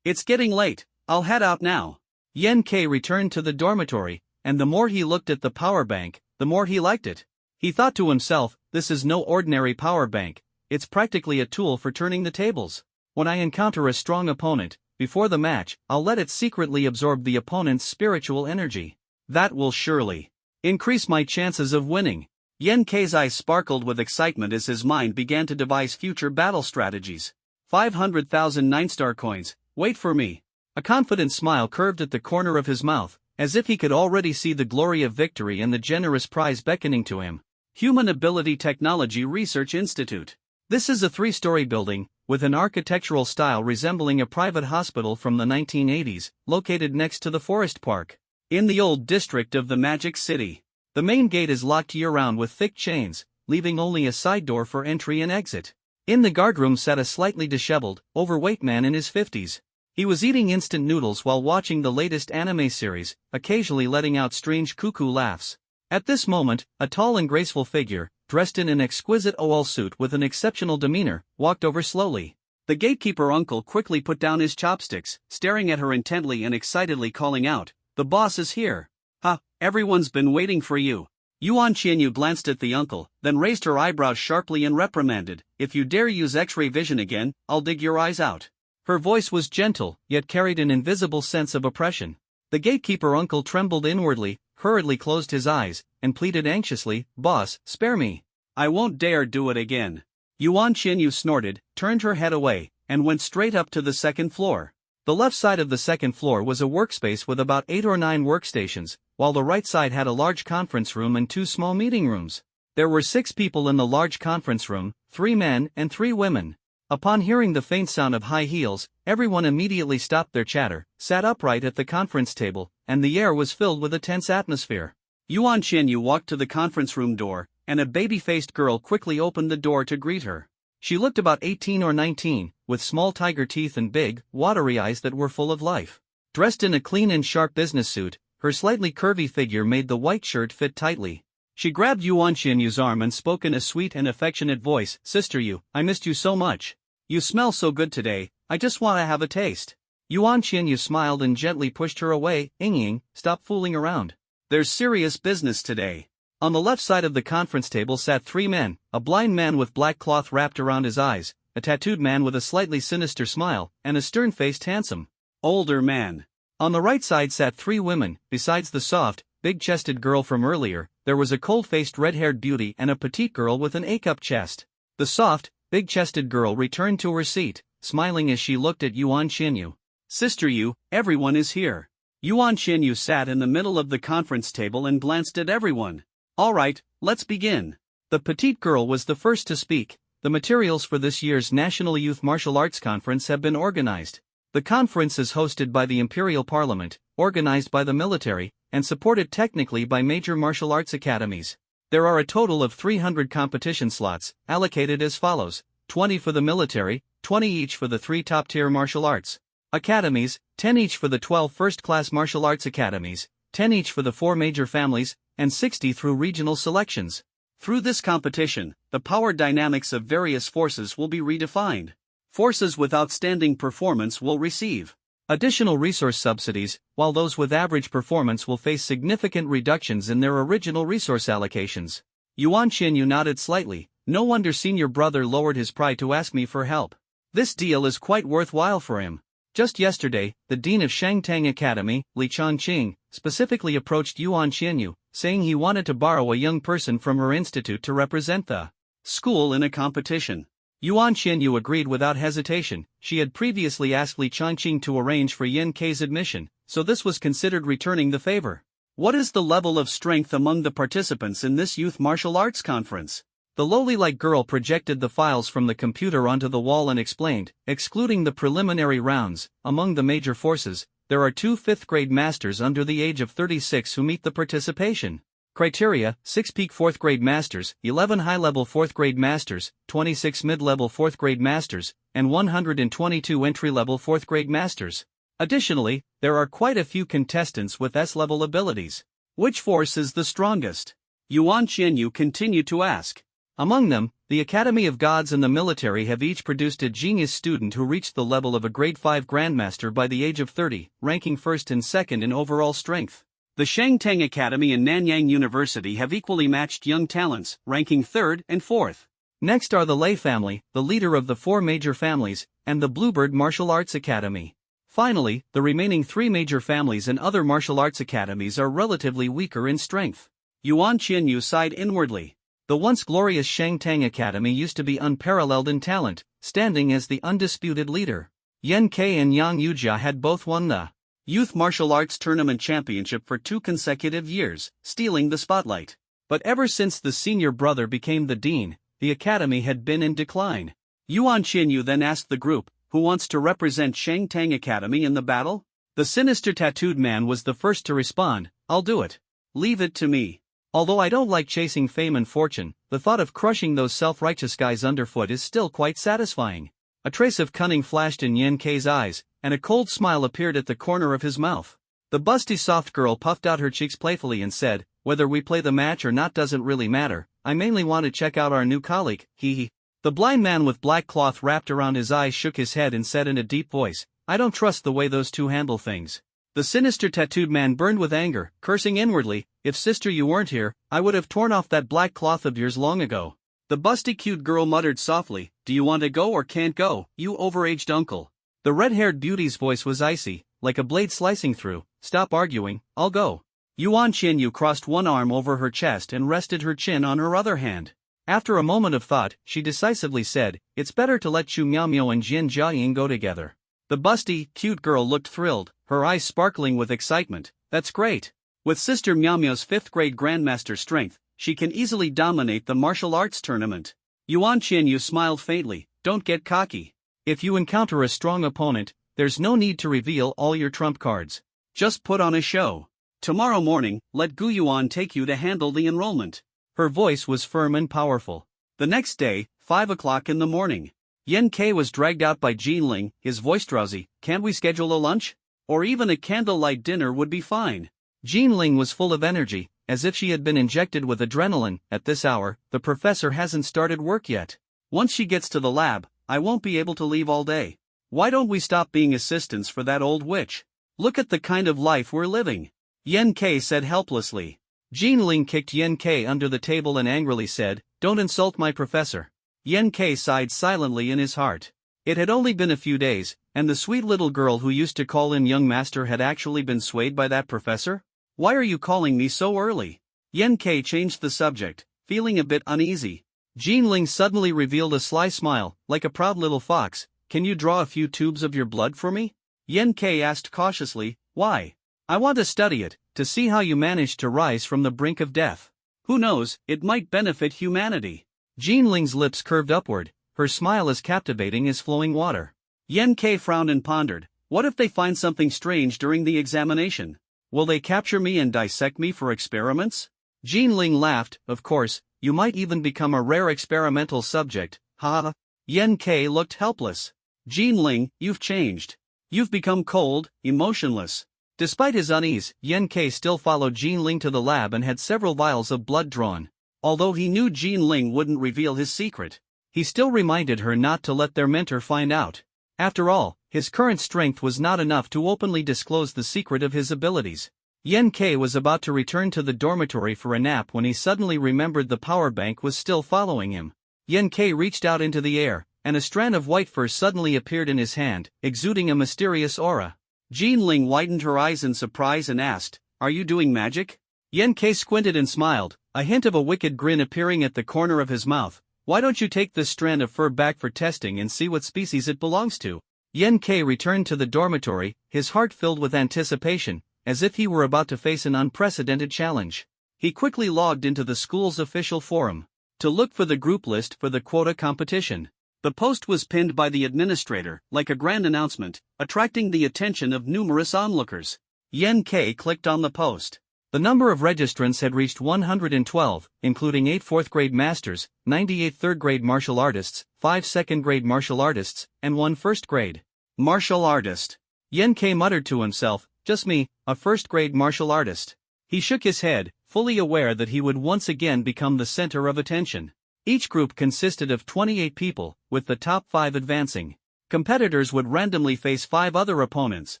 It's getting late, I'll head out now." Yan Ke returned to the dormitory, and the more he looked at the power bank, the more he liked it. He thought to himself, this is no ordinary power bank, it's practically a tool for turning the tables. When I encounter a strong opponent, before the match, I'll let it secretly absorb the opponent's spiritual energy. That will surely increase my chances of winning. Yan Ke's eyes sparkled with excitement as his mind began to devise future battle strategies. 500,000 9-star coins, wait for me. A confident smile curved at the corner of his mouth, as if he could already see the glory of victory and the generous prize beckoning to him. Human Ability Technology Research Institute. This is a 3-story building, with an architectural style resembling a private hospital from the 1980s, located next to the forest park. In the old district of the Magic City. The main gate is locked year-round with thick chains, leaving only a side door for entry and exit. In the guardroom sat a slightly disheveled, overweight man in his 50s. He was eating instant noodles while watching the latest anime series, occasionally letting out strange cuckoo laughs. At this moment, a tall and graceful figure, dressed in an exquisite OL suit with an exceptional demeanor, walked over slowly. The gatekeeper uncle quickly put down his chopsticks, staring at her intently and excitedly calling out, "The boss is here. Ha, everyone's been waiting for you." Yuan Qianyu glanced at the uncle, then raised her eyebrows sharply and reprimanded, "If you dare use X-ray vision again, I'll dig your eyes out." Her voice was gentle, yet carried an invisible sense of oppression. The gatekeeper uncle trembled inwardly, hurriedly closed his eyes, and pleaded anxiously, "Boss, spare me. I won't dare do it again." Yuan Qianyu snorted, turned her head away, and went straight up to the 2nd floor. The left side of the 2nd floor was a workspace with about 8 or 9 workstations, while the right side had a large conference room and 2 small meeting rooms. There were 6 people in the large conference room, 3 men and 3 women. Upon hearing the faint sound of high heels, everyone immediately stopped their chatter, sat upright at the conference table, and the air was filled with a tense atmosphere. Yuan Qianyu walked to the conference room door, and a baby-faced girl quickly opened the door to greet her. She looked about 18 or 19, with small tiger teeth and big, watery eyes that were full of life. Dressed in a clean and sharp business suit, her slightly curvy figure made the white shirt fit tightly. She grabbed Yuan Qianyu's arm and spoke in a sweet and affectionate voice, "Sister Yu, I missed you so much." You smell so good today, I just want to have a taste. Yuan Qianyu smiled and gently pushed her away. Ying, stop fooling around. There's serious business today. On the left side of the conference table sat three men, a blind man with black cloth wrapped around his eyes, a tattooed man with a slightly sinister smile, and a stern-faced handsome, older man. On the right side sat three women. Besides the soft, big-chested girl from earlier, there was a cold-faced red-haired beauty and a petite girl with an A-cup chest. The soft, big-chested girl returned to her seat, smiling as she looked at Yuan Qianyu. Sister Yu, everyone is here. Yuan Qianyu sat in the middle of the conference table and glanced at everyone. All right, let's begin. The petite girl was the first to speak. The materials for this year's National Youth Martial Arts Conference have been organized. The conference is hosted by the Imperial Parliament, organized by the military, and supported technically by major martial arts academies. There are a total of 300 competition slots, allocated as follows: 20 for the military, 20 each for the 3 top-tier martial arts academies, 10 each for the 12 first-class martial arts academies, 10 each for the 4 major families, and 60 through regional selections. Through this competition, the power dynamics of various forces will be redefined. Forces with outstanding performance will receive additional resource subsidies, while those with average performance will face significant reductions in their original resource allocations. Yuan Qianyu nodded slightly. No wonder senior brother lowered his pride to ask me for help. This deal is quite worthwhile for him. Just yesterday, the dean of Shangtang Academy, Li Changqing, specifically approached Yuan Qianyu, saying he wanted to borrow a young person from her institute to represent the school in a competition. Yuan Qianyu agreed without hesitation. She had previously asked Li Changqing to arrange for Yin Kei's admission, so this was considered returning the favor. What is the level of strength among the participants in this youth martial arts conference? The lowly-like girl projected the files from the computer onto the wall and explained, excluding the preliminary rounds, among the major forces, there are 2 5th-grade masters under the age of 36 who meet the participation criteria: 6 peak 4th-grade masters, 11 high-level 4th-grade masters, 26 mid-level 4th-grade masters, and 122 entry-level 4th-grade masters. Additionally, there are quite a few contestants with S-level abilities. Which force is the strongest? Yuan Qianyu continued to ask. Among them, the Academy of Gods and the military have each produced a genius student who reached the level of a grade 5 grandmaster by the age of 30, ranking first and second in overall strength. The Shangtang Academy and Nanyang University have equally matched young talents, ranking third and fourth. Next are the Lei family, the leader of the 4 major families, and the Bluebird Martial Arts Academy. Finally, the remaining 3 major families and other martial arts academies are relatively weaker in strength. Yuan Qianyu sighed inwardly. The once glorious Shangtang Academy used to be unparalleled in talent, standing as the undisputed leader. Yen Kei and Yang Yujia had both won the Youth Martial Arts Tournament Championship for 2 consecutive years, stealing the spotlight. But ever since the senior brother became the dean, the academy had been in decline. Yuan Qianyu then asked the group, who wants to represent Shangtang Academy in the battle? The sinister tattooed man was the first to respond, I'll do it. Leave it to me. Although I don't like chasing fame and fortune, the thought of crushing those self-righteous guys underfoot is still quite satisfying. A trace of cunning flashed in Yen Kei's eyes, and a cold smile appeared at the corner of his mouth. The busty soft girl puffed out her cheeks playfully and said, whether we play the match or not doesn't really matter, I mainly want to check out our new colleague, hee. The blind man with black cloth wrapped around his eyes shook his head and said in a deep voice, I don't trust the way those two handle things. The sinister tattooed man burned with anger, cursing inwardly, if sister you weren't here, I would have torn off that black cloth of yours long ago. The busty cute girl muttered softly, do you want to go or can't go, you overaged uncle? The red-haired beauty's voice was icy, like a blade slicing through, stop arguing, I'll go. Yuan Qianyu crossed one arm over her chest and rested her chin on her other hand. After a moment of thought, she decisively said, it's better to let Chu Miaomio and Jin Jiaying go together. The busty, cute girl looked thrilled, her eyes sparkling with excitement. That's great. With Sister Miaomio's 5th-grade grandmaster strength, she can easily dominate the martial arts tournament. Yuan Qianyu smiled faintly, don't get cocky. If you encounter a strong opponent, there's no need to reveal all your trump cards. Just put on a show. Tomorrow morning, let Gu Yuan take you to handle the enrollment. Her voice was firm and powerful. The next day, 5 o'clock in the morning. Yen Kei was dragged out by Jin Ling, his voice drowsy. Can't we schedule a lunch? Or even a candlelight dinner would be fine. Jin Ling was full of energy, as if she had been injected with adrenaline. At this hour, the professor hasn't started work yet. Once she gets to the lab, I won't be able to leave all day. Why don't we stop being assistants for that old witch? Look at the kind of life we're living. Yen K said helplessly. Jean Ling kicked Yen K under the table and angrily said, "Don't insult my professor." Yen K sighed silently in his heart. It had only been a few days, and the sweet little girl who used to call in young master had actually been swayed by that professor? "Why are you calling me so early?" Yen K changed the subject, feeling a bit uneasy. Jean Ling suddenly revealed a sly smile, like a proud little fox. "Can you draw a few tubes of your blood for me?" Yen K asked cautiously. "Why?" "I want to study it, to see how you managed to rise from the brink of death. Who knows, it might benefit humanity." Jean Ling's lips curved upward, her smile as captivating as flowing water. Yen K frowned and pondered. What if they find something strange during the examination? Will they capture me and dissect me for experiments? Jean Ling laughed. "Of course, you might even become a rare experimental subject, ha." Yen K looked helpless. "Jean Ling, you've changed. You've become cold, emotionless." Despite his unease, Yen K still followed Jean Ling to the lab and had several vials of blood drawn. Although he knew Jean Ling wouldn't reveal his secret, he still reminded her not to let their mentor find out. After all, his current strength was not enough to openly disclose the secret of his abilities. Yen K was about to return to the dormitory for a nap when he suddenly remembered the power bank was still following him. Yen K reached out into the air, and a strand of white fur suddenly appeared in his hand, exuding a mysterious aura. Jean Ling widened her eyes in surprise and asked, "Are you doing magic?" Yen K squinted and smiled, a hint of a wicked grin appearing at the corner of his mouth. "Why don't you take this strand of fur back for testing and see what species it belongs to?" Yen K returned to the dormitory, his heart filled with anticipation, as if he were about to face an unprecedented challenge. He quickly logged into the school's official forum to look for the group list for the quota competition. The post was pinned by the administrator, like a grand announcement, attracting the attention of numerous onlookers. Yen K clicked on the post. The number of registrants had reached 112, including 8 4th-grade masters, 98 3rd-grade martial artists, 5 2nd-grade martial artists, and 1 1st-grade martial artist. Yen K muttered to himself, "Just me, a 1st-grade martial artist." He shook his head, fully aware that he would once again become the center of attention. Each group consisted of 28 people, with the top 5 advancing. Competitors would randomly face 5 other opponents,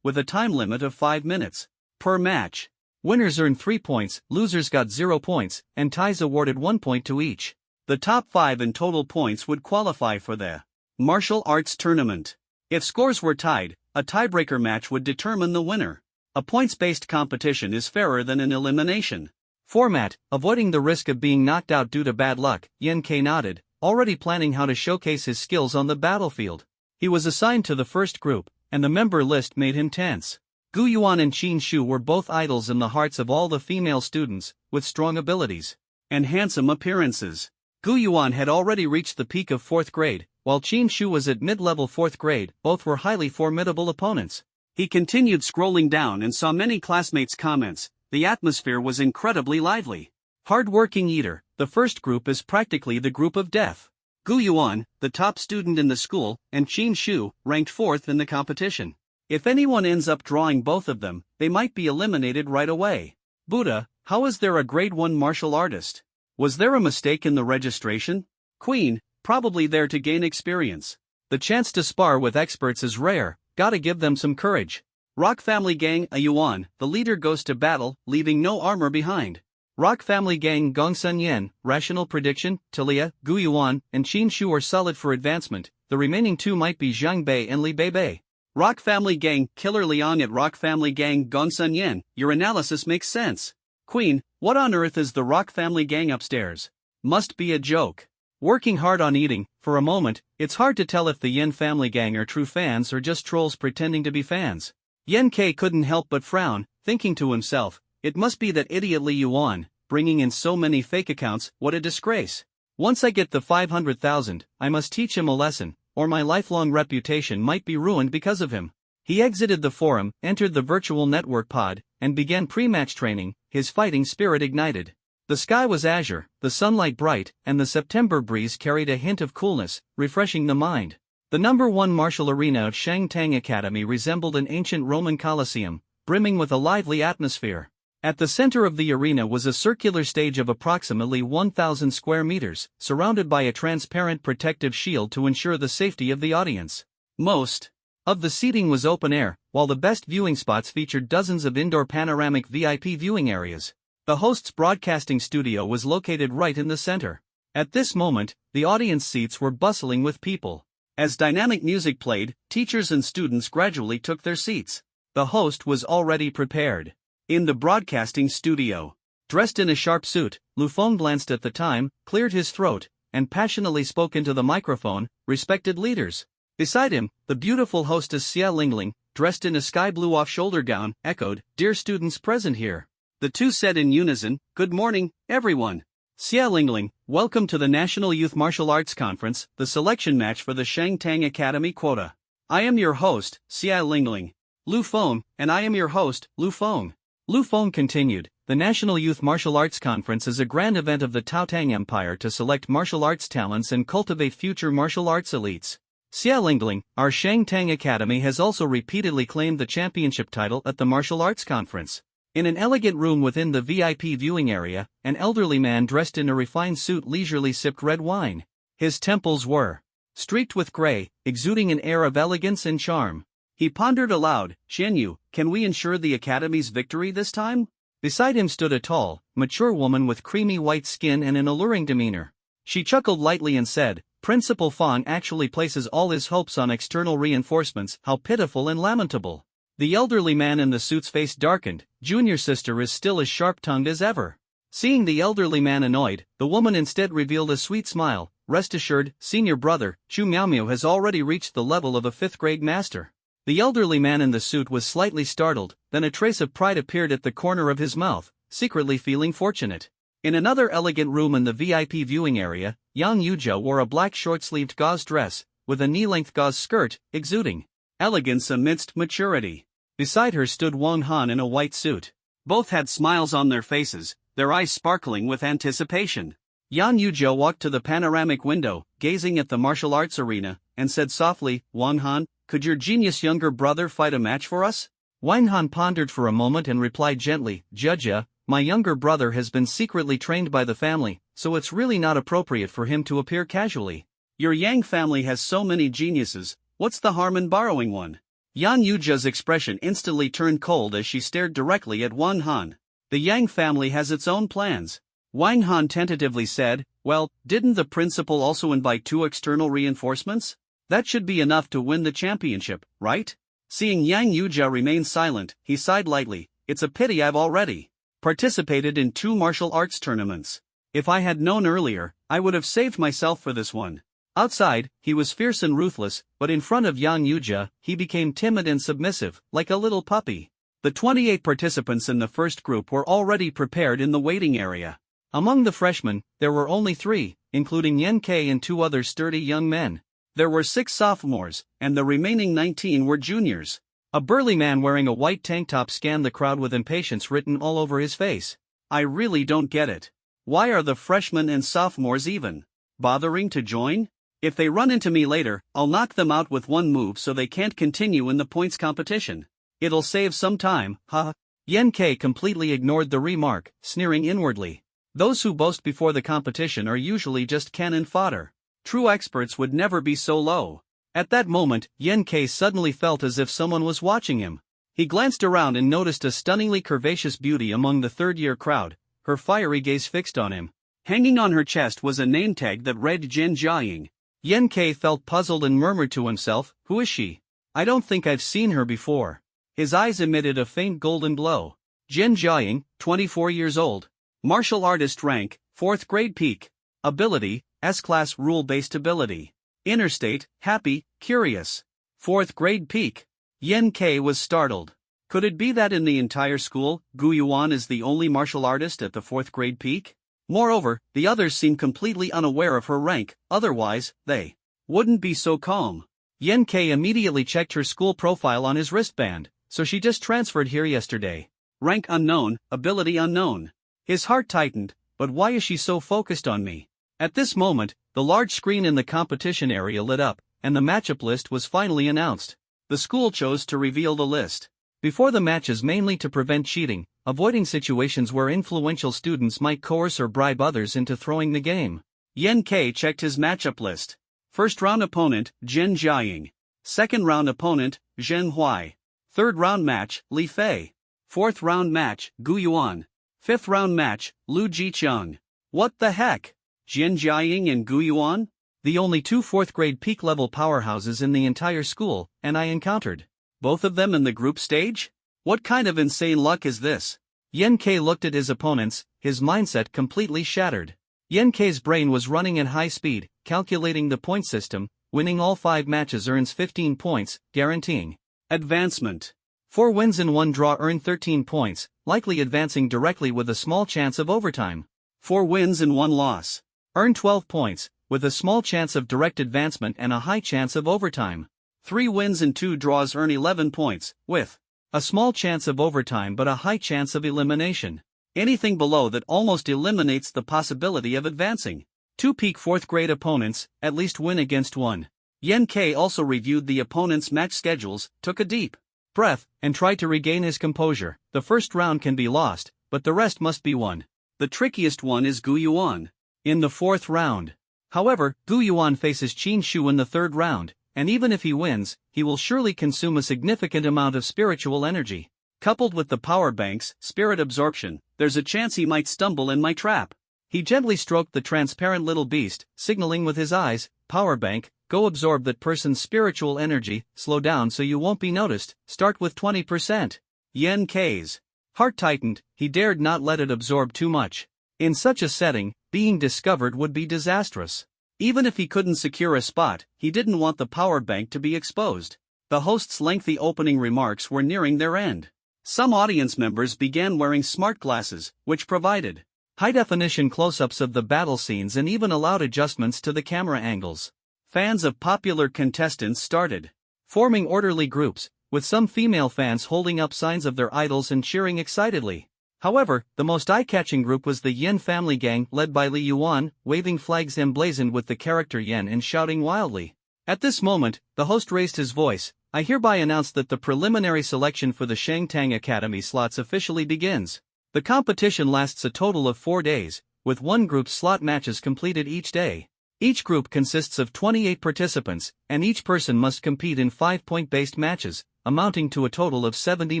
with a time limit of 5 minutes per match. Winners earned 3 points, losers got 0 points, and ties awarded 1 point to each. The top 5 in total points would qualify for the martial arts tournament. If scores were tied, a tiebreaker match would determine the winner. A points-based competition is fairer than an elimination format, avoiding the risk of being knocked out due to bad luck. Yen K nodded, already planning how to showcase his skills on the battlefield. He was assigned to the first group, and the member list made him tense. Gu Yuan and Qin Shu were both idols in the hearts of all the female students, with strong abilities and handsome appearances. Gu Yuan had already reached the peak of 4th grade, while Qin Shu was at mid-level 4th grade. Both were highly formidable opponents. He continued scrolling down and saw many classmates' comments. The atmosphere was incredibly lively. Hard-working eater, the first group is practically the group of death. Gu Yuan, the top student in the school, and Qin Shu, ranked 4th in the competition. If anyone ends up drawing both of them, they might be eliminated right away. Buddha, how is there a grade 1 martial artist? Was there a mistake in the registration? Queen, probably there to gain experience. The chance to spar with experts is rare, gotta give them some courage. Rock Family Gang, a Yuan, the leader goes to battle, leaving no armor behind. Rock Family Gang Gongsun Yen, rational prediction, Talia, Gu Yuan, and Qin Shu are solid for advancement, the remaining 2 might be Zhang Bei and Li Beibei. Rock Family Gang Killer Liang at Rock Family Gang Gongsun Yen, your analysis makes sense. Queen, what on earth is the Rock Family Gang upstairs? Must be a joke. Working hard on eating, for a moment, it's hard to tell if the Yen Family Gang are true fans or just trolls pretending to be fans. Yen K couldn't help but frown, thinking to himself, it must be that idiot Li Yuan, bringing in so many fake accounts, what a disgrace. Once I get the 500,000, I must teach him a lesson, or my lifelong reputation might be ruined because of him. He exited the forum, entered the virtual network pod, and began pre-match training, his fighting spirit ignited. The sky was azure, the sunlight bright, and the September breeze carried a hint of coolness, refreshing the mind. The number 1 martial arena of Shangtang Academy resembled an ancient Roman Colosseum, brimming with a lively atmosphere. At the center of the arena was a circular stage of approximately 1,000 square meters, surrounded by a transparent protective shield to ensure the safety of the audience. Most of the seating was open air, while the best viewing spots featured dozens of indoor panoramic VIP viewing areas. The host's broadcasting studio was located right in the center. At this moment, the audience seats were bustling with people. As dynamic music played, teachers and students gradually took their seats. The host was already prepared. In the broadcasting studio, dressed in a sharp suit, Lu Feng glanced at the time, cleared his throat, and passionately spoke into the microphone. Respected leaders. Beside him, the beautiful hostess Xia Lingling, dressed in a sky blue off-shoulder gown, echoed, "Dear students present here." The two said in unison, "Good morning, everyone. Xia Lingling, welcome to the National Youth Martial Arts Conference, the selection match for the Shangtang Academy quota. I am your host, Xia Lingling. Lu Feng, and I am your host, Lu Feng." Lu Feng continued, "The National Youth Martial Arts Conference is a grand event of the Taotang Empire to select martial arts talents and cultivate future martial arts elites. Xia Lingling, our Shangtang Academy has also repeatedly claimed the championship title at the Martial Arts Conference." In an elegant room within the VIP viewing area, an elderly man dressed in a refined suit leisurely sipped red wine. His temples were streaked with gray, exuding an air of elegance and charm. He pondered aloud, "Xianyu, can we ensure the Academy's victory this time?" Beside him stood a tall, mature woman with creamy white skin and an alluring demeanor. She chuckled lightly and said, "Principal Fang actually places all his hopes on external reinforcements. How pitiful and lamentable." The elderly man in the suit's face darkened. "Junior sister is still as sharp-tongued as ever." Seeing the elderly man annoyed, the woman instead revealed a sweet smile. "Rest assured, senior brother, Chu Miaomiao has already reached the level of a 5th-grade master." The elderly man in the suit was slightly startled, then a trace of pride appeared at the corner of his mouth, secretly feeling fortunate. In another elegant room in the VIP viewing area, Yang Yuzhou wore a black short-sleeved gauze dress, with a knee-length gauze skirt, exuding elegance amidst maturity. Beside her stood Wang Han in a white suit. Both had smiles on their faces, their eyes sparkling with anticipation. Yang Yuzhou walked to the panoramic window, gazing at the martial arts arena, and said softly, "Wang Han, could your genius younger brother fight a match for us?" Wang Han pondered for a moment and replied gently, "Judge, my younger brother has been secretly trained by the family, so it's really not appropriate for him to appear casually. Your Yang family has so many geniuses, what's the harm in borrowing one?" Yang Yuzhou's expression instantly turned cold as she stared directly at Wang Han. "The Yang family has its own plans." Wang Han tentatively said, "Well, didn't the principal also invite 2 external reinforcements? That should be enough to win the championship, right?" Seeing Yang Yuzhou remain silent, he sighed lightly, "It's a pity I've already participated in 2 martial arts tournaments. If I had known earlier, I would have saved myself for this one." Outside, he was fierce and ruthless, but in front of Yang Yuzhou, he became timid and submissive, like a little puppy. The 28 participants in the first group were already prepared in the waiting area. Among the freshmen, there were only 3, including Yan Kei and 2 other sturdy young men. There were 6 sophomores, and the remaining 19 were juniors. A burly man wearing a white tank top scanned the crowd with impatience written all over his face. "I really don't get it. Why are the freshmen and sophomores even bothering to join? If they run into me later, I'll knock them out with one move so they can't continue in the points competition. It'll save some time, huh?" Yan Kei completely ignored the remark, sneering inwardly. Those who boast before the competition are usually just cannon fodder. True experts would never be so low. At that moment, Yan Kei suddenly felt as if someone was watching him. He glanced around and noticed a stunningly curvaceous beauty among the third-year crowd, her fiery gaze fixed on him. Hanging on her chest was a name tag that read Jin Jiaying. Yan Kei felt puzzled and murmured to himself, "Who is she? I don't think I've seen her before." His eyes emitted a faint golden glow. Jin Jiaying, 24 years old. Martial artist rank, 4th grade peak. Ability, S-class rule-based ability. Inner state, happy, curious. 4th grade peak. Yan Kei was startled. Could it be that in the entire school, Gu Yuan is the only martial artist at the 4th grade peak? Moreover, the others seem completely unaware of her rank, otherwise, they wouldn't be so calm. Yan Kei immediately checked her school profile on his wristband, so she just transferred here yesterday. Rank unknown, ability unknown. His heart tightened, but why is she so focused on me? At this moment, the large screen in the competition area lit up, and the matchup list was finally announced. The school chose to reveal the list. before the matches mainly to prevent cheating, avoiding situations where influential students might coerce or bribe others into throwing the game. Yan Ke checked his matchup list. First round opponent, Jin Jiaying. Second round opponent, Zheng Huai. Third round match, Li Fei. Fourth round match, Gu Yuan. Fifth round match, Lu Jiqiang. What the heck? Jin Jiaying and Gu Yuan? The only two fourth-grade peak-level powerhouses in the entire school, and I encountered both of them in the group stage? What kind of insane luck is this? Yan Ke looked at his opponents, his mindset completely shattered. Yan Ke's brain was running at high speed, calculating the point system. Winning all 5 matches earns 15 points, guaranteeing advancement. 4 wins and 1 draw earn 13 points, likely advancing directly with a small chance of overtime. 4 wins and 1 loss earn 12 points, with a small chance of direct advancement and a high chance of overtime. 3 wins and 2 draws earn 11 points, with a small chance of overtime but a high chance of elimination. Anything below that almost eliminates the possibility of advancing. 2 peak 4th grade opponents, at least win against one. Yan Ke also reviewed the opponents' match schedules, took a deep breath, and tried to regain his composure. The first round can be lost, but the rest must be won. The trickiest one is Gu Yuan. In the 4th round. However, Gu Yuan faces Qin Shu in the 3rd round, and even if he wins, he will surely consume a significant amount of spiritual energy. Coupled with the power bank's spirit absorption, there's a chance he might stumble in my trap. He gently stroked the transparent little beast, signaling with his eyes, "Power bank, go absorb that person's spiritual energy, slow down so you won't be noticed, start with 20%. Yan Ke's heart tightened, he dared not let it absorb too much. In such a setting, being discovered would be disastrous. Even if he couldn't secure a spot, he didn't want the power bank to be exposed. The host's lengthy opening remarks were nearing their end. Some audience members began wearing smart glasses, which provided high-definition close-ups of the battle scenes and even allowed adjustments to the camera angles. Fans of popular contestants started forming orderly groups, with some female fans holding up signs of their idols and cheering excitedly. However, the most eye-catching group was the Yin family gang led by Li Yuan, waving flags emblazoned with the character Yin and shouting wildly. At this moment, the host raised his voice. "I hereby announce that the preliminary selection for the Shangtang Academy slots officially begins. The competition lasts a total of 4 days, with 1 group's slot matches completed each day. Each group consists of 28 participants, and each person must compete in 5-point-based matches, amounting to a total of 70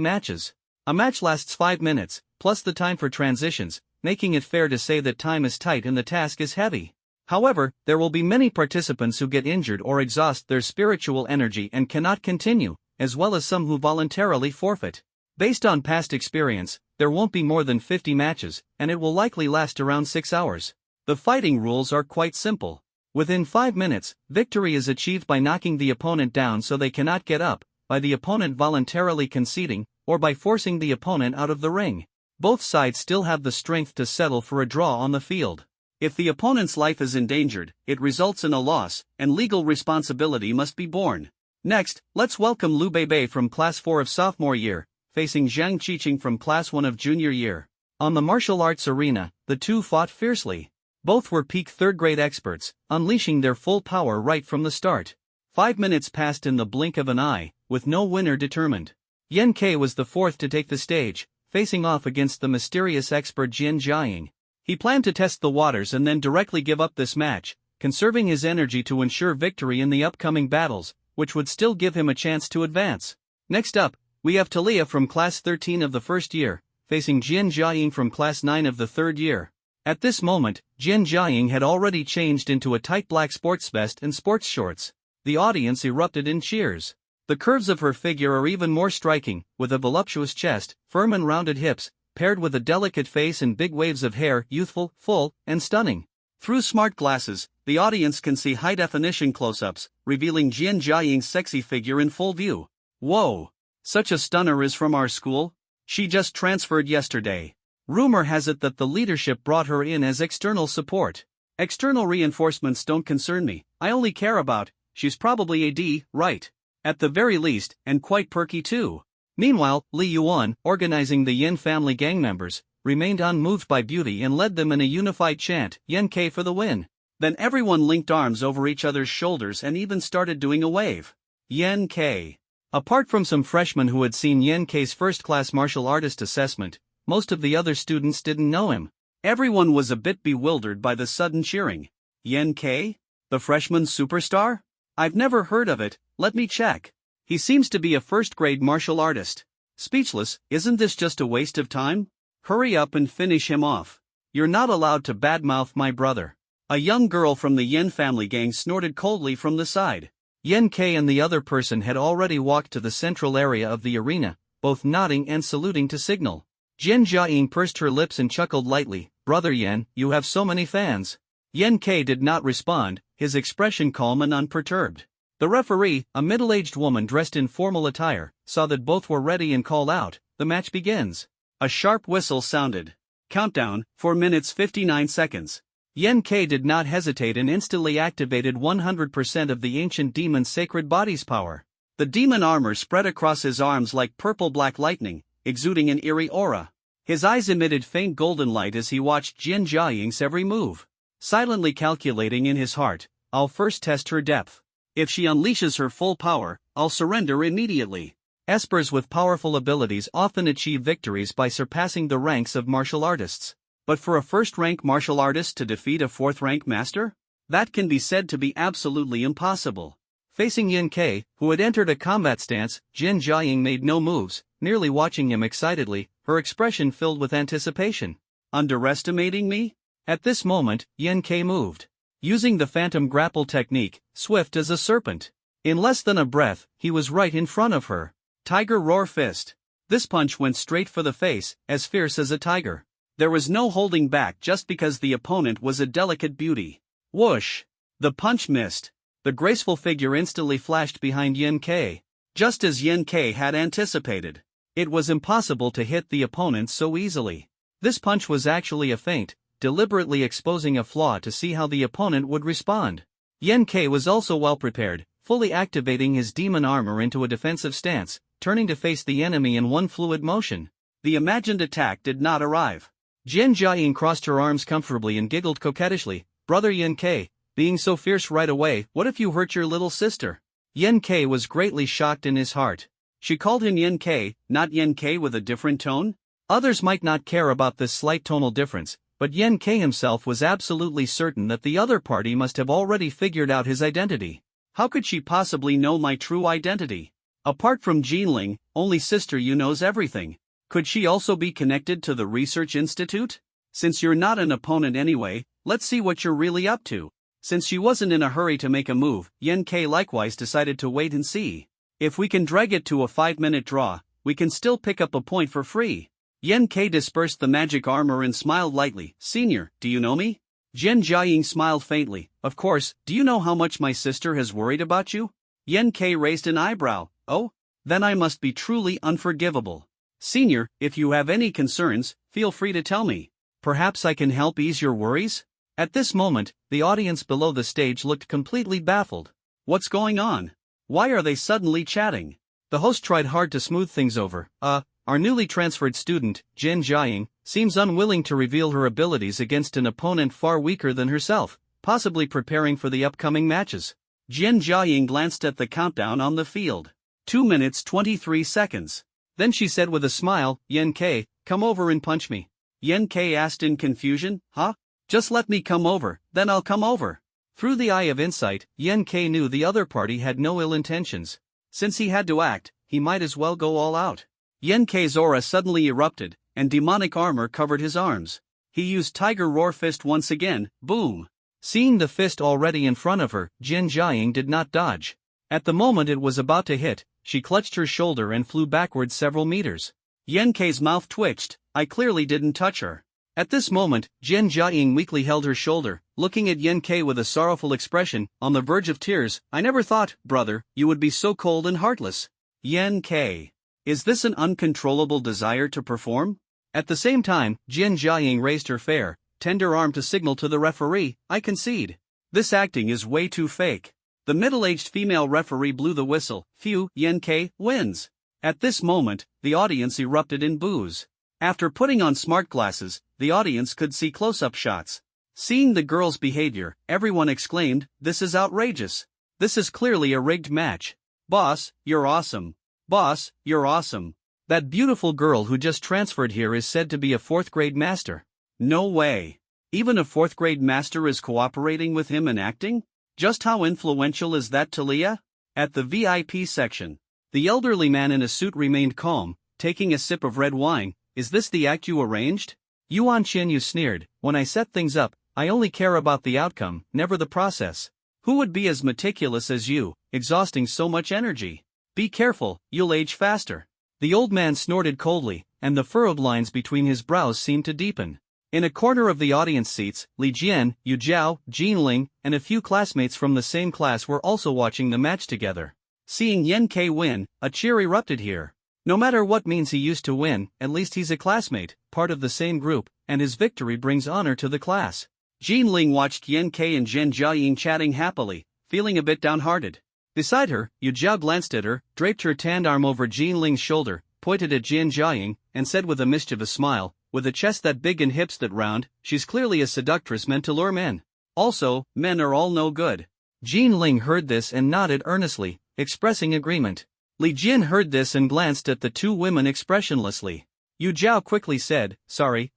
matches. A match lasts 5 minutes, plus the time for transitions, making it fair to say that time is tight and the task is heavy. However, there will be many participants who get injured or exhaust their spiritual energy and cannot continue, as well as some who voluntarily forfeit. Based on past experience, there won't be more than 50 matches, and it will likely last around 6 hours. The fighting rules are quite simple. Within 5 minutes, victory is achieved by knocking the opponent down so they cannot get up, by the opponent voluntarily conceding, or by forcing the opponent out of the ring. Both sides still have the strength to settle for a draw on the field. If the opponent's life is endangered, it results in a loss, and legal responsibility must be borne. Next, let's welcome Lu Beibei from Class 4 of sophomore year, facing Zhang Qiqing from Class 1 of junior year. On the martial arts arena, the two fought fiercely. Both were peak 3rd grade experts, unleashing their full power right from the start. 5 minutes passed in the blink of an eye, with no winner determined. Yan Ke was the 4th to take the stage, facing off against the mysterious expert Jin Jiaying. He planned to test the waters and then directly give up this match, conserving his energy to ensure victory in the upcoming battles, which would still give him a chance to advance. Next up, we have Talia from Class 13 of the 1st year, facing Jin Jiaying from Class 9 of the 3rd year. At this moment, Jin Jiaying had already changed into a tight black sports vest and sports shorts. The audience erupted in cheers. The curves of her figure are even more striking, with a voluptuous chest, firm and rounded hips, paired with a delicate face and big waves of hair, youthful, full, and stunning. Through smart glasses, the audience can see high-definition close-ups, revealing Jin Jiaying's sexy figure in full view. Whoa! Such a stunner is from our school? She just transferred yesterday. Rumor has it that the leadership brought her in as external support. External reinforcements don't concern me, I only care about, she's probably a D, right? At the very least, and quite perky too. Meanwhile, Li Yuan, organizing the Yin family gang members, remained unmoved by beauty and led them in a unified chant, Yan Ke for the win. Then everyone linked arms over each other's shoulders and even started doing a wave. Yan Ke. Apart from some freshmen who had seen Yen Kei's first-class martial artist assessment, most of the other students didn't know him. Everyone was a bit bewildered by the sudden cheering. Yen Kei? The freshman superstar? I've never heard of it, let me check. He seems to be a first-grade martial artist. Speechless, isn't this just a waste of time? Hurry up and finish him off. You're not allowed to badmouth my brother. A young girl from the Yen family gang snorted coldly from the side. Yen Kei and the other person had already walked to the central area of the arena, both nodding and saluting to signal. Jin Jiaying pursed her lips and chuckled lightly. Brother Yen, you have so many fans. Yen Kei did not respond, his expression calm and unperturbed. The referee, a middle-aged woman dressed in formal attire, saw that both were ready and called out, "The match begins." A sharp whistle sounded. Countdown, 4 minutes 59 seconds. Yen Kei did not hesitate and instantly activated 100% of the ancient demon's sacred body's power. The demon armor spread across his arms like purple-black lightning, exuding an eerie aura. His eyes emitted faint golden light as he watched Jin Jiaying's every move. Silently calculating in his heart, I'll first test her depth. If she unleashes her full power, I'll surrender immediately. Espers with powerful abilities often achieve victories by surpassing the ranks of martial artists. But for a first-rank martial artist to defeat a fourth-rank master? That can be said to be absolutely impossible. Facing Yen Kei, who had entered a combat stance, Jin Jiaying made no moves, nearly watching him excitedly, her expression filled with anticipation. Underestimating me? At this moment, Yen Kei moved. Using the phantom grapple technique, swift as a serpent. In less than a breath, he was right in front of her. Tiger Roar Fist. This punch went straight for the face, as fierce as a tiger. There was no holding back just because the opponent was a delicate beauty. Whoosh! The punch missed. The graceful figure instantly flashed behind Yen Kei. Just as Yen Kei had anticipated. It was impossible to hit the opponent so easily. This punch was actually a feint, deliberately exposing a flaw to see how the opponent would respond. Yen Kei was also well prepared, fully activating his demon armor into a defensive stance, turning to face the enemy in one fluid motion. The imagined attack did not arrive. Jin Jiaying crossed her arms comfortably and giggled coquettishly. Brother Yen Kei, being so fierce right away, what if you hurt your little sister? Yen Kei was greatly shocked in his heart. She called him Yen Kei, not Yen Kei with a different tone? Others might not care about this slight tonal difference, but Yen Kei himself was absolutely certain that the other party must have already figured out his identity. How could she possibly know my true identity? Apart from Jinling, only sister you knows everything. Could she also be connected to the research institute? Since you're not an opponent anyway, let's see what you're really up to. Since she wasn't in a hurry to make a move, Yen Kei likewise decided to wait and see. If we can drag it to a 5-minute draw, we can still pick up a point for free. Yen Kei dispersed the magic armor and smiled lightly. Senior, do you know me? Jin Jiaying smiled faintly. Of course, do you know how much my sister has worried about you? Yen Kei raised an eyebrow. Oh? Then I must be truly unforgivable. Senior, if you have any concerns, feel free to tell me. Perhaps I can help ease your worries? At this moment, the audience below the stage looked completely baffled. What's going on? Why are they suddenly chatting? The host tried hard to smooth things over. Our newly transferred student, Jin Jiaying, seems unwilling to reveal her abilities against an opponent far weaker than herself, possibly preparing for the upcoming matches. Jin Jiaying glanced at the countdown on the field. 2 minutes 23 seconds. Then she said with a smile, Yen Kei, come over and punch me. Yen Kei asked in confusion, huh? Just let me come over, then I'll come over. Through the eye of insight, Yen Kei knew the other party had no ill intentions. Since he had to act, he might as well go all out. Yen Kei's aura suddenly erupted, and demonic armor covered his arms. He used Tiger Roar Fist once again, boom. Seeing the fist already in front of her, Jin Jiaying did not dodge. At the moment it was about to hit, she clutched her shoulder and flew backwards several meters. Yen Kei's mouth twitched. I clearly didn't touch her. At this moment, Jin Jiaying weakly held her shoulder, looking at Yen Kei with a sorrowful expression, on the verge of tears. I never thought, brother, you would be so cold and heartless. Yen Kei. Is this an uncontrollable desire to perform? At the same time, Jin Jiaying raised her fair, tender arm to signal to the referee, I concede. This acting is way too fake. The middle-aged female referee blew the whistle. Phew, Yen Kei wins. At this moment, the audience erupted in boos. After putting on smart glasses, the audience could see close-up shots. Seeing the girl's behavior, everyone exclaimed, this is outrageous. This is clearly a rigged match. Boss, you're awesome. Boss, you're awesome. That beautiful girl who just transferred here is said to be a 4th grade master. No way. Even a 4th grade master is cooperating with him in acting? Just how influential is that to Leah? At the VIP section, the elderly man in a suit remained calm, taking a sip of red wine. Is this the act you arranged? Yuan Qianyu sneered, when I set things up, I only care about the outcome, never the process. Who would be as meticulous as you, exhausting so much energy? Be careful, you'll age faster. The old man snorted coldly, and the furrowed lines between his brows seemed to deepen. In a corner of the audience seats, Li Jian, Yu Zhao, Jin Ling, and a few classmates from the same class were also watching the match together. Seeing Yan Ke win, a cheer erupted here. No matter what means he used to win, at least he's a classmate, part of the same group, and his victory brings honor to the class. Jin Ling watched Yan Ke and Zhen Jiaying chatting happily, feeling a bit downhearted. Beside her, Yu Zhao glanced at her, draped her tanned arm over Jin Ling's shoulder, pointed at Zhen Jiaying, and said with a mischievous smile, with a chest that big and hips that round, she's clearly a seductress meant to lure men. Also, men are all no good. Jin Ling heard this and nodded earnestly, expressing agreement. Li Jin heard this and glanced at the two women expressionlessly. Yu Zhao quickly said, sorry,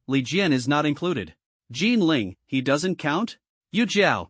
Li Jin is not included. Jin Ling, he doesn't count? Yu Zhao,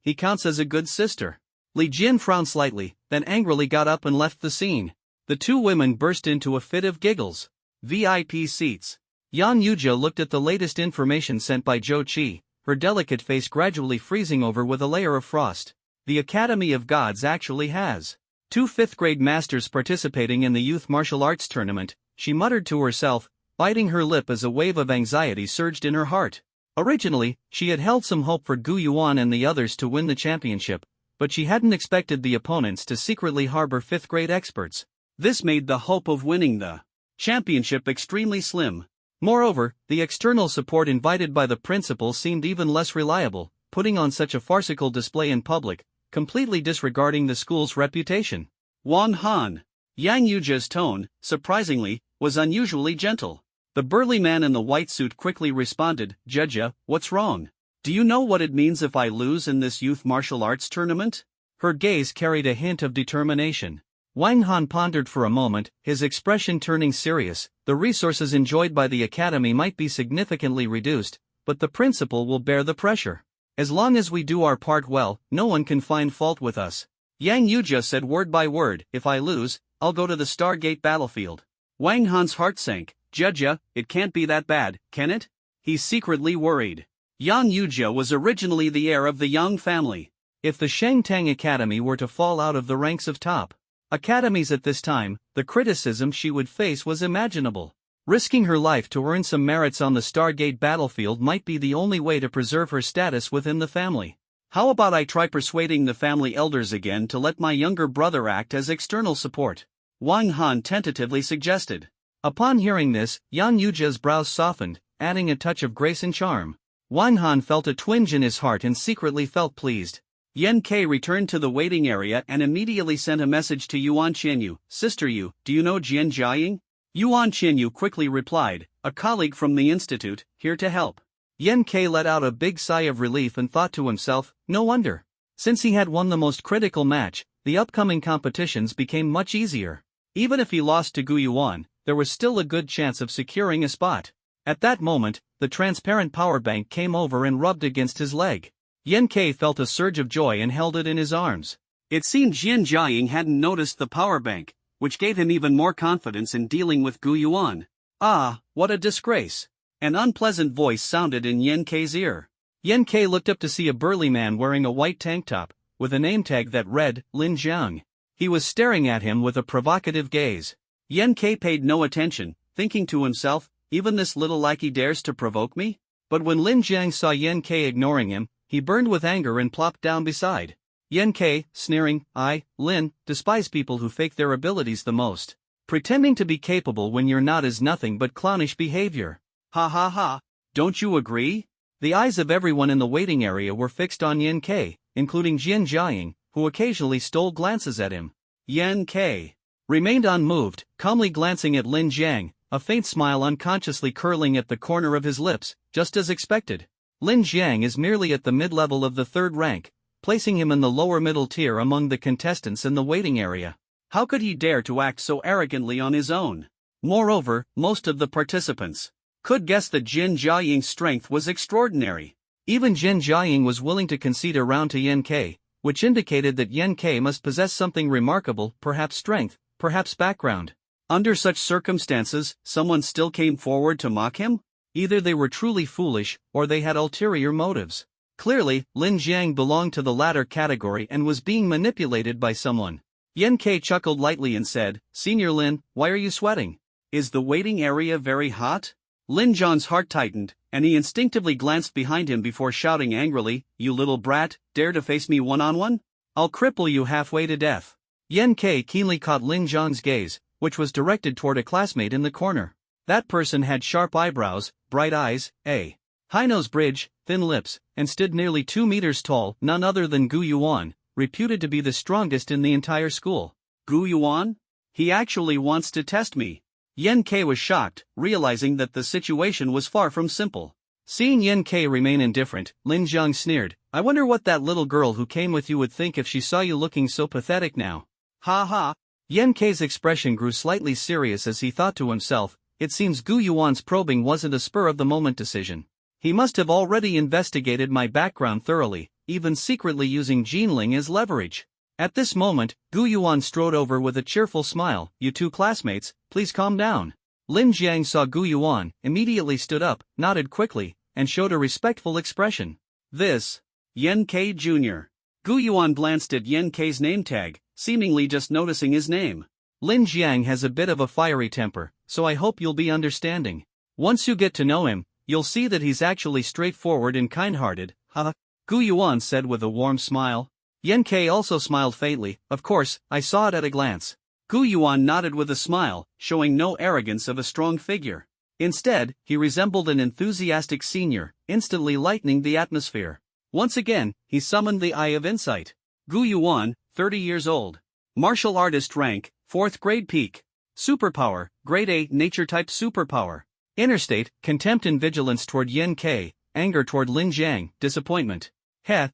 he counts as a good sister. Li Jin frowned slightly, then angrily got up and left the scene. The two women burst into a fit of giggles. VIP seats. Yan Yuzha looked at the latest information sent by Zhou Qi, her delicate face gradually freezing over with a layer of frost. The Academy of Gods actually has 2 5th-grade masters participating in the youth martial arts tournament, she muttered to herself, biting her lip as a wave of anxiety surged in her heart. Originally, she had held some hope for Gu Yuan and the others to win the championship, but she hadn't expected the opponents to secretly harbor 5th-grade experts. This made the hope of winning the championship extremely slim. Moreover, the external support invited by the principal seemed even less reliable, putting on such a farcical display in public, completely disregarding the school's reputation. Wan Han. Yang Yuzha's tone, surprisingly, was unusually gentle. The burly man in the white suit quickly responded, Judge, what's wrong? Do you know what it means if I lose in this youth martial arts tournament? Her gaze carried a hint of determination. Wang Han pondered for a moment, his expression turning serious. The resources enjoyed by the academy might be significantly reduced, but the principal will bear the pressure. As long as we do our part well, no one can find fault with us. Yang Yuzha said word by word, if I lose, I'll go to the Stargate battlefield. Wang Han's heart sank. Judge, it can't be that bad, can it? He's secretly worried. Yang Yuzha was originally the heir of the Yang family. If the Shangtang Academy were to fall out of the ranks of top academies at this time, the criticism she would face was imaginable. Risking her life to earn some merits on the Stargate battlefield might be the only way to preserve her status within the family. How about I try persuading the family elders again to let my younger brother act as external support? Wang Han tentatively suggested. Upon hearing this, Yan Yuzha's brows softened, adding a touch of grace and charm. Wang Han felt a twinge in his heart and secretly felt pleased. Yan Ke returned to the waiting area and immediately sent a message to Yuan Qianyu, Sister Yu, do you know Zhen Jiaying? Yuan Qianyu quickly replied, a colleague from the institute, here to help. Yan Ke let out a big sigh of relief and thought to himself, no wonder. Since he had won the most critical match, the upcoming competitions became much easier. Even if he lost to Gu Yuan, there was still a good chance of securing a spot. At that moment, the transparent power bank came over and rubbed against his leg. Yan Ke felt a surge of joy and held it in his arms. It seemed Zhen Jiaying hadn't noticed the power bank, which gave him even more confidence in dealing with Gu Yuan. Ah, what a disgrace. An unpleasant voice sounded in Yan Ke's ear. Yan Ke looked up to see a burly man wearing a white tank top, with a name tag that read, Lin Jiang. He was staring at him with a provocative gaze. Yan Ke paid no attention, thinking to himself, even this little lackey dares to provoke me? But when Lin Jiang saw Yan Ke ignoring him, he burned with anger and plopped down beside Yan Ke, sneering, I, Lin, despise people who fake their abilities the most. Pretending to be capable when you're not is nothing but clownish behavior. Ha ha ha, don't you agree? The eyes of everyone in the waiting area were fixed on Yan Ke, including Zhen Jiaying, who occasionally stole glances at him. Yan Ke remained unmoved, calmly glancing at Lin Jiang, a faint smile unconsciously curling at the corner of his lips, just as expected. Lin Jiang is merely at the mid-level of the 3rd rank, placing him in the lower middle tier among the contestants in the waiting area. How could he dare to act so arrogantly on his own? Moreover, most of the participants could guess that Jin Jiaying's strength was extraordinary. Even Jin Jiaying was willing to concede a round to Yan Ke, which indicated that Yan Ke must possess something remarkable, perhaps strength, perhaps background. Under such circumstances, someone still came forward to mock him? Either they were truly foolish, or they had ulterior motives. Clearly, Lin Jiang belonged to the latter category and was being manipulated by someone. Yan Ke chuckled lightly and said, "Senior Lin, why are you sweating? Is the waiting area very hot?" Lin Zhang's heart tightened, and he instinctively glanced behind him before shouting angrily, "You little brat, dare to face me one-on-one? I'll cripple you halfway to death." Yan Ke keenly caught Lin Zhang's gaze, which was directed toward a classmate in the corner. That person had sharp eyebrows, bright eyes, a high nose bridge, thin lips, and stood nearly 2 meters tall, none other than Gu Yuan, reputed to be the strongest in the entire school. Gu Yuan? He actually wants to test me. Yan Ke was shocked, realizing that the situation was far from simple. Seeing Yan Ke remain indifferent, Lin Zhang sneered, "I wonder what that little girl who came with you would think if she saw you looking so pathetic now." Ha ha. Yan Ke's expression grew slightly serious as he thought to himself, it seems Gu Yuan's probing wasn't a spur-of-the-moment decision. He must have already investigated my background thoroughly, even secretly using Jinling as leverage. At this moment, Gu Yuan strode over with a cheerful smile, "You two classmates, please calm down." Lin Jiang saw Gu Yuan, immediately stood up, nodded quickly, and showed a respectful expression. "This Yan Ke Jr." Gu Yuan glanced at Yan Ke's name tag, seemingly just noticing his name. "Lin Jiang has a bit of a fiery temper, so I hope you'll be understanding. Once you get to know him, you'll see that he's actually straightforward and kind-hearted." "Huh?" Gu Yuan said with a warm smile. Yan Ke also smiled faintly, "Of course, I saw it at a glance." Gu Yuan nodded with a smile, showing no arrogance of a strong figure. Instead, he resembled an enthusiastic senior, instantly lightening the atmosphere. Once again, he summoned the Eye of Insight. Gu Yuan, 30 years old. Martial artist rank, 4th grade peak. Superpower, grade A, nature-type superpower. Interstate, contempt and vigilance toward Yan Ke, anger toward Lin Jiang, disappointment.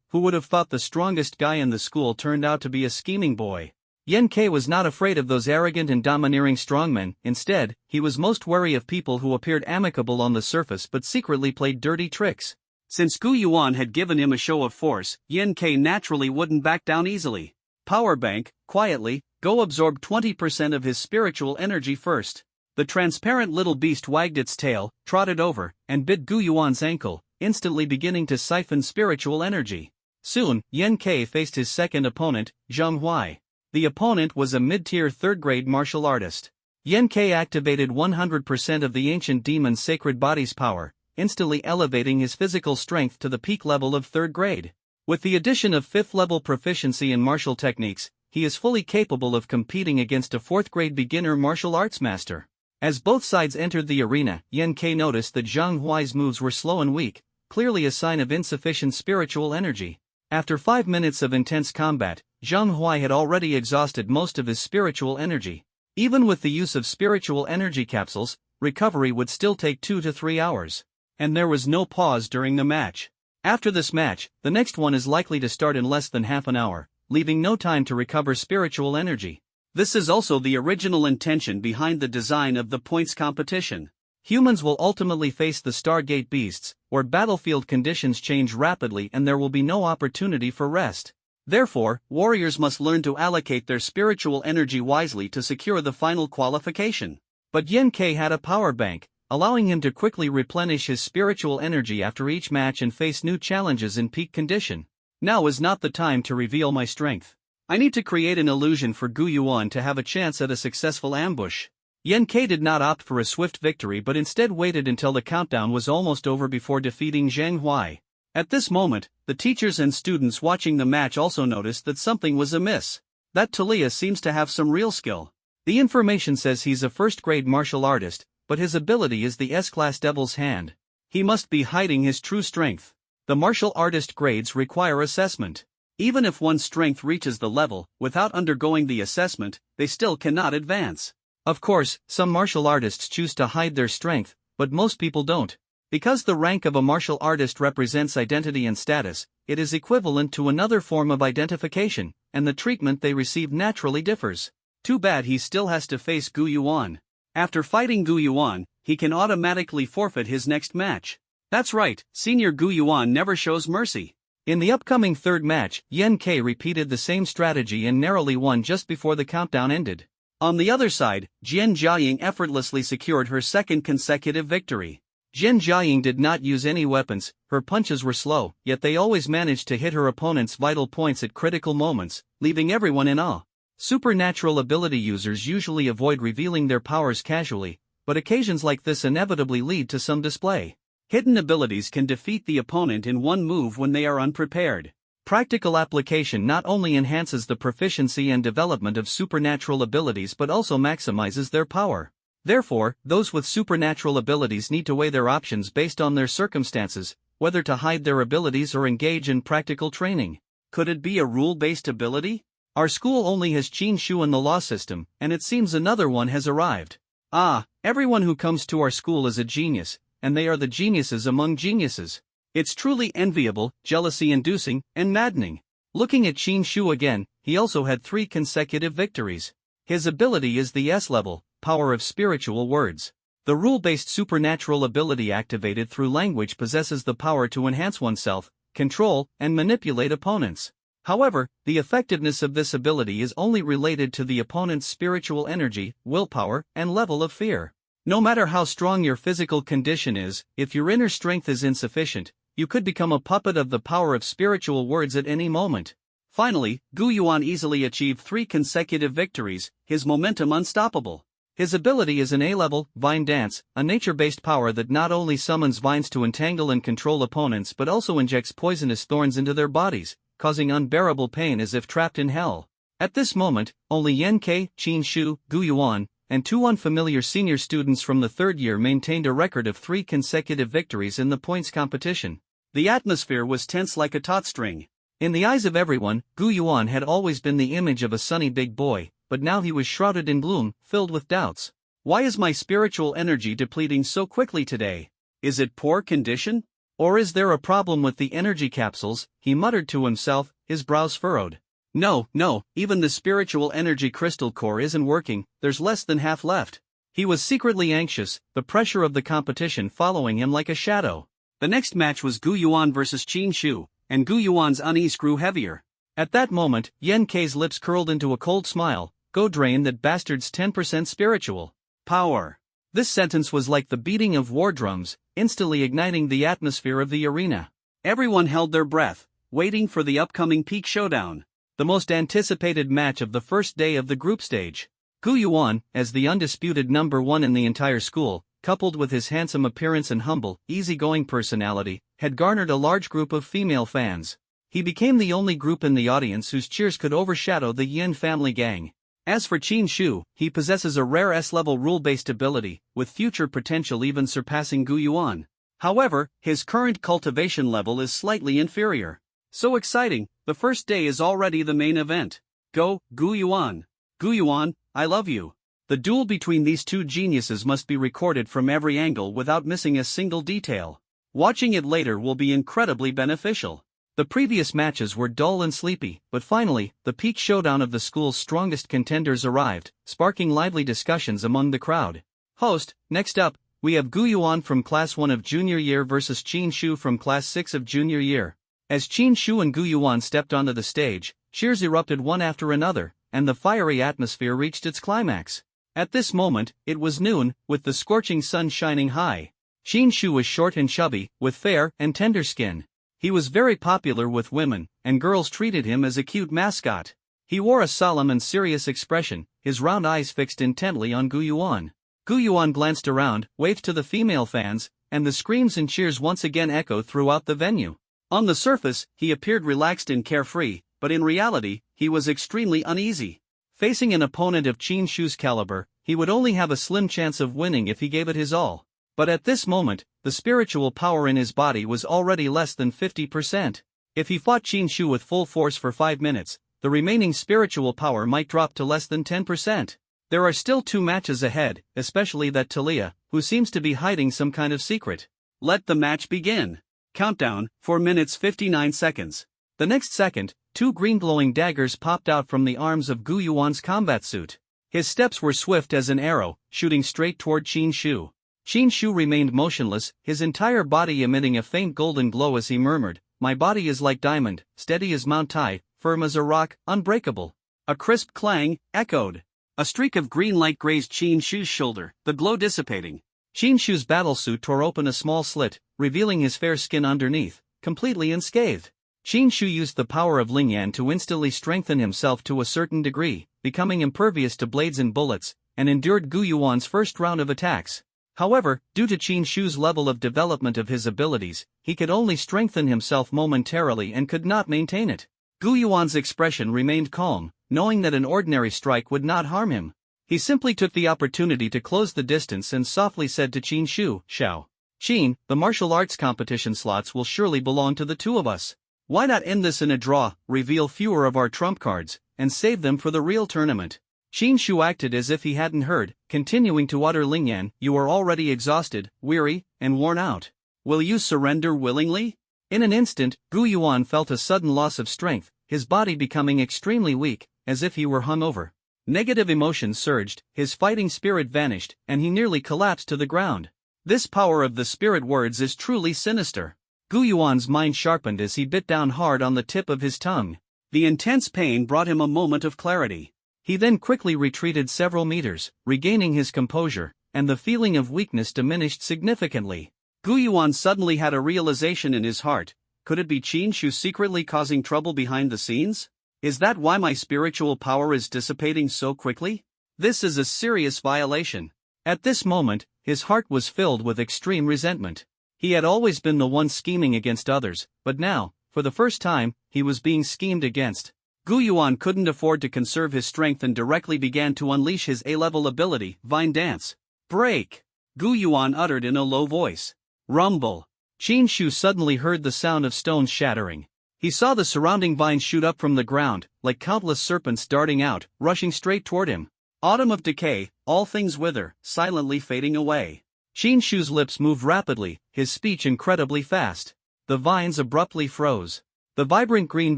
Who would have thought the strongest guy in the school turned out to be a scheming boy? Yan Ke was not afraid of those arrogant and domineering strongmen, instead, he was most wary of people who appeared amicable on the surface but secretly played dirty tricks. Since Gu Yuan had given him a show of force, Yan Ke naturally wouldn't back down easily. Power bank, quietly, go absorb 20% of his spiritual energy first. The transparent little beast wagged its tail, trotted over, and bit Gu Yuan's ankle, instantly beginning to siphon spiritual energy. Soon, Yan Ke faced his second opponent, Zhang Huai. The opponent was a mid-tier 3rd-grade martial artist. Yan Ke activated 100% of the ancient demon's sacred body's power, instantly elevating his physical strength to the peak level of 3rd grade. With the addition of 5th-level proficiency in martial techniques, he is fully capable of competing against a 4th-grade beginner martial arts master. As both sides entered the arena, Yan Ke noticed that Zhang Huai's moves were slow and weak, clearly a sign of insufficient spiritual energy. After 5 minutes of intense combat, Zhang Huai had already exhausted most of his spiritual energy. Even with the use of spiritual energy capsules, recovery would still take 2 to 3 hours. And there was no pause during the match. After this match, the next one is likely to start in less than half an hour, leaving no time to recover spiritual energy. This is also the original intention behind the design of the points competition. Humans will ultimately face the Stargate beasts, where battlefield conditions change rapidly and there will be no opportunity for rest. Therefore, warriors must learn to allocate their spiritual energy wisely to secure the final qualification. But Yan Ke had a power bank, allowing him to quickly replenish his spiritual energy after each match and face new challenges in peak condition. Now is not the time to reveal my strength. I need to create an illusion for Gu Yuan to have a chance at a successful ambush. Yan Ke did not opt for a swift victory but instead waited until the countdown was almost over before defeating Zhang Huai. At this moment, the teachers and students watching the match also noticed that something was amiss. That Talia seems to have some real skill. The information says he's a 1st-grade martial artist, but his ability is the S-class Devil's Hand. He must be hiding his true strength. The martial artist grades require assessment. Even if one's strength reaches the level, without undergoing the assessment, they still cannot advance. Of course, some martial artists choose to hide their strength, but most people don't. Because the rank of a martial artist represents identity and status, it is equivalent to another form of identification, and the treatment they receive naturally differs. Too bad he still has to face Gu Yuan. After fighting Gu Yuan, he can automatically forfeit his next match. That's right, Senior Gu Yuan never shows mercy. In the upcoming third match, Yan Ke repeated the same strategy and narrowly won just before the countdown ended. On the other side, Jian Jiaying effortlessly secured her second consecutive victory. Jian Jiaying did not use any weapons, her punches were slow, yet they always managed to hit her opponent's vital points at critical moments, leaving everyone in awe. Supernatural ability users usually avoid revealing their powers casually, but occasions like this inevitably lead to some display. Hidden abilities can defeat the opponent in one move when they are unprepared. Practical application not only enhances the proficiency and development of supernatural abilities but also maximizes their power. Therefore, those with supernatural abilities need to weigh their options based on their circumstances, whether to hide their abilities or engage in practical training. Could it be a rule-based ability? Our school only has Qin Shu in the law system, and it seems another one has arrived. Ah, everyone who comes to our school is a genius, and they are the geniuses among geniuses. It's truly enviable, jealousy-inducing, and maddening. Looking at Qin Shu again, he also had 3 consecutive victories. His ability is the S level, Power of Spiritual Words. The rule-based supernatural ability activated through language possesses the power to enhance oneself, control, and manipulate opponents. However, the effectiveness of this ability is only related to the opponent's spiritual energy, willpower, and level of fear. No matter how strong your physical condition is, if your inner strength is insufficient, you could become a puppet of the power of spiritual words at any moment. Finally, Gu Yuan easily achieved 3 consecutive victories, his momentum unstoppable. His ability is an A-level, Vine Dance, a nature-based power that not only summons vines to entangle and control opponents but also injects poisonous thorns into their bodies, causing unbearable pain as if trapped in hell. At this moment, only Yan Ke, Qin Shu, Gu Yuan, and 2 unfamiliar senior students from the 3rd year maintained a record of 3 consecutive victories in the points competition. The atmosphere was tense like a taut string. In the eyes of everyone, Gu Yuan had always been the image of a sunny big boy, but now he was shrouded in gloom, filled with doubts. Why is my spiritual energy depleting so quickly today? Is it poor condition? Or is there a problem with the energy capsules? He muttered to himself, his brows furrowed. No, even the spiritual energy crystal core isn't working, there's less than half left. He was secretly anxious, the pressure of the competition following him like a shadow. The next match was Gu Yuan versus Qin Shu, and Gu Yuan's unease grew heavier. At that moment, Yan Ke's lips curled into a cold smile. Go drain that bastard's 10% spiritual power. This sentence was like the beating of war drums, instantly igniting the atmosphere of the arena. Everyone held their breath, waiting for the upcoming peak showdown. The most anticipated match of the first day of the group stage. Gu Yuan, as the undisputed number 1 in the entire school, coupled with his handsome appearance and humble, easygoing personality, had garnered a large group of female fans. He became the only group in the audience whose cheers could overshadow the Yin family gang. As for Qin Shu, he possesses a rare S-level rule-based ability, with future potential even surpassing Gu Yuan. However, his current cultivation level is slightly inferior. So exciting, the first day is already the main event. Go, Gu Yuan. Gu Yuan, I love you. The duel between these 2 geniuses must be recorded from every angle without missing a single detail. Watching it later will be incredibly beneficial. The previous matches were dull and sleepy, but finally, the peak showdown of the school's strongest contenders arrived, sparking lively discussions among the crowd. Host, next up, we have Gu Yuan from Class 1 of Junior Year versus Qin Shu from Class 6 of Junior Year. As Qin Shu and Gu Yuan stepped onto the stage, cheers erupted one after another, and the fiery atmosphere reached its climax. At this moment, it was noon, with the scorching sun shining high. Qin Shu was short and chubby, with fair and tender skin. He was very popular with women, and girls treated him as a cute mascot. He wore a solemn and serious expression, his round eyes fixed intently on Gu Yuan. Gu Yuan glanced around, waved to the female fans, and the screams and cheers once again echoed throughout the venue. On the surface, he appeared relaxed and carefree, but in reality, he was extremely uneasy. Facing an opponent of Qin Shu's caliber, he would only have a slim chance of winning if he gave it his all. But at this moment, the spiritual power in his body was already less than 50%. If he fought Qin Shu with full force for 5 minutes, the remaining spiritual power might drop to less than 10%. There are still 2 matches ahead, especially that Talia, who seems to be hiding some kind of secret. Let the match begin. Countdown, 4 minutes 59 seconds. The next second, 2 green glowing daggers popped out from the arms of Gu Yuan's combat suit. His steps were swift as an arrow, shooting straight toward Qin Shu. Qin Shu remained motionless, his entire body emitting a faint golden glow as he murmured, "My body is like diamond, steady as Mount Tai, firm as a rock, unbreakable." A crisp clang echoed. A streak of green light grazed Qin Shu's shoulder, the glow dissipating. Qin Shu's battlesuit tore open a small slit, revealing his fair skin underneath, completely unscathed. Qin Shu used the power of Lingyan to instantly strengthen himself to a certain degree, becoming impervious to blades and bullets, and endured Gu Yuan's first round of attacks. However, due to Qin Shu's level of development of his abilities, he could only strengthen himself momentarily and could not maintain it. Gu Yuan's expression remained calm, knowing that an ordinary strike would not harm him. He simply took the opportunity to close the distance and softly said to Qin Shu, "Xiao Qin, the martial arts competition slots will surely belong to the two of us. Why not end this in a draw, reveal fewer of our trump cards, and save them for the real tournament?" Qin Shu acted as if he hadn't heard, continuing to utter, "Lingyan, you are already exhausted, weary, and worn out. Will you surrender willingly?" In an instant, Gu Yuan felt a sudden loss of strength, his body becoming extremely weak, as if he were hungover. Negative emotions surged, his fighting spirit vanished, and he nearly collapsed to the ground. This power of the spirit words is truly sinister. Gu Yuan's mind sharpened as he bit down hard on the tip of his tongue. The intense pain brought him a moment of clarity. He then quickly retreated several meters, regaining his composure, and the feeling of weakness diminished significantly. Gu Yuan suddenly had a realization in his heart. Could it be Qin Shu secretly causing trouble behind the scenes? Is that why my spiritual power is dissipating so quickly? This is a serious violation. At this moment, his heart was filled with extreme resentment. He had always been the one scheming against others, but now, for the first time, he was being schemed against. Gu Yuan couldn't afford to conserve his strength and directly began to unleash his A-level ability, Vine Dance. "Break!" Gu Yuan uttered in a low voice. Rumble. Qin Shu suddenly heard the sound of stones shattering. He saw the surrounding vines shoot up from the ground, like countless serpents darting out, rushing straight toward him. Autumn of decay, all things wither, silently fading away. Qin Shu's lips moved rapidly, his speech incredibly fast. The vines abruptly froze. The vibrant green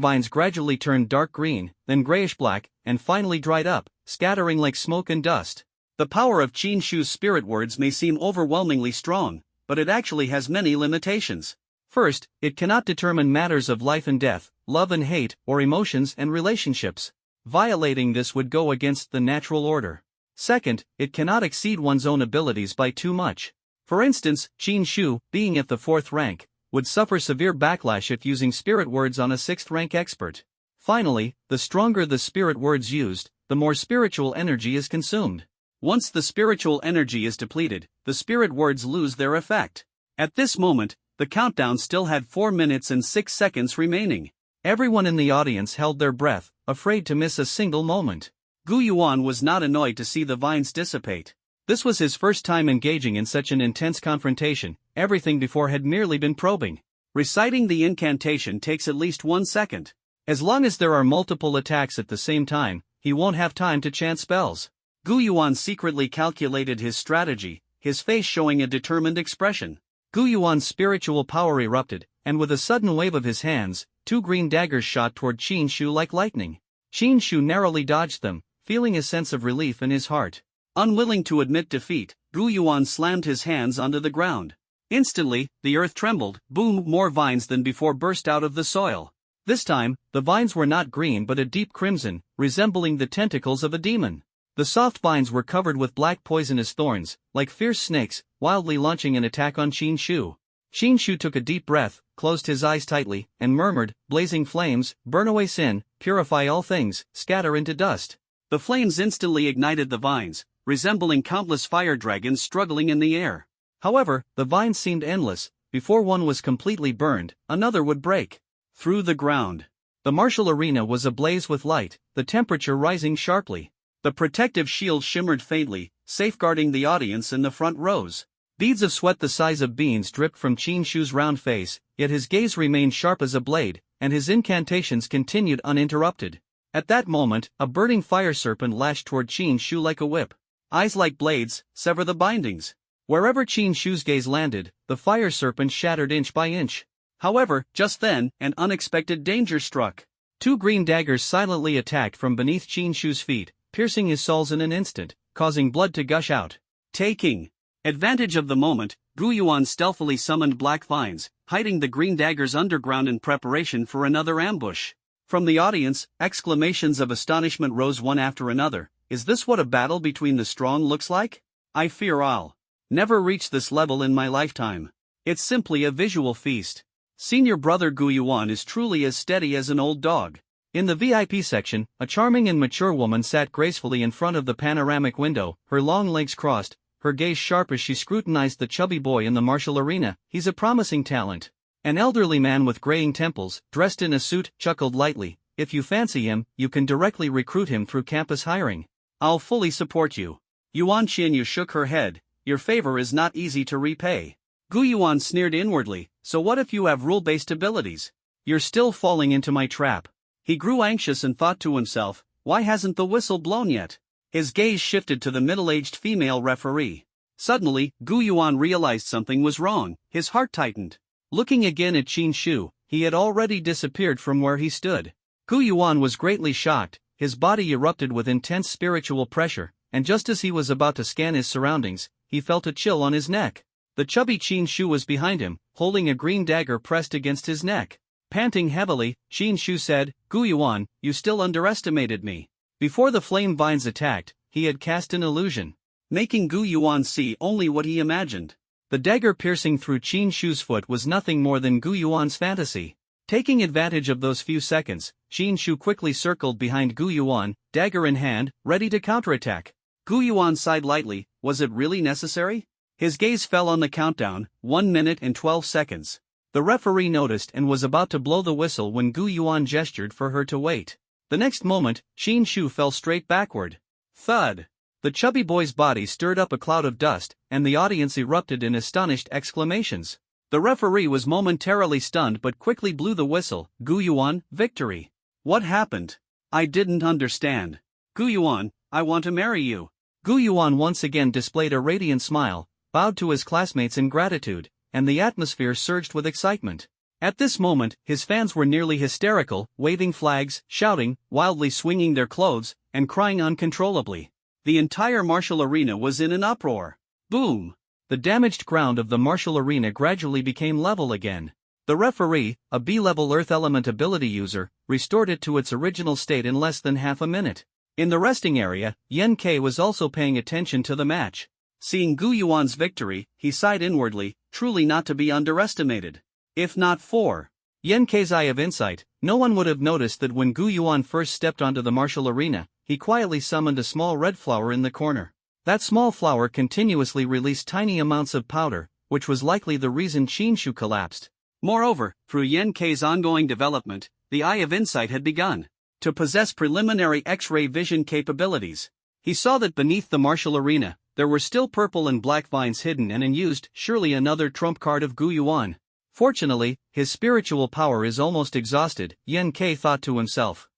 vines gradually turned dark green, then grayish-black, and finally dried up, scattering like smoke and dust. The power of Qin Shu's spirit words may seem overwhelmingly strong, but it actually has many limitations. First, it cannot determine matters of life and death, love and hate, or emotions and relationships. Violating this would go against the natural order. Second, it cannot exceed one's own abilities by too much. For instance, Qin Shu, being at the 4th rank, would suffer severe backlash if using spirit words on a 6th rank expert. Finally, the stronger the spirit words used, the more spiritual energy is consumed. Once the spiritual energy is depleted, the spirit words lose their effect. At this moment, the countdown still had 4 minutes and 6 seconds remaining. Everyone in the audience held their breath, afraid to miss a single moment. Gu Yuan was not annoyed to see the vines dissipate. This was his first time engaging in such an intense confrontation. Everything before had merely been probing. Reciting the incantation takes at least 1 second. As long as there are multiple attacks at the same time, he won't have time to chant spells. Gu Yuan secretly calculated his strategy, his face showing a determined expression. Gu Yuan's spiritual power erupted, and with a sudden wave of his hands, 2 green daggers shot toward Qin Shu like lightning. Qin Shu narrowly dodged them, feeling a sense of relief in his heart. Unwilling to admit defeat, Gu Yuan slammed his hands onto the ground. Instantly, the earth trembled, boom, more vines than before burst out of the soil. This time, the vines were not green but a deep crimson, resembling the tentacles of a demon. The soft vines were covered with black poisonous thorns, like fierce snakes, wildly launching an attack on Qin Shu. Qin Shu took a deep breath, closed his eyes tightly, and murmured, "Blazing flames, burn away sin, purify all things, scatter into dust." The flames instantly ignited the vines, resembling countless fire dragons struggling in the air. However, the vines seemed endless. Before one was completely burned, another would break through the ground. The martial arena was ablaze with light, the temperature rising sharply. The protective shield shimmered faintly, safeguarding the audience in the front rows. Beads of sweat the size of beans dripped from Qin Shu's round face, yet his gaze remained sharp as a blade, and his incantations continued uninterrupted. At that moment, a burning fire serpent lashed toward Qin Shu like a whip. Eyes like blades, sever the bindings. Wherever Qin Shu's gaze landed, the fire serpent shattered inch by inch. However, just then, an unexpected danger struck. 2 green daggers silently attacked from beneath Qin Shu's feet, piercing his soles in an instant, causing blood to gush out. Taking advantage of the moment, Gu Yuan stealthily summoned black vines, hiding the green daggers underground in preparation for another ambush. From the audience, exclamations of astonishment rose one after another. Is this what a battle between the strong looks like? I fear I'll never reach this level in my lifetime. It's simply a visual feast. Senior brother Gu Yuan is truly as steady as an old dog. In the VIP section, a charming and mature woman sat gracefully in front of the panoramic window, her long legs crossed, her gaze sharp as she scrutinized the chubby boy in the martial arena. He's a promising talent. An elderly man with graying temples, dressed in a suit, chuckled lightly. If you fancy him, you can directly recruit him through campus hiring. I'll fully support you. Yuan Qianyu shook her head. Your favor is not easy to repay. Gu Yuan sneered inwardly. So what if you have rule-based abilities? You're still falling into my trap. He grew anxious and thought to himself, why hasn't the whistle blown yet? His gaze shifted to the middle-aged female referee. Suddenly, Gu Yuan realized something was wrong. His heart tightened. Looking again at Qin Shu, he had already disappeared from where he stood. Gu Yuan was greatly shocked. His body erupted with intense spiritual pressure, and just as he was about to scan his surroundings, he felt a chill on his neck. The chubby Qin Shu was behind him, holding a green dagger pressed against his neck. Panting heavily, Qin Shu said, Gu Yuan, you still underestimated me. Before the flame vines attacked, he had cast an illusion, making Gu Yuan see only what he imagined. The dagger piercing through Qin Shu's foot was nothing more than Gu Yuan's fantasy. Taking advantage of those few seconds, Qin Shu quickly circled behind Gu Yuan, dagger in hand, ready to counterattack. Gu Yuan sighed lightly. Was it really necessary? His gaze fell on the countdown, 1 minute and 12 seconds. The referee noticed and was about to blow the whistle when Gu Yuan gestured for her to wait. The next moment, Qin Shu fell straight backward. Thud! The chubby boy's body stirred up a cloud of dust, and the audience erupted in astonished exclamations. The referee was momentarily stunned but quickly blew the whistle. Gu Yuan, victory. What happened? I didn't understand. Gu Yuan, I want to marry you. Gu Yuan once again displayed a radiant smile, bowed to his classmates in gratitude, and the atmosphere surged with excitement. At this moment, his fans were nearly hysterical, waving flags, shouting, wildly swinging their clothes, and crying uncontrollably. The entire martial arena was in an uproar. Boom! The damaged ground of the martial arena gradually became level again. The referee, a B-level Earth Element ability user, restored it to its original state in less than half a minute. In the resting area, Yen Kei was also paying attention to the match. Seeing Gu Yuan's victory, he sighed inwardly, truly not to be underestimated. If not for Yen Kei's eye of insight, no one would have noticed that when Gu Yuan first stepped onto the martial arena, he quietly summoned a small red flower in the corner. That small flower continuously released tiny amounts of powder, which was likely the reason Qin Shu collapsed. Moreover, through Yen Kei's ongoing development, the eye of insight had begun to possess preliminary X-ray vision capabilities. He saw that beneath the martial arena, there were still purple and black vines hidden and unused, surely another trump card of Gu Yuan. Fortunately, his spiritual power is almost exhausted, Yen Kei thought to himself.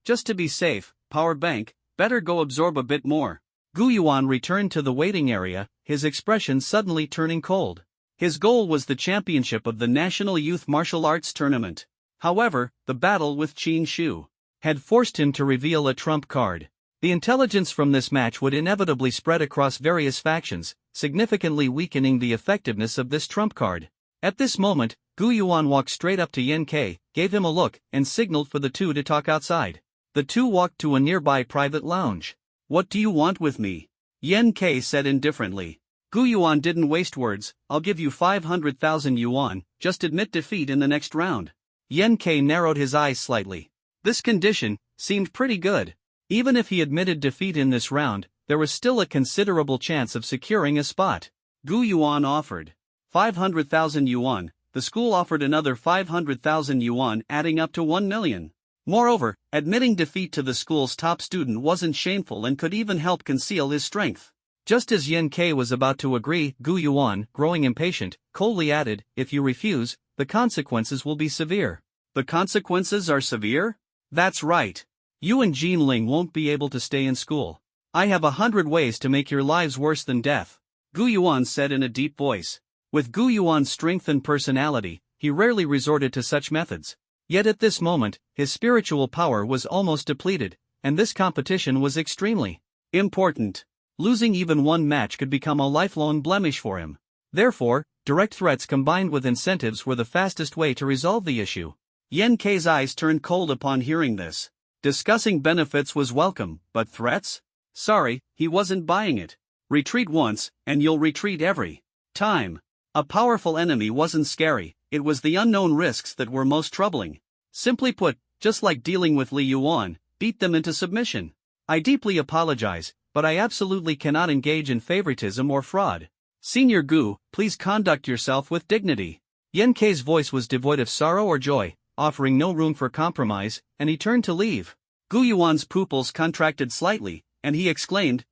Just to be safe, power bank, better go absorb a bit more. Gu Yuan returned to the waiting area, his expression suddenly turning cold. His goal was the championship of the National Youth Martial Arts Tournament. However, the battle with Qin Shu had forced him to reveal a trump card. The intelligence from this match would inevitably spread across various factions, significantly weakening the effectiveness of this trump card. At this moment, Gu Yuan walked straight up to Yen Kei, gave him a look, and signaled for the two to talk outside. The two walked to a nearby private lounge. What do you want with me? Yen Kei said indifferently. Gu Yuan didn't waste words. I'll give you 500,000 yuan, just admit defeat in the next round. Yen Kei narrowed his eyes slightly. This condition seemed pretty good. Even if he admitted defeat in this round, there was still a considerable chance of securing a spot. Gu Yuan offered 500,000 yuan, the school offered another 500,000 yuan, adding up to 1 million. Moreover, admitting defeat to the school's top student wasn't shameful and could even help conceal his strength. Just as Yen Kei was about to agree, Gu Yuan, growing impatient, coldly added, if you refuse, the consequences will be severe. The consequences are severe? That's right. You and Jean Ling won't be able to stay in school. I have 100 ways to make your lives worse than death, Gu Yuan said in a deep voice. With Gu Yuan's strength and personality, he rarely resorted to such methods. Yet at this moment, his spiritual power was almost depleted. and this competition was extremely important. Losing even one match could become a lifelong blemish for him. Therefore, direct threats combined with incentives were the fastest way to resolve the issue. Yen Kei's eyes turned cold upon hearing this. Discussing benefits was welcome, but threats? Sorry, he wasn't buying it. Retreat once, and you'll retreat every time. A powerful enemy wasn't scary, it was the unknown risks that were most troubling. Simply put, just like dealing with Li Yuan, beat them into submission. I deeply apologize, but I absolutely cannot engage in favoritism or fraud. Senior Gu, please conduct yourself with dignity. Yen Kei's voice was devoid of sorrow or joy, offering no room for compromise, and he turned to leave. Gu Yuan's pupils contracted slightly, and he exclaimed,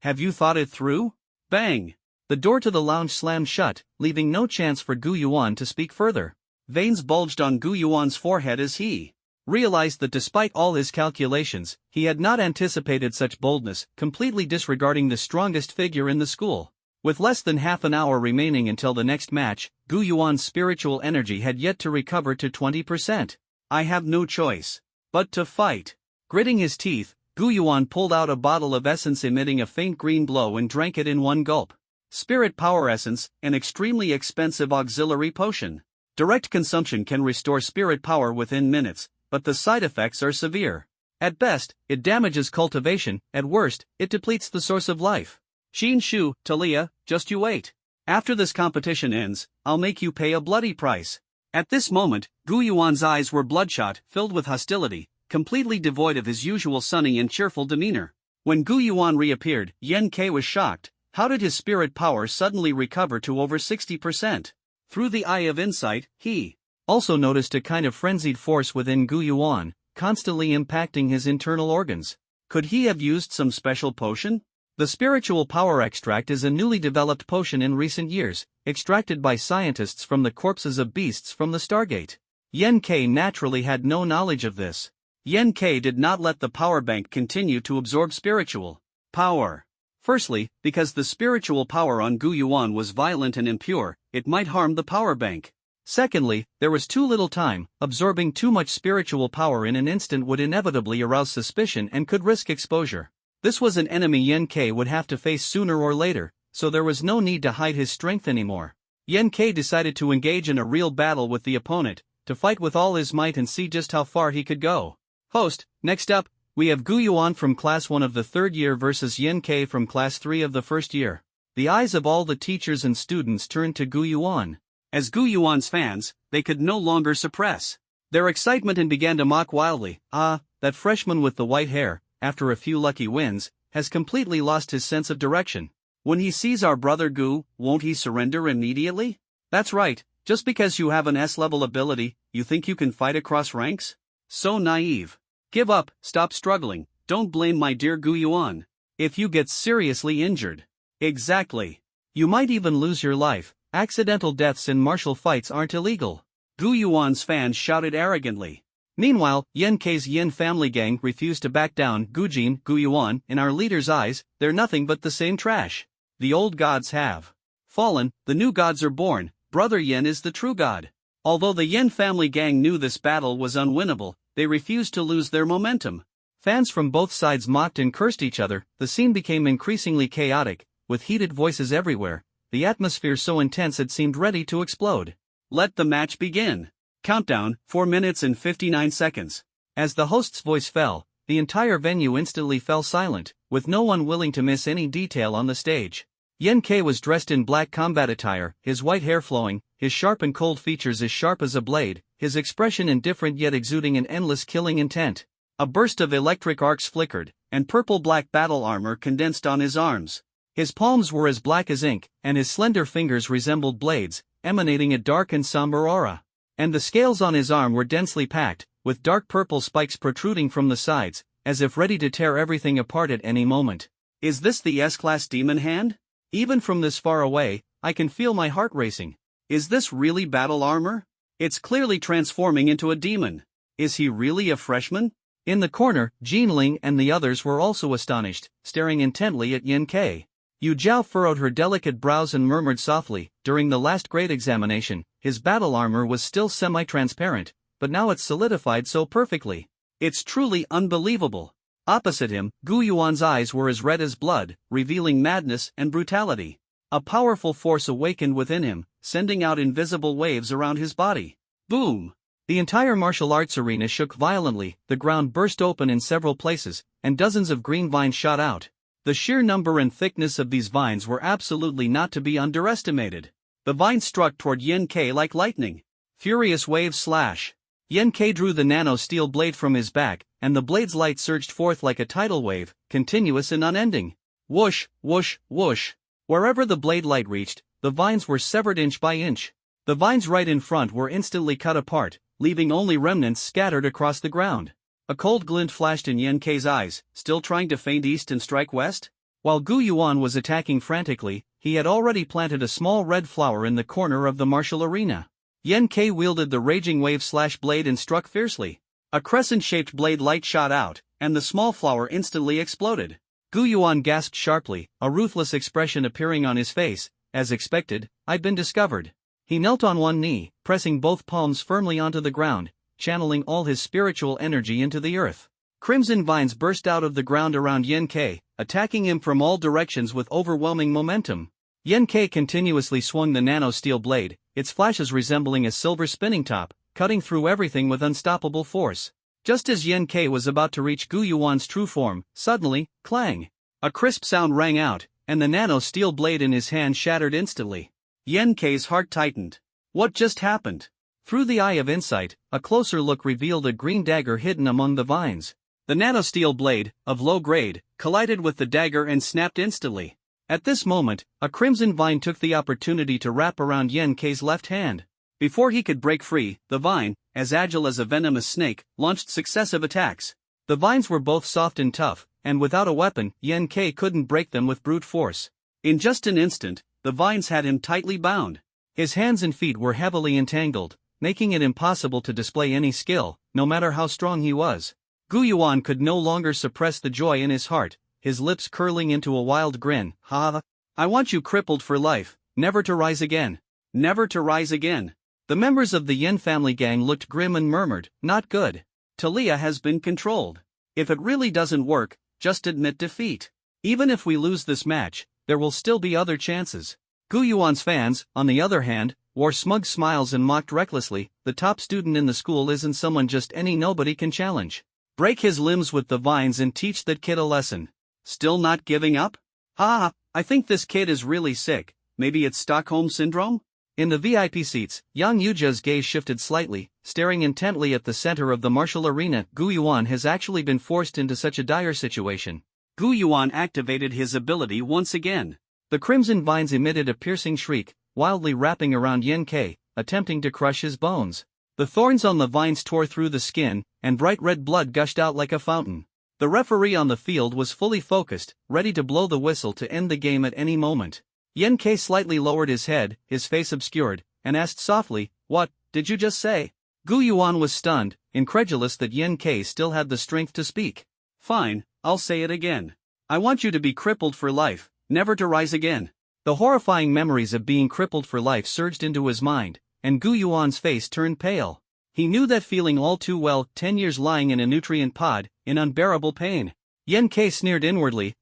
Have you thought it through? Bang! The door to the lounge slammed shut, leaving no chance for Gu Yuan to speak further. Veins bulged on Gu Yuan's forehead as he realized that despite all his calculations, he had not anticipated such boldness, completely disregarding the strongest figure in the school. With less than half an hour remaining until the next match, Gu Yuan's spiritual energy had yet to recover to 20%. I have no choice but to fight. Gritting his teeth, Gu Yuan pulled out a bottle of essence emitting a faint green glow and drank it in one gulp. Spirit Power Essence, an extremely expensive auxiliary potion. Direct consumption can restore spirit power within minutes, but the side effects are severe. At best, it damages cultivation, at worst, it depletes the source of life. Xin Shu, Talia, just you wait. After this competition ends, I'll make you pay a bloody price. At this moment, Gu Yuan's eyes were bloodshot, filled with hostility, completely devoid of his usual sunny and cheerful demeanor. When Gu Yuan reappeared, Yen Kei was shocked. How did his spirit power suddenly recover to over 60%? Through the eye of insight, he also noticed a kind of frenzied force within Gu Yuan, constantly impacting his internal organs. Could he have used some special potion? The spiritual power extract is a newly developed potion in recent years, extracted by scientists from the corpses of beasts from the Stargate. Yen Kei naturally had no knowledge of this. Yen Kei did not let the power bank continue to absorb spiritual power. Firstly, because the spiritual power on Gu Yuan was violent and impure, it might harm the power bank. Secondly, there was too little time. Absorbing too much spiritual power in an instant would inevitably arouse suspicion and could risk exposure. This was an enemy Yen Kei would have to face sooner or later, so there was no need to hide his strength anymore. Yen Kei decided to engage in a real battle with the opponent, to fight with all his might and see just how far he could go. Host, next up, we have Gu Yuan from Class 1 of the 3rd year versus Yen Kei from Class 3 of the 1st year. The eyes of all the teachers and students turned to Gu Yuan. As Gu Yuan's fans, they could no longer suppress their excitement and began to mock wildly. That freshman with the white hair, after a few lucky wins, has completely lost his sense of direction. When he sees our brother Gu, won't he surrender immediately? That's right, just because you have an S-level ability, you think you can fight across ranks? So naive. Give up, stop struggling, don't blame my dear Gu Yuan. If you get seriously injured. Exactly. You might even lose your life. Accidental deaths in martial fights aren't illegal. Gu Yuan's fans shouted arrogantly. Meanwhile, Yen Kei's Yin family gang refused to back down. Gujin, Gu Yuan, in our leader's eyes, they're nothing but the same trash. The old gods have fallen, the new gods are born, brother Yen is the true god. Although the Yin family gang knew this battle was unwinnable, they refused to lose their momentum. Fans from both sides mocked and cursed each other. The scene became increasingly chaotic, with heated voices everywhere. The atmosphere so intense it seemed ready to explode. Let the match begin. Countdown, 4 minutes and 59 seconds. As the host's voice fell, the entire venue instantly fell silent, with no one willing to miss any detail on the stage. Yen Kei was dressed in black combat attire, his white hair flowing, his sharp and cold features as sharp as a blade, his expression indifferent yet exuding an endless killing intent. A burst of electric arcs flickered, and purple-black battle armor condensed on his arms. His palms were as black as ink, and his slender fingers resembled blades, emanating a dark and somber aura. And the scales on his arm were densely packed, with dark purple spikes protruding from the sides, as if ready to tear everything apart at any moment. Is this the S-Class Demon Hand? Even from this far away, I can feel my heart racing. Is this really battle armor? It's clearly transforming into a demon. Is he really a freshman? In the corner, Jinling and the others were also astonished, staring intently at Yen Kei. Yu Jiao furrowed her delicate brows and murmured softly, during the last grade examination, his battle armor was still semi-transparent, but now it's solidified so perfectly. It's truly unbelievable. Opposite him, Gu Yuan's eyes were as red as blood, revealing madness and brutality. A powerful force awakened within him, sending out invisible waves around his body. Boom! The entire martial arts arena shook violently, the ground burst open in several places, and dozens of green vines shot out. The sheer number and thickness of these vines were absolutely not to be underestimated. The vines struck toward Yen K like lightning. Furious waves slash. Yen K drew the nano-steel blade from his back, and the blade's light surged forth like a tidal wave, continuous and unending. Whoosh, whoosh, whoosh. Wherever the blade light reached, the vines were severed inch by inch. The vines right in front were instantly cut apart, leaving only remnants scattered across the ground. A cold glint flashed in Yen K's eyes, still trying to feint east and strike west? While Gu Yuan was attacking frantically, he had already planted a small red flower in the corner of the martial arena. Yen K wielded the raging wave slash blade and struck fiercely. A crescent-shaped blade light shot out, and the small flower instantly exploded. Gu Yuan gasped sharply, a ruthless expression appearing on his face. As expected, I'd been discovered. He knelt on one knee, pressing both palms firmly onto the ground, channeling all his spiritual energy into the earth. Crimson vines burst out of the ground around Yen K, attacking him from all directions with overwhelming momentum. Yen K continuously swung the nano-steel blade, its flashes resembling a silver spinning top, cutting through everything with unstoppable force. Just as Yen K was about to reach Gu Yuan's true form, suddenly, clang! A crisp sound rang out, and the nano-steel blade in his hand shattered instantly. Yen K's heart tightened. What just happened? Through the eye of insight, a closer look revealed a green dagger hidden among the vines. The nano-steel blade, of low grade, collided with the dagger and snapped instantly. At this moment, a crimson vine took the opportunity to wrap around Yen K's left hand. Before he could break free, the vine, as agile as a venomous snake, launched successive attacks. The vines were both soft and tough, and without a weapon, Yen K couldn't break them with brute force. In just an instant, the vines had him tightly bound. His hands and feet were heavily entangled, making it impossible to display any skill, no matter how strong he was. Gu Yuan could no longer suppress the joy in his heart, his lips curling into a wild grin. Ha! I want you crippled for life, never to rise again. Never to rise again. The members of the Yen family gang looked grim and murmured, not good. Talia has been controlled. If it really doesn't work, just admit defeat. Even if we lose this match, there will still be other chances. Gu Yuan's fans, on the other hand, wore smug smiles and mocked recklessly. The top student in the school isn't someone just any nobody can challenge. Break his limbs with the vines and teach that kid a lesson. Still not giving up? Ha! I think this kid is really sick. Maybe it's Stockholm Syndrome? In the VIP seats, Yang Yuja's gaze shifted slightly, staring intently at the center of the martial arena. Gu Yuan has actually been forced into such a dire situation. Gu Yuan activated his ability once again. The crimson vines emitted a piercing shriek, wildly wrapping around Yen K, attempting to crush his bones. The thorns on the vines tore through the skin, and bright red blood gushed out like a fountain. The referee on the field was fully focused, ready to blow the whistle to end the game at any moment. Yen K slightly lowered his head, his face obscured, and asked softly, "What did you just say?" Gu Yuan was stunned, incredulous that Yen K still had the strength to speak. "Fine, I'll say it again. I want you to be crippled for life, never to rise again." The horrifying memories of being crippled for life surged into his mind, and Gu Yuan's face turned pale. He knew that feeling all too well, 10 years lying in a nutrient pod, in unbearable pain. Yen K sneered inwardly,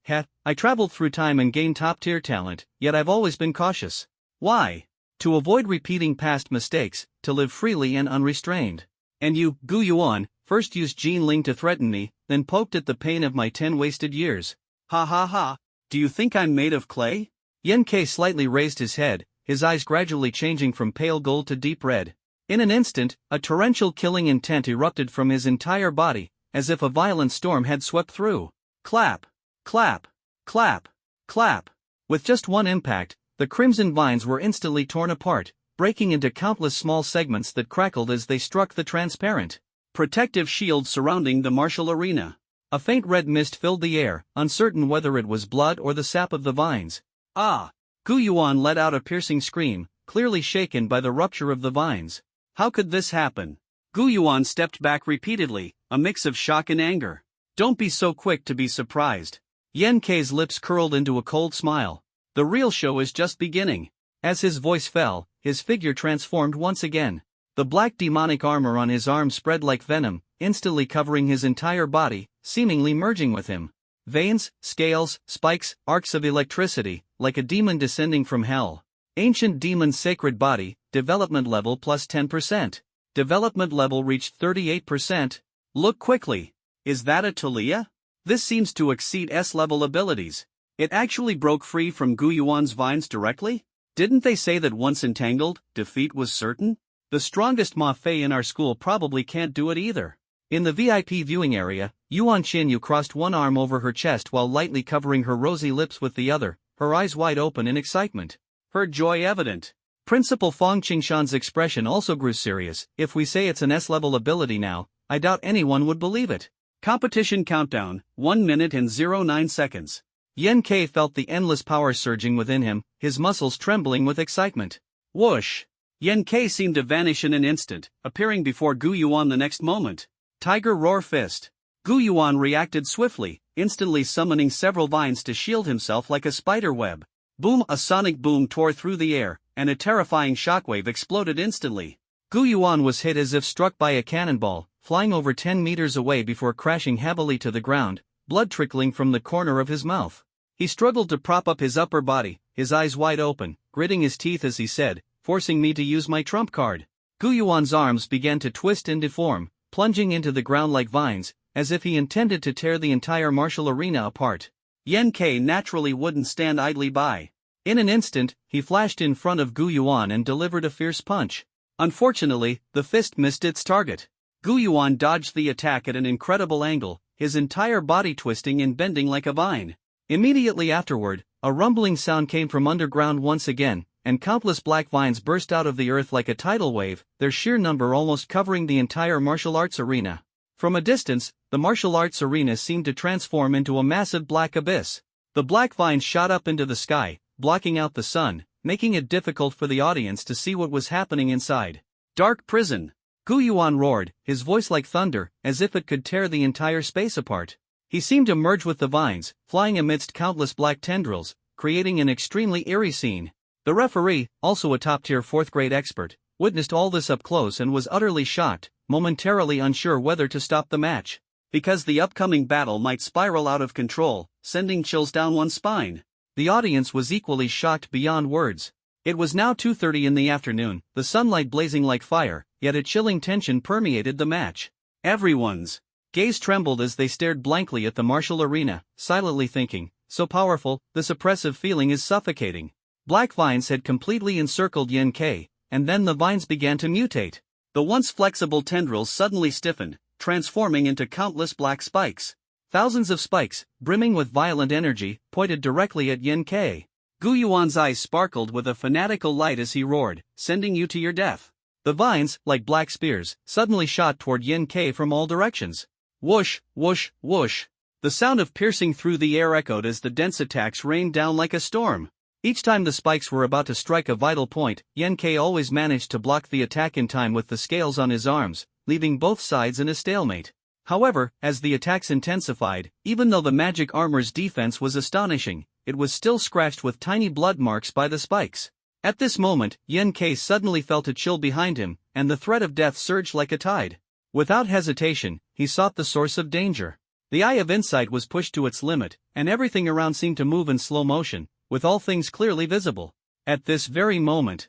I traveled through time and gained top-tier talent, yet I've always been cautious. Why? To avoid repeating past mistakes, to live freely and unrestrained. And you, Gu Yuan, first used Jin Ling to threaten me, then poked at the pain of my 10 wasted years. Ha ha ha, do you think I'm made of clay? Yen K slightly raised his head, his eyes gradually changing from pale gold to deep red. In an instant, a torrential killing intent erupted from his entire body, as if a violent storm had swept through. Clap, clap, clap, clap. With just one impact, the crimson vines were instantly torn apart, breaking into countless small segments that crackled as they struck the transparent, protective shield surrounding the martial arena. A faint red mist filled the air, uncertain whether it was blood or the sap of the vines. Ah! Gu Yuan let out a piercing scream, clearly shaken by the rupture of the vines. How could this happen? Gu Yuan stepped back repeatedly, a mix of shock and anger. Don't be so quick to be surprised. Yen K's lips curled into a cold smile. The real show is just beginning. As his voice fell, his figure transformed once again. The black demonic armor on his arm spread like venom, instantly covering his entire body, seemingly merging with him. Veins, scales, spikes, arcs of electricity, like a demon descending from hell. Ancient demon's sacred body, development level plus 10%. Development level reached 38%. Look quickly. Is that a Talia? This seems to exceed S-level abilities. It actually broke free from Gu Yuan's vines directly? Didn't they say that once entangled, defeat was certain? The strongest Ma Fei in our school probably can't do it either. In the VIP viewing area, Yuan Xinyu crossed one arm over her chest while lightly covering her rosy lips with the other, her eyes wide open in excitement. Her joy evident. Principal Fong Qingshan's expression also grew serious. If we say it's an S-level ability now, I doubt anyone would believe it. Competition countdown, 1 minute and 09 seconds. Yan Ke felt the endless power surging within him, his muscles trembling with excitement. Whoosh! Yan Ke seemed to vanish in an instant, appearing before Gu Yuan the next moment. Tiger Roar Fist. Gu Yuan reacted swiftly, instantly summoning several vines to shield himself like a spider web. Boom! A sonic boom tore through the air, and a terrifying shockwave exploded instantly. Gu Yuan was hit as if struck by a cannonball, flying over 10 meters away before crashing heavily to the ground, blood trickling from the corner of his mouth. He struggled to prop up his upper body, his eyes wide open, gritting his teeth as he said, "Forcing me to use my trump card." Gu Yuan's arms began to twist and deform, plunging into the ground like vines, as if he intended to tear the entire martial arena apart. Yan Ke naturally wouldn't stand idly by. In an instant, he flashed in front of Gu Yuan and delivered a fierce punch. Unfortunately, the fist missed its target. Gu Yuan dodged the attack at an incredible angle, his entire body twisting and bending like a vine. Immediately afterward, a rumbling sound came from underground once again, and countless black vines burst out of the earth like a tidal wave, their sheer number almost covering the entire martial arts arena. From a distance, the martial arts arena seemed to transform into a massive black abyss. The black vines shot up into the sky, blocking out the sun, making it difficult for the audience to see what was happening inside. Dark prison. Gu Yuan roared, his voice like thunder, as if it could tear the entire space apart. He seemed to merge with the vines, flying amidst countless black tendrils, creating an extremely eerie scene. The referee, also a top-tier 4th-grade expert, witnessed all this up close and was utterly shocked, momentarily unsure whether to stop the match. Because the upcoming battle might spiral out of control, sending chills down one's spine. The audience was equally shocked beyond words. It was now 2:30 in the afternoon, the sunlight blazing like fire, yet a chilling tension permeated the match. Everyone's gaze trembled as they stared blankly at the martial arena, silently thinking, so powerful, this oppressive feeling is suffocating. Black vines had completely encircled Yan Ke, and then the vines began to mutate. The once flexible tendrils suddenly stiffened, transforming into countless black spikes. Thousands of spikes, brimming with violent energy, pointed directly at Yan Ke. Gu Yuan's eyes sparkled with a fanatical light as he roared, "Sending you to your death." The vines, like black spears, suddenly shot toward Yan Ke from all directions. Whoosh, whoosh, whoosh. The sound of piercing through the air echoed as the dense attacks rained down like a storm. Each time the spikes were about to strike a vital point, Yan Ke always managed to block the attack in time with the scales on his arms, leaving both sides in a stalemate. However, as the attacks intensified, even though the magic armor's defense was astonishing, it was still scratched with tiny blood marks by the spikes. At this moment, Yan Ke suddenly felt a chill behind him, and the threat of death surged like a tide. Without hesitation, he sought the source of danger. The eye of insight was pushed to its limit, and everything around seemed to move in slow motion, with all things clearly visible. At this very moment,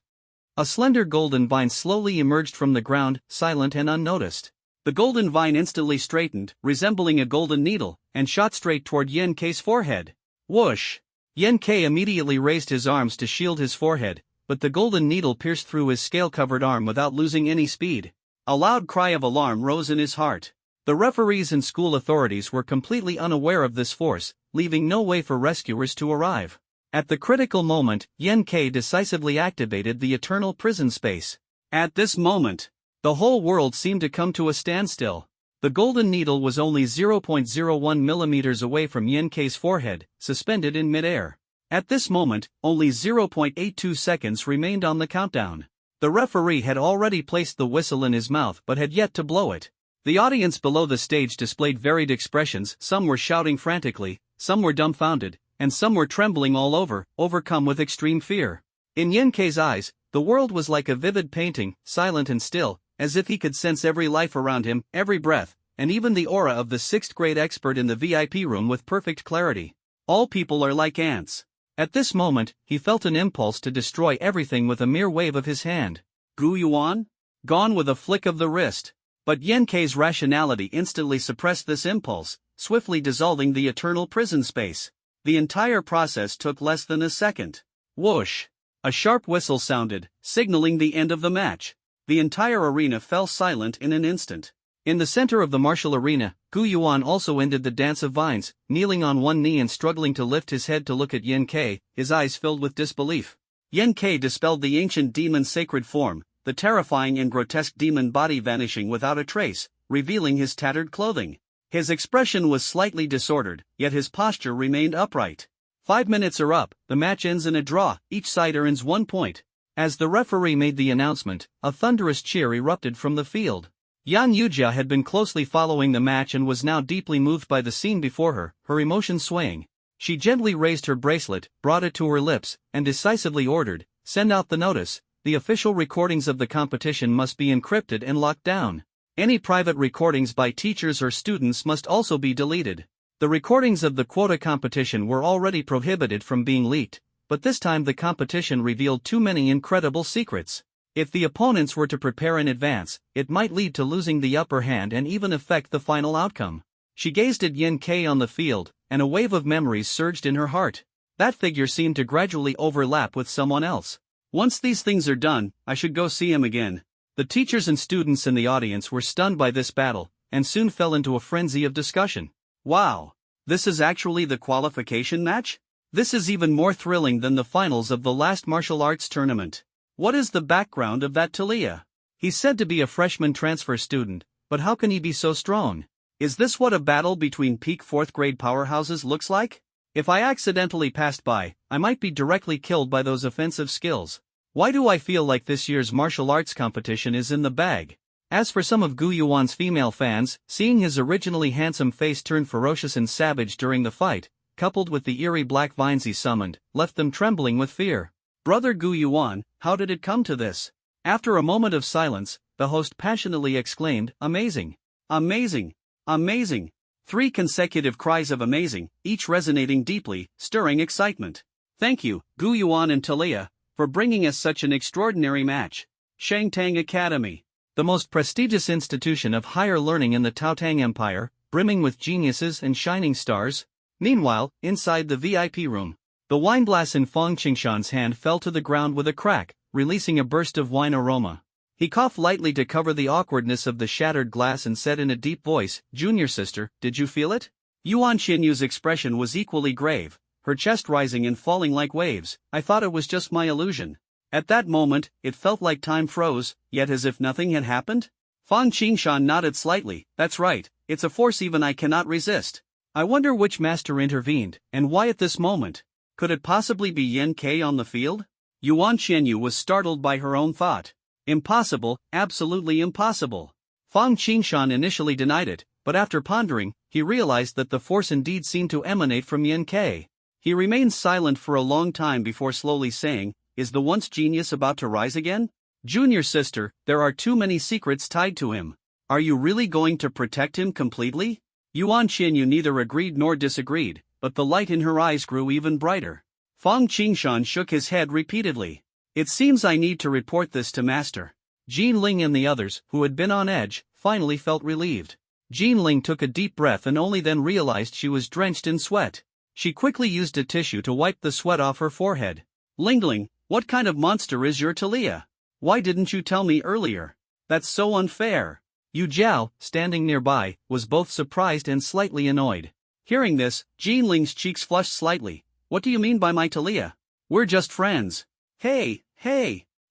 a slender golden vine slowly emerged from the ground, silent and unnoticed. The golden vine instantly straightened, resembling a golden needle, and shot straight toward Yan Ke's forehead. Whoosh! Yan Ke immediately raised his arms to shield his forehead, but the golden needle pierced through his scale-covered arm without losing any speed. A loud cry of alarm rose in his heart. The referees and school authorities were completely unaware of this force, leaving no way for rescuers to arrive. At the critical moment, Yan Ke decisively activated the eternal prison space. At this moment, the whole world seemed to come to a standstill. The golden needle was only 0.01 millimeters away from Yan Ke's forehead, suspended in midair. At this moment, only 0.82 seconds remained on the countdown. The referee had already placed the whistle in his mouth but had yet to blow it. The audience below the stage displayed varied expressions. Some were shouting frantically, some were dumbfounded, and some were trembling all over, overcome with extreme fear. In Yan Ke's eyes, the world was like a vivid painting, silent and still, as if he could sense every life around him, every breath, and even the aura of the 6th grade expert in the VIP room with perfect clarity. All people are like ants. At this moment, he felt an impulse to destroy everything with a mere wave of his hand. Gu Yuan? Gone with a flick of the wrist. But Yen Kei's rationality instantly suppressed this impulse, swiftly dissolving the eternal prison space. The entire process took less than a second. Whoosh! A sharp whistle sounded, signaling the end of the match. The entire arena fell silent in an instant. In the center of the martial arena, Gu Yuan also ended the dance of vines, kneeling on one knee and struggling to lift his head to look at Yen Kei, his eyes filled with disbelief. Yen Kei dispelled the ancient demon's sacred form, the terrifying and grotesque demon body vanishing without a trace, revealing his tattered clothing. His expression was slightly disordered, yet his posture remained upright. 5 minutes are up, the match ends in a draw, each side earns 1 point. As the referee made the announcement, a thunderous cheer erupted from the field. Yan Yujia had been closely following the match and was now deeply moved by the scene before her, her emotions swaying. She gently raised her bracelet, brought it to her lips, and decisively ordered, "Send out the notice. The official recordings of the competition must be encrypted and locked down. Any private recordings by teachers or students must also be deleted." The recordings of the quota competition were already prohibited from being leaked, but this time the competition revealed too many incredible secrets. If the opponents were to prepare in advance, it might lead to losing the upper hand and even affect the final outcome. She gazed at Yen Kei on the field, and a wave of memories surged in her heart. That figure seemed to gradually overlap with someone else. Once these things are done, I should go see him again. The teachers and students in the audience were stunned by this battle, and soon fell into a frenzy of discussion. Wow! This is actually the qualification match? This is even more thrilling than the finals of the last martial arts tournament. What is the background of that Talia? He's said to be a freshman transfer student, but how can he be so strong? Is this what a battle between peak 4th grade powerhouses looks like? If I accidentally passed by, I might be directly killed by those offensive skills. Why do I feel like this year's martial arts competition is in the bag? As for some of Gu Yuan's female fans, seeing his originally handsome face turn ferocious and savage during the fight, coupled with the eerie black vines he summoned, left them trembling with fear. Brother Gu Yuan, how did it come to this? After a moment of silence, the host passionately exclaimed, "Amazing! Amazing! Amazing!" 3 consecutive cries of amazing, each resonating deeply, stirring excitement. Thank you, Gu Yuan and Talia, for bringing us such an extraordinary match. Shangtang Academy, the most prestigious institution of higher learning in the Taotang Empire, brimming with geniuses and shining stars. Meanwhile, inside the VIP room, the wine glass in Fang Qingshan's hand fell to the ground with a crack, releasing a burst of wine aroma. He coughed lightly to cover the awkwardness of the shattered glass and said in a deep voice, "Junior sister, did you feel it?" Yuan Qianyu's expression was equally grave, her chest rising and falling like waves. "I thought it was just my illusion." At that moment, it felt like time froze, yet as if nothing had happened. Fang Qingshan nodded slightly. "That's right, it's a force even I cannot resist." I wonder which master intervened, and why at this moment? Could it possibly be Yen Kei on the field? Yuan Qianyu was startled by her own thought. Impossible, absolutely impossible. Fang Qingshan initially denied it, but after pondering, he realized that the force indeed seemed to emanate from Yen Kei. He remained silent for a long time before slowly saying, "Is the once genius about to rise again?" "Junior sister, there are too many secrets tied to him. Are you really going to protect him completely?" Yuan Qianyu neither agreed nor disagreed, but the light in her eyes grew even brighter. Fang Qingshan shook his head repeatedly. "It seems I need to report this to Master." Jin Ling and the others, who had been on edge, finally felt relieved. Jin Ling took a deep breath and only then realized she was drenched in sweat. She quickly used a tissue to wipe the sweat off her forehead. "Lingling, what kind of monster is your Talia? Why didn't you tell me earlier? That's so unfair." Yu Jiao, standing nearby, was both surprised and slightly annoyed. Hearing this, Jin Ling's cheeks flushed slightly. "What do you mean by my Talia? We're just friends." Hey,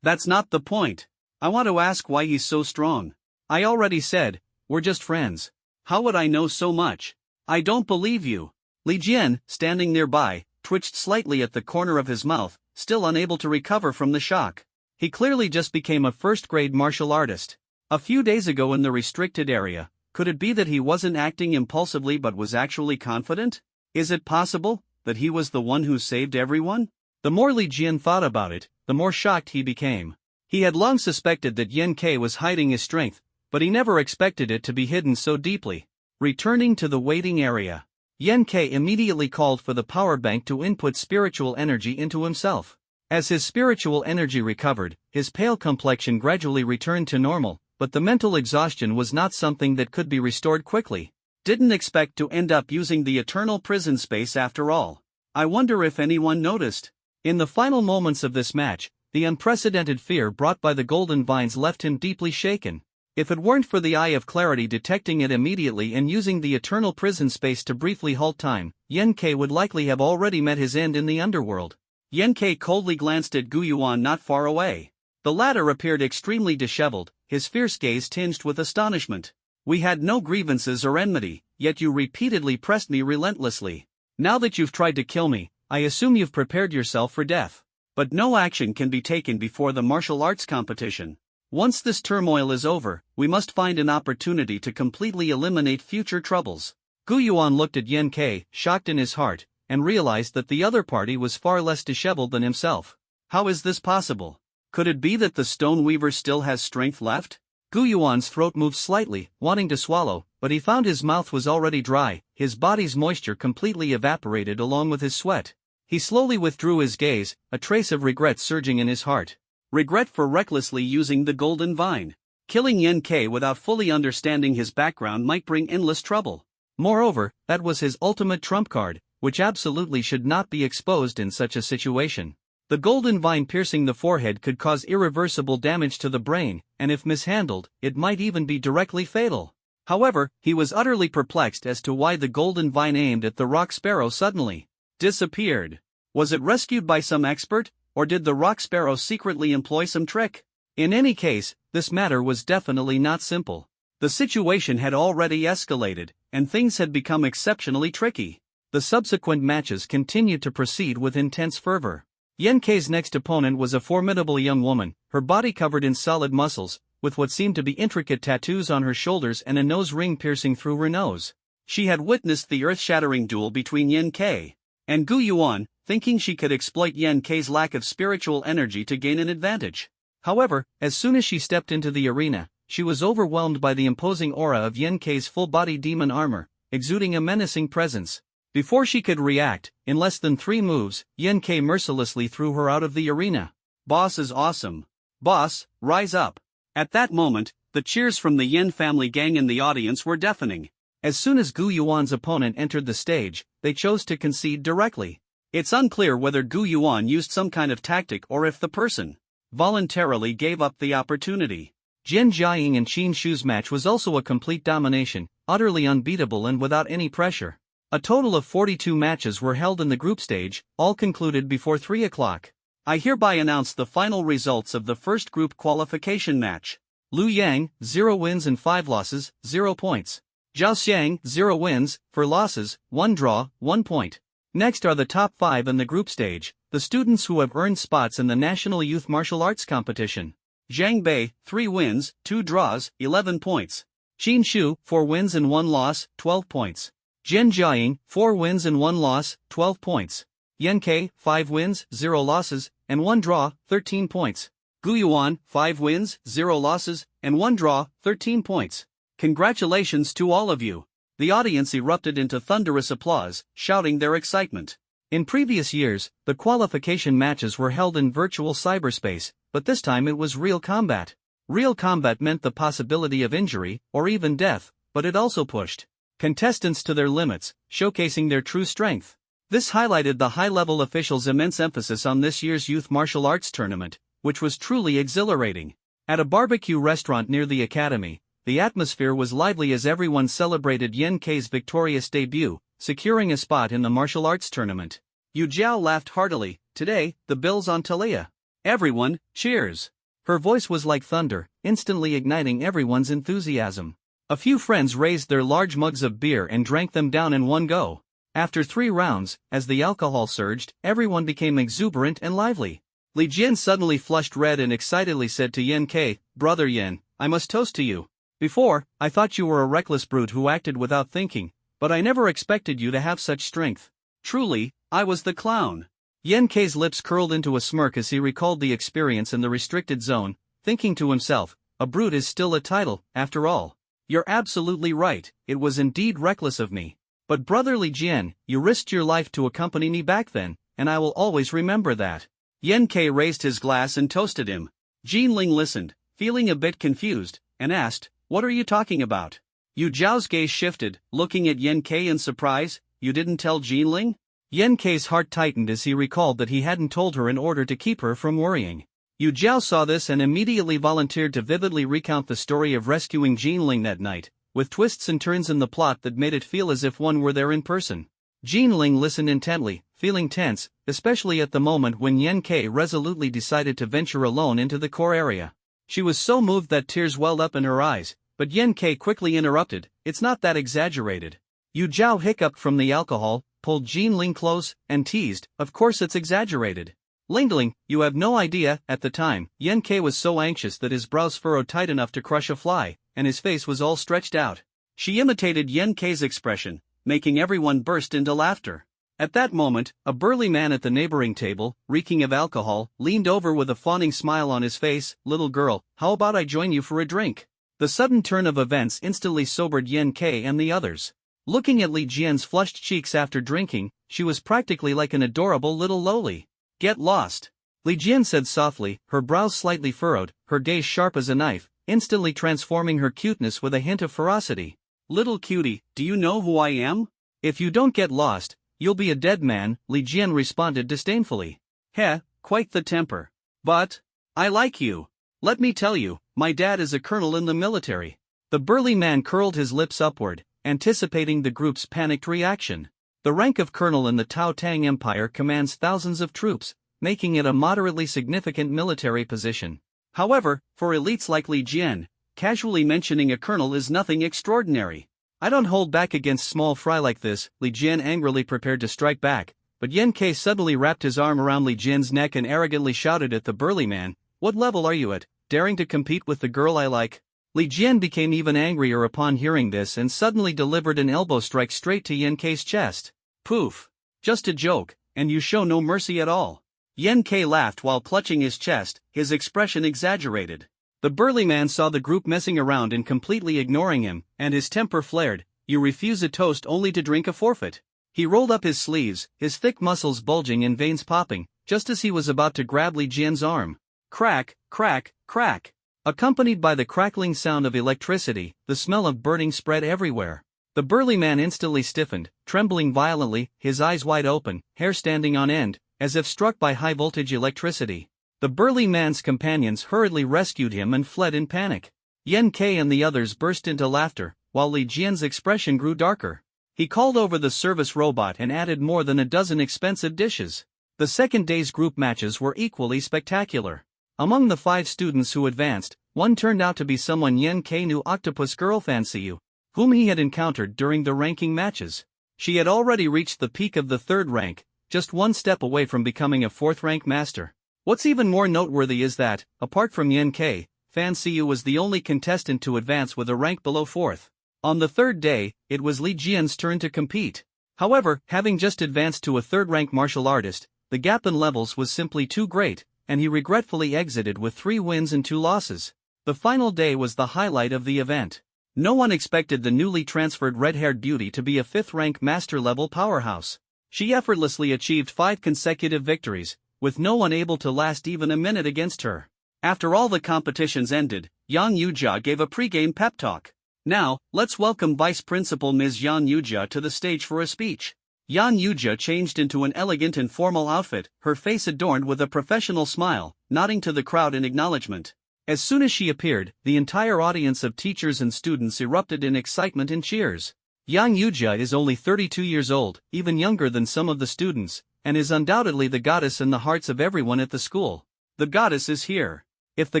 that's not the point. I want to ask why he's so strong." "I already said, we're just friends. How would I know so much?" "I don't believe you." Li Jian, standing nearby, twitched slightly at the corner of his mouth, still unable to recover from the shock. He clearly just became a first-grade martial artist. A few days ago in the restricted area, could it be that he wasn't acting impulsively but was actually confident? Is it possible that he was the one who saved everyone? The more Li Jian thought about it, the more shocked he became. He had long suspected that Yen Kei was hiding his strength, but he never expected it to be hidden so deeply. Returning to the waiting area, Yen-Kei immediately called for the power bank to input spiritual energy into himself. As his spiritual energy recovered, his pale complexion gradually returned to normal, but the mental exhaustion was not something that could be restored quickly. Didn't expect to end up using the eternal prison space after all. I wonder if anyone noticed. In the final moments of this match, the unprecedented fear brought by the golden vines left him deeply shaken. If it weren't for the Eye of Clarity detecting it immediately and using the eternal prison space to briefly halt time, Yen-Kei would likely have already met his end in the underworld. Yen-Kei coldly glanced at Gu Yuan not far away. The latter appeared extremely disheveled, his fierce gaze tinged with astonishment. We had no grievances or enmity, yet you repeatedly pressed me relentlessly. Now that you've tried to kill me, I assume you've prepared yourself for death. But no action can be taken before the martial arts competition. Once this turmoil is over, we must find an opportunity to completely eliminate future troubles. Gu Yuan looked at Yen-Kei, shocked in his heart, and realized that the other party was far less disheveled than himself. How is this possible? Could it be that the stone weaver still has strength left? Gu Yuan's throat moved slightly, wanting to swallow, but he found his mouth was already dry, his body's moisture completely evaporated along with his sweat. He slowly withdrew his gaze, a trace of regret surging in his heart. Regret for recklessly using the golden vine. Killing Yen-Kei without fully understanding his background might bring endless trouble. Moreover, that was his ultimate trump card, which absolutely should not be exposed in such a situation. The golden vine piercing the forehead could cause irreversible damage to the brain, and if mishandled, it might even be directly fatal. However, he was utterly perplexed as to why the golden vine aimed at the rock sparrow suddenly disappeared. Was it rescued by some expert, or did the rock sparrow secretly employ some trick? In any case, this matter was definitely not simple. The situation had already escalated, and things had become exceptionally tricky. The subsequent matches continued to proceed with intense fervor. Yen-Kei's next opponent was a formidable young woman, her body covered in solid muscles, with what seemed to be intricate tattoos on her shoulders and a nose ring piercing through her nose. She had witnessed the earth-shattering duel between Yen-Kei and Gu Yuan, thinking she could exploit Yen-Kei's lack of spiritual energy to gain an advantage. However, as soon as she stepped into the arena, she was overwhelmed by the imposing aura of Yen-Kei's full-body demon armor, exuding a menacing presence. Before she could react, in less than 3 moves, Yen-Kei mercilessly threw her out of the arena. Boss is awesome. Boss, rise up. At that moment, the cheers from the Yen family gang in the audience were deafening. As soon as Gu Yuan's opponent entered the stage, they chose to concede directly. It's unclear whether Gu Yuan used some kind of tactic or if the person voluntarily gave up the opportunity. Jian Jiaying and Qin Shu's match was also a complete domination, utterly unbeatable and without any pressure. A total of 42 matches were held in the group stage, all concluded before 3 o'clock. I hereby announce the final results of the first group qualification match. Lu Yang, 0 wins and 5 losses, 0 points. Zhao Xiang, 0 wins, 4 losses, 1 draw, 1 point. Next are the top 5 in the group stage, the students who have earned spots in the National Youth Martial Arts Competition. Zhang Bei, 3 wins, 2 draws, 11 points. Qin Shu, 4 wins and 1 loss, 12 points. Jian Jiaying, 4 wins and 1 loss, 12 points. Yen-Kei, 5 wins, 0 losses, and 1 draw, 13 points. Gu Yuan, 5 wins, 0 losses, and 1 draw, 13 points. Congratulations to all of you. The audience erupted into thunderous applause, shouting their excitement. In previous years, the qualification matches were held in virtual cyberspace, but this time it was real combat. Real combat meant the possibility of injury, or even death, but it also pushed contestants to their limits, showcasing their true strength. This highlighted the high-level officials' immense emphasis on this year's youth martial arts tournament, which was truly exhilarating. At a barbecue restaurant near the academy, the atmosphere was lively as everyone celebrated Yen-Kei's victorious debut, securing a spot in the martial arts tournament. Yu Jiao laughed heartily. Today, the bill's on Talia. Everyone, cheers. Her voice was like thunder, instantly igniting everyone's enthusiasm. A few friends raised their large mugs of beer and drank them down in one go. After 3 rounds, as the alcohol surged, everyone became exuberant and lively. Li Jian suddenly flushed red and excitedly said to Yen-Kei, "Brother Yen, I must toast to you. Before, I thought you were a reckless brute who acted without thinking, but I never expected you to have such strength. Truly, I was the clown." Yen-Kei's lips curled into a smirk as he recalled the experience in the restricted zone, thinking to himself, A brute is still a title, after all. You're absolutely right, it was indeed reckless of me. But brother Li Jian, you risked your life to accompany me back then, and I will always remember that. Yan Ke raised his glass and toasted him. Jinling listened, feeling a bit confused, and asked, "What are you talking about?" Yu Zhao's gaze shifted, looking at Yan Ke in surprise. "You didn't tell Jinling?" Yan Ke's heart tightened as he recalled that he hadn't told her in order to keep her from worrying. Yu Zhao saw this and immediately volunteered to vividly recount the story of rescuing Jinling that night, with twists and turns in the plot that made it feel as if one were there in person. Jinling listened intently, feeling tense, especially at the moment when Yan Ke resolutely decided to venture alone into the core area. She was so moved that tears welled up in her eyes, but Yan Ke quickly interrupted, "It's not that exaggerated." Yu Zhao hiccuped from the alcohol, pulled Jinling close, and teased, "Of course it's exaggerated. Lingling, you have no idea." At the time, Yan Ke was so anxious that his brows furrowed tight enough to crush a fly, and his face was all stretched out. She imitated Yan Ke's expression, making everyone burst into laughter. At that moment, a burly man at the neighboring table, reeking of alcohol, leaned over with a fawning smile on his face. "Little girl, how about I join you for a drink?" The sudden turn of events instantly sobered Yan Ke and the others. Looking at Li Jian's flushed cheeks after drinking, she was practically like an adorable little loli. "Get lost," Li Jian said softly, her brows slightly furrowed, her gaze sharp as a knife, instantly transforming her cuteness with a hint of ferocity. "Little cutie, do you know who I am? If you don't get lost, you'll be a dead man," Li Jian responded disdainfully. "Heh, quite the temper. But I like you. Let me tell you, my dad is a colonel in the military." The burly man curled his lips upward, anticipating the group's panicked reaction. The rank of colonel in the Tao Tang Empire commands thousands of troops, making it a moderately significant military position. However, for elites like Li Jian, casually mentioning a colonel is nothing extraordinary. "I don't hold back against small fry like this," Li Jian angrily prepared to strike back, but Yan Ke suddenly wrapped his arm around Li Jian's neck and arrogantly shouted at the burly man, "What level are you at, daring to compete with the girl I like?" Li Jian became even angrier upon hearing this and suddenly delivered an elbow strike straight to Yan Ke's chest. "Poof! Just a joke, and you show no mercy at all." Yan Ke laughed while clutching his chest, his expression exaggerated. The burly man saw the group messing around and completely ignoring him, and his temper flared. "You refuse a toast only to drink a forfeit." He rolled up his sleeves, his thick muscles bulging and veins popping, just as he was about to grab Li Jian's arm. Crack, crack, crack. Accompanied by the crackling sound of electricity, the smell of burning spread everywhere. The burly man instantly stiffened, trembling violently, his eyes wide open, hair standing on end, as if struck by high-voltage electricity. The burly man's companions hurriedly rescued him and fled in panic. Yan Ke and the others burst into laughter, while Li Jian's expression grew darker. He called over the service robot and added more than a dozen expensive dishes. The second day's group matches were equally spectacular. Among the 5 students who advanced, one turned out to be someone Yan Ke knew, Octopus Girl Fancy, whom he had encountered during the ranking matches. She had already reached the peak of the 3rd rank, just one step away from becoming a 4th-rank master. What's even more noteworthy is that, apart from Yan Ke, Fan Siyu was the only contestant to advance with a rank below 4th. On the 3rd day, it was Li Jian's turn to compete. However, having just advanced to a 3rd-rank martial artist, the gap in levels was simply too great, and he regretfully exited with 3 wins and 2 losses. The final day was the highlight of the event. No one expected the newly transferred red-haired beauty to be a 5th-rank master-level powerhouse. She effortlessly achieved 5 consecutive victories, with no one able to last even a minute against her. After all the competitions ended, Yang Yujia gave a pre-game pep talk. "Now, let's welcome Vice Principal Ms. Yang Yujia to the stage for a speech." Yang Yujia changed into an elegant and formal outfit, her face adorned with a professional smile, nodding to the crowd in acknowledgement. As soon as she appeared, the entire audience of teachers and students erupted in excitement and cheers. Yang Yujia is only 32 years old, even younger than some of the students, and is undoubtedly the goddess in the hearts of everyone at the school. The goddess is here. If the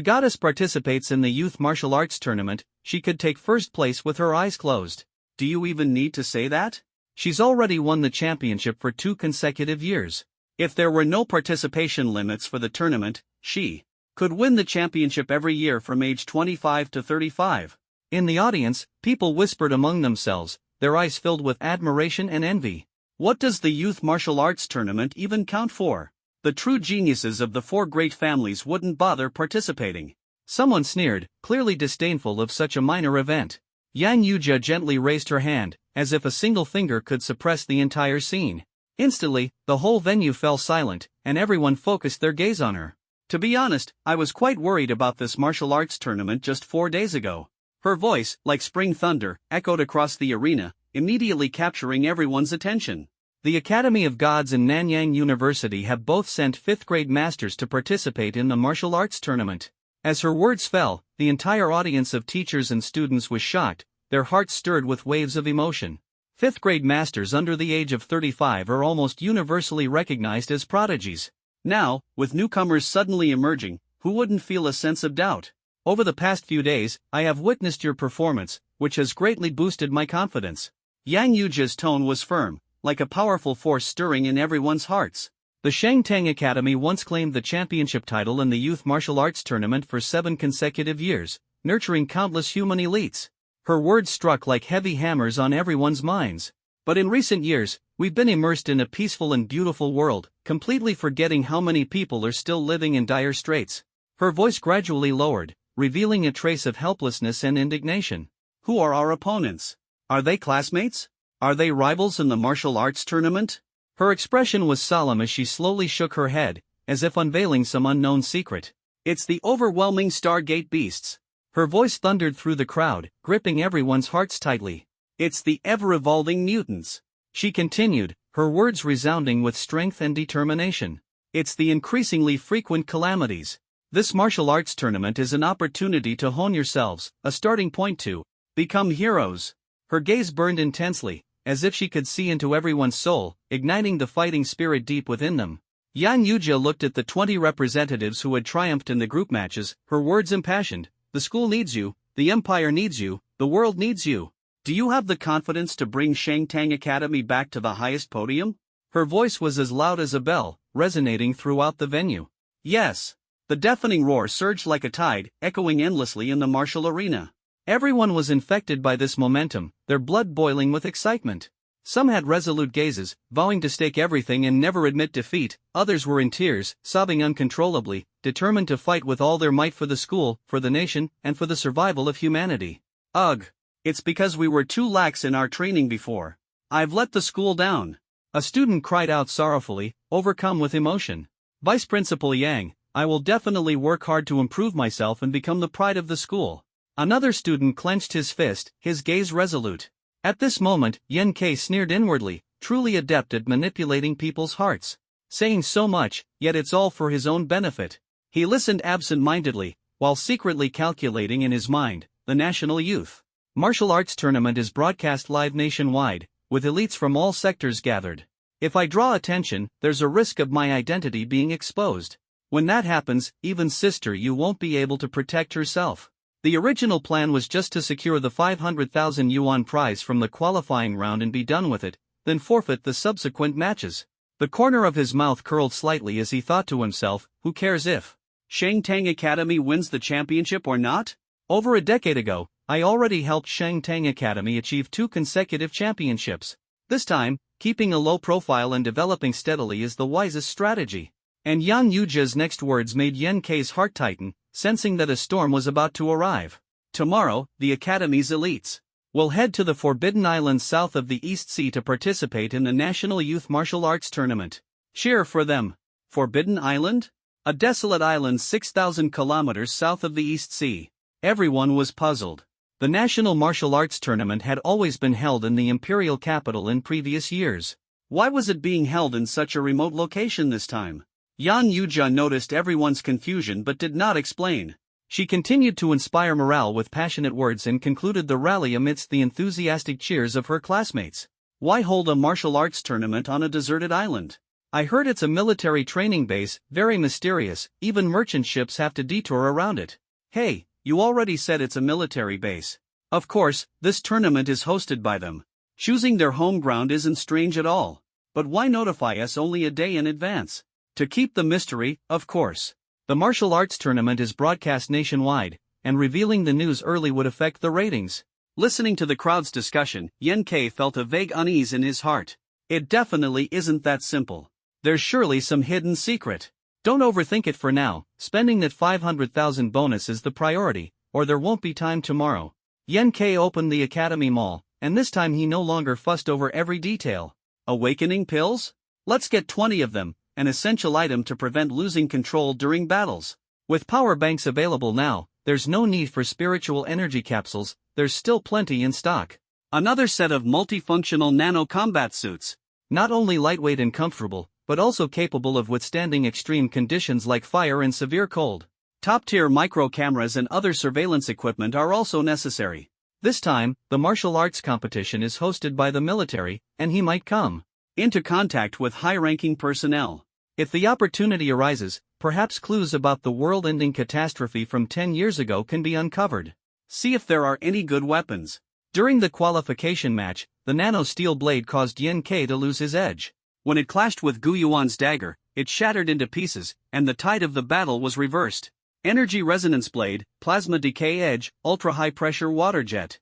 goddess participates in the youth martial arts tournament, she could take first place with her eyes closed. Do you even need to say that? She's already won the championship for 2 consecutive years. If there were no participation limits for the tournament, she could win the championship every year from age 25 to 35. In the audience, people whispered among themselves, their eyes filled with admiration and envy. What does the youth martial arts tournament even count for? The true geniuses of the 4 great families wouldn't bother participating. Someone sneered, clearly disdainful of such a minor event. Yang Yuja gently raised her hand, as if a single finger could suppress the entire scene. Instantly, the whole venue fell silent, and everyone focused their gaze on her. To be honest, I was quite worried about this martial arts tournament just 4 days ago. Her voice, like spring thunder, echoed across the arena, immediately capturing everyone's attention. The Academy of Gods and Nanyang University have both sent 5th-grade masters to participate in the martial arts tournament. As her words fell, the entire audience of teachers and students was shocked, their hearts stirred with waves of emotion. 5th-grade masters under the age of 35 are almost universally recognized as prodigies. Now, with newcomers suddenly emerging, who wouldn't feel a sense of doubt? Over the past few days, I have witnessed your performance, which has greatly boosted my confidence. Yang Yuja's tone was firm, like a powerful force stirring in everyone's hearts. The Shangtang Academy once claimed the championship title in the youth martial arts tournament for 7 consecutive years, nurturing countless human elites. Her words struck like heavy hammers on everyone's minds. But in recent years, we've been immersed in a peaceful and beautiful world, completely forgetting how many people are still living in dire straits. Her voice gradually lowered, revealing a trace of helplessness and indignation. Who are our opponents? Are they classmates? Are they rivals in the martial arts tournament? Her expression was solemn as she slowly shook her head, as if unveiling some unknown secret. It's the overwhelming Stargate beasts. Her voice thundered through the crowd, gripping everyone's hearts tightly. It's the ever-evolving mutants. She continued, her words resounding with strength and determination. It's the increasingly frequent calamities. This martial arts tournament is an opportunity to hone yourselves, a starting point to become heroes. Her gaze burned intensely, as if she could see into everyone's soul, igniting the fighting spirit deep within them. Yang Yuja looked at the 20 representatives who had triumphed in the group matches, her words impassioned. The school needs you, the empire needs you, the world needs you. Do you have the confidence to bring Shangtang Academy back to the highest podium? Her voice was as loud as a bell, resonating throughout the venue. Yes. The deafening roar surged like a tide, echoing endlessly in the martial arena. Everyone was infected by this momentum, their blood boiling with excitement. Some had resolute gazes, vowing to stake everything and never admit defeat. Others were in tears, sobbing uncontrollably, determined to fight with all their might for the school, for the nation, and for the survival of humanity. Ugh! It's because we were too lax in our training before. I've let the school down. A student cried out sorrowfully, overcome with emotion. Vice Principal Yang, I will definitely work hard to improve myself and become the pride of the school. Another student clenched his fist, his gaze resolute. At this moment, Yen K sneered inwardly, truly adept at manipulating people's hearts. Saying so much, yet it's all for his own benefit. He listened absent-mindedly, while secretly calculating in his mind, the national youth martial arts tournament is broadcast live nationwide, with elites from all sectors gathered. If I draw attention, there's a risk of my identity being exposed. When that happens, even Sister Yu won't be able to protect herself. The original plan was just to secure the 500,000 yuan prize from the qualifying round and be done with it, then forfeit the subsequent matches. The corner of his mouth curled slightly as he thought to himself, who cares if Shangtang Academy wins the championship or not? Over a decade ago, I already helped Shangtang Academy achieve 2 consecutive championships. This time, keeping a low profile and developing steadily is the wisest strategy. And Yang Yuja's next words made Yen K's heart tighten, sensing that a storm was about to arrive. Tomorrow, the Academy's elites will head to the Forbidden Islands south of the East Sea to participate in the National Youth Martial Arts Tournament. Cheer for them. Forbidden Island? A desolate island 6,000 kilometers south of the East Sea. Everyone was puzzled. The National Martial Arts Tournament had always been held in the imperial capital in previous years. Why was it being held in such a remote location this time? Yang Yuja noticed everyone's confusion but did not explain. She continued to inspire morale with passionate words and concluded the rally amidst the enthusiastic cheers of her classmates. Why hold a martial arts tournament on a deserted island? I heard it's a military training base, very mysterious, even merchant ships have to detour around it. Hey, you already said it's a military base. Of course, this tournament is hosted by them. Choosing their home ground isn't strange at all. But why notify us only a day in advance? To keep the mystery, of course. The martial arts tournament is broadcast nationwide, and revealing the news early would affect the ratings. Listening to the crowd's discussion, Yen K felt a vague unease in his heart. It definitely isn't that simple. There's surely some hidden secret. Don't overthink it for now, spending that 500,000 bonus is the priority, or there won't be time tomorrow. Yen-K opened the Academy Mall, and this time he no longer fussed over every detail. Awakening pills? Let's get 20 of them, an essential item to prevent losing control during battles. With power banks available now, there's no need for spiritual energy capsules, there's still plenty in stock. Another set of multifunctional nano combat suits. Not only lightweight and comfortable, but also capable of withstanding extreme conditions like fire and severe cold. Top-tier micro cameras and other surveillance equipment are also necessary. This time, the martial arts competition is hosted by the military, and he might come into contact with high-ranking personnel. If the opportunity arises, perhaps clues about the world-ending catastrophe from 10 years ago can be uncovered. See if there are any good weapons. During the qualification match, the nano-steel blade caused Yen-K to lose his edge. When it clashed with Gu Yuan's dagger, it shattered into pieces, and the tide of the battle was reversed. Energy resonance blade, plasma decay edge, ultra-high-pressure water jet.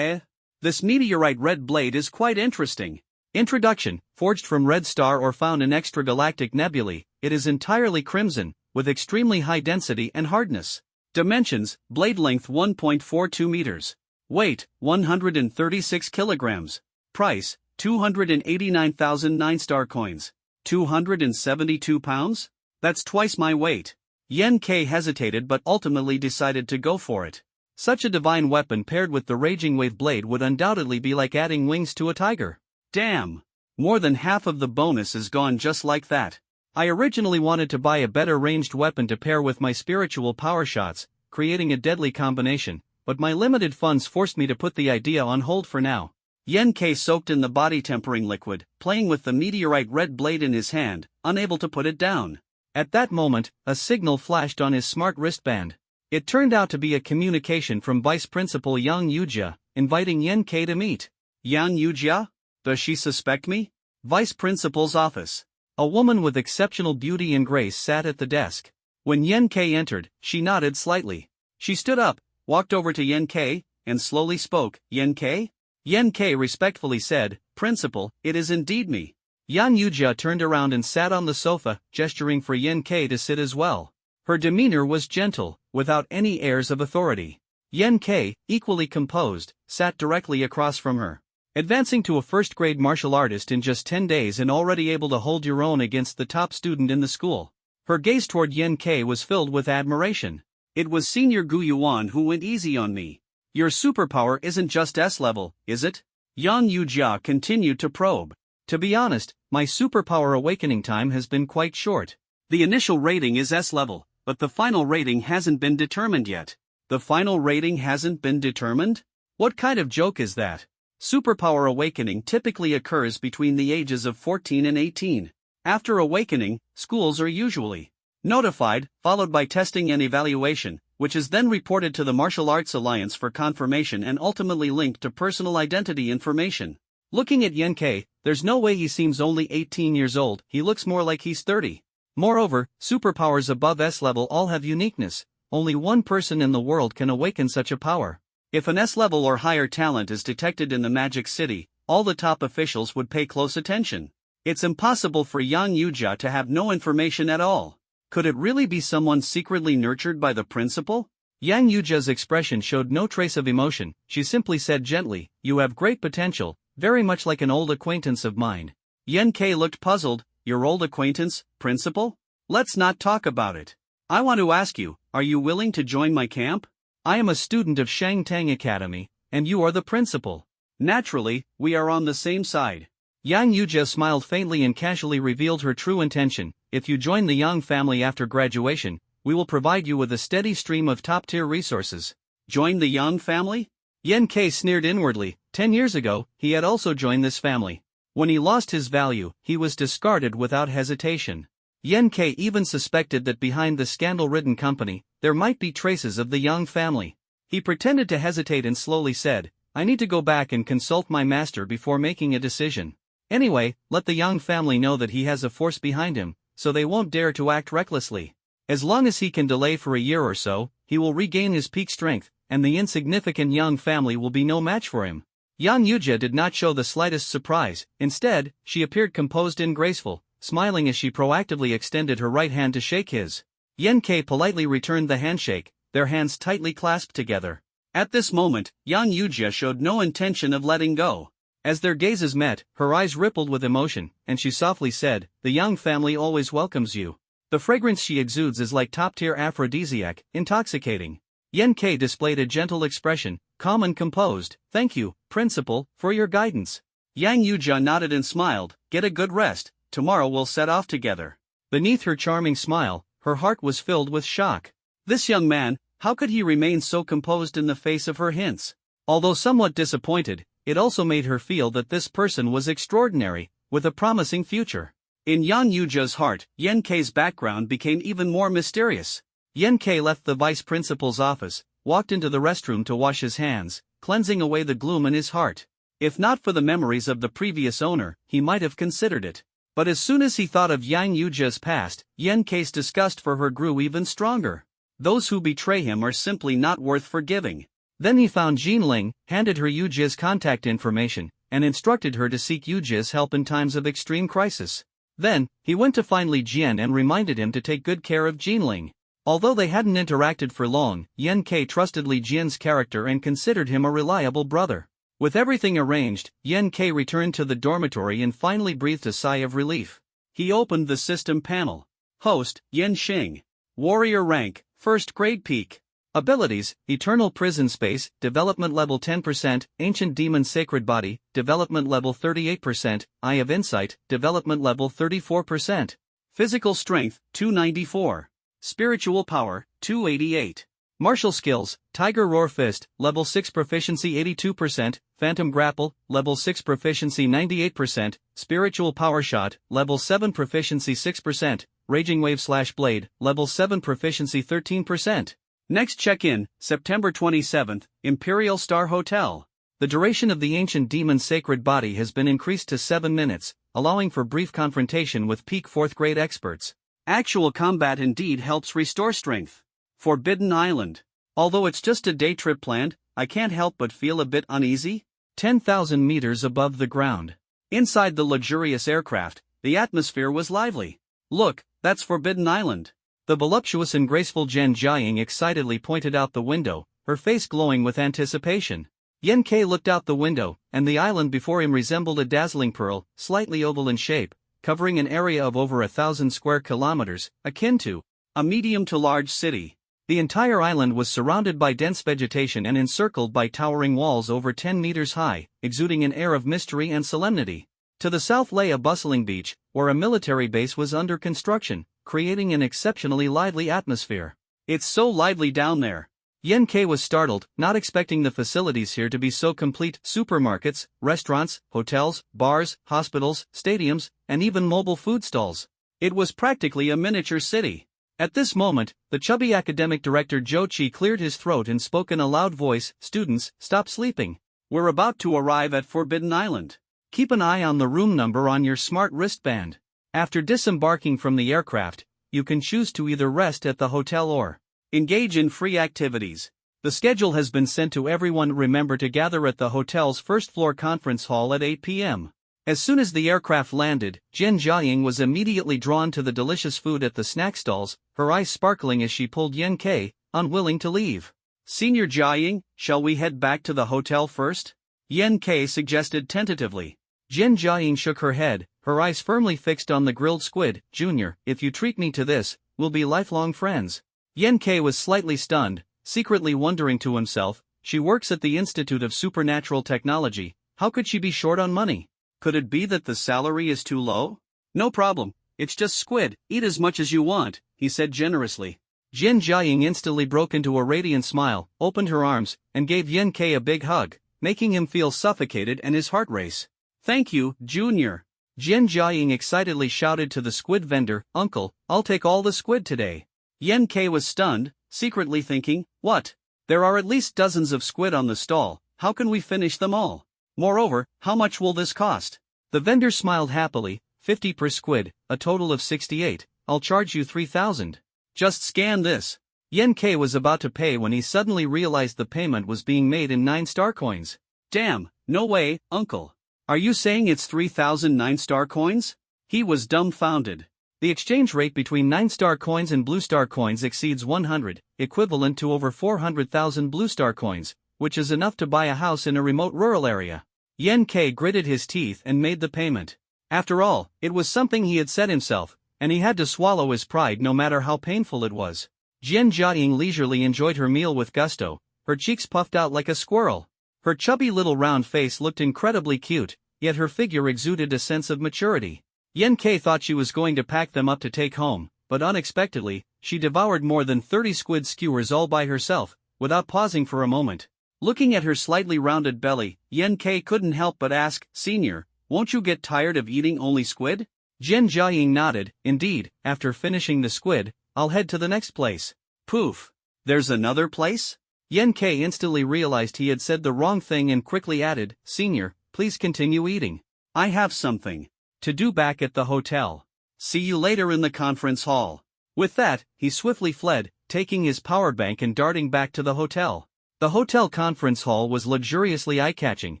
This meteorite red blade is quite interesting. Introduction: forged from red star or found in extragalactic nebulae, it is entirely crimson, with extremely high density and hardness. Dimensions: blade length 1.42 meters. Weight: 136 kilograms. Price: 289,000 9-star coins. 272 pounds? That's twice my weight. Yen-K hesitated but ultimately decided to go for it. Such a divine weapon paired with the Raging Wave blade would undoubtedly be like adding wings to a tiger. Damn! More than half of the bonus is gone just like that. I originally wanted to buy a better ranged weapon to pair with my spiritual power shots, creating a deadly combination, but my limited funds forced me to put the idea on hold for now. Yen-K soaked in the body tempering liquid, playing with the meteorite red blade in his hand, unable to put it down. At that moment, a signal flashed on his smart wristband. It turned out to be a communication from Vice Principal Yang Yujia, inviting Yen-K to meet. Yang Yujia? Does she suspect me? Vice Principal's office. A woman with exceptional beauty and grace sat at the desk. When Yen-K entered, she nodded slightly. She stood up, walked over to Yen-K, and slowly spoke. Yen-K? Yen-K respectfully said, "Principal, it is indeed me." Yang Yujia turned around and sat on the sofa, gesturing for Yen-K to sit as well. Her demeanor was gentle, without any airs of authority. Yen-K, equally composed, sat directly across from her. Advancing to a first-grade martial artist in just 10 days and already able to hold your own against the top student in the school. Her gaze toward Yen-K was filled with admiration. It was Senior Gu Yuan who went easy on me. Your superpower isn't just S-level, is it? Yang Yujia continued to probe. To be honest, my superpower awakening time has been quite short. The initial rating is S-level, but the final rating hasn't been determined yet. The final rating hasn't been determined? What kind of joke is that? Superpower awakening typically occurs between the ages of 14 and 18. After awakening, schools are usually notified, followed by testing and evaluation, which is then reported to the Martial Arts Alliance for confirmation and ultimately linked to personal identity information. Looking at Yen-K, there's no way he seems only 18 years old, he looks more like he's 30. Moreover, superpowers above S-level all have uniqueness. Only one person in the world can awaken such a power. If an S-level or higher talent is detected in the Magic City, all the top officials would pay close attention. It's impossible for Yang Yujia to have no information at all. Could it really be someone secretly nurtured by the principal? Yang Yujia's expression showed no trace of emotion. She simply said gently, "You have great potential, very much like an old acquaintance of mine." Yen-K looked puzzled. "Your old acquaintance, principal? Let's not talk about it. I want to ask you, are you willing to join my camp? I am a student of Shangtang Academy, and you are the principal. Naturally, we are on the same side." Yang Yujia smiled faintly and casually revealed her true intention. "If you join the Yang family after graduation, we will provide you with a steady stream of top-tier resources." Join the Yang family? Yen-K sneered inwardly. 10 years ago, he had also joined this family. When he lost his value, he was discarded without hesitation. Yen-K even suspected that behind the scandal-ridden company, there might be traces of the Yang family. He pretended to hesitate and slowly said, "I need to go back and consult my master before making a decision. Anyway, let the Yang family know that he has a force behind him, so they won't dare to act recklessly. As long as he can delay for a year or so, he will regain his peak strength, and the insignificant Yang family will be no match for him." Yang Yujia did not show the slightest surprise. Instead, she appeared composed and graceful. smiling as she proactively extended her right hand to shake his. Yen Kei politely returned the handshake, their hands tightly clasped together. At this moment, Yang Yujia showed no intention of letting go. As their gazes met, her eyes rippled with emotion, and she softly said, "The Yang family always welcomes you." The fragrance she exudes is like top-tier aphrodisiac, intoxicating. Yen Kei displayed a gentle expression, calm and composed. "Thank you, principal, for your guidance." Yang Yujia nodded and smiled. "Get a good rest, tomorrow we'll set off together." Beneath her charming smile, her heart was filled with shock. This young man, how could he remain so composed in the face of her hints? Although somewhat disappointed, it also made her feel that this person was extraordinary, with a promising future. In Yang Yujia's heart, Yen Kei's background became even more mysterious. Yen Kei left the vice principal's office, walked into the restroom to wash his hands, cleansing away the gloom in his heart. If not for the memories of the previous owner, he might have considered it. But as soon as he thought of Yang Yujia's past, Yen Kei's disgust for her grew even stronger. Those who betray him are simply not worth forgiving. Then he found Jinling, handed her Yujia's contact information, and instructed her to seek Yujia's help in times of extreme crisis. Then, he went to find Li Jian and reminded him to take good care of Jinling. Although they hadn't interacted for long, Yen Kei trusted Li Jian's character and considered him a reliable brother. With everything arranged, Yen Kei returned to the dormitory and finally breathed a sigh of relief. He opened the system panel. Host, Yen Xing. Warrior rank, 1st grade peak. Abilities, Eternal Prison Space, Development Level 10%, Ancient Demon Sacred Body, Development Level 38%, Eye of Insight, Development Level 34%. Physical Strength, 294. Spiritual Power, 288. Martial Skills, Tiger Roar Fist, Level 6 Proficiency 82%, Phantom Grapple, Level 6 Proficiency 98%, Spiritual Power Shot, Level 7 Proficiency 6%, Raging Wave / Blade, Level 7 Proficiency 13%. Next check-in, September 27th, Imperial Star Hotel. The duration of the Ancient Demon Sacred Body has been increased to 7 minutes, allowing for brief confrontation with peak 4th grade experts. Actual combat indeed helps restore strength. Forbidden Island. Although it's just a day trip planned, I can't help but feel a bit uneasy. 10,000 meters above the ground. Inside the luxurious aircraft, the atmosphere was lively. "Look, that's Forbidden Island." The voluptuous and graceful Zhen Jiaying excitedly pointed out the window, her face glowing with anticipation. Yen Kei looked out the window, and the island before him resembled a dazzling pearl, slightly oval in shape, covering an area of over 1,000 square kilometers, akin to a medium to large city. The entire island was surrounded by dense vegetation and encircled by towering walls over 10 meters high, exuding an air of mystery and solemnity. To the south lay a bustling beach, where a military base was under construction, creating an exceptionally lively atmosphere. "It's so lively down there." Yen Kei was startled, not expecting the facilities here to be so complete. Supermarkets, restaurants, hotels, bars, hospitals, stadiums, and even mobile food stalls. It was practically a miniature city. At this moment, the chubby academic director Zhou Qi cleared his throat and spoke in a loud voice, "Students, stop sleeping. We're about to arrive at Forbidden Island. Keep an eye on the room number on your smart wristband. After disembarking from the aircraft, you can choose to either rest at the hotel or engage in free activities. The schedule has been sent to everyone. Remember to gather at the hotel's first-floor conference hall at 8 p.m. As soon as the aircraft landed, Zhen Jiaying was immediately drawn to the delicious food at the snack stalls, her eyes sparkling as she pulled Yen Kei, unwilling to leave. "Senior Jiaying, shall we head back to the hotel first?" Yen Kei suggested tentatively. Zhen Jiaying shook her head, her eyes firmly fixed on the grilled squid. "Junior, if you treat me to this, we'll be lifelong friends." Yen Kei was slightly stunned, secretly wondering to himself, she works at the Institute of Supernatural Technology, how could she be short on money? Could it be that the salary is too low? "No problem, it's just squid, eat as much as you want," he said generously. Zhen Jiaying instantly broke into a radiant smile, opened her arms, and gave Yen Kei a big hug, making him feel suffocated and his heart race. "Thank you, Junior." Zhen Jiaying excitedly shouted to the squid vendor, "Uncle, I'll take all the squid today." Yen Kei was stunned, secretly thinking, "What? There are at least dozens of squid on the stall, how can we finish them all? Moreover, how much will this cost?" The vendor smiled happily, 50 per squid, a total of 68, "I'll charge you 3,000. Just scan this." Yen Kei was about to pay when he suddenly realized the payment was being made in 9-star coins. "Damn, no way, uncle. Are you saying it's 3,000 9-star coins?" He was dumbfounded. The exchange rate between 9-star coins and blue star coins exceeds 100, equivalent to over 400,000 blue star coins, which is enough to buy a house in a remote rural area. Yen K gritted his teeth and made the payment. After all, it was something he had said himself, and he had to swallow his pride no matter how painful it was. Jian Jiaying leisurely enjoyed her meal with gusto, her cheeks puffed out like a squirrel. Her chubby little round face looked incredibly cute, yet her figure exuded a sense of maturity. Yen K thought she was going to pack them up to take home, but unexpectedly, she devoured more than 30 squid skewers all by herself, without pausing for a moment. Looking at her slightly rounded belly, Yen K couldn't help but ask, "Senior, won't you get tired of eating only squid?" Jian Jiaying nodded. "Indeed, after finishing the squid, I'll head to the next place." Poof! There's another place? Yen K instantly realized he had said the wrong thing and quickly added, "Senior, please continue eating. I have something to do back at the hotel. See you later in the conference hall." With that, he swiftly fled, taking his power bank and darting back to the hotel. The hotel conference hall was luxuriously eye-catching,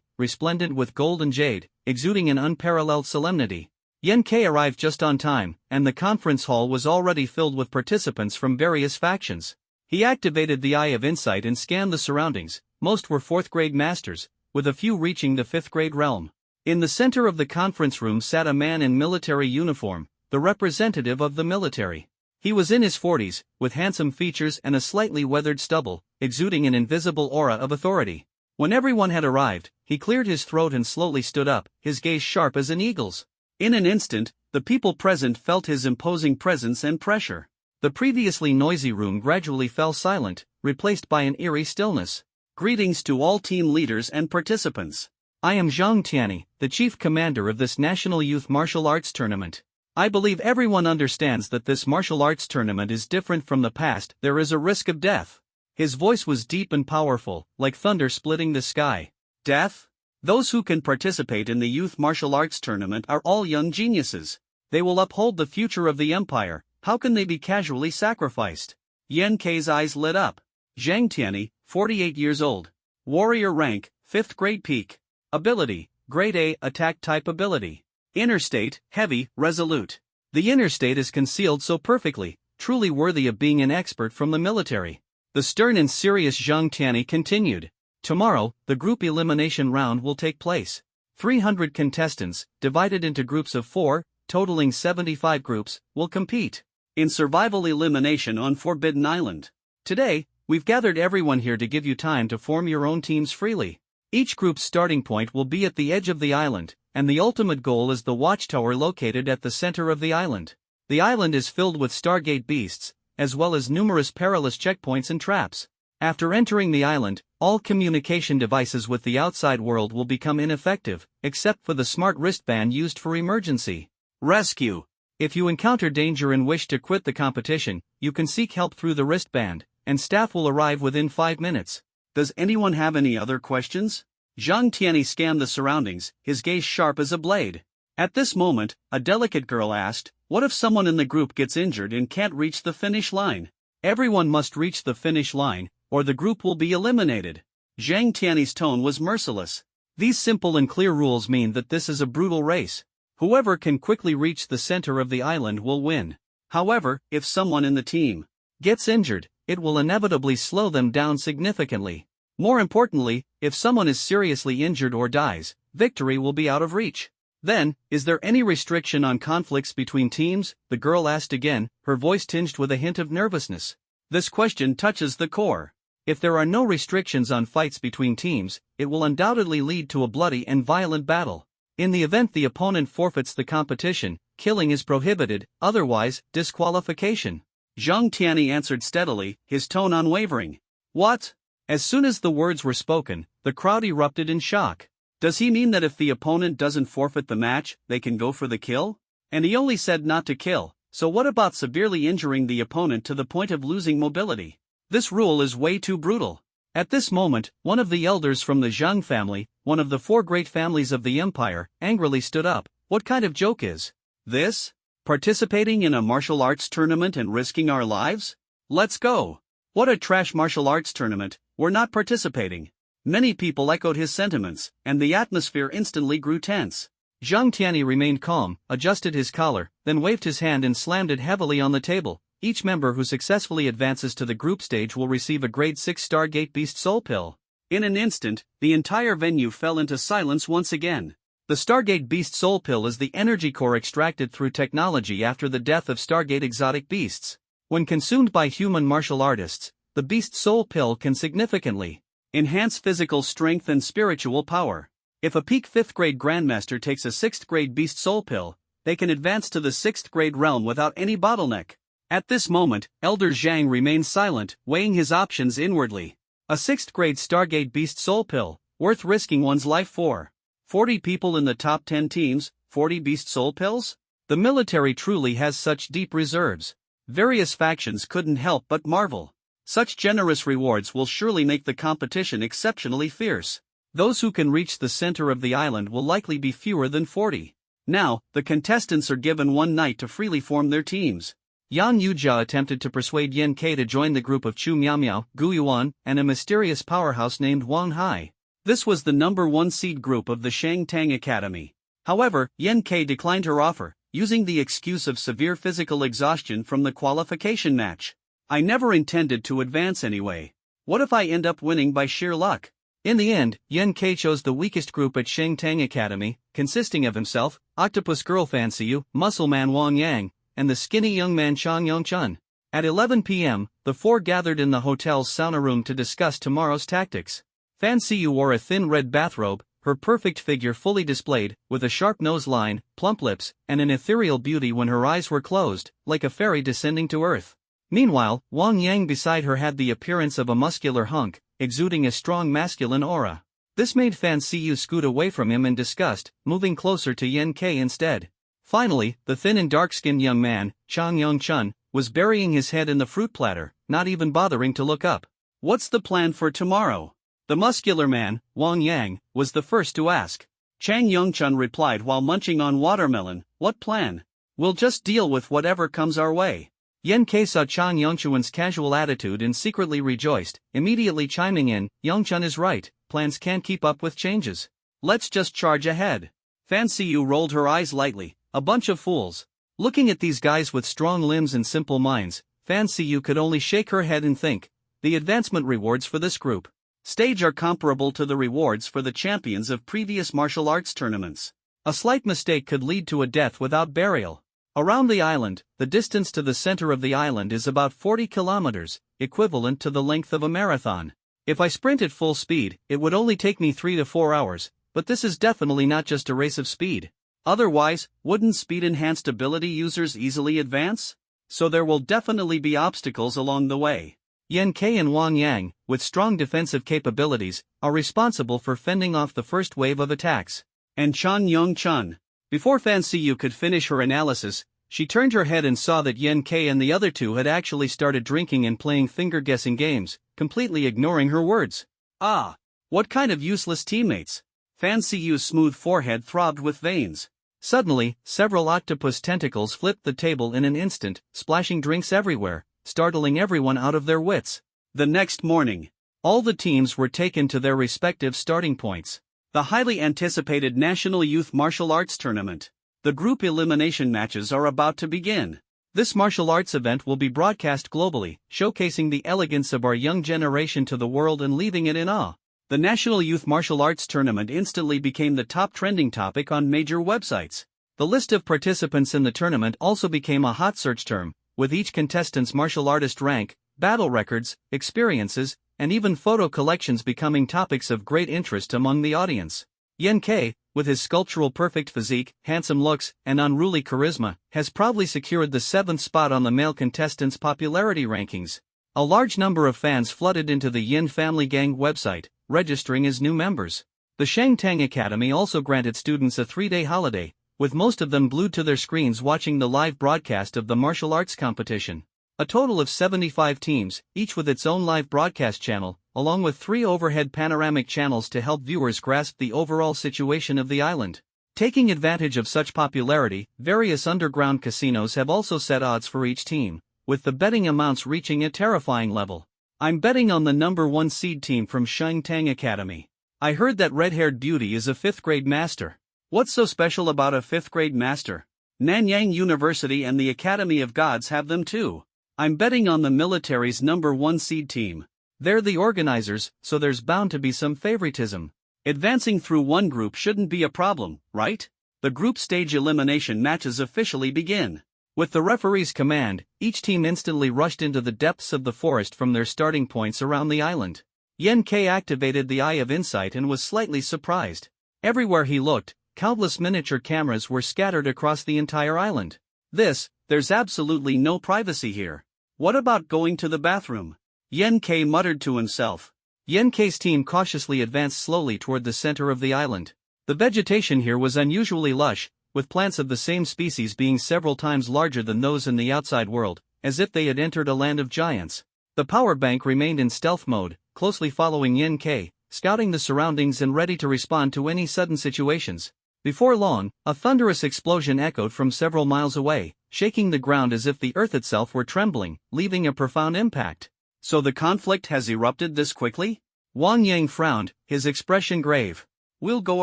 resplendent with gold and jade, exuding an unparalleled solemnity. Yen K arrived just on time, and the conference hall was already filled with participants from various factions. He activated the Eye of Insight and scanned the surroundings. Most were 4th-grade masters, with a few reaching the 5th-grade realm. In the center of the conference room sat a man in military uniform, the representative of the military. He was in his 40s, with handsome features and a slightly weathered stubble, exuding an invisible aura of authority. When everyone had arrived, he cleared his throat and slowly stood up, his gaze sharp as an eagle's. In an instant, the people present felt his imposing presence and pressure. The previously noisy room gradually fell silent, replaced by an eerie stillness. "Greetings to all team leaders and participants. I am Zhang Tianyi, the chief commander of this National Youth Martial Arts Tournament. I believe everyone understands that this martial arts tournament is different from the past. There is a risk of death." His voice was deep and powerful, like thunder splitting the sky. "Death? Those who can participate in the Youth Martial Arts Tournament are all young geniuses. They will uphold the future of the empire. How can they be casually sacrificed?" Yen K's eyes lit up. Zhang Tianyi, 48 years old. Warrior rank, 5th grade peak. Ability, Grade A attack type ability. Inner state, heavy, resolute. The inner state is concealed so perfectly, truly worthy of being an expert from the military. The stern and serious Zhang Tianyi continued. "Tomorrow, the group elimination round will take place. 300 contestants, divided into groups of 4, totaling 75 groups, will compete in survival elimination on Forbidden Island. Today, we've gathered everyone here to give you time to form your own teams freely. Each group's starting point will be at the edge of the island, and the ultimate goal is the watchtower located at the center of the island. The island is filled with Stargate beasts, as well as numerous perilous checkpoints and traps. After entering the island, all communication devices with the outside world will become ineffective, except for the smart wristband used for emergency rescue. If you encounter danger and wish to quit the competition, you can seek help through the wristband, and staff will arrive within 5 minutes. Does anyone have any other questions?" Zhang Tianyi scanned the surroundings, his gaze sharp as a blade. At this moment, a delicate girl asked, "What if someone in the group gets injured and can't reach the finish line?" "Everyone must reach the finish line, or the group will be eliminated." Zhang Tianyi's tone was merciless. "These simple and clear rules mean that this is a brutal race. Whoever can quickly reach the center of the island will win. However, if someone in the team gets injured, it will inevitably slow them down significantly. More importantly, if someone is seriously injured or dies, victory will be out of reach." "Then, is there any restriction on conflicts between teams?" the girl asked again, her voice tinged with a hint of nervousness. This question touches the core. If there are no restrictions on fights between teams, it will undoubtedly lead to a bloody and violent battle. In the event the opponent forfeits the competition, killing is prohibited, otherwise, disqualification. Zhang Tianyi answered steadily, his tone unwavering. "What?" As soon as the words were spoken, the crowd erupted in shock. Does he mean that if the opponent doesn't forfeit the match, they can go for the kill? And he only said not to kill, so what about severely injuring the opponent to the point of losing mobility? This rule is way too brutal. At this moment, one of the elders from the Zhang family, one of the 4 great families of the empire, angrily stood up. "What kind of joke is this? Participating in a martial arts tournament and risking our lives? Let's go. What a trash martial arts tournament, we're not participating." Many people echoed his sentiments, and the atmosphere instantly grew tense. Zhang Tianyi remained calm, adjusted his collar, then waved his hand and slammed it heavily on the table. Each member who successfully advances to the group stage will receive a grade 6 Stargate Beast Soul Pill. In an instant, the entire venue fell into silence once again. The Stargate Beast Soul Pill is the energy core extracted through technology after the death of Stargate exotic beasts. When consumed by human martial artists, the Beast Soul Pill can significantly enhance physical strength and spiritual power. If a peak 5th grade Grandmaster takes a 6th grade Beast Soul Pill, they can advance to the 6th grade realm without any bottleneck. At this moment, Elder Zhang remained silent, weighing his options inwardly. A 6th grade Stargate Beast Soul Pill, worth risking one's life for. 40 people in the top 10 teams, 40 Beast Soul Pills? The military truly has such deep reserves. Various factions couldn't help but marvel. Such generous rewards will surely make the competition exceptionally fierce. Those who can reach the center of the island will likely be fewer than 40. Now, the contestants are given one night to freely form their teams. Yan Yujia attempted to persuade Yen Kai to join the group of Chu Miaomiao, Gu Yuan, and a mysterious powerhouse named Wang Hai. This was the number 1 seed group of the Shang Tang Academy. However, Yen Kai declined her offer, using the excuse of severe physical exhaustion from the qualification match. I never intended to advance anyway. What if I end up winning by sheer luck? In the end, Yen Kai chose the weakest group at Shang Tang Academy, consisting of himself, Octopus Girl Fan Siyu, Muscle Man Wang Yang, and the skinny young man Chang Yongchun. At 11 p.m., the four gathered in the hotel's sauna room to discuss tomorrow's tactics. Fan Siyu wore a thin red bathrobe, her perfect figure fully displayed, with a sharp nose line, plump lips, and an ethereal beauty when her eyes were closed, like a fairy descending to earth. Meanwhile, Wang Yang beside her had the appearance of a muscular hunk, exuding a strong masculine aura. This made Fan Siyu scoot away from him in disgust, moving closer to Yen Kai instead. Finally, the thin and dark-skinned young man, Chang Yongchun, was burying his head in the fruit platter, not even bothering to look up. What's the plan for tomorrow? The muscular man, Wang Yang, was the first to ask. Chang Yongchun replied while munching on watermelon, what plan? We'll just deal with whatever comes our way. Yen Kai saw Chang Yongchun's casual attitude and secretly rejoiced, immediately chiming in, Yongchun is right, plans can't keep up with changes. Let's just charge ahead. Fan Siyu rolled her eyes lightly, a bunch of fools. Looking at these guys with strong limbs and simple minds, Fan Siyu could only shake her head and think, the advancement rewards for this group stage are comparable to the rewards for the champions of previous martial arts tournaments. A slight mistake could lead to a death without burial. Around the island, the distance to the center of the island is about 40 kilometers, equivalent to the length of a marathon. If I sprint at full speed, it would only take me 3 to 4 hours, but this is definitely not just a race of speed. Otherwise, wouldn't speed-enhanced ability users easily advance? So there will definitely be obstacles along the way. Yen Kai and Wang Yang, with strong defensive capabilities, are responsible for fending off the first wave of attacks. And Chang Yongchun. Before Fan Siyu could finish her analysis, she turned her head and saw that Yen Kai and the other two had actually started drinking and playing finger-guessing games, completely ignoring her words. Ah! What kind of useless teammates! Fan Siyu's smooth forehead throbbed with veins. Suddenly, several octopus tentacles flipped the table in an instant, splashing drinks everywhere, startling everyone out of their wits. The next morning, all the teams were taken to their respective starting points. The highly anticipated National Youth Martial Arts Tournament. The group elimination matches are about to begin. This martial arts event will be broadcast globally, showcasing the elegance of our young generation to the world and leaving it in awe. The National Youth Martial Arts Tournament instantly became the top trending topic on major websites. The list of participants in the tournament also became a hot search term, with each contestant's martial artist rank, battle records, experiences, and even photo collections becoming topics of great interest among the audience. Yen Kai, with his sculptural perfect physique, handsome looks, and unruly charisma, has proudly secured the 7th spot on the male contestants' popularity rankings. A large number of fans flooded into the Yin Family Gang website, registering as new members. The Shang Tang Academy also granted students a 3-day holiday, with most of them glued to their screens watching the live broadcast of the martial arts competition. A total of 75 teams, each with its own live broadcast channel, along with 3 overhead panoramic channels to help viewers grasp the overall situation of the island. Taking advantage of such popularity, various underground casinos have also set odds for each team, with the betting amounts reaching a terrifying level. I'm betting on the number 1 seed team from Shang Tang Academy. I heard that red-haired beauty is a 5th grade master. What's so special about a 5th grade master? Nanyang University and the Academy of Gods have them too. I'm betting on the military's #1 seed team. They're the organizers, so there's bound to be some favoritism. Advancing through one group shouldn't be a problem, right? The group stage elimination matches officially begin. With the referee's command, each team instantly rushed into the depths of the forest from their starting points around the island. Yen K activated the Eye of Insight and was slightly surprised. Everywhere he looked, countless miniature cameras were scattered across the entire island. There's absolutely no privacy here. What about going to the bathroom? Yen K muttered to himself. Yen K's team cautiously advanced slowly toward the center of the island. The vegetation here was unusually lush, with plants of the same species being several times larger than those in the outside world, as if they had entered a land of giants. The power bank remained in stealth mode, closely following Yen K, scouting the surroundings and ready to respond to any sudden situations. Before long, a thunderous explosion echoed from several miles away, shaking the ground as if the earth itself were trembling, leaving a profound impact. So the conflict has erupted this quickly? Wang Yang frowned, his expression grave. We'll go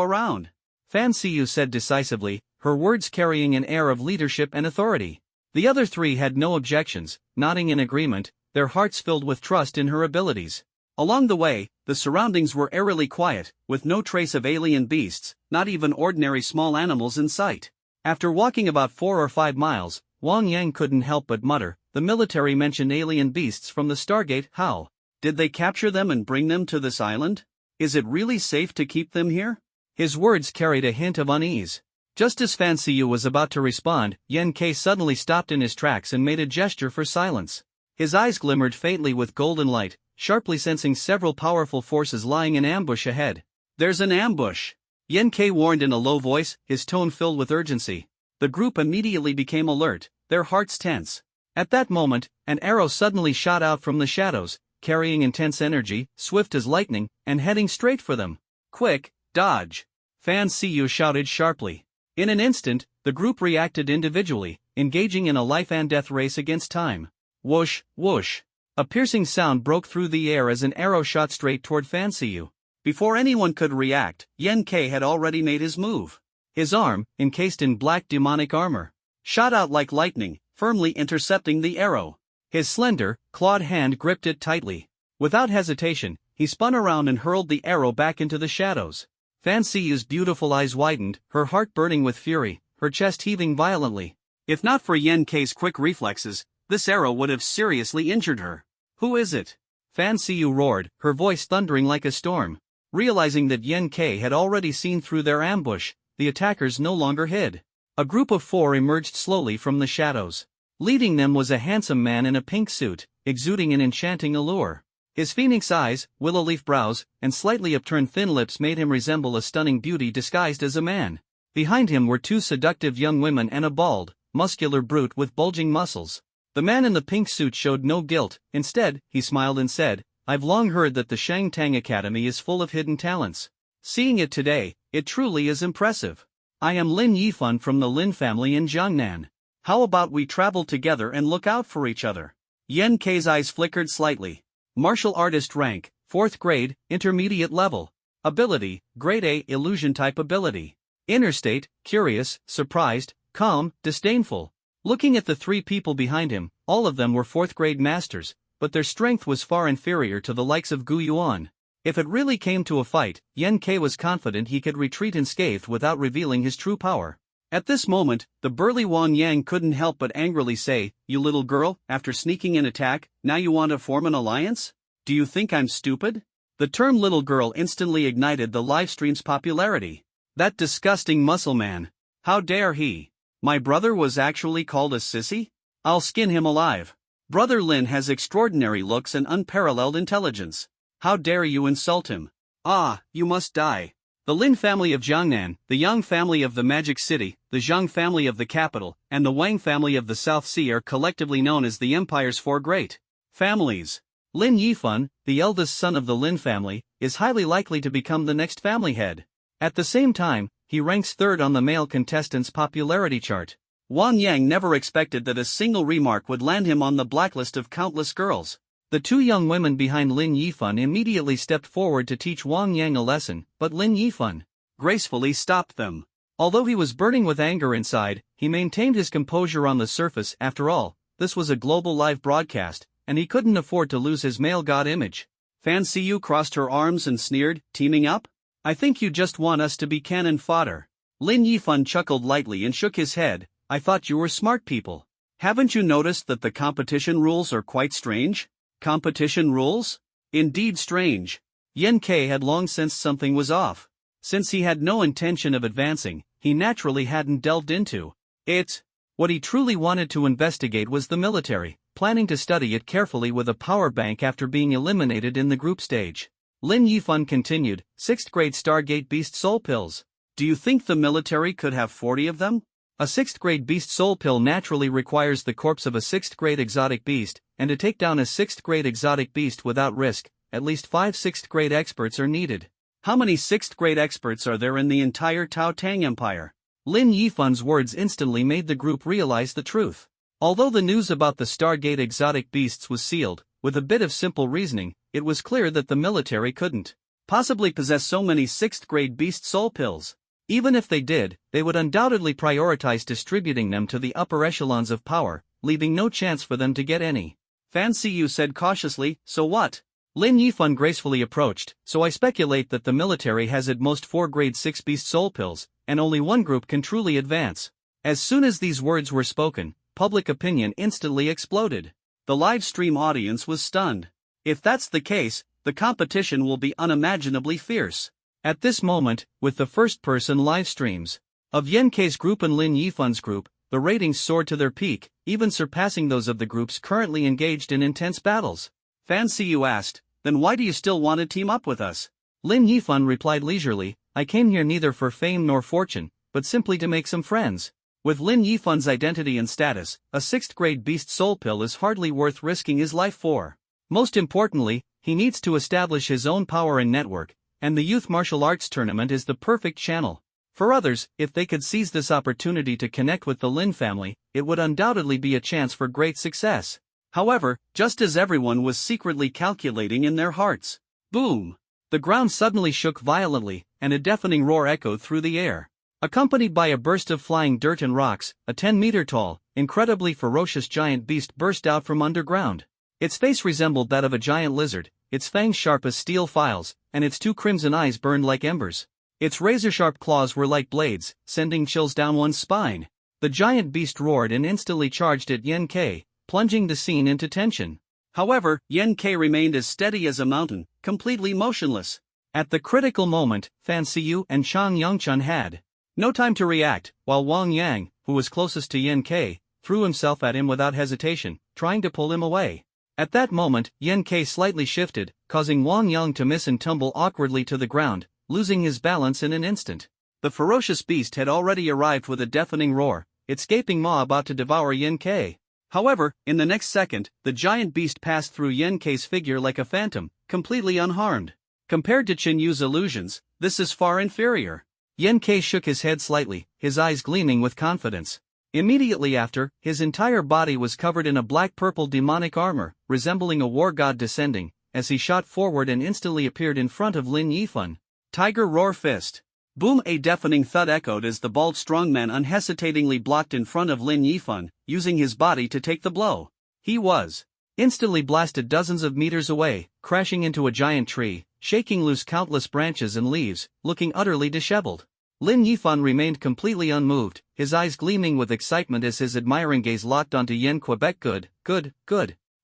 around, Fan Siyu said decisively, her words carrying an air of leadership and authority. The other three had no objections, nodding in agreement, their hearts filled with trust in her abilities. Along the way, the surroundings were eerily quiet, with no trace of alien beasts, not even ordinary small animals in sight. After walking about 4 or 5 miles, Wang Yang couldn't help but mutter, the military mentioned alien beasts from the Stargate. How? Did they capture them and bring them to this island? Is it really safe to keep them here? His words carried a hint of unease. Just as Fan Siyu was about to respond, Yen K suddenly stopped in his tracks and made a gesture for silence. His eyes glimmered faintly with golden light, sharply sensing several powerful forces lying in ambush ahead. There's an ambush, Yen K warned in a low voice, his tone filled with urgency. The group immediately became alert, their hearts tense. At that moment, an arrow suddenly shot out from the shadows, carrying intense energy, swift as lightning, and heading straight for them. Quick, dodge! Fan Siyu shouted sharply. In an instant, the group reacted individually, engaging in a life-and-death race against time. Whoosh, whoosh. A piercing sound broke through the air as an arrow shot straight toward Fan Siyu. Before anyone could react, Yen K had already made his move. His arm, encased in black demonic armor, shot out like lightning, firmly intercepting the arrow. His slender, clawed hand gripped it tightly. Without hesitation, he spun around and hurled the arrow back into the shadows. Fan Siyu's beautiful eyes widened, her heart burning with fury, her chest heaving violently. If not for Yen K's quick reflexes, this arrow would have seriously injured her. Who is it? Fan Siyu roared, her voice thundering like a storm. Realizing that Yen K had already seen through their ambush, the attackers no longer hid. A group of 4 emerged slowly from the shadows. Leading them was a handsome man in a pink suit, exuding an enchanting allure. His phoenix eyes, willow leaf brows, and slightly upturned thin lips made him resemble a stunning beauty disguised as a man. Behind him were 2 seductive young women and a bald, muscular brute with bulging muscles. The man in the pink suit showed no guilt. Instead, he smiled and said, I've long heard that the Shangtang Academy is full of hidden talents. Seeing it today, it truly is impressive. I am Lin Yifan from the Lin family in Jiangnan. How about we travel together and look out for each other? Yen K's eyes flickered slightly. Martial artist rank, 4th grade, intermediate level. Ability, grade A, illusion type ability. Inner state, curious, surprised, calm, disdainful. Looking at the 3 people behind him, all of them were 4th grade masters, but their strength was far inferior to the likes of Gu Yuan. If it really came to a fight, Yen K was confident he could retreat unscathed without revealing his true power. At this moment, the burly Wang Yang couldn't help but angrily say, You little girl, after sneaking an attack, now you want to form an alliance? Do you think I'm stupid? The term little girl instantly ignited the livestream's popularity. That disgusting muscle man. How dare he? My brother was actually called a sissy? I'll skin him alive. Brother Lin has extraordinary looks and unparalleled intelligence. How dare you insult him? Ah, you must die. The Lin family of Jiangnan, the Yang family of the Magic City, the Zhang family of the capital, and the Wang family of the South Sea are collectively known as the Empire's 4 great families. Lin Yifan, the eldest son of the Lin family, is highly likely to become the next family head. At the same time, he ranks 3rd on the male contestants' popularity chart. Wang Yang never expected that a single remark would land him on the blacklist of countless girls. The 2 young women behind Lin Yifan immediately stepped forward to teach Wang Yang a lesson, but Lin Yifan gracefully stopped them. Although he was burning with anger inside, he maintained his composure on the surface. After all, this was a global live broadcast, and he couldn't afford to lose his male god image. Fan Siyu crossed her arms and sneered, teaming up? I think you just want us to be cannon fodder. Lin Yifan chuckled lightly and shook his head. I thought you were smart people. Haven't you noticed that the competition rules are quite strange? Competition rules? Indeed strange. Yen Ke had long sensed something was off. Since he had no intention of advancing, he naturally hadn't delved into it. What he truly wanted to investigate was the military, planning to study it carefully with a power bank after being eliminated in the group stage. Lin Yifan continued, 6th grade Stargate Beast Soul Pills. Do you think the military could have 40 of them? A 6th grade Beast Soul Pill naturally requires the corpse of a 6th grade exotic beast, and to take down a 6th grade exotic beast without risk, at least 5 6th grade experts are needed. How many 6th grade experts are there in the entire Tao Tang Empire? Lin Yifan's words instantly made the group realize the truth. Although the news about the Stargate exotic beasts was sealed, with a bit of simple reasoning, it was clear that the military couldn't possibly possess so many 6th grade Beast Soul Pills. Even if they did, they would undoubtedly prioritize distributing them to the upper echelons of power, leaving no chance for them to get any. Fan Siyu said cautiously, so what? Lin Yifan gracefully approached, so I speculate that the military has at most 4 grade 6 Beast Soul Pills, and only one group can truly advance. As soon as these words were spoken, public opinion instantly exploded. The live stream audience was stunned. If that's the case, the competition will be unimaginably fierce. At this moment, with the first-person live streams of Yen Ke's group and Lin Yifan's group, the ratings soared to their peak, even surpassing those of the groups currently engaged in intense battles. Fan Siyu asked, then why do you still want to team up with us? Lin Yifan replied leisurely, I came here neither for fame nor fortune, but simply to make some friends. With Lin Yifan's identity and status, a 6th grade Beast Soul Pill is hardly worth risking his life for. Most importantly, he needs to establish his own power and network, and the Youth Martial Arts Tournament is the perfect channel. For others, if they could seize this opportunity to connect with the Lin family, it would undoubtedly be a chance for great success. However, just as everyone was secretly calculating in their hearts, boom! The ground suddenly shook violently, and a deafening roar echoed through the air. Accompanied by a burst of flying dirt and rocks, a 10-meter-tall, incredibly ferocious giant beast burst out from underground. Its face resembled that of a giant lizard, its fangs sharp as steel files, and its 2 crimson eyes burned like embers. Its razor-sharp claws were like blades, sending chills down one's spine. The giant beast roared and instantly charged at Yen Ke, plunging the scene into tension. However, Yen Ke remained as steady as a mountain, completely motionless. At the critical moment, Fan Siyu and Chang Yongchun had no time to react, while Wang Yang, who was closest to Yen Ke, threw himself at him without hesitation, trying to pull him away. At that moment, Yen Ke slightly shifted, causing Wang Yang to miss and tumble awkwardly to the ground, losing his balance in an instant. The ferocious beast had already arrived with a deafening roar, its gaping maw about to devour Yen Ke. However, in the next second, the giant beast passed through Yen Ke's figure like a phantom, completely unharmed. Compared to Qin Yu's illusions, this is far inferior. Yen Ke shook his head slightly, his eyes gleaming with confidence. Immediately after, his entire body was covered in a black-purple demonic armor, resembling a war god descending, as he shot forward and instantly appeared in front of Lin Yifan. Tiger Roar Fist. Boom! A deafening thud echoed as the bald strongman unhesitatingly blocked in front of Lin Yifan, using his body to take the blow. He was instantly blasted dozens of meters away, crashing into a giant tree, shaking loose countless branches and leaves, looking utterly disheveled. Lin Yifan remained completely unmoved, his eyes gleaming with excitement as his admiring gaze locked onto Yen Quebec. Good.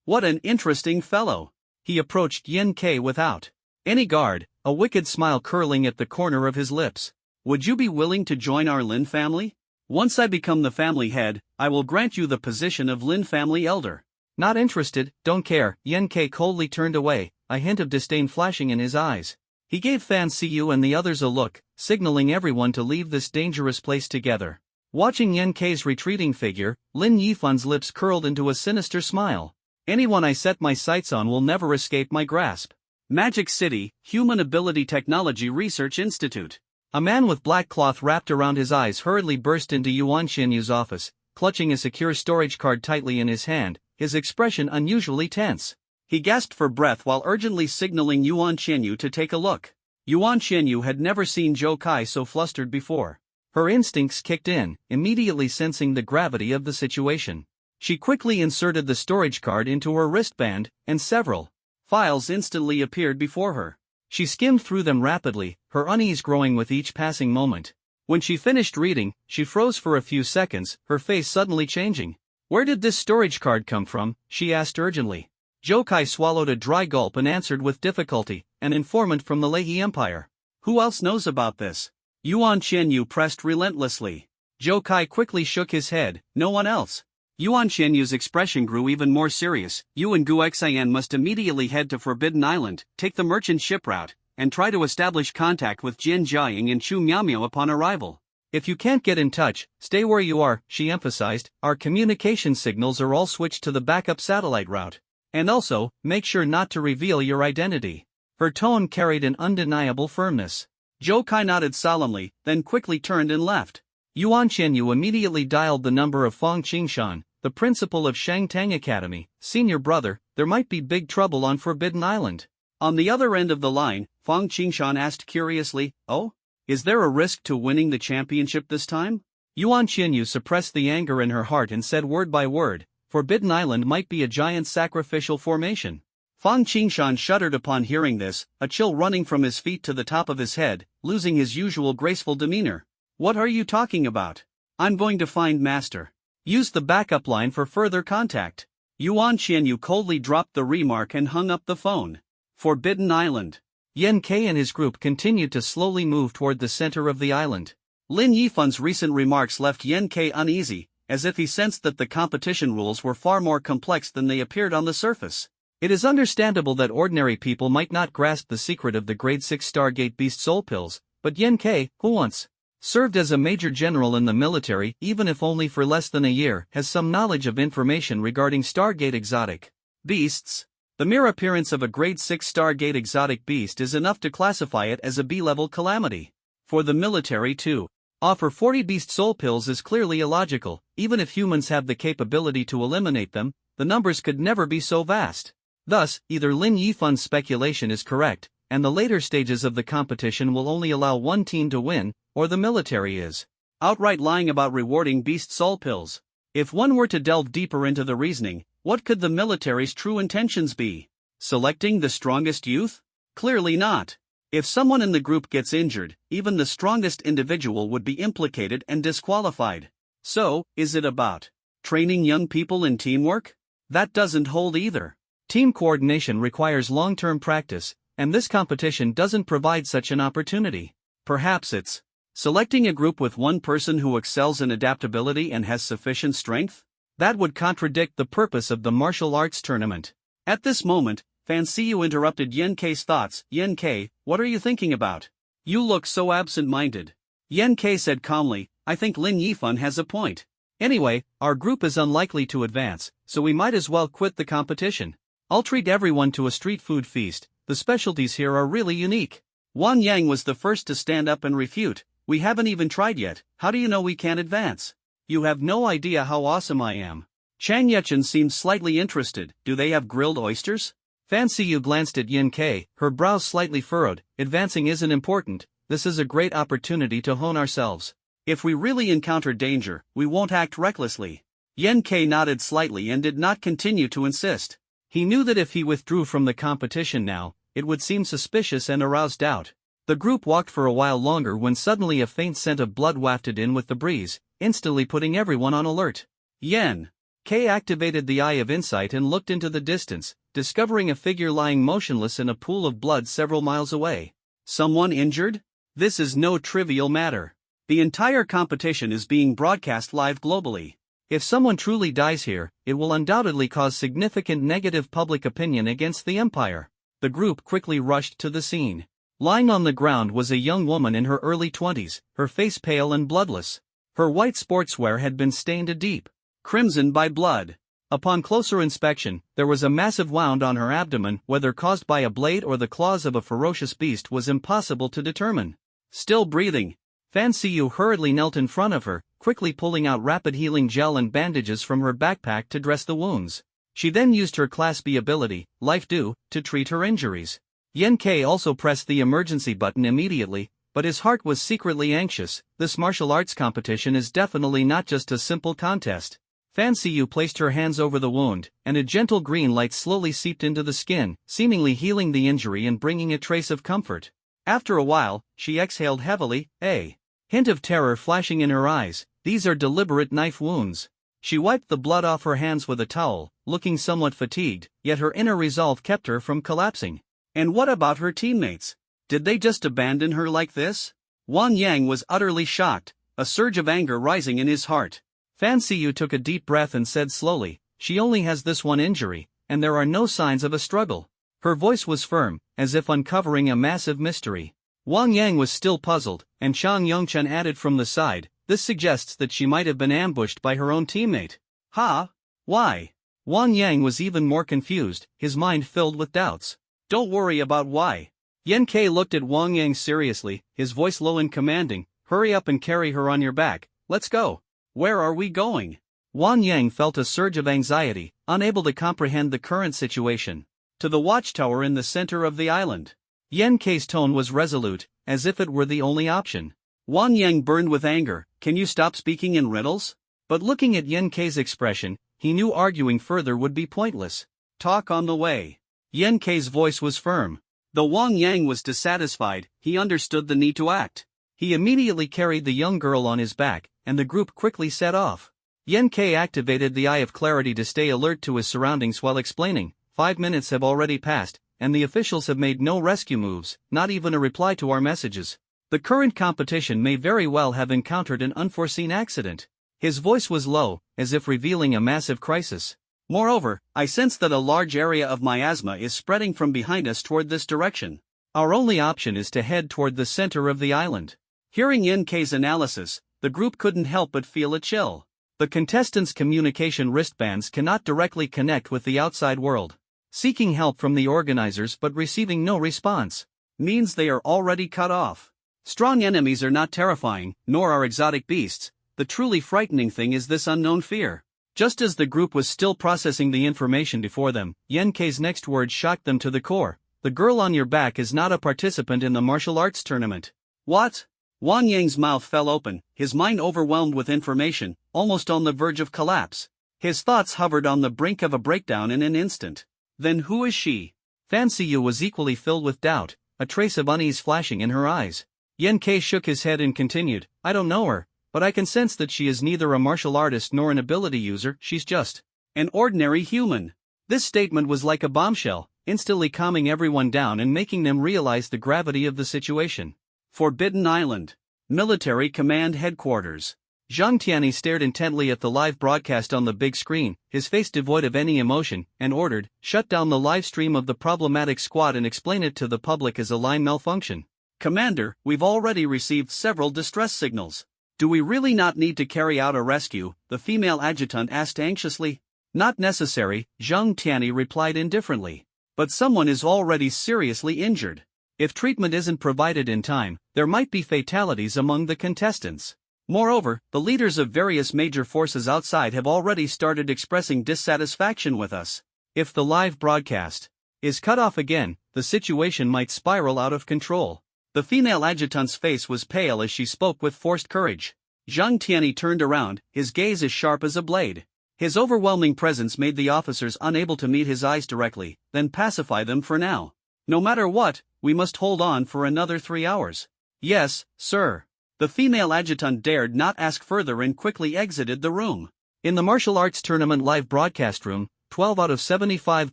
What an interesting fellow. He approached Yen Ke without any guard, a wicked smile curling at the corner of his lips. Would you be willing to join our Lin family? Once I become the family head, I will grant you the position of Lin family elder. Not interested, don't care. Yen Ke coldly turned away, a hint of disdain flashing in his eyes. He gave Fan Siyu and the others a look, signaling everyone to leave this dangerous place together. Watching Yen Ke's retreating figure, Lin Yifan's lips curled into a sinister smile. Anyone I set my sights on will never escape my grasp. Magic City, Human Ability Technology Research Institute. A man with black cloth wrapped around his eyes hurriedly burst into Yuan Xianyu's office, clutching a secure storage card tightly in his hand, his expression unusually tense. He gasped for breath while urgently signaling Yuan Xianyu to take a look. Yuan Xianyu had never seen Zhou Kai so flustered before. Her instincts kicked in, immediately sensing the gravity of the situation. She quickly inserted the storage card into her wristband, and several files instantly appeared before her. She skimmed through them rapidly, her unease growing with each passing moment. When she finished reading, she froze for a few seconds, her face suddenly changing. "Where did this storage card come from?" she asked urgently. Jokai swallowed a dry gulp and answered with difficulty, "An informant from the Leahy Empire." "Who else knows about this?" Yuan Qianyu pressed relentlessly. Jokai quickly shook his head, "No one else." Yuan Qianyu's expression grew even more serious. "You and Gu Xian must immediately head to Forbidden Island, take the merchant ship route, and try to establish contact with Jin Jiaying and Chu Miaomiao upon arrival. If you can't get in touch, stay where you are," she emphasized. "Our communication signals are all switched to the backup satellite route. And also, make sure not to reveal your identity." Her tone carried an undeniable firmness. Jokai nodded solemnly, then quickly turned and left. Yuan Qianyu immediately dialed the number of Fang Qingshan, the principal of Shangtang Academy. "Senior brother, there might be big trouble on Forbidden Island." On the other end of the line, Fang Qingshan asked curiously, "Oh? Is there a risk to winning the championship this time?" Yuan Qianyu suppressed the anger in her heart and said word by word, "Forbidden Island might be a giant sacrificial formation." Fang Qingshan shuddered upon hearing this, a chill running from his feet to the top of his head, losing his usual graceful demeanor. "What are you talking about? I'm going to find Master. Use the backup line for further contact." Yuan Qianyu coldly dropped the remark and hung up the phone. Forbidden Island. Yan Ke and his group continued to slowly move toward the center of the island. Lin Yifan's recent remarks left Yan Ke uneasy, as if he sensed that the competition rules were far more complex than they appeared on the surface. It is understandable that ordinary people might not grasp the secret of the grade 6 Stargate Beast Soul Pills, but Yan Ke, who once served as a major general in the military, even if only for less than a year, has some knowledge of information regarding Stargate exotic beasts. The mere appearance of a grade 6 Stargate exotic beast is enough to classify it as a B-level calamity. For the military to offer 40 beast soul pills is clearly illogical. Even if humans have the capability to eliminate them, the numbers could never be so vast. Thus, either Lin Yifan's speculation is correct, and the later stages of the competition will only allow one team to win, or the military is outright lying about rewarding beast soul pills. If one were to delve deeper into the reasoning, what could the military's true intentions be? Selecting the strongest youth? Clearly not. If someone in the group gets injured, even the strongest individual would be implicated and disqualified. So, is it about training young people in teamwork? That doesn't hold either. Team coordination requires long-term practice, and this competition doesn't provide such an opportunity. Perhaps it's selecting a group with one person who excels in adaptability and has sufficient strength? That would contradict the purpose of the martial arts tournament. At this moment, Fan Siyu interrupted Yan Ke's thoughts. "Yan Ke, what are you thinking about? You look so absent-minded." Yan Ke said calmly, "I think Lin Yifan has a point. Anyway, our group is unlikely to advance, so we might as well quit the competition. I'll treat everyone to a street food feast. The specialties here are really unique." Wang Yang was the first to stand up and refute. "We haven't even tried yet. How do you know we can't advance? You have no idea how awesome I am." Chang Yechen seemed slightly interested. "Do they have grilled oysters?" Fan Siyu glanced at Yan Ke, her brows slightly furrowed. "Advancing isn't important, this is a great opportunity to hone ourselves. If we really encounter danger, we won't act recklessly." Yan Ke nodded slightly and did not continue to insist. He knew that if he withdrew from the competition now, it would seem suspicious and arouse doubt. The group walked for a while longer when suddenly a faint scent of blood wafted in with the breeze, instantly putting everyone on alert. Yan Ke activated the Eye of Insight and looked into the distance, discovering a figure lying motionless in a pool of blood several miles away. Someone injured? This is no trivial matter. The entire competition is being broadcast live globally. If someone truly dies here, it will undoubtedly cause significant negative public opinion against the Empire. The group quickly rushed to the scene. Lying on the ground was a young woman in her early 20s, her face pale and bloodless. Her white sportswear had been stained a deep crimson by blood. Upon closer inspection, there was a massive wound on her abdomen. Whether caused by a blade or the claws of a ferocious beast was impossible to determine. Still breathing, Fan Siyu hurriedly knelt in front of her, quickly pulling out rapid healing gel and bandages from her backpack to dress the wounds. She then used her Class B ability, Life Dew, to treat her injuries. Yan Ke also pressed the emergency button immediately, but his heart was secretly anxious. This martial arts competition is definitely not just a simple contest. Fan Siyu placed her hands over the wound, and a gentle green light slowly seeped into the skin, seemingly healing the injury and bringing a trace of comfort. After a while, she exhaled heavily, a hint of terror flashing in her eyes. These are deliberate knife wounds. She wiped the blood off her hands with a towel, looking somewhat fatigued, yet her inner resolve kept her from collapsing. And what about her teammates? Did they just abandon her like this? Wang Yang was utterly shocked, a surge of anger rising in his heart. Fan Siyu took a deep breath and said slowly, "She only has this one injury, and there are no signs of a struggle." Her voice was firm, as if uncovering a massive mystery. Wang Yang was still puzzled, and Chang Yongchen added from the side, "This suggests that she might have been ambushed by her own teammate." "Ha? Why?" Wang Yang was even more confused, his mind filled with doubts. "Don't worry about why." Yen Kai looked at Wang Yang seriously, his voice low and commanding, "Hurry up and carry her on your back, let's go." "Where are we going?" Wang Yang felt a surge of anxiety, unable to comprehend the current situation. "To the watchtower in the center of the island." Yen Kai's tone was resolute, as if it were the only option. Wang Yang burned with anger. "Can you stop speaking in riddles?" But looking at Yen Kai's expression, he knew arguing further would be pointless. "Talk on the way." Yen Kai's voice was firm. Though Wang Yang was dissatisfied, he understood the need to act. He immediately carried the young girl on his back, and the group quickly set off. Yen Kai activated the Eye of Clarity to stay alert to his surroundings while explaining, 5 minutes have already passed, and the officials have made no rescue moves, not even a reply to our messages. The current competition may very well have encountered an unforeseen accident. His voice was low, as if revealing a massive crisis. Moreover, I sense that a large area of miasma is spreading from behind us toward this direction. Our only option is to head toward the center of the island. Hearing Yen Kai's analysis, the group couldn't help but feel a chill. The contestants' communication wristbands cannot directly connect with the outside world. Seeking help from the organizers but receiving no response means they are already cut off. Strong enemies are not terrifying, nor are exotic beasts. The truly frightening thing is this unknown fear. Just as the group was still processing the information before them, Yen Kai's next words shocked them to the core. "The girl on your back is not a participant in the martial arts tournament." "What?" Wang Yang's mouth fell open, his mind overwhelmed with information, almost on the verge of collapse. His thoughts hovered on the brink of a breakdown in an instant. "Then who is she?" Fan Siyu was equally filled with doubt, a trace of unease flashing in her eyes. Yen Kai shook his head and continued, "I don't know her, but I can sense that she is neither a martial artist nor an ability user, she's just an ordinary human." This statement was like a bombshell, instantly calming everyone down and making them realize the gravity of the situation. Forbidden Island. Military Command Headquarters. Zhang Tianyi stared intently at the live broadcast on the big screen, his face devoid of any emotion, and ordered, "Shut down the live stream of the problematic squad and explain it to the public as a line malfunction." "Commander, we've already received several distress signals. Do we really not need to carry out a rescue?" the female adjutant asked anxiously. "Not necessary," Zhang Tianyi replied indifferently. "But someone is already seriously injured. If treatment isn't provided in time, there might be fatalities among the contestants. Moreover, the leaders of various major forces outside have already started expressing dissatisfaction with us. If the live broadcast is cut off again, the situation might spiral out of control." The female adjutant's face was pale as she spoke with forced courage. Zhang Tianyi turned around, his gaze as sharp as a blade. His overwhelming presence made the officers unable to meet his eyes directly, then pacify them for now. "No matter what, we must hold on for another 3 hours." "Yes, sir." The female adjutant dared not ask further and quickly exited the room. In the martial arts tournament live broadcast room, 12 out of 75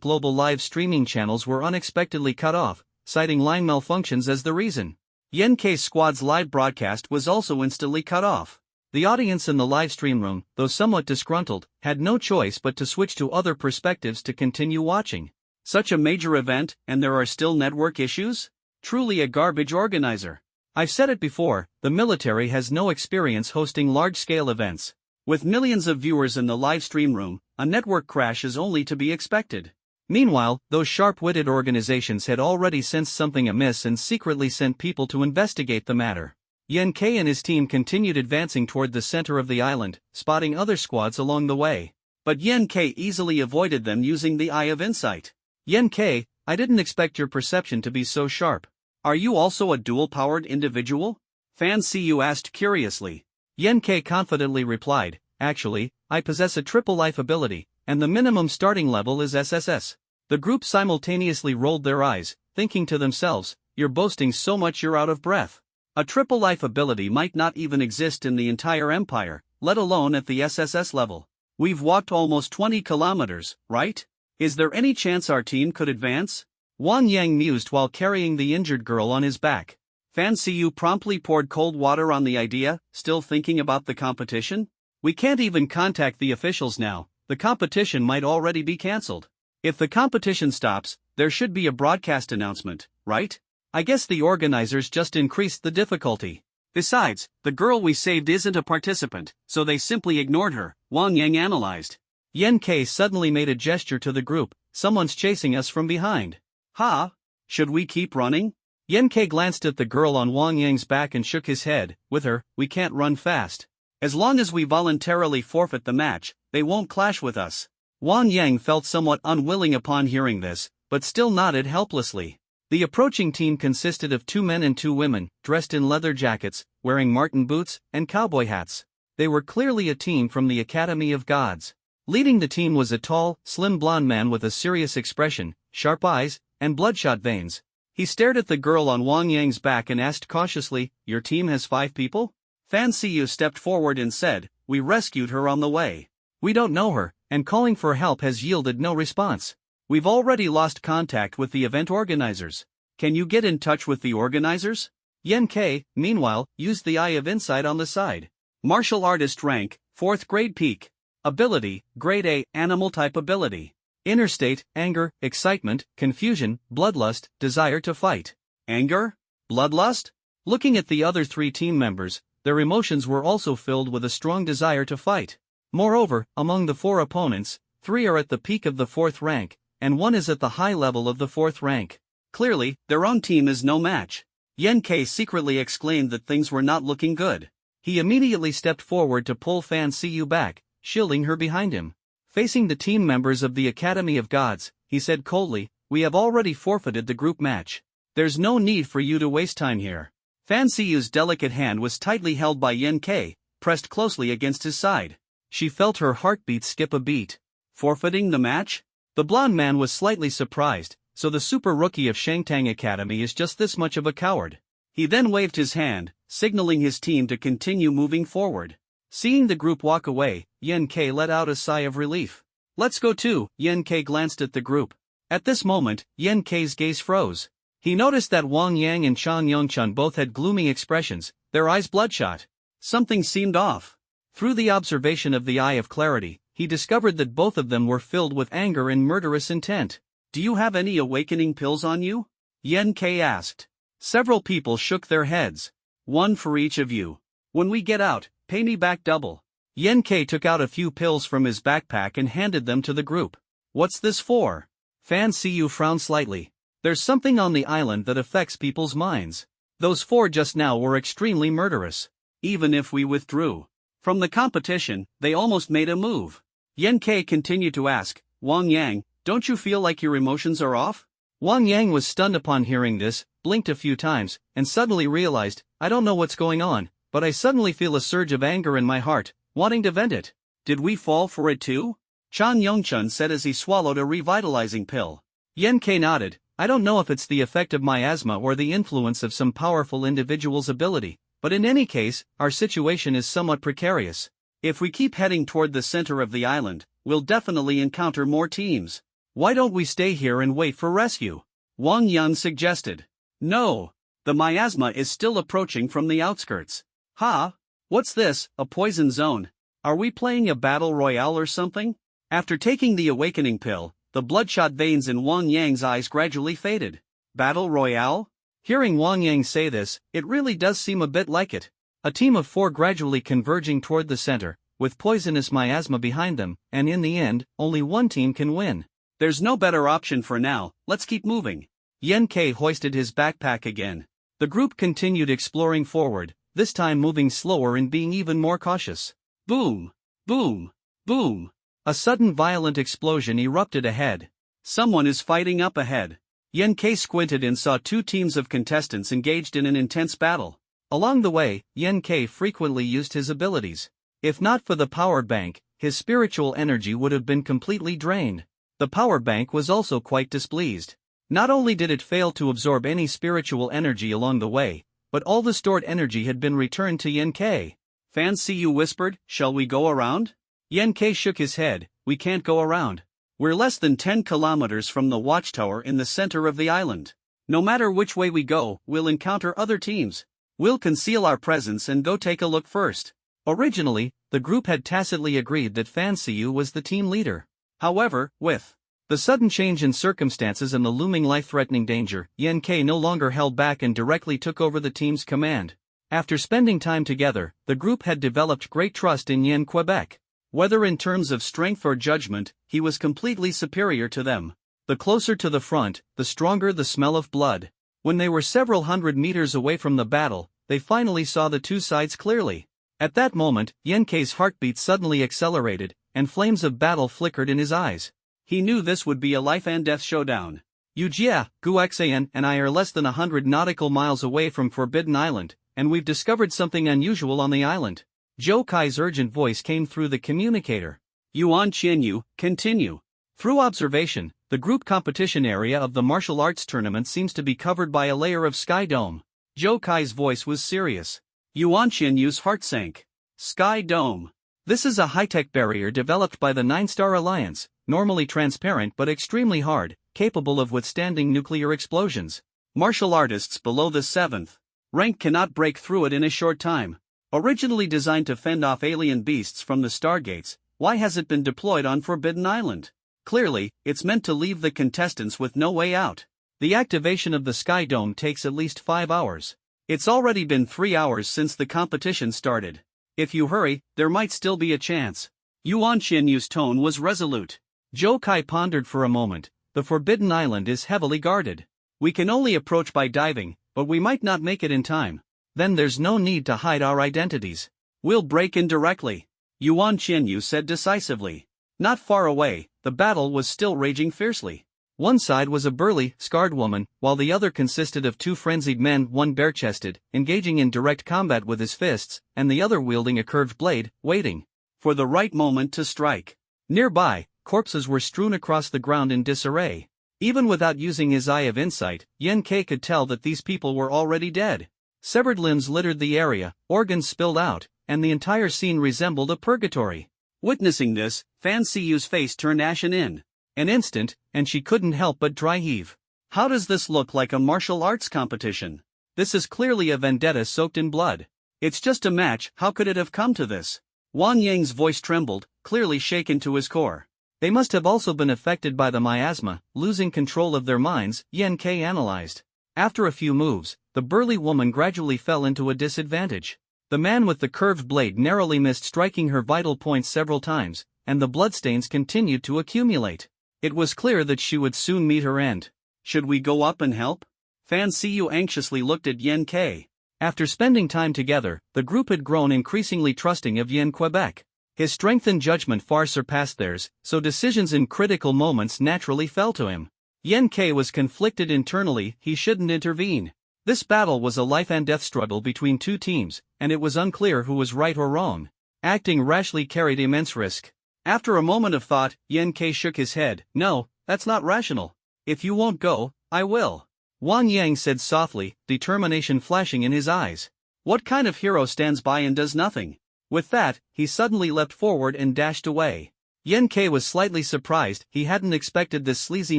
global live streaming channels were unexpectedly cut off, citing line malfunctions as the reason. Yen Kai's squad's live broadcast was also instantly cut off. The audience in the live stream room, though somewhat disgruntled, had no choice but to switch to other perspectives to continue watching. Such a major event, and there are still network issues? Truly a garbage organizer. I've said it before, the military has no experience hosting large-scale events. With millions of viewers in the live stream room, a network crash is only to be expected. Meanwhile, those sharp-witted organizations had already sensed something amiss and secretly sent people to investigate the matter. Yen Kai and his team continued advancing toward the center of the island, spotting other squads along the way. But Yen Kai easily avoided them using the Eye of Insight. "Yen Kai, I didn't expect your perception to be so sharp. Are you also a dual-powered individual? Fan Siyu asked curiously. Yen-K confidently replied, actually, I possess a triple life ability, and the minimum starting level is SSS. The group simultaneously rolled their eyes, thinking to themselves, you're boasting so much you're out of breath. A triple life ability might not even exist in the entire empire, let alone at the SSS level. We've walked almost 20 kilometers, right? Is there any chance our team could advance? Wang Yang mused while carrying the injured girl on his back. Fan Siyu promptly poured cold water on the idea, still thinking about the competition. We can't even contact the officials now, the competition might already be cancelled. If the competition stops, there should be a broadcast announcement, right? I guess the organizers just increased the difficulty. Besides, the girl we saved isn't a participant, so they simply ignored her, Wang Yang analyzed. Yen-K suddenly made a gesture to the group, someone's chasing us from behind. Ha! Should we keep running? Yen-K glanced at the girl on Wang Yang's back and shook his head, with her, we can't run fast. As long as we voluntarily forfeit the match, they won't clash with us. Wang Yang felt somewhat unwilling upon hearing this, but still nodded helplessly. The approaching team consisted of 2 men and 2 women, dressed in leather jackets, wearing marten boots, and cowboy hats. They were clearly a team from the Academy of Gods. Leading the team was a tall, slim blonde man with a serious expression, sharp eyes, and bloodshot veins. He stared at the girl on Wang Yang's back and asked cautiously, your team has 5 people? Fan Siyu stepped forward and said, we rescued her on the way. We don't know her, and calling for help has yielded no response. We've already lost contact with the event organizers. Can you get in touch with the organizers? Yen-K, meanwhile, used the Eye of Insight on the side. Martial Artist rank, 4th grade peak. Ability, Grade A, Animal type ability. Inner state, anger, excitement, confusion, bloodlust, desire to fight. Anger? Bloodlust? Looking at the other 3 team members, their emotions were also filled with a strong desire to fight. Moreover, among the 4 opponents, 3 are at the peak of the 4th rank, and 1 is at the high level of the 4th rank. Clearly, their own team is no match. Yen-K secretly exclaimed that things were not looking good. He immediately stepped forward to pull Fan Siyu back, shielding her behind him. Facing the team members of the Academy of Gods, he said coldly, we have already forfeited the group match. There's no need for you to waste time here. Fan Siyu's delicate hand was tightly held by Yen-K, pressed closely against his side. She felt her heartbeat skip a beat. Forfeiting the match? The blonde man was slightly surprised, so the super rookie of Shangtang Academy is just this much of a coward. He then waved his hand, signaling his team to continue moving forward. Seeing the group walk away, Yen-K let out a sigh of relief. Let's go too, Yen-K glanced at the group. At this moment, Yen-K's gaze froze. He noticed that Wang Yang and Chang Yongchun both had gloomy expressions, their eyes bloodshot. Something seemed off. Through the observation of the Eye of Clarity, he discovered that both of them were filled with anger and murderous intent. Do you have any awakening pills on you? Yen-K asked. Several people shook their heads. 1 for each of you. When we get out, pay me back double. Yen-K took out a few pills from his backpack and handed them to the group. What's this for? Fan Siyu frowned slightly. There's something on the island that affects people's minds. Those 4 just now were extremely murderous. Even if we withdrew from the competition, they almost made a move. Yen-K continued to ask, Wang Yang, don't you feel like your emotions are off? Wang Yang was stunned upon hearing this, blinked a few times, and suddenly realized, I don't know what's going on, but I suddenly feel a surge of anger in my heart, wanting to vent it. Did we fall for it too? Chang Yongchun said as he swallowed a revitalizing pill. Yen-K nodded, I don't know if it's the effect of miasma or the influence of some powerful individual's ability, but in any case, our situation is somewhat precarious. If we keep heading toward the center of the island, we'll definitely encounter more teams. Why don't we stay here and wait for rescue? Wang Yan suggested. No. The miasma is still approaching from the outskirts. Ha! What's this, a poison zone? Are we playing a battle royale or something? After taking the awakening pill, the bloodshot veins in Wang Yang's eyes gradually faded. Battle royale? Hearing Wang Yang say this, it really does seem a bit like it. A team of 4 gradually converging toward the center, with poisonous miasma behind them, and in the end, only 1 team can win. There's no better option for now, let's keep moving. Yen-K hoisted his backpack again. The group continued exploring forward, this time moving slower and being even more cautious. Boom! Boom! Boom! A sudden violent explosion erupted ahead. Someone is fighting up ahead. Yen K squinted and saw two teams of contestants engaged in an intense battle. Along the way, Yen K frequently used his abilities. If not for the power bank, his spiritual energy would have been completely drained. The power bank was also quite displeased. Not only did it fail to absorb any spiritual energy along the way, but all the stored energy had been returned to Yen K. Fan Siyu whispered, "Shall we go around?" Yen K shook his head, "We can't go around. We're less than 10 kilometers from the watchtower in the center of the island. No matter which way we go, we'll encounter other teams. We'll conceal our presence and go take a look first." Originally, the group had tacitly agreed that Fan Siyu was the team leader. However, with the sudden change in circumstances and the looming life-threatening danger, Yen K no longer held back and directly took over the team's command. After spending time together, the group had developed great trust in Yen Quebec. Whether in terms of strength or judgment, he was completely superior to them. The closer to the front, the stronger the smell of blood. When they were several hundred meters away from the battle, they finally saw the two sides clearly. At that moment, Yen K's heartbeat suddenly accelerated, and flames of battle flickered in his eyes. He knew this would be a life-and-death showdown. Yujia, Guaxayan and I are less than 100 nautical miles away from Forbidden Island, and we've discovered something unusual on the island. Zhou Kai's urgent voice came through the communicator. Yuan Qianyu, continue. Through observation, the group competition area of the martial arts tournament seems to be covered by a layer of sky dome. Zhou Kai's voice was serious. Yuan Qianyu's heart sank. Sky dome. This is a high-tech barrier developed by the Nine-Star Alliance, normally transparent but extremely hard, capable of withstanding nuclear explosions. Martial artists below the 7th rank cannot break through it in a short time. Originally designed to fend off alien beasts from the stargates, why has it been deployed on Forbidden Island? Clearly, it's meant to leave the contestants with no way out. The activation of the Sky Dome takes at least 5 hours. It's already been 3 hours since the competition started. If you hurry, there might still be a chance. Yuan Qianyu's tone was resolute. Zhou Kai pondered for a moment. The Forbidden Island is heavily guarded. We can only approach by diving, but we might not make it in time. Then there's no need to hide our identities. We'll break in directly, Yuan Qianyu said decisively. Not far away, the battle was still raging fiercely. One side was a burly, scarred woman, while the other consisted of two frenzied men, one bare-chested, engaging in direct combat with his fists, and the other wielding a curved blade, waiting for the right moment to strike. Nearby, corpses were strewn across the ground in disarray. Even without using his eye of insight, Yen K could tell that these people were already dead. Severed limbs littered the area, organs spilled out, and the entire scene resembled a purgatory. Witnessing this, Fan Siyu's face turned ashen in an instant, and she couldn't help but dry heave. How does this look like a martial arts competition? This is clearly a vendetta soaked in blood. It's just a match, how could it have come to this? Wang Yang's voice trembled, clearly shaken to his core. They must have also been affected by the miasma, losing control of their minds, Yen K analyzed. After a few moves, the burly woman gradually fell into a disadvantage. The man with the curved blade narrowly missed striking her vital points several times, and the bloodstains continued to accumulate. It was clear that she would soon meet her end. Should we go up and help? Fan Siyu anxiously looked at Yen K. After spending time together, the group had grown increasingly trusting of Yen Quebec. His strength and judgment far surpassed theirs, so decisions in critical moments naturally fell to him. Yen K was conflicted internally, he shouldn't intervene. This battle was a life-and-death struggle between two teams, and it was unclear who was right or wrong. Acting rashly carried immense risk. After a moment of thought, Yen K shook his head. No, that's not rational. If you won't go, I will. Wang Yang said softly, determination flashing in his eyes. What kind of hero stands by and does nothing? With that, he suddenly leapt forward and dashed away. Yen K was slightly surprised, he hadn't expected this sleazy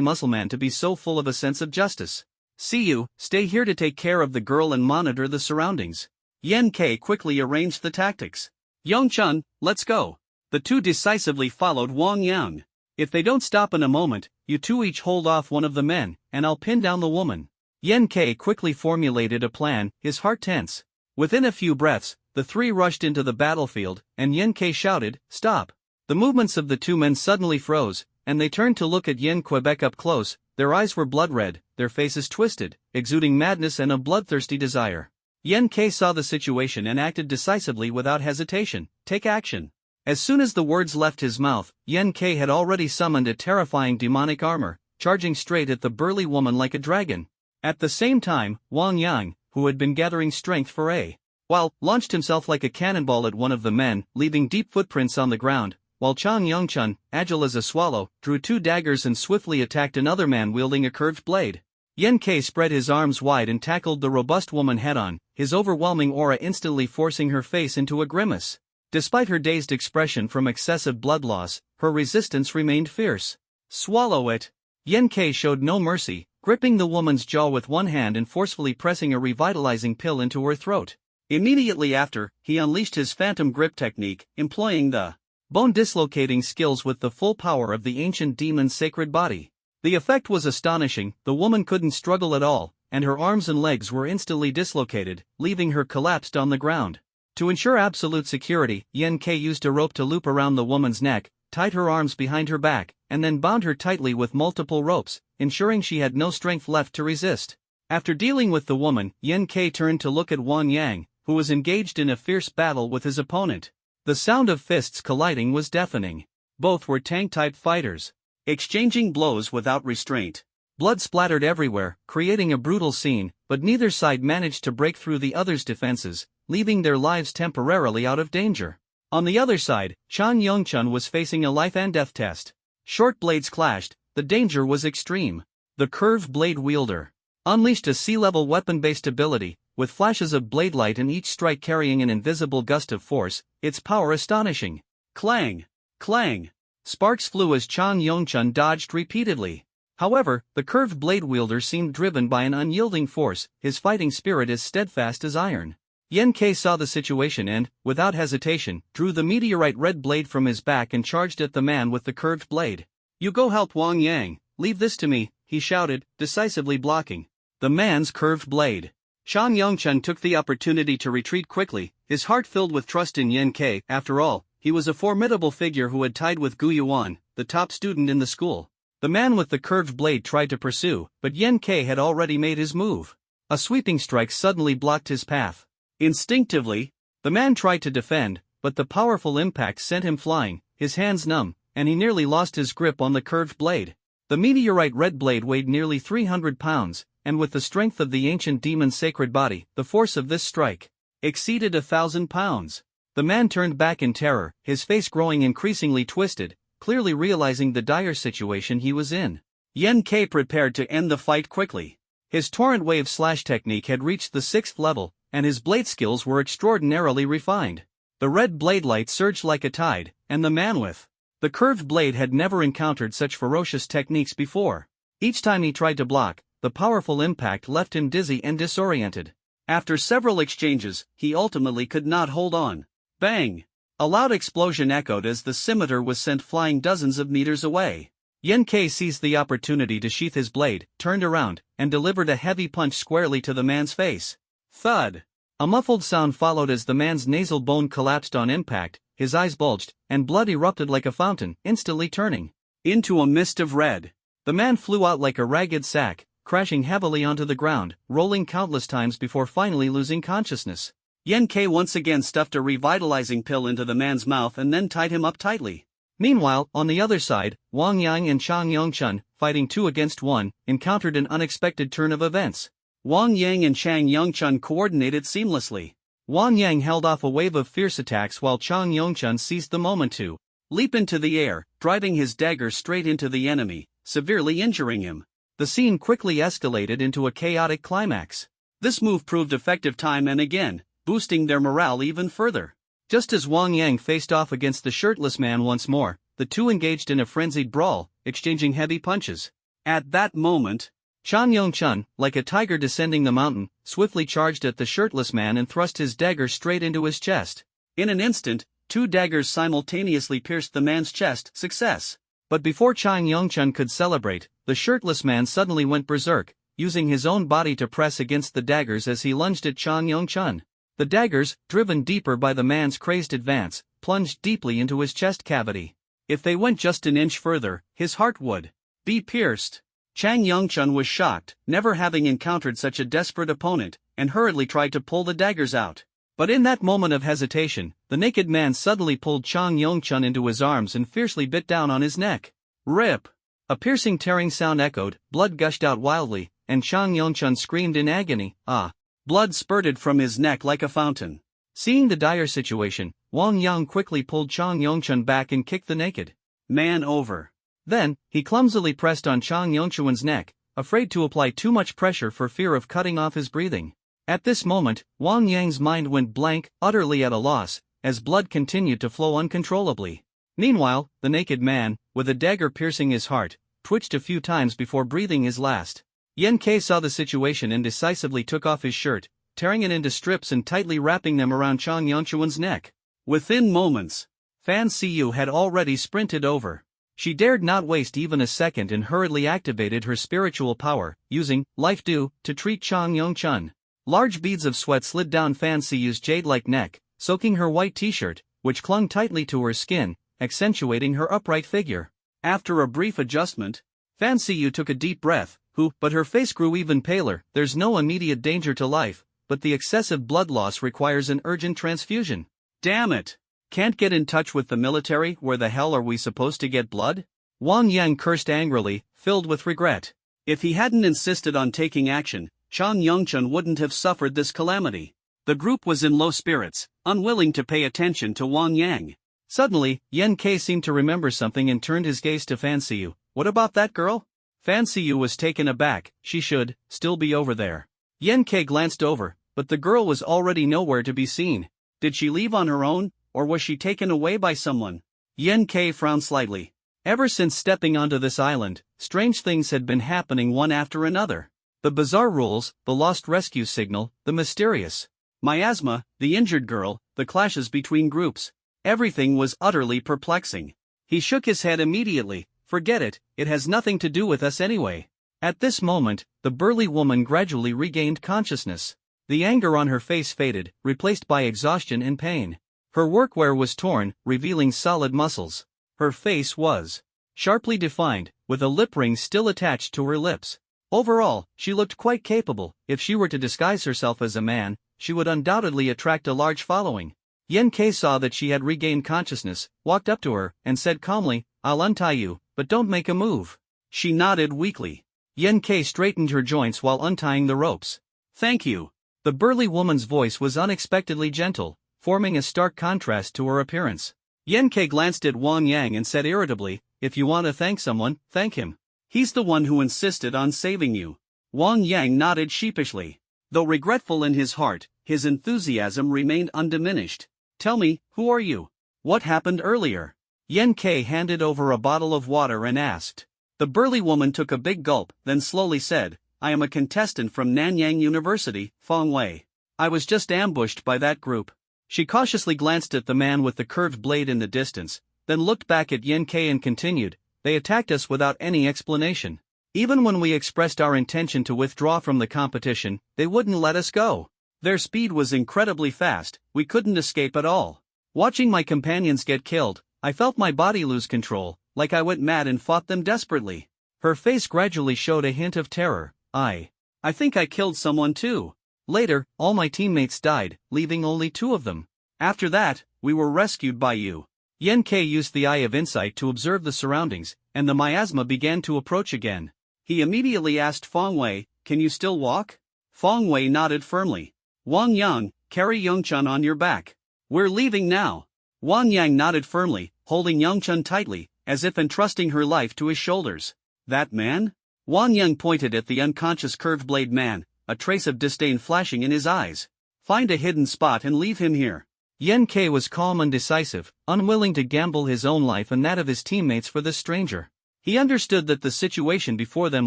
muscleman to be so full of a sense of justice. See you, stay here to take care of the girl and monitor the surroundings. Yen K quickly arranged the tactics. Yongchun, let's go. The two decisively followed Wang Yang. If they don't stop in a moment, you two each hold off one of the men, and I'll pin down the woman. Yen K quickly formulated a plan, his heart tense. Within a few breaths, the three rushed into the battlefield, and Yen K shouted, "Stop!" The movements of the two men suddenly froze, and they turned to look at Yen Quebec up close. Their eyes were blood-red, their faces twisted, exuding madness and a bloodthirsty desire. Yen K saw the situation and acted decisively without hesitation. Take action. As soon as the words left his mouth, Yen K had already summoned a terrifying demonic armor, charging straight at the burly woman like a dragon. At the same time, Wang Yang, who had been gathering strength for a while, launched himself like a cannonball at one of the men, leaving deep footprints on the ground, while Chang Yongchun, agile as a swallow, drew 2 daggers and swiftly attacked another man wielding a curved blade. Yen Kei spread his arms wide and tackled the robust woman head-on, his overwhelming aura instantly forcing her face into a grimace. Despite her dazed expression from excessive blood loss, her resistance remained fierce. "Swallow it!" Yen Kei showed no mercy, gripping the woman's jaw with one hand and forcefully pressing a revitalizing pill into her throat. Immediately after, he unleashed his phantom grip technique, employing the bone-dislocating skills with the full power of the ancient demon's sacred body. The effect was astonishing. The woman couldn't struggle at all, and her arms and legs were instantly dislocated, leaving her collapsed on the ground. To ensure absolute security, Yen Kei used a rope to loop around the woman's neck, tied her arms behind her back, and then bound her tightly with multiple ropes, ensuring she had no strength left to resist. After dealing with the woman, Yen Kei turned to look at Wang Yang, who was engaged in a fierce battle with his opponent. The sound of fists colliding was deafening. Both were tank-type fighters, exchanging blows without restraint. Blood splattered everywhere, creating a brutal scene, but neither side managed to break through the other's defenses, leaving their lives temporarily out of danger. On the other side, Chang Yongchun was facing a life-and-death test. Short blades clashed, the danger was extreme. The curved blade wielder unleashed a sea-level weapon-based ability, with flashes of blade light in each strike carrying an invisible gust of force, its power astonishing. Clang! Clang! Sparks flew as Chang Yongchun dodged repeatedly. However, the curved blade wielder seemed driven by an unyielding force, his fighting spirit as steadfast as iron. Yen Kei saw the situation and, without hesitation, drew the meteorite red blade from his back and charged at the man with the curved blade. "You go help Wang Yang, leave this to me," he shouted, decisively blocking the man's curved blade. Chang Yongchun took the opportunity to retreat quickly, his heart filled with trust in Yen Kei. After all, he was a formidable figure who had tied with Gu Yuan, the top student in the school. The man with the curved blade tried to pursue, but Yen Kei had already made his move. A sweeping strike suddenly blocked his path. Instinctively, the man tried to defend, but the powerful impact sent him flying, his hands numb, and he nearly lost his grip on the curved blade. The meteorite red blade weighed nearly 300 pounds, and with the strength of the ancient demon's sacred body, the force of this strike exceeded 1,000 pounds. The man turned back in terror, his face growing increasingly twisted, clearly realizing the dire situation he was in. Yen Kei prepared to end the fight quickly. His torrent wave slash technique had reached the 6th level, and his blade skills were extraordinarily refined. The red blade light surged like a tide, and the man with the curved blade had never encountered such ferocious techniques before. Each time he tried to block, the powerful impact left him dizzy and disoriented. After several exchanges, he ultimately could not hold on. Bang! A loud explosion echoed as the scimitar was sent flying dozens of meters away. Yen Kei seized the opportunity to sheath his blade, turned around, and delivered a heavy punch squarely to the man's face. Thud! A muffled sound followed as the man's nasal bone collapsed on impact, his eyes bulged, and blood erupted like a fountain, instantly turning into a mist of red. The man flew out like a ragged sack, crashing heavily onto the ground, rolling countless times before finally losing consciousness. Yen Kei once again stuffed a revitalizing pill into the man's mouth and then tied him up tightly. Meanwhile, on the other side, Wang Yang and Chang Yongchun, fighting 2 against 1, encountered an unexpected turn of events. Wang Yang and Chang Yongchun coordinated seamlessly. Wang Yang held off a wave of fierce attacks while Chang Yongchun seized the moment to leap into the air, driving his dagger straight into the enemy, severely injuring him. The scene quickly escalated into a chaotic climax. This move proved effective time and again, boosting their morale even further. Just as Wang Yang faced off against the shirtless man once more, the two engaged in a frenzied brawl, exchanging heavy punches. At that moment, Chang Yongchun, like a tiger descending the mountain, swiftly charged at the shirtless man and thrust his dagger straight into his chest. In an instant, 2 daggers simultaneously pierced the man's chest. Success! But before Chang Yongchun could celebrate, the shirtless man suddenly went berserk, using his own body to press against the daggers as he lunged at Chang Yongchun. The daggers, driven deeper by the man's crazed advance, plunged deeply into his chest cavity. If they went just an inch further, his heart would be pierced. Chang Yongchun was shocked, never having encountered such a desperate opponent, and hurriedly tried to pull the daggers out. But in that moment of hesitation, the naked man suddenly pulled Chang Yongchun into his arms and fiercely bit down on his neck. Rip! A piercing tearing sound echoed, blood gushed out wildly, and Chang Yongchun screamed in agony, ah! Blood spurted from his neck like a fountain. Seeing the dire situation, Wang Yang quickly pulled Chang Yongchun back and kicked the naked man over. Then, he clumsily pressed on Chang Yongchun's neck, afraid to apply too much pressure for fear of cutting off his breathing. At this moment, Wang Yang's mind went blank, utterly at a loss, as blood continued to flow uncontrollably. Meanwhile, the naked man, with a dagger piercing his heart, twitched a few times before breathing his last. Yan Ke saw the situation and decisively took off his shirt, tearing it into strips and tightly wrapping them around Chang Yongchun's neck. Within moments, Fan Siyu had already sprinted over. She dared not waste even a second and hurriedly activated her spiritual power, using Life Dew to treat Chang Yongchun. Large beads of sweat slid down Fan Siyu's jade-like neck, soaking her white t-shirt, which clung tightly to her skin, accentuating her upright figure. After a brief adjustment, Fan Siyu took a deep breath, but her face grew even paler. There's no immediate danger to life, but the excessive blood loss requires an urgent transfusion. Damn it! Can't get in touch with the military? Where the hell are we supposed to get blood? Wang Yang cursed angrily, filled with regret. If he hadn't insisted on taking action, Chang Yongchun wouldn't have suffered this calamity. The group was in low spirits, unwilling to pay attention to Wang Yang. Suddenly, Yan Ke seemed to remember something and turned his gaze to Fan Siyu. What about that girl? Fan Siyu was taken aback. She should still be over there. Yan Ke glanced over, but the girl was already nowhere to be seen. Did she leave on her own, or was she taken away by someone? Yan Ke frowned slightly. Ever since stepping onto this island, strange things had been happening one after another. The bizarre rules, the lost rescue signal, the mysterious miasma, the injured girl, the clashes between groups. Everything was utterly perplexing. He shook his head immediately. Forget it, it has nothing to do with us anyway. At this moment, the burly woman gradually regained consciousness. The anger on her face faded, replaced by exhaustion and pain. Her workwear was torn, revealing solid muscles. Her face was sharply defined, with a lip ring still attached to her lips. Overall, she looked quite capable. If she were to disguise herself as a man, she would undoubtedly attract a large following. Yan Ke saw that she had regained consciousness, walked up to her, and said calmly, I'll untie you, but don't make a move. She nodded weakly. Yan Ke straightened her joints while untying the ropes. Thank you. The burly woman's voice was unexpectedly gentle, forming a stark contrast to her appearance. Yan Ke glanced at Wang Yang and said irritably, if you want to thank someone, thank him. He's the one who insisted on saving you. Wang Yang nodded sheepishly. Though regretful in his heart, his enthusiasm remained undiminished. Tell me, who are you? What happened earlier? Yan Ke handed over a bottle of water and asked. The burly woman took a big gulp, then slowly said, I am a contestant from Nanyang University, Feng Wei. I was just ambushed by that group. She cautiously glanced at the man with the curved blade in the distance, then looked back at Yan Ke and continued, they attacked us without any explanation. Even when we expressed our intention to withdraw from the competition, they wouldn't let us go. Their speed was incredibly fast, we couldn't escape at all. Watching my companions get killed, I felt my body lose control, like I went mad and fought them desperately. Her face gradually showed a hint of terror. I think I killed someone too. Later, all my teammates died, leaving only 2 of them. After that, we were rescued by you. Yan Ke used the eye of insight to observe the surroundings, and the miasma began to approach again. He immediately asked Feng Wei, can you still walk? Feng Wei nodded firmly. Wang Yang, carry Yongchun on your back. We're leaving now. Wang Yang nodded firmly, holding Yongchun tightly, as if entrusting her life to his shoulders. That man? Wang Yang pointed at the unconscious curved blade man, a trace of disdain flashing in his eyes. Find a hidden spot and leave him here. Yan Ke was calm and decisive, unwilling to gamble his own life and that of his teammates for this stranger. He understood that the situation before them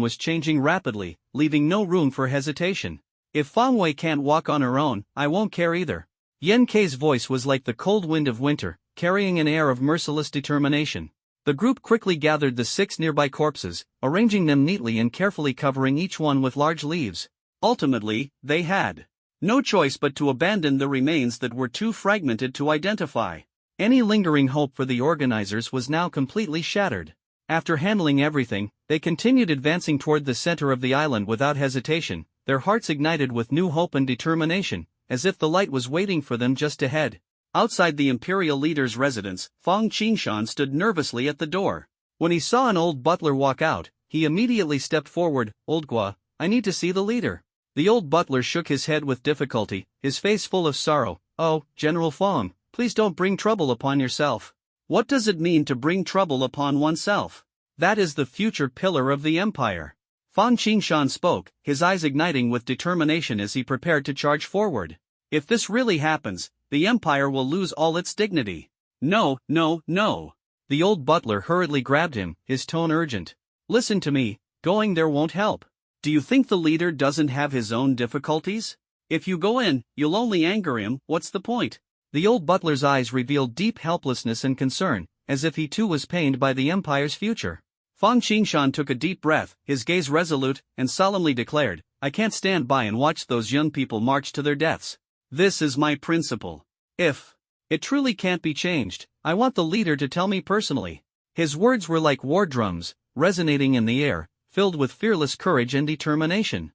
was changing rapidly, leaving no room for hesitation. If Feng Wei can't walk on her own, I won't care either. Yan Ke's voice was like the cold wind of winter, carrying an air of merciless determination. The group quickly gathered the 6 nearby corpses, arranging them neatly and carefully covering each one with large leaves. Ultimately, they had no choice but to abandon the remains that were too fragmented to identify. Any lingering hope for the organizers was now completely shattered. After handling everything, they continued advancing toward the center of the island without hesitation, their hearts ignited with new hope and determination, as if the light was waiting for them just ahead. Outside the imperial leader's residence, Fang Qingshan stood nervously at the door. When he saw an old butler walk out, he immediately stepped forward. "Old Gua, I need to see the leader." The old butler shook his head with difficulty, his face full of sorrow. "Oh, General Fong, please don't bring trouble upon yourself." "What does it mean to bring trouble upon oneself?" "That is the future pillar of the empire." Fan Qingshan spoke, his eyes igniting with determination as he prepared to charge forward. "If this really happens, the empire will lose all its dignity." "No, no, no." The old butler hurriedly grabbed him, his tone urgent. "Listen to me, going there won't help. Do you think the leader doesn't have his own difficulties? If you go in, you'll only anger him. What's the point?" The old butler's eyes revealed deep helplessness and concern, as if he too was pained by the empire's future. Fan Qingshan took a deep breath, his gaze resolute, and solemnly declared, "I can't stand by and watch those young people march to their deaths. This is my principle. If it truly can't be changed, I want the leader to tell me personally." His words were like war drums, resonating in the air, filled with fearless courage and determination.